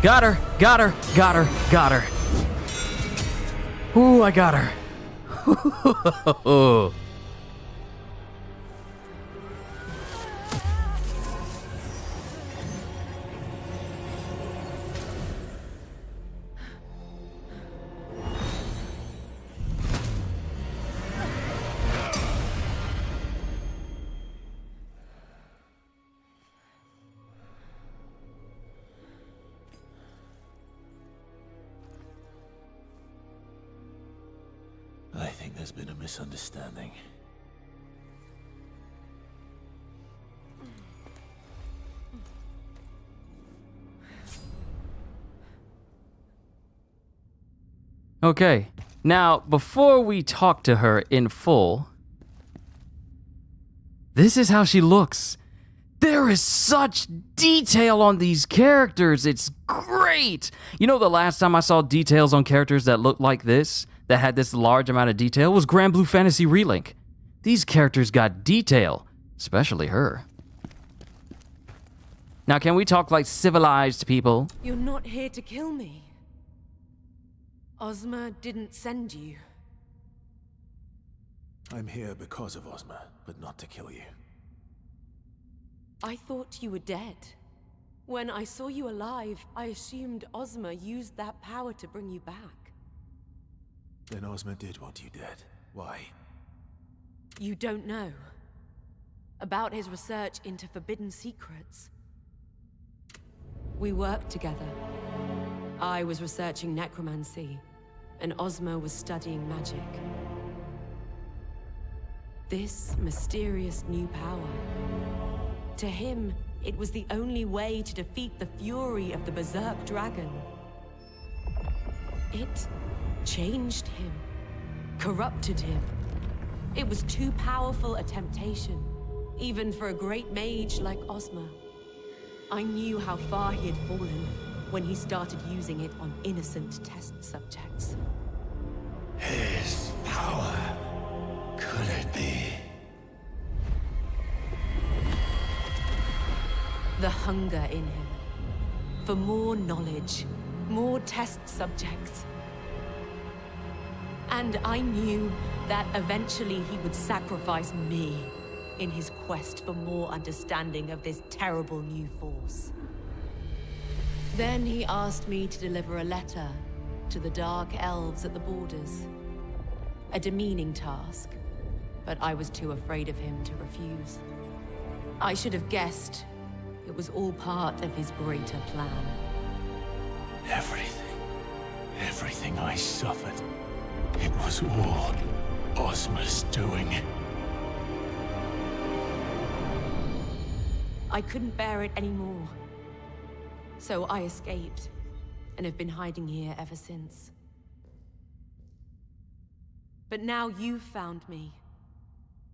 Got her, got her, got her, got her. Ooh, I got her. I think there's been a misunderstanding. Okay, now before we talk to her in full, this is how she looks. There is such detail on these characters. It's great. You know, the last time I saw details on characters that looked like this, that had this large amount of detail, was Grand Blue Fantasy Relink. These characters got detail, especially her. Now, can we talk like civilized people? You're not here to kill me. Ozma didn't send you. I'm here because of Ozma, but not to kill you. I thought you were dead. When I saw you alive, I assumed Ozma used that power to bring you back. Then Ozma did want you dead. Why? You don't know about his research into forbidden secrets. We worked together. I was researching necromancy, and Ozma was studying magic. This mysterious new power. To him, it was the only way to defeat the fury of the Berserk dragon. It changed him, corrupted him. It was too powerful a temptation, even for a great mage like Ozma. I knew how far he had fallen when he started using it on innocent test subjects. His power. Could it be? The hunger in him. For more knowledge, more test subjects. And I knew that eventually he would sacrifice me in his quest for more understanding of this terrible new force. Then he asked me to deliver a letter to the Dark Elves at the borders. A demeaning task, but I was too afraid of him to refuse. I should have guessed it was all part of his greater plan. Everything I suffered, it was all Ozma's doing. I couldn't bear it anymore. So I escaped, and have been hiding here ever since. But now you've found me.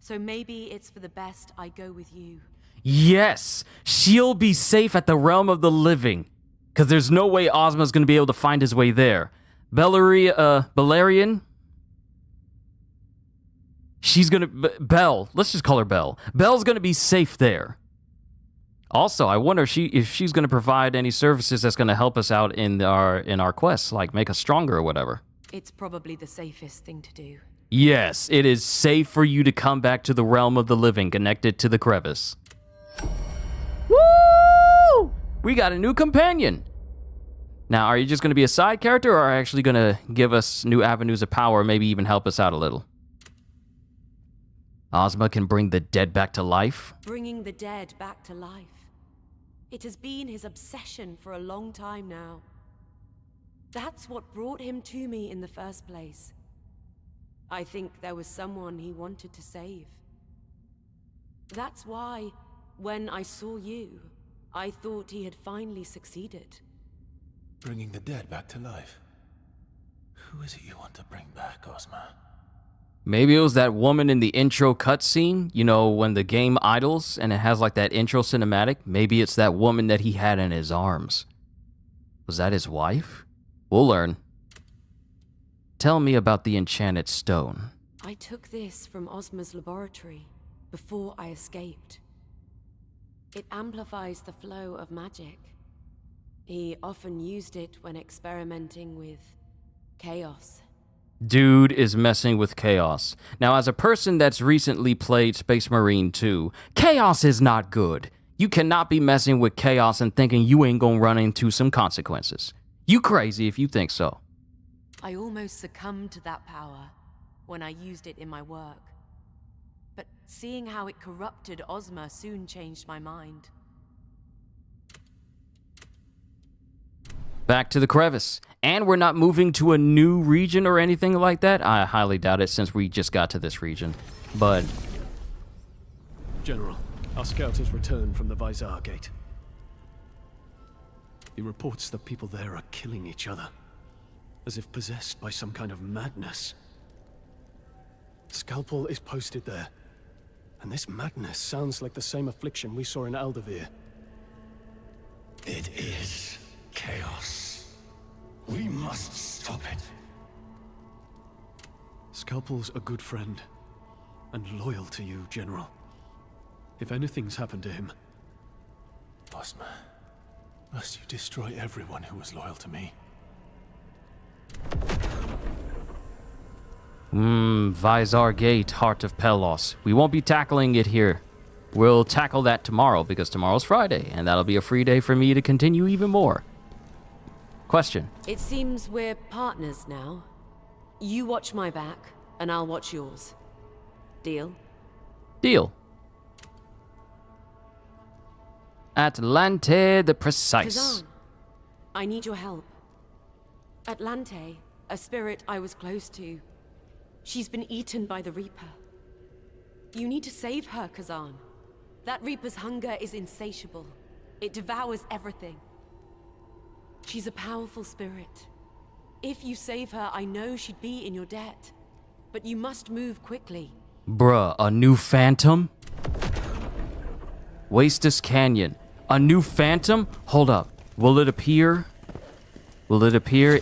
So maybe it's for the best I go with you. Yes, she'll be safe at the realm of the living. Because there's no way Ozma's going to be able to find his way there. Beleriand? She's going to... Belle. Let's just call her Belle. Belle's going to be safe there. Also, I wonder if she's going to provide any services that's going to help us out in our quests, like make us stronger or whatever. It's probably the safest thing to do. Yes, it is safe for you to come back to the realm of the living, connected to the crevice. Woo! We got a new companion. Now, are you just going to be a side character, or are you actually going to give us new avenues of power, maybe even help us out a little? Ozma can bring the dead back to life? Bringing the dead back to life. It has been his obsession for a long time now. That's what brought him to me in the first place. I think there was someone he wanted to save. That's why, when I saw you, I thought he had finally succeeded. Bringing the dead back to life. Who is it you want to bring back, Ozma? Maybe it was that woman in the intro cutscene, you know, when the game idles and it has like that intro cinematic. Maybe it's that woman that he had in his arms. Was that his wife? We'll learn. Tell me about the enchanted stone. I took this from Ozma's laboratory before I escaped. It amplifies the flow of magic. He often used it when experimenting with chaos. Dude is messing with chaos. Now, as a person that's recently played Space Marine 2, chaos is not good. You cannot be messing with chaos and thinking you ain't gonna run into some consequences. You crazy if you think so. I almost succumbed to that power when I used it in my work. But seeing how it corrupted Ozma soon changed my mind. Back to the crevice. And we're not moving to a new region or anything like that. I highly doubt it since we just got to this region. But... General, our scout has returned from the Visar Gate. He reports that people there are killing each other, as if possessed by some kind of madness. Scalpel is posted there, and this madness sounds like the same affliction we saw in Aldavir. It is chaos. We must stop it. Scalpel's a good friend, and loyal to you, General. If anything's happened to him... Ozma, must you destroy everyone who was loyal to me? Visar Gate, Heart of Pelos. We won't be tackling it here. We'll tackle that tomorrow, because tomorrow's Friday, and that'll be a free day for me to continue even more. Question. It seems we're partners now. You watch my back, and I'll watch yours. Deal? Deal. Atlante the Precise. KHAZAN, I need your help. Atlante, a spirit I was close to. She's been eaten by the Reaper. You need to save her, KHAZAN. That Reaper's hunger is insatiable. It devours everything. She's a powerful spirit. If you save her, I know she'd be in your debt. But you must move quickly. Bruh, a new phantom? Wastus Canyon. A new phantom? Hold up. Will it appear? Will it appear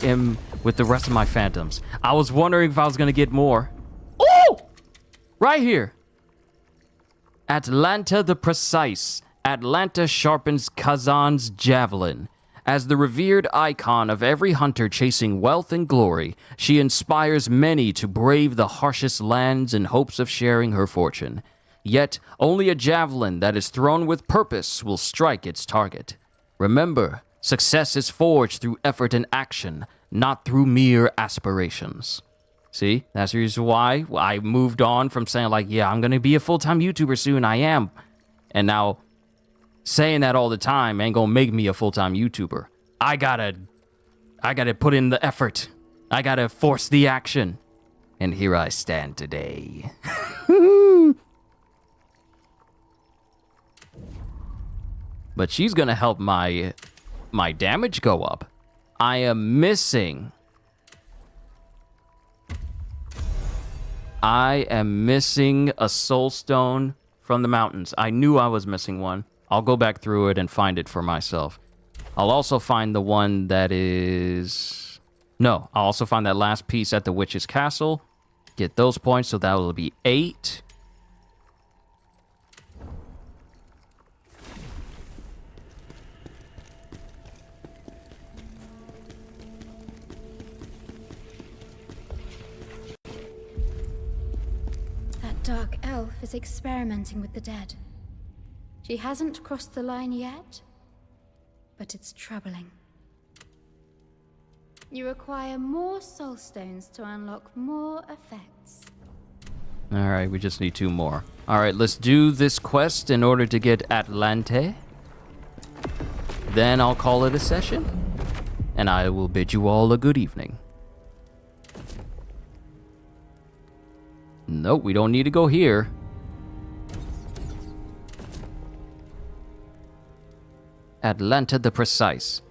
with the rest of my phantoms? I was wondering if I was gonna get more. Oh! Right here. Atlanta the Precise. Atlanta sharpens KHAZAN's javelin. As the revered icon of every hunter chasing wealth and glory, she inspires many to brave the harshest lands in hopes of sharing her fortune. Yet, only a javelin that is thrown with purpose will strike its target. Remember, success is forged through effort and action, not through mere aspirations. See, that's the reason why I moved on from saying like, yeah, I'm going to be a full-time YouTuber soon, I am. And now... saying that all the time ain't gonna make me a full-time YouTuber. I gotta put in the effort. I gotta force the action. And here I stand today. But she's gonna help my my damage go up. I am missing. I am missing a soul stone from the mountains. I knew I was missing one. I'll go back through it and find it for myself. I'll also find the one that is... No, I'll also find that last piece at the witch's castle. Get those points, so that will be 8. That dark elf is experimenting with the dead. She hasn't crossed the line yet, but it's troubling. You require more soul stones to unlock more effects. Alright, we just need 2 more. Alright, let's do this quest in order to get Atlante. Then I'll call it a session. And I will bid you all a good evening. Nope, we don't need to go here. Atlanta the Precise.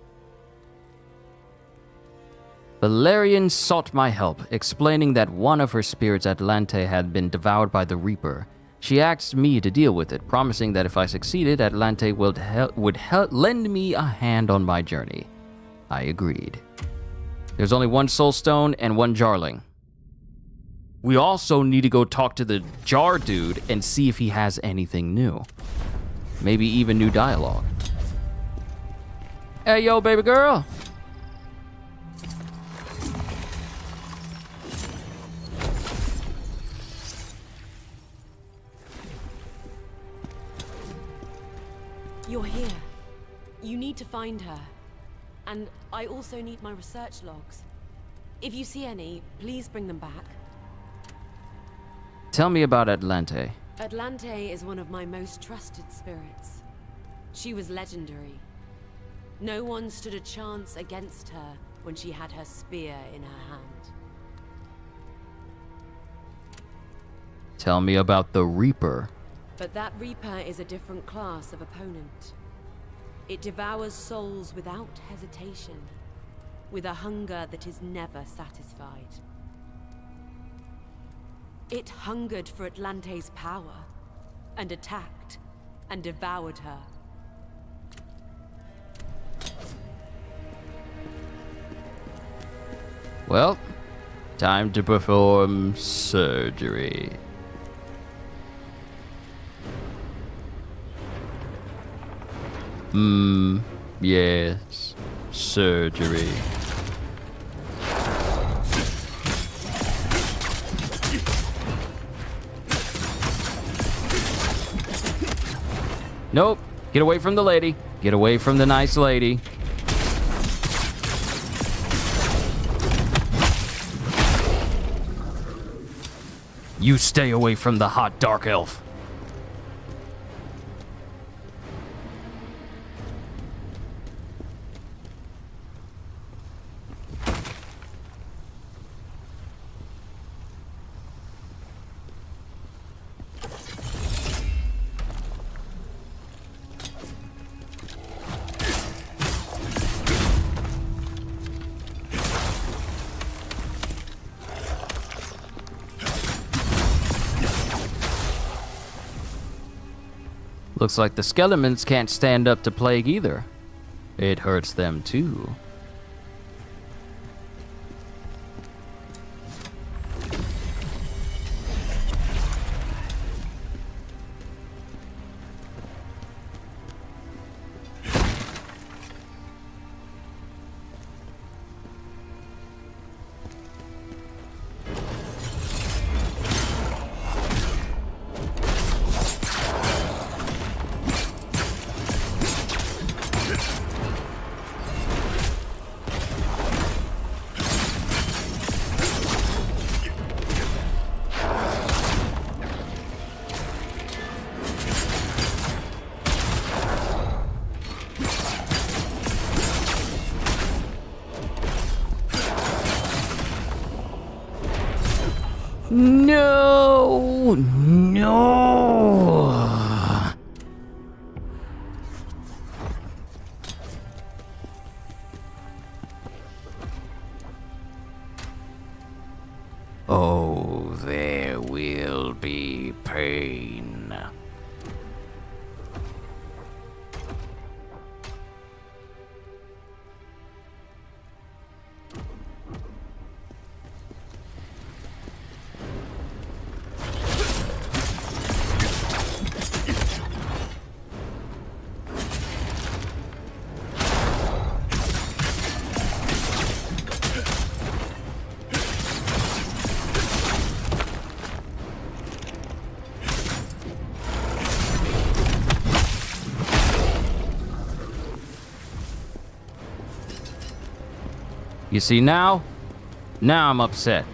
Valerian sought my help, explaining that one of her spirits, Atlante, had been devoured by the Reaper. She asked me to deal with it, promising that if I succeeded, Atlante would lend me a hand on my journey. I agreed. There's only 1 soul stone and 1 jarling. We also need to go talk to the jar dude and see if he has anything new. Maybe even new dialogue. Hey, yo, baby girl. You're here. You need to find her. And I also need my research logs. If you see any, please bring them back. Tell me about Atlante. Atlante is one of my most trusted spirits. She was legendary. No one stood a chance against her when she had her spear in her hand. Tell me about the Reaper. But that Reaper is a different class of opponent. It devours souls without hesitation, with a hunger that is never satisfied. It hungered for Atlante's power, and attacked, and devoured her. Well, time to perform surgery. Yes, surgery. Nope, get away from the lady. Get away from the nice lady. You stay away from the hot dark elf. Looks like the skeletons can't stand up to plague either. It hurts them too. No! No! Oh, there will be pain. You see now? Now I'm upset.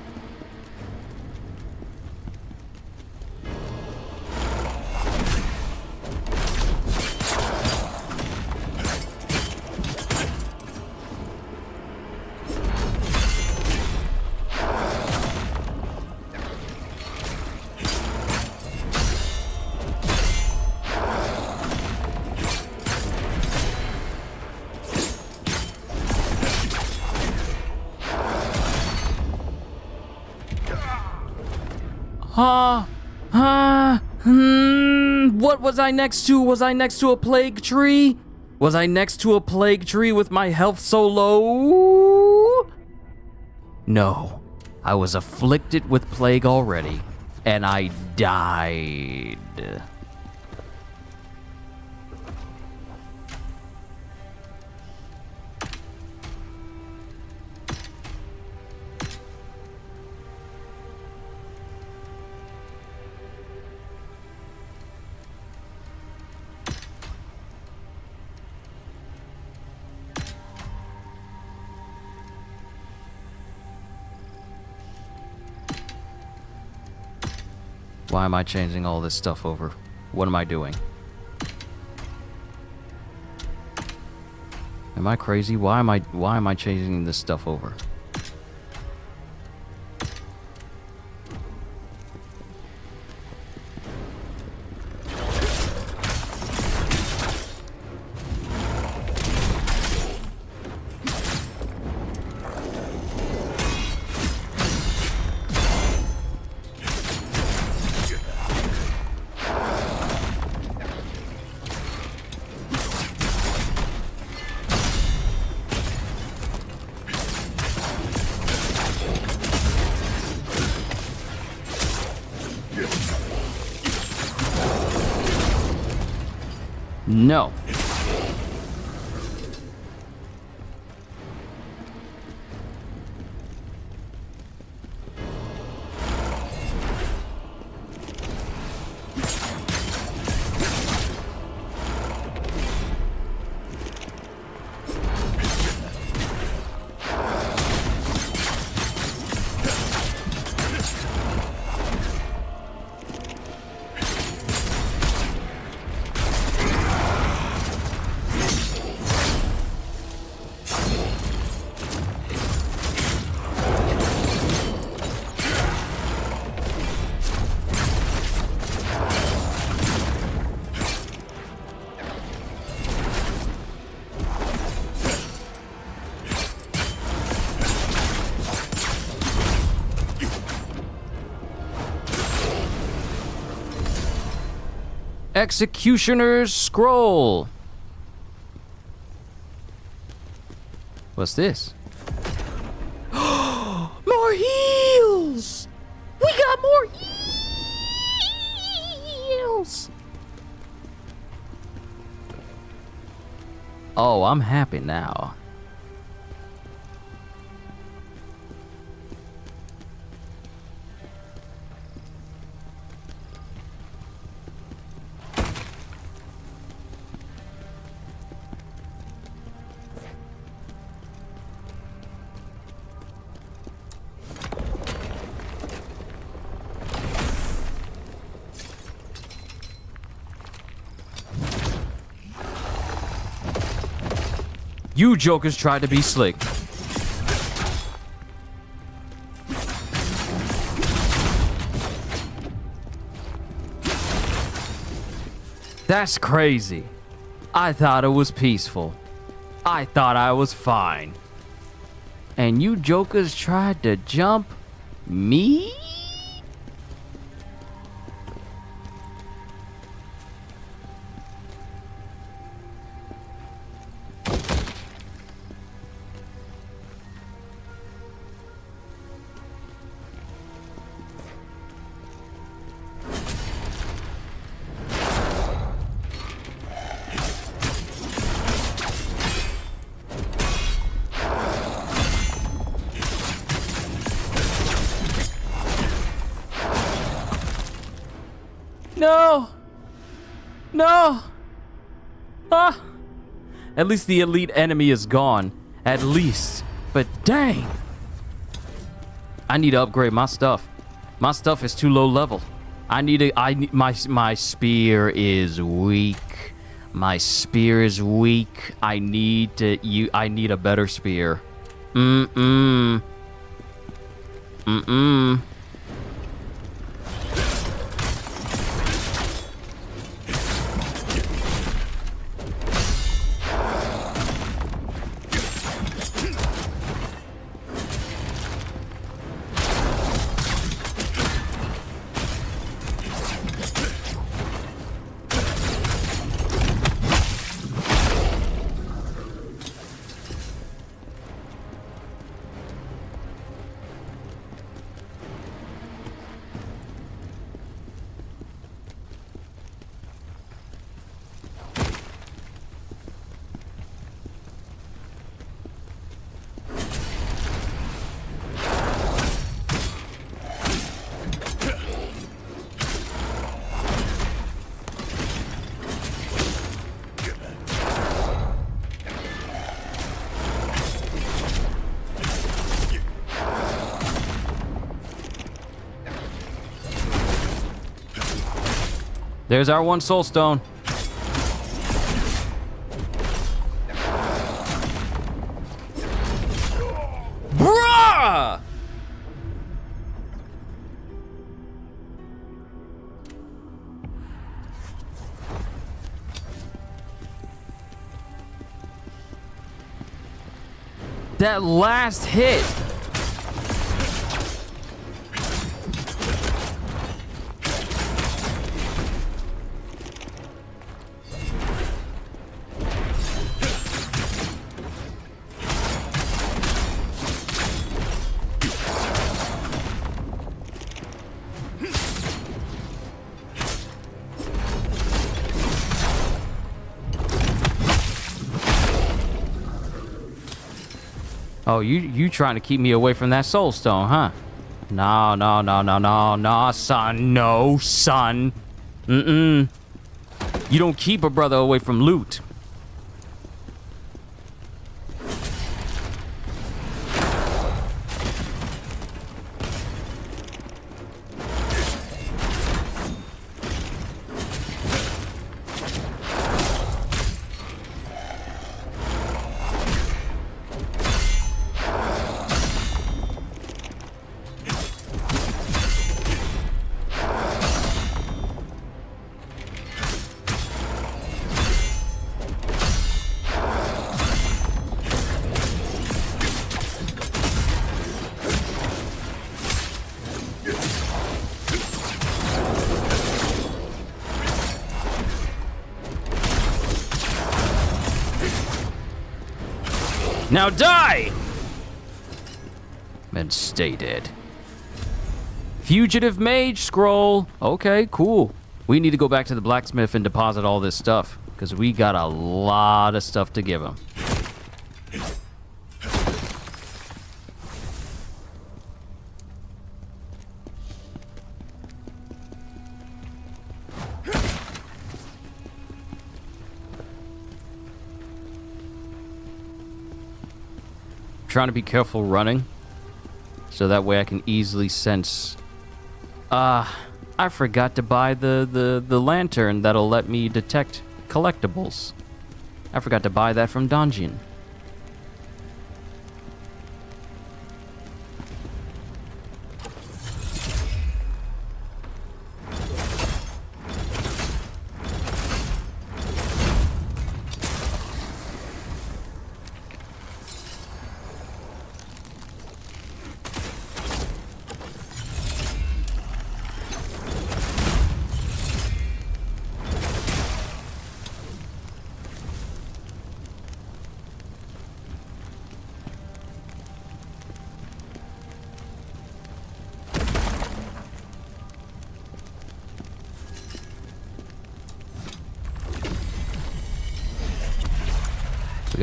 What was I next to? Was I next to a plague tree? Was I next to a plague tree with my health so low? No, I was afflicted with plague already, and I died. Why am I changing all this stuff over? What am I doing? Am I crazy? Why am I changing this stuff over? No. Executioner's Scroll. What's this? More heals! We got more heals! Oh, I'm happy now. You jokers tried to be slick. That's crazy. I thought it was peaceful. I thought I was fine. And you jokers tried to jump Me? No! No! Ah! At least the elite enemy is gone. At least. But dang! I need to upgrade my stuff. My stuff is too low level. My spear is weak. My spear is weak. I need a better spear. Mm-mm. There's our one soul stone. Bruh! That last hit. Oh, you trying to keep me away from that soul stone, huh? No, son. No, son. You don't keep a brother away from loot. Now die! And stay dead. Fugitive mage scroll. Okay, cool. We need to go back to the blacksmith and deposit all this stuff, because we got a lot of stuff to give him. Trying to be careful running, so that way I can easily sense. I forgot to buy the lantern that'll let me detect collectibles. I forgot to buy that from Donjin.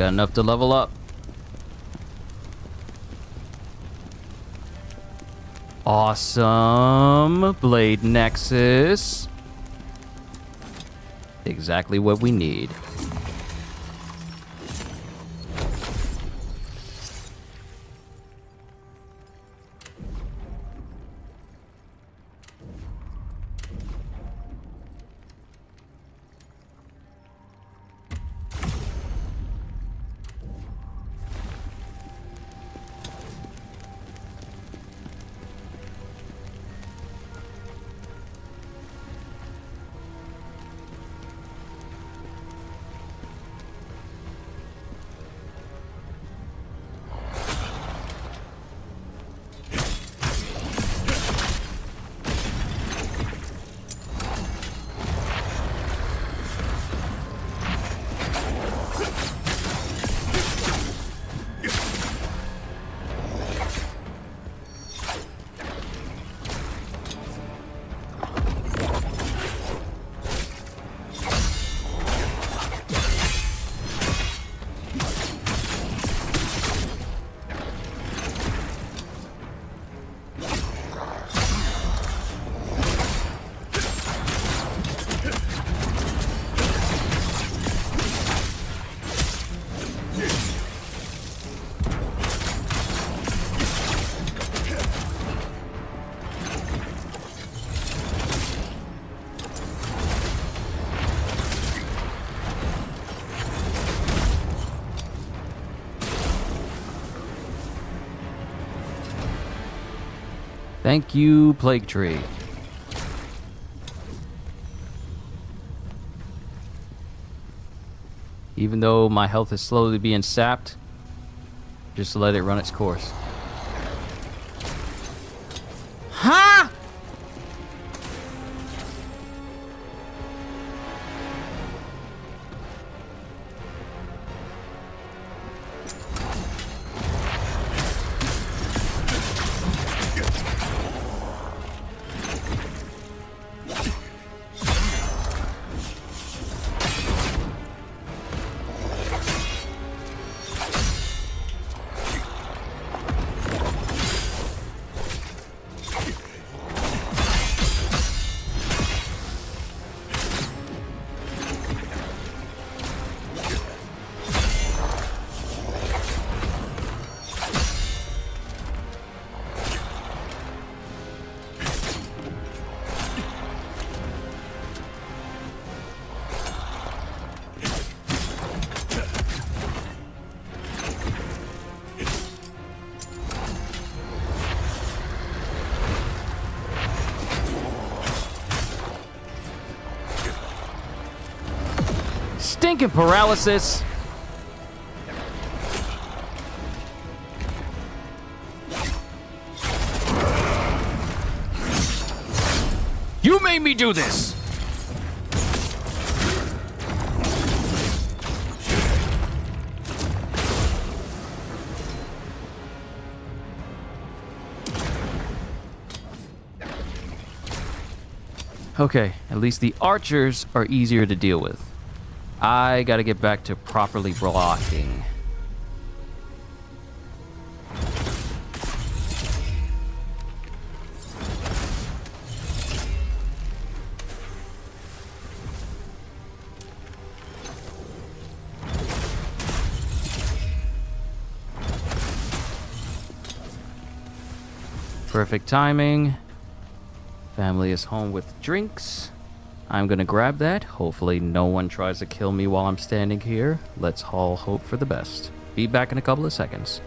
got enough to level up. Awesome. Blade Nexus. Exactly what we need. Thank you, Plague Tree. Even though my health is slowly being sapped, just let it run its course. Huh? Stinking paralysis. You made me do this. Okay, at least the archers are easier to deal with. I gotta get back to properly blocking. Perfect timing. Family is home with drinks. I'm gonna grab that. Hopefully no one tries to kill me while I'm standing here. Let's all hope for the best. Be back in a couple of seconds.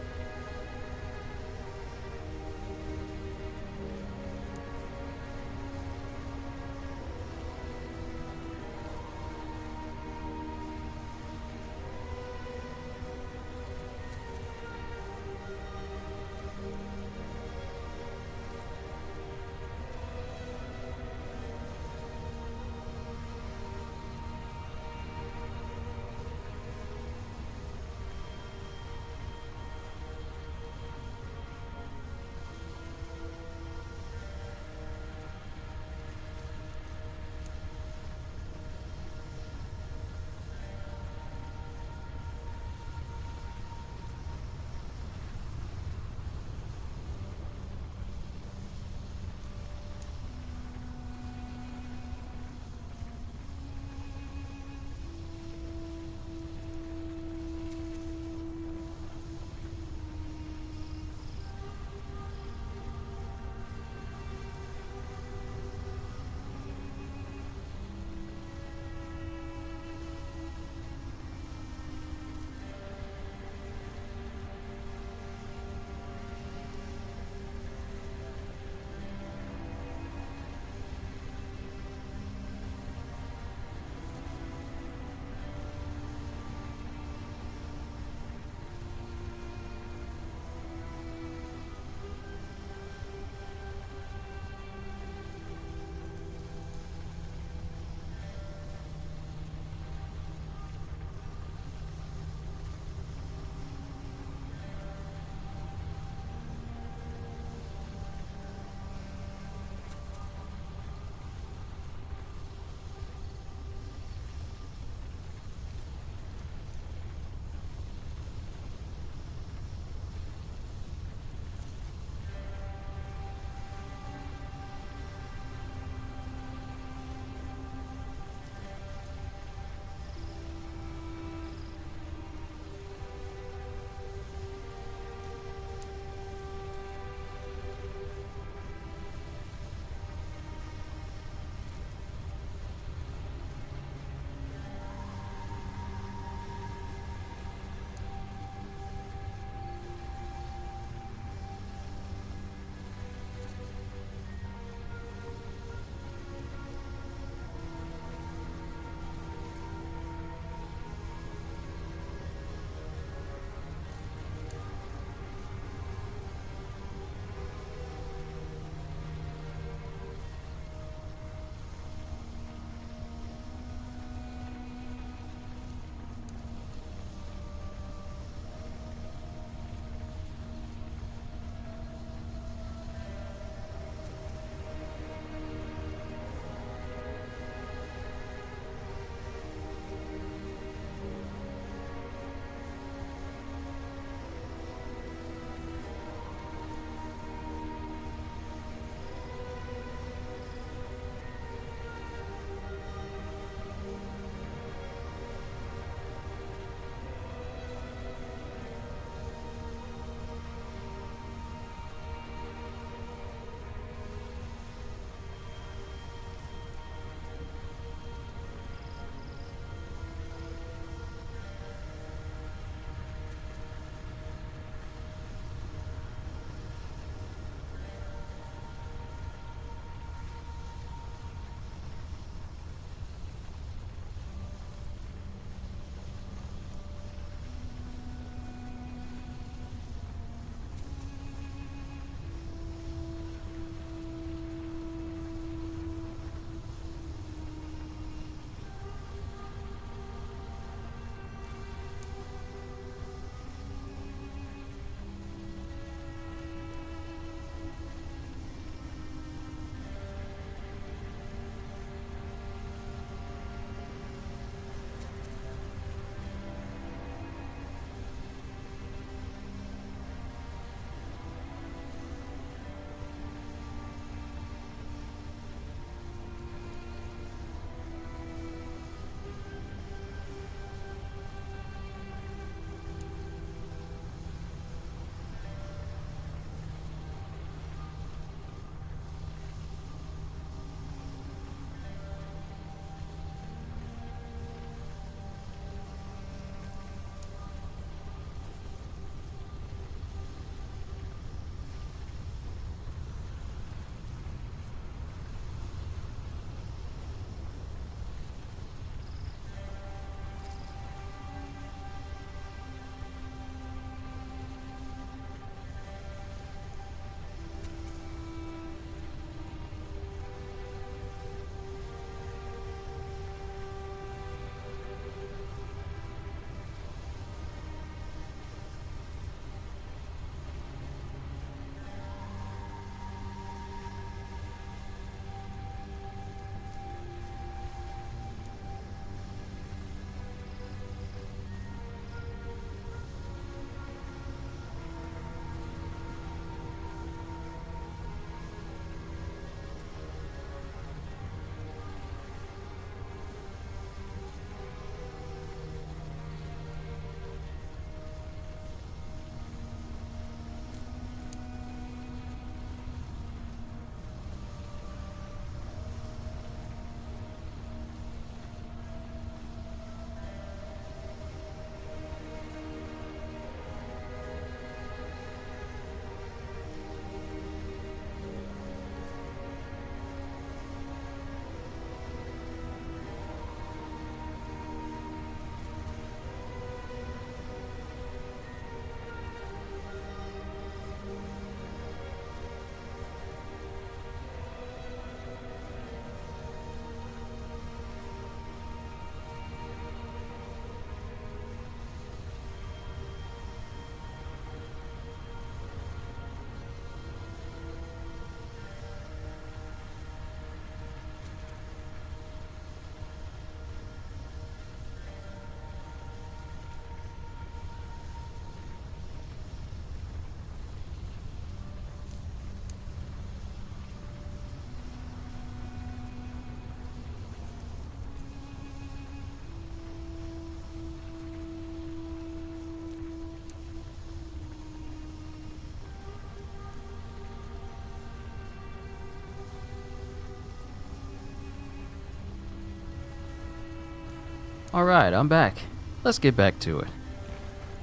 Alright, I'm back. Let's get back to it.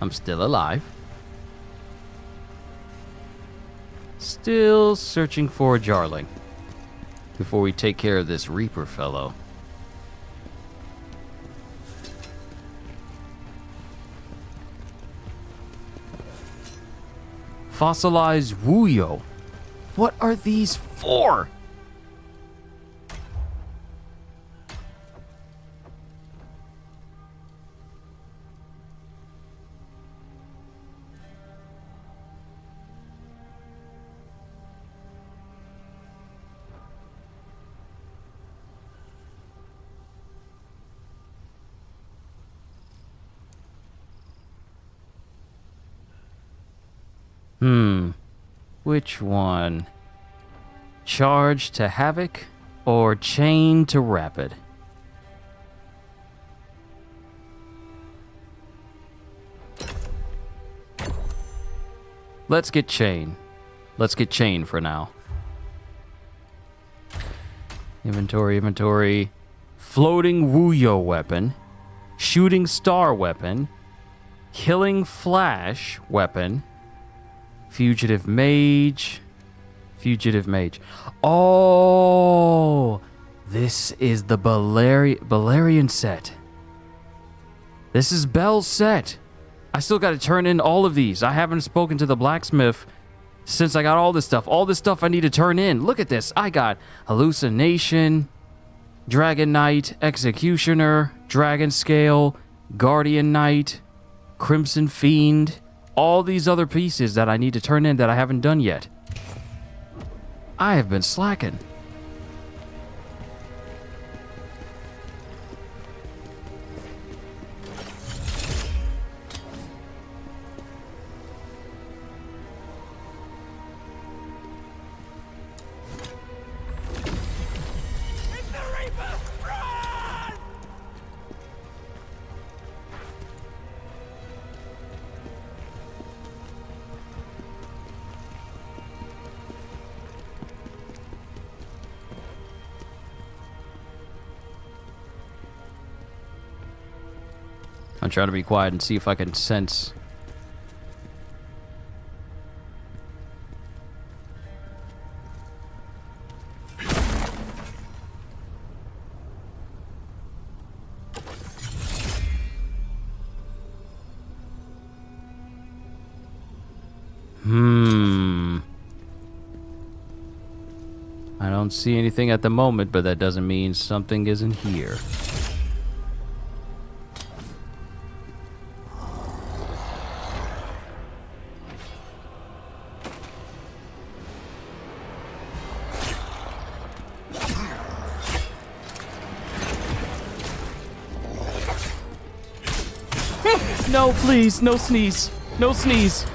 I'm still alive. Still searching for a Jarling before we take care of this Reaper fellow. Fossilized Wuyo. What are these for? Which one? Charge to Havoc or Chain to Rapid? Let's get Chain. Let's get Chain for now. Inventory. Floating Wuyo weapon. Shooting Star weapon. Killing Flash weapon. Fugitive Mage. Oh, this is the Balerian set. This is Belle's set. I still got to turn in all of these. I haven't spoken to the blacksmith since I got all this stuff. All this stuff I need to turn in. Look at this. I got Hallucination, Dragon Knight, Executioner, Dragon Scale, Guardian Knight, Crimson Fiend. All these other pieces that I need to turn in that I haven't done yet. I have been slacking. I'm trying to be quiet and see if I can sense. I don't see anything at the moment, but that doesn't mean something isn't here. No, please, no sneeze. No sneeze.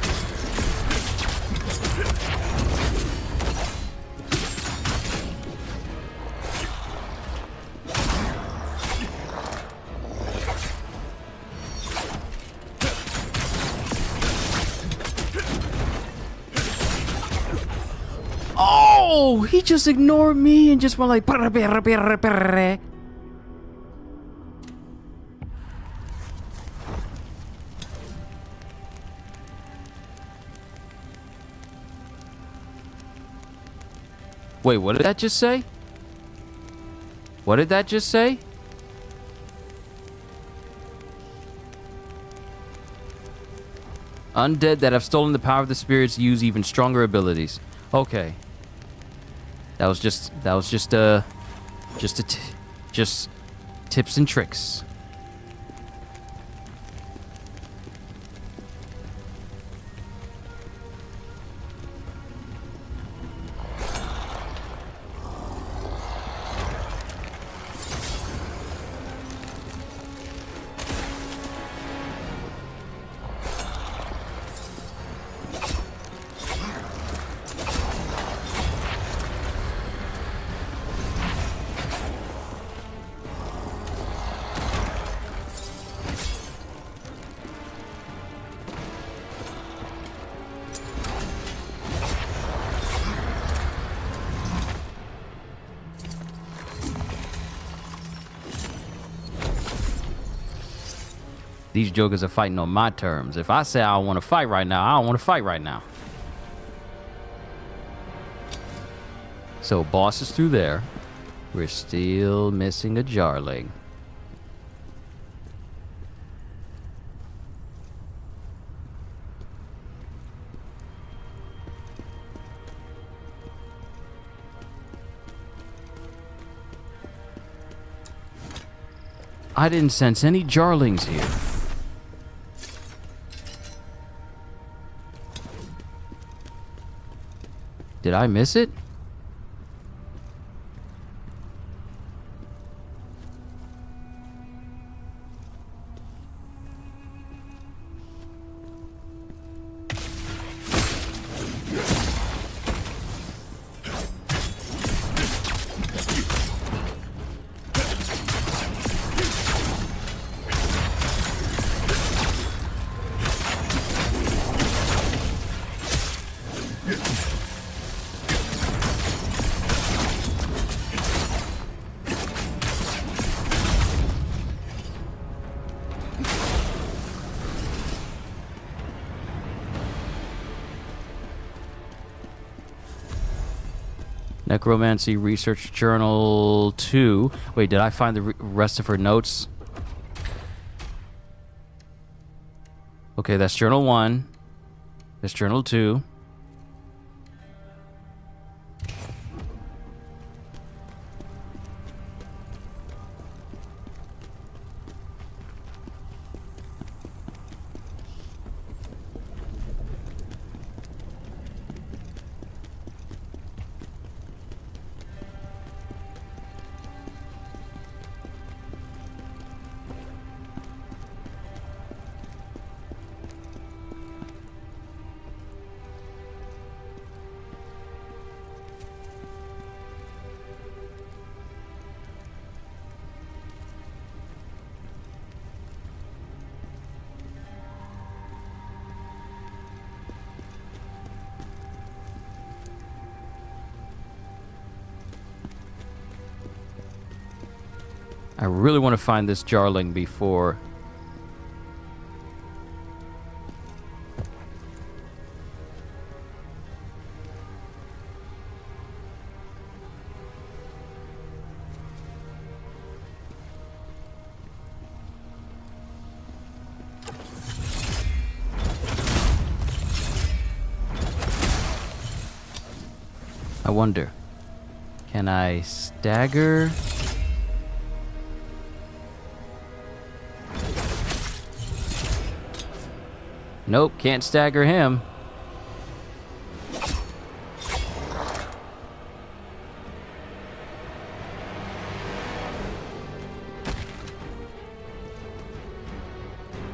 Oh, he just ignored me and just went like Wait, what did that just say? What did that just say? Undead that have stolen the power of the spirits use even stronger abilities. Okay. That was just tips and tricks. These jokers are fighting on my terms. If I say I don't want to fight right now, I don't want to fight right now. So boss is through there. We're still missing a Jarling. I didn't sense any Jarlings here. Did I miss it? Necromancy Research Journal 2. Wait, did I find the rest of her notes? Okay, that's Journal 1. That's Journal 2. I really want to find this Jarling before... I wonder, can I stagger? Nope, can't stagger him.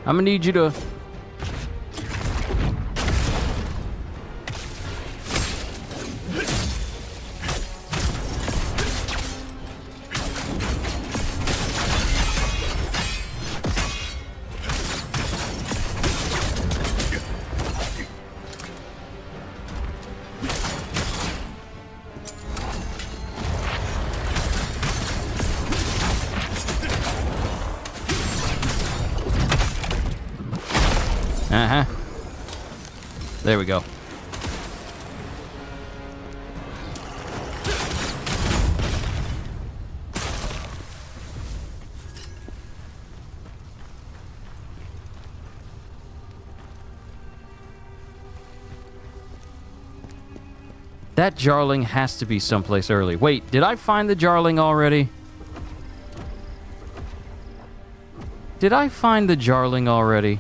I'm gonna need you to... Uh-huh. There we go. That Jarling has to be someplace early. Wait, did I find the Jarling already? Did I find the Jarling already?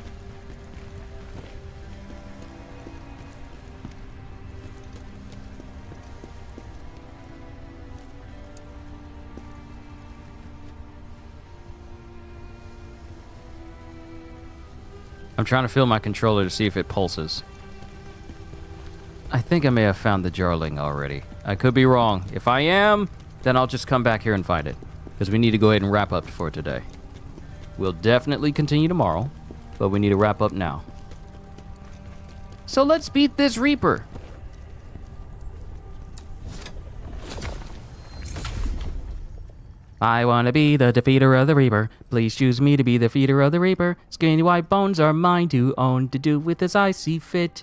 I'm trying to feel my controller to see if it pulses. I think I may have found the Jarling already. I could be wrong. If I am, then I'll just come back here and find it. Because we need to go ahead and wrap up for today. We'll definitely continue tomorrow, but we need to wrap up now. So let's beat this Reaper. I want to be the defeater of the Reaper. Please choose me to be the defeater of the Reaper. Skinny white bones are mine to own, to do with as I see fit.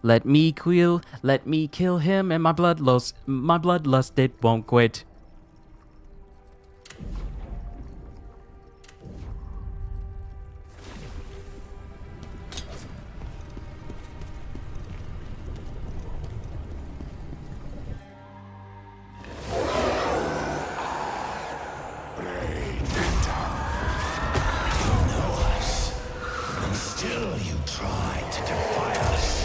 Let me kill him, and my bloodlust it won't quit. Still you try to defy us.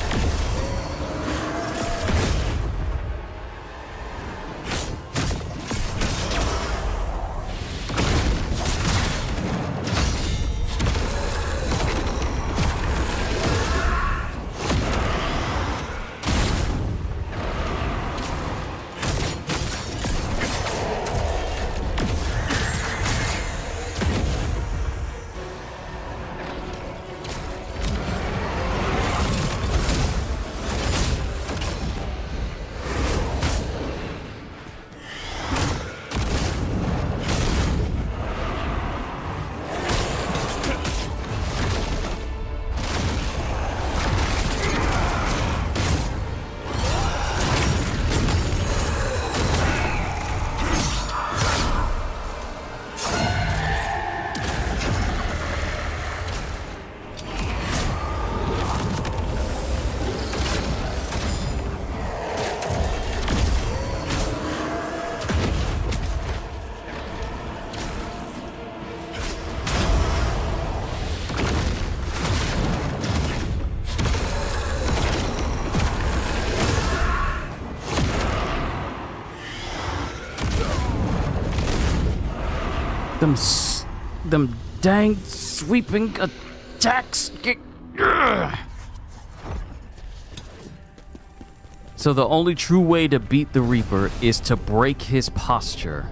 Them dang sweeping attacks. So the only true way to beat the Reaper is to break his posture.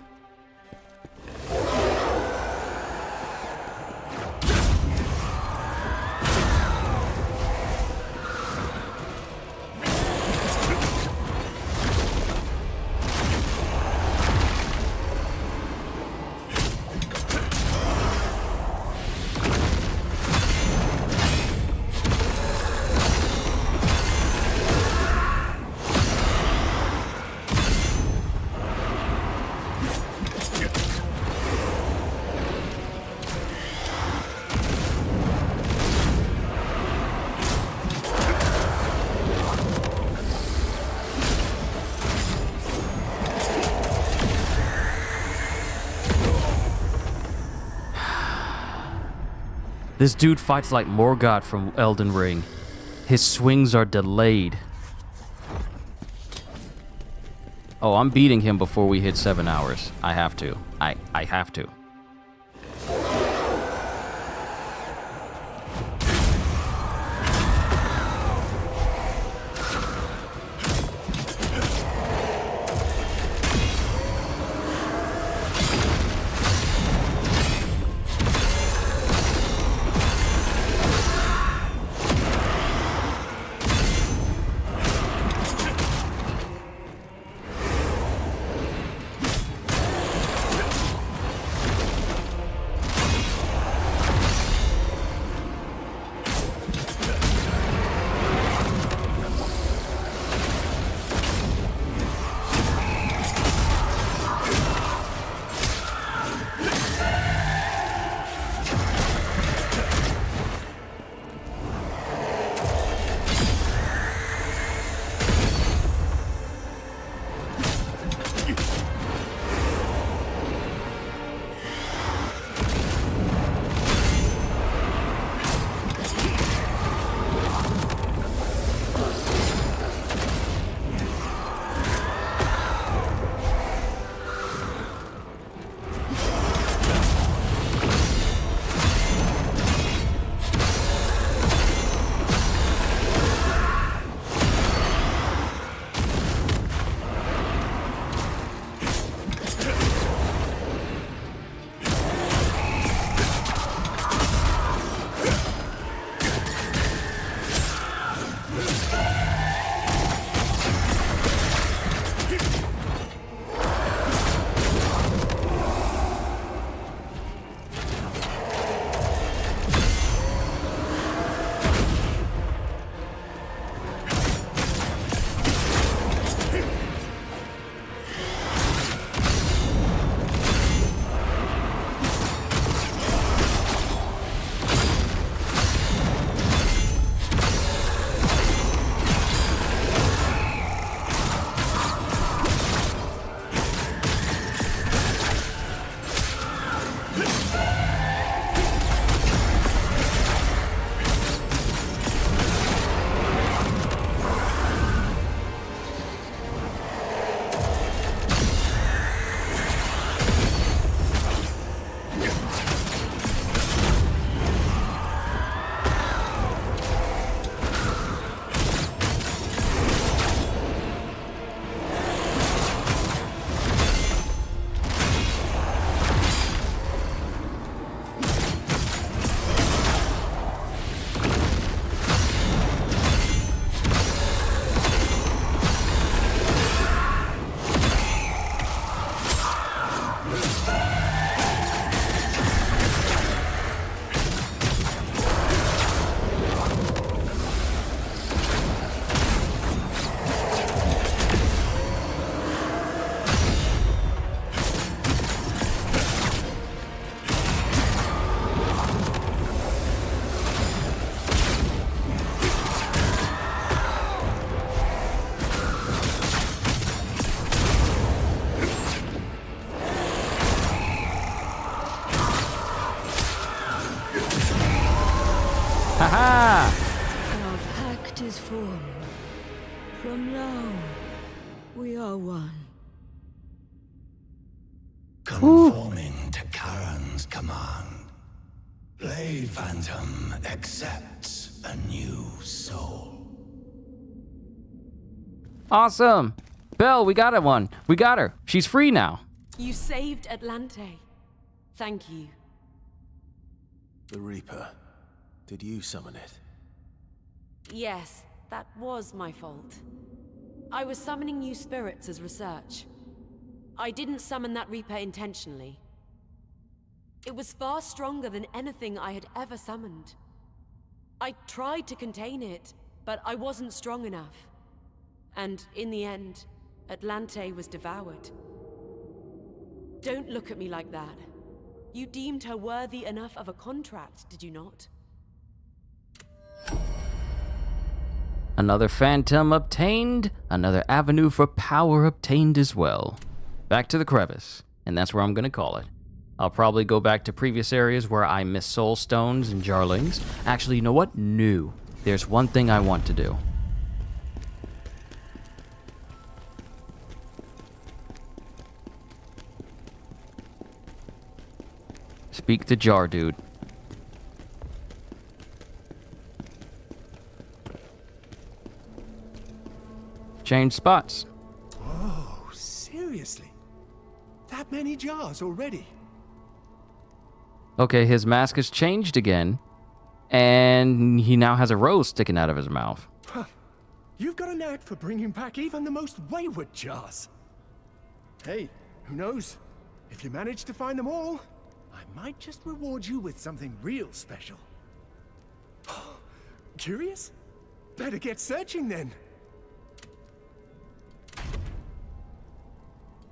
This dude fights like Morgoth from Elden Ring. His swings are delayed. Oh, I'm beating him before we hit 7 hours. I have to. I have to. are one. Conforming to Charon's command, Blade Phantom accepts a new soul. Awesome. Belle, we got one. We got her. She's free now. You saved Atlante. Thank you. The Reaper. Did you summon it? Yes, that was my fault. I was summoning new spirits as research. I didn't summon that Reaper intentionally. It was far stronger than anything I had ever summoned. I tried to contain it, but I wasn't strong enough. And in the end, Atlante was devoured. Don't look at me like that. You deemed her worthy enough of a contract, did you not? Another phantom obtained, another avenue for power obtained as well. Back to the crevice, and that's where I'm gonna call it. I'll probably go back to previous areas where I missed soul stones and jarlings. Actually, you know what? No. There's one thing I want to do. Speak to Jar Dude. Change spots. Oh, seriously? That many jars already? Okay, his mask has changed again, and he now has a rose sticking out of his mouth. Huh. You've got a knack for bringing back even the most wayward jars. Hey, who knows? If you manage to find them all, I might just reward you with something real special. Curious? Better get searching then.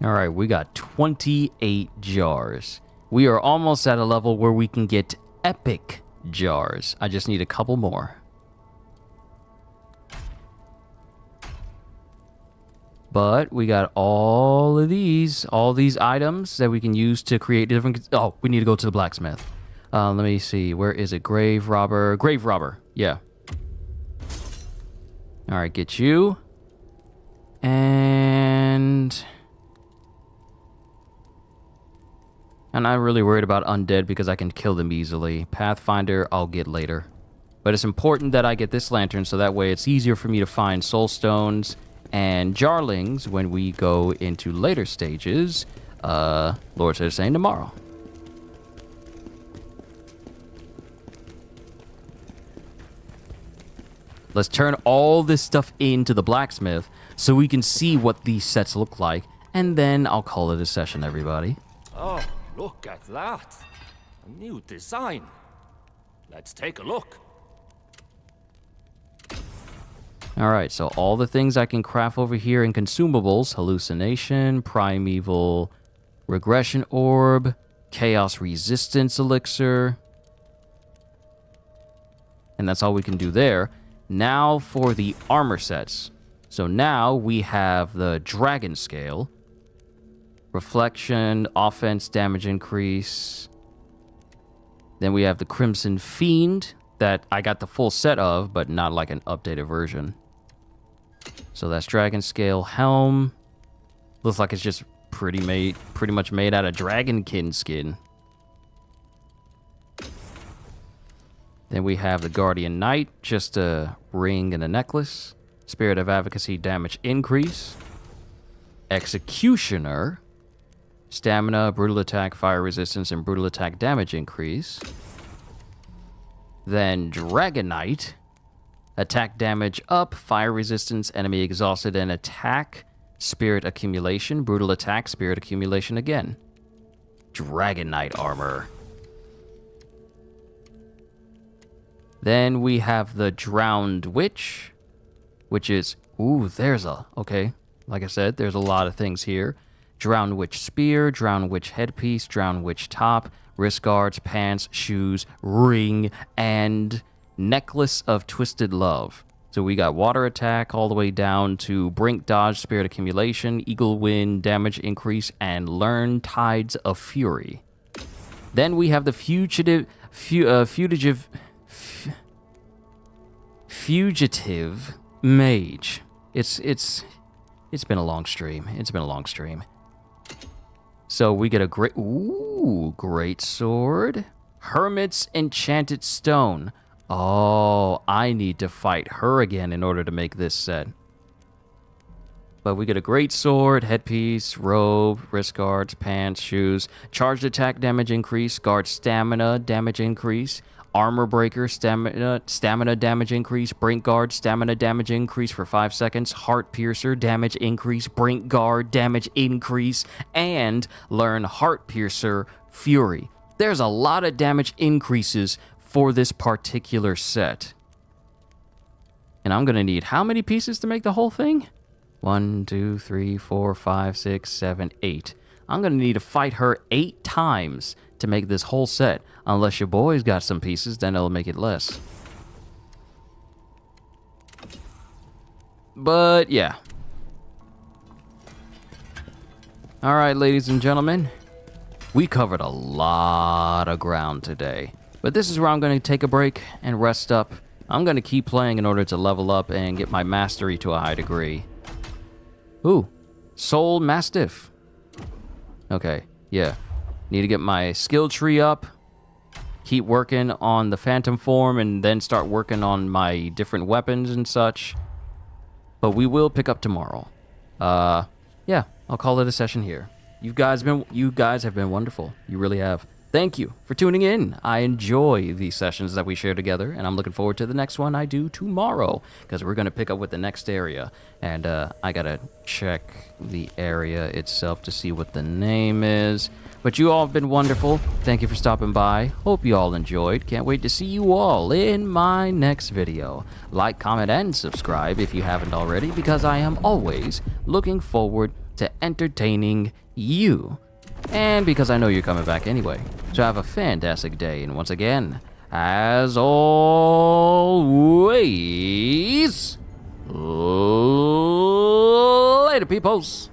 All right, we got 28 jars. We are almost at a level where we can get epic jars. I just need a couple more. But we got all these items that we can use to create different... Oh, we need to go to the blacksmith. Let me see. Where is it? Grave robber. Grave robber. Yeah. All right, get you. And... I'm not really worried about undead because I can kill them easily. Pathfinder, I'll get later. But it's important that I get this lantern so that way it's easier for me to find soul stones and jarlings when we go into later stages. Lord says saying tomorrow. Let's turn all this stuff into the blacksmith so we can see what these sets look like. And then I'll call it a session, everybody. Oh, look at that. A new design. Let's take a look. Alright, so all the things I can craft over here in consumables: hallucination, primeval, regression orb, chaos resistance elixir. And that's all we can do there. Now for the armor sets. So now we have the dragon scale. Reflection, offense, damage increase. Then we have the Crimson Fiend that I got the full set of, but not like an updated version. So that's dragon scale helm. Looks like it's just pretty much made out of dragonkin skin. Then we have the Guardian Knight, just a ring and a necklace. Spirit of Advocacy, damage increase. Executioner, stamina, brutal attack, fire resistance, and brutal attack damage increase. Then Dragon Knight, attack damage up, fire resistance, enemy exhausted, and attack, spirit accumulation, brutal attack, spirit accumulation again. Dragon Knight armor. Then we have the Drowned Witch, which is, okay. Like I said, there's a lot of things here. Drowned Witch spear, Drowned Witch headpiece, Drowned Witch top, wrist guards, pants, shoes, ring, and necklace of twisted love. So we got water attack all the way down to brink dodge, spirit accumulation, eagle wind, damage increase, and learn tides of fury. Then we have the fugitive mage. It's It's been a long stream. It's been a long stream. So we get a great... Ooh, great sword. Hermit's Enchanted Stone. Oh, I need to fight her again in order to make this set. But we get a great sword, headpiece, robe, wrist guards, pants, shoes, charged attack damage increase, guard stamina damage increase, armor breaker stamina damage increase, brink guard stamina damage increase for 5 seconds, heart piercer damage increase, brink guard damage increase, and learn heart piercer fury. There's a lot of damage increases for this particular set. And I'm gonna need how many pieces to make the whole thing? 1, 2, 3, 4, 5, 6, 7, 8. I'm gonna need to fight her 8 times to make this whole set. Unless your boy's got some pieces, then it'll make it less. But yeah. Alright, ladies and gentlemen. We covered a lot of ground today. But this is where I'm going to take a break and rest up. I'm going to keep playing in order to level up and get my mastery to a high degree. Ooh, Soul Mastiff. Okay, yeah. Need to get my skill tree up. Keep working on the phantom form and then start working on my different weapons and such. But we will pick up tomorrow. Yeah, I'll call it a session here. You guys have been wonderful. You really have. Thank you for tuning in. I enjoy these sessions that we share together, and I'm looking forward to the next one I do tomorrow, because we're going to pick up with the next area. And I got to check the area itself to see what the name is. But you all have been wonderful. Thank you for stopping by. Hope you all enjoyed. Can't wait to see you all in my next video. Like, comment, and subscribe if you haven't already, because I am always looking forward to entertaining you. And because I know you're coming back anyway. So have a fantastic day, and once again, as always, later, peoples.